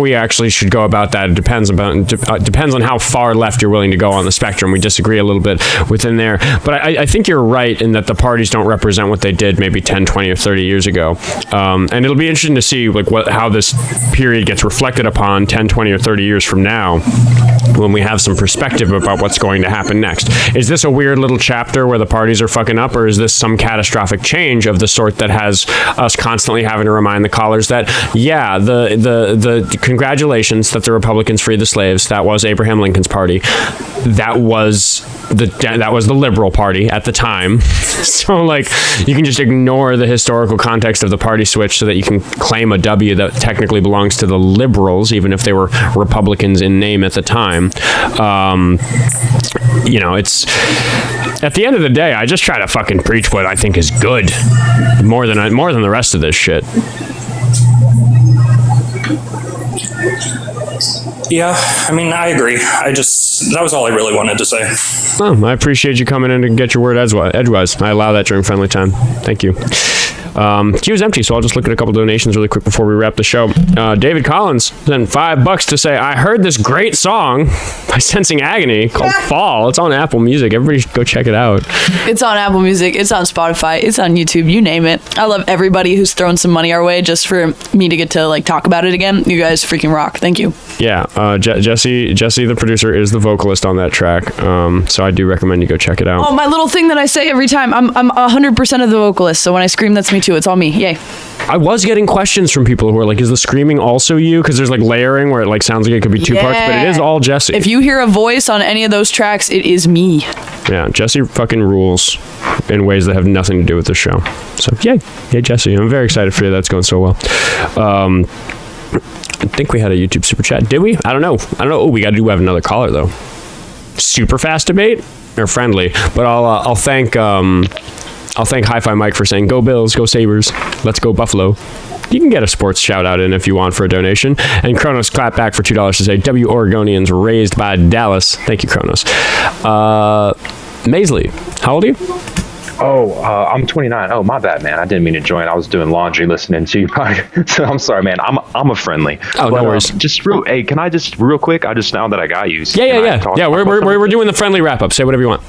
we actually should go about that depends on how far left you're willing to go on the spectrum. We disagree a little bit within there. But I think you're right in that the parties don't represent what they did maybe 10, 20, or 30 years ago. And it'll be interesting to see like how this period gets reflected upon 10, 20, or 30 years from now when we have some perspective about what's going to happen next. Is this a weird little chapter where the parties are fucking up, or is this some catastrophic change of the sort that has us constantly having to remind the callers that, yeah, the congratulations that the Republicans freed the slaves, that was Abraham Lincoln's party. That was the Liberal Party at the time. So like you can just ignore the historical context of the party switch so that you can claim a W that technically belongs to the Liberals, even if they were Republicans in name at the time. It's at the end of the day, I just try to fucking preach what I think is good more than the rest of this shit. Yeah, I mean, I agree. That was all I really wanted to say. Well, I appreciate you coming in to get your word edgewise. I allow that during friendly time. Thank you. Queue is empty, so I'll just look at a couple donations really quick before we wrap the show. David Collins sent $5 to say, I heard this great song by Sensing Agony called Fall. It's on Apple Music. Everybody should go check it out. It's on Apple Music. It's on Spotify. It's on YouTube. You name it. I love everybody who's thrown some money our way just for me to get to like talk about it again. You guys freaking rock. Thank you. Yeah, Jessie, the producer, is the vocalist on that track. So I do recommend you go check it out. Oh, my little thing that I say every time. I'm 100% of the vocalist. So when I scream, that's me too. It's all me. Yay. I was getting questions from people who are like, is the screaming also you? Because there's like layering where it like sounds like it could be two parts, but it is all Jessie. If you hear a voice on any of those tracks, it is me. Yeah, Jessie fucking rules in ways that have nothing to do with the show. So yay Jessie. I'm very excited for you. That's going so well. I think we had a YouTube super chat. Did we? I don't know. Oh, we have another caller though. Super fast debate or friendly? But I'll thank Hi-Fi Mike for saying, "Go Bills, go Sabres, let's go Buffalo." you can get a sports shout out in if you want for a donation. And Kronos clapped back for $2 to say, W Oregonians raised by Dallas. Thank you, Kronos. Maisley, how old are you? I'm 29. Oh, my bad, man. I didn't mean to join. I was doing laundry listening to you. So I'm sorry, man. I'm a friendly. Oh, no worries. Can I just real quick? I just now that I got you. Yeah. We're doing the friendly wrap up. Say whatever you want.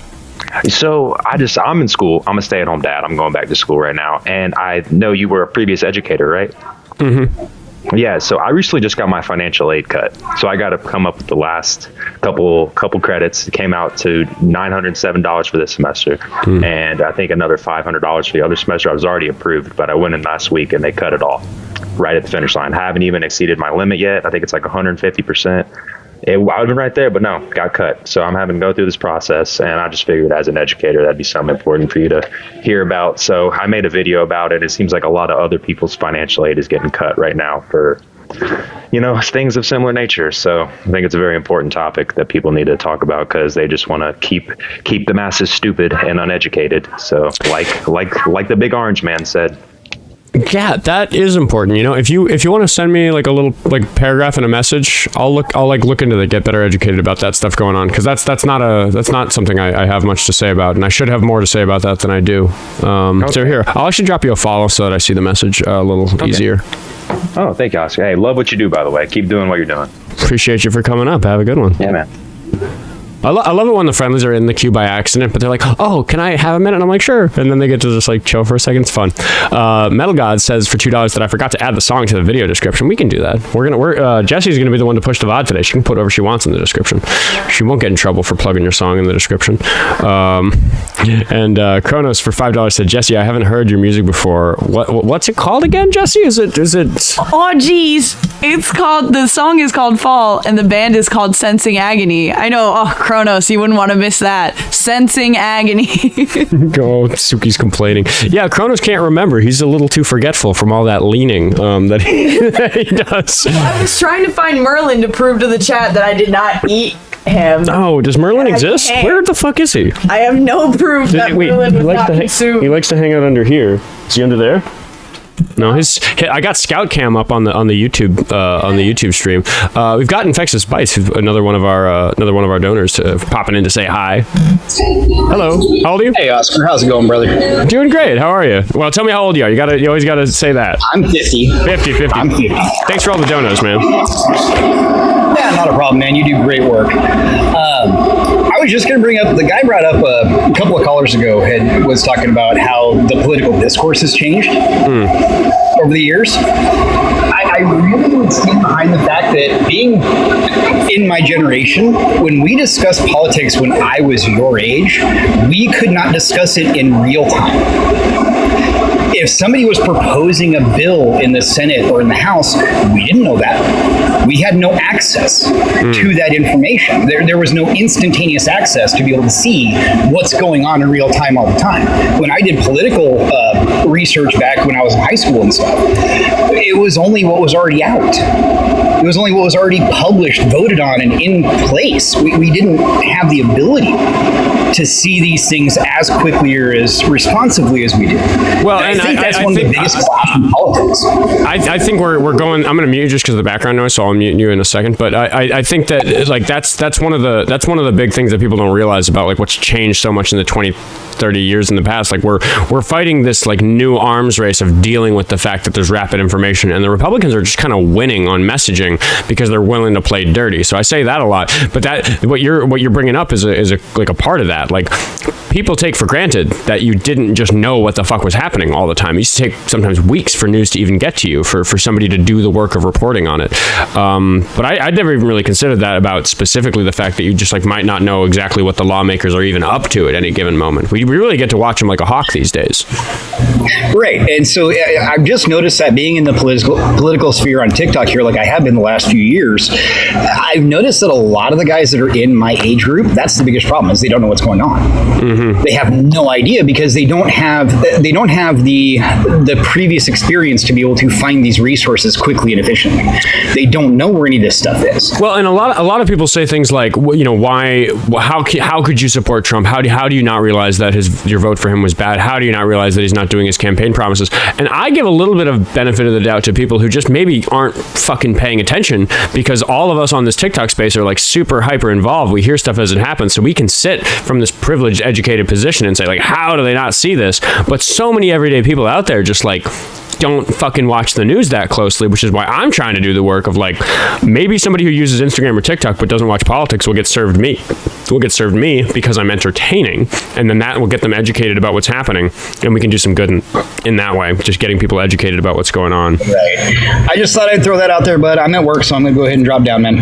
So I'm in school. I'm a stay-at-home dad. I'm going back to school right now, and I know you were a previous educator, right? Mm-hmm. Yeah, so I recently just got my financial aid cut. So I got to come up with the last couple credits. It came out to $907 for this semester, and I think another $500 for the other semester. I was already approved, but I went in last week and they cut it off right at the finish line. I haven't even exceeded my limit yet. I think it's like 150%. I would have been right there, but no, got cut. So I'm having to go through this process, and I just figured as an educator, that'd be something important for you to hear about. So I made a video about it. It seems like a lot of other people's financial aid is getting cut right now for, things of similar nature. So I think it's a very important topic that people need to talk about because they just want to keep the masses stupid and uneducated. So like the big orange man said. Yeah, that is important. If you want to send me like a little paragraph in a message, I'll look into it, get better educated about that stuff going on, because that's not something I have much to say about, and I should have more to say about that than I do. So here, I'll actually drop you a follow so that I see the message a little easier. Oh, thank you, Oskar. Hey, love what you do, by the way. Keep doing what you're doing. Appreciate you for coming up. Have a good one. Yeah, man. I love it when the friendlies are in the queue by accident, but they're like, "Oh, can I have a minute?" And I'm like, "Sure." And then they get to just chill for a second. It's fun. Metal God says for $2 that I forgot to add the song to the video description. We can do that. Jessie's gonna be the one to push the VOD today. She can put whatever she wants in the description. She won't get in trouble for plugging your song in the description. And Kronos for $5 said, "Jessie, I haven't heard your music before. What's it called again, Jessie? Is it? Oh, geez. The song is called Fall, and the band is called Sensing Agony. I know. Oh, Kronos, you wouldn't want to miss that. Sensing Agony." Oh, Suki's complaining. Yeah, Kronos can't remember. He's a little too forgetful from all that leaning that he does. I was trying to find Merlin to prove to the chat that I did not eat him. Oh, does Merlin exist? Where the fuck is he? I have no proof that Merlin was not consumed. He likes to hang out under here. Is he under there? No, I got Scout Cam up on the YouTube stream. We've got Infectious Bites, who's another one of our donors, popping in to say hi. Hello, how old are you? Hey Oskar, how's it going, brother? Doing great. How are you? Well, tell me how old you are. You always gotta say that. I'm 50. 50. I'm 50. Thanks for all the donos, man. Yeah, not a problem, man. You do great work. I was just going to bring up, the guy brought up a couple of callers ago was talking about how the political discourse has changed over the years. I really would stand behind the fact that being in my generation, when we discussed politics when I was your age, we could not discuss it in real time. If somebody was proposing a bill in the Senate or in the House, we didn't know that. We had no access to that information. There was no instantaneous access to be able to see what's going on in real time all the time. When I did political research back when I was in high school and stuff, it was only what was already out. It was only what was already published, voted on, and in place. We didn't have the ability to see these things as quickly or as responsively as we do. Well, and I think that's one of the biggest clashes in politics. I think we're going. I'm going to mute you just because of the background noise, so I'll mute you in a second. But I think that that's one of the big things that people don't realize about what's changed so much in the 20-30 years in the past. We're fighting this new arms race of dealing with the fact that there's rapid information, and the Republicans are just kind of winning on messaging because they're willing to play dirty. So I say that a lot, but that what you're bringing up is a part of that. People take for granted that you didn't just know what the fuck was happening all the time. It used to take sometimes weeks for news to even get to you, for somebody to do the work of reporting on it. But I'd never even really considered that about specifically the fact that you just might not know exactly what the lawmakers are even up to at any given moment. We really get to watch them like a hawk these days. Right. And so I've just noticed that being in the political sphere on TikTok here, like I have been the last few years, I've noticed that a lot of the guys that are in my age group, that's the biggest problem, is they don't know what's going on. They have no idea because they don't have the previous experience to be able to find these resources quickly and efficiently. They don't know where any of this stuff is. Well, and a lot of people say things like, how could you support Trump? How do you not realize that your vote for him was bad? How do you not realize that he's not doing his campaign promises? And I give a little bit of benefit of the doubt to people who just maybe aren't fucking paying attention, because all of us on this TikTok space are like super hyper involved. We hear stuff as it happens, so we can sit from this privileged, educated position and say, like, how do they not see this? But so many everyday people out there just like don't fucking watch the news that closely, which is why I'm trying to do the work of like, maybe somebody who uses Instagram or TikTok but doesn't watch politics will get served me. Will get served me because I'm entertaining, and then that will get them educated about what's happening, and we can do some good in that way, just getting people educated about what's going on. Right. I just thought I'd throw that out there, but I'm at work, so I'm going to go ahead and drop down, man.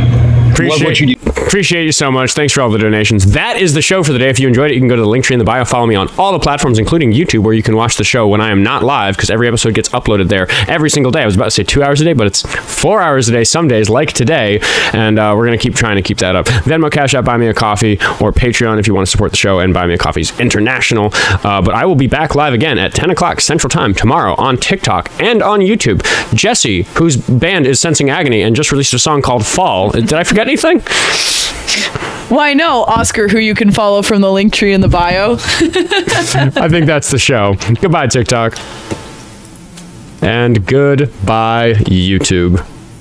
Love what you do. Appreciate you so much. Thanks for all the donations. That is the show for the day. If you enjoyed it, you can go to the link tree in the bio. Follow me on all the platforms, including YouTube, where you can watch the show when I am not live, because every episode gets uploaded there every single day. I was about to say 2 hours a day, but it's 4 hours a day some days, like today, and we're going to keep trying to keep that up. Venmo, Cash App, Buy Me a Coffee, or Patreon if you want to support the show, and Buy Me a Coffee's international. But I will be back live again at 10 o'clock Central Time tomorrow on TikTok and on YouTube. Jessie, whose band is Sensing Agony and just released a song called Fall. Did I forget anything? Well, I know Oskar, who you can follow from the link tree in the bio. I think that's the show. Goodbye, TikTok. And goodbye, YouTube.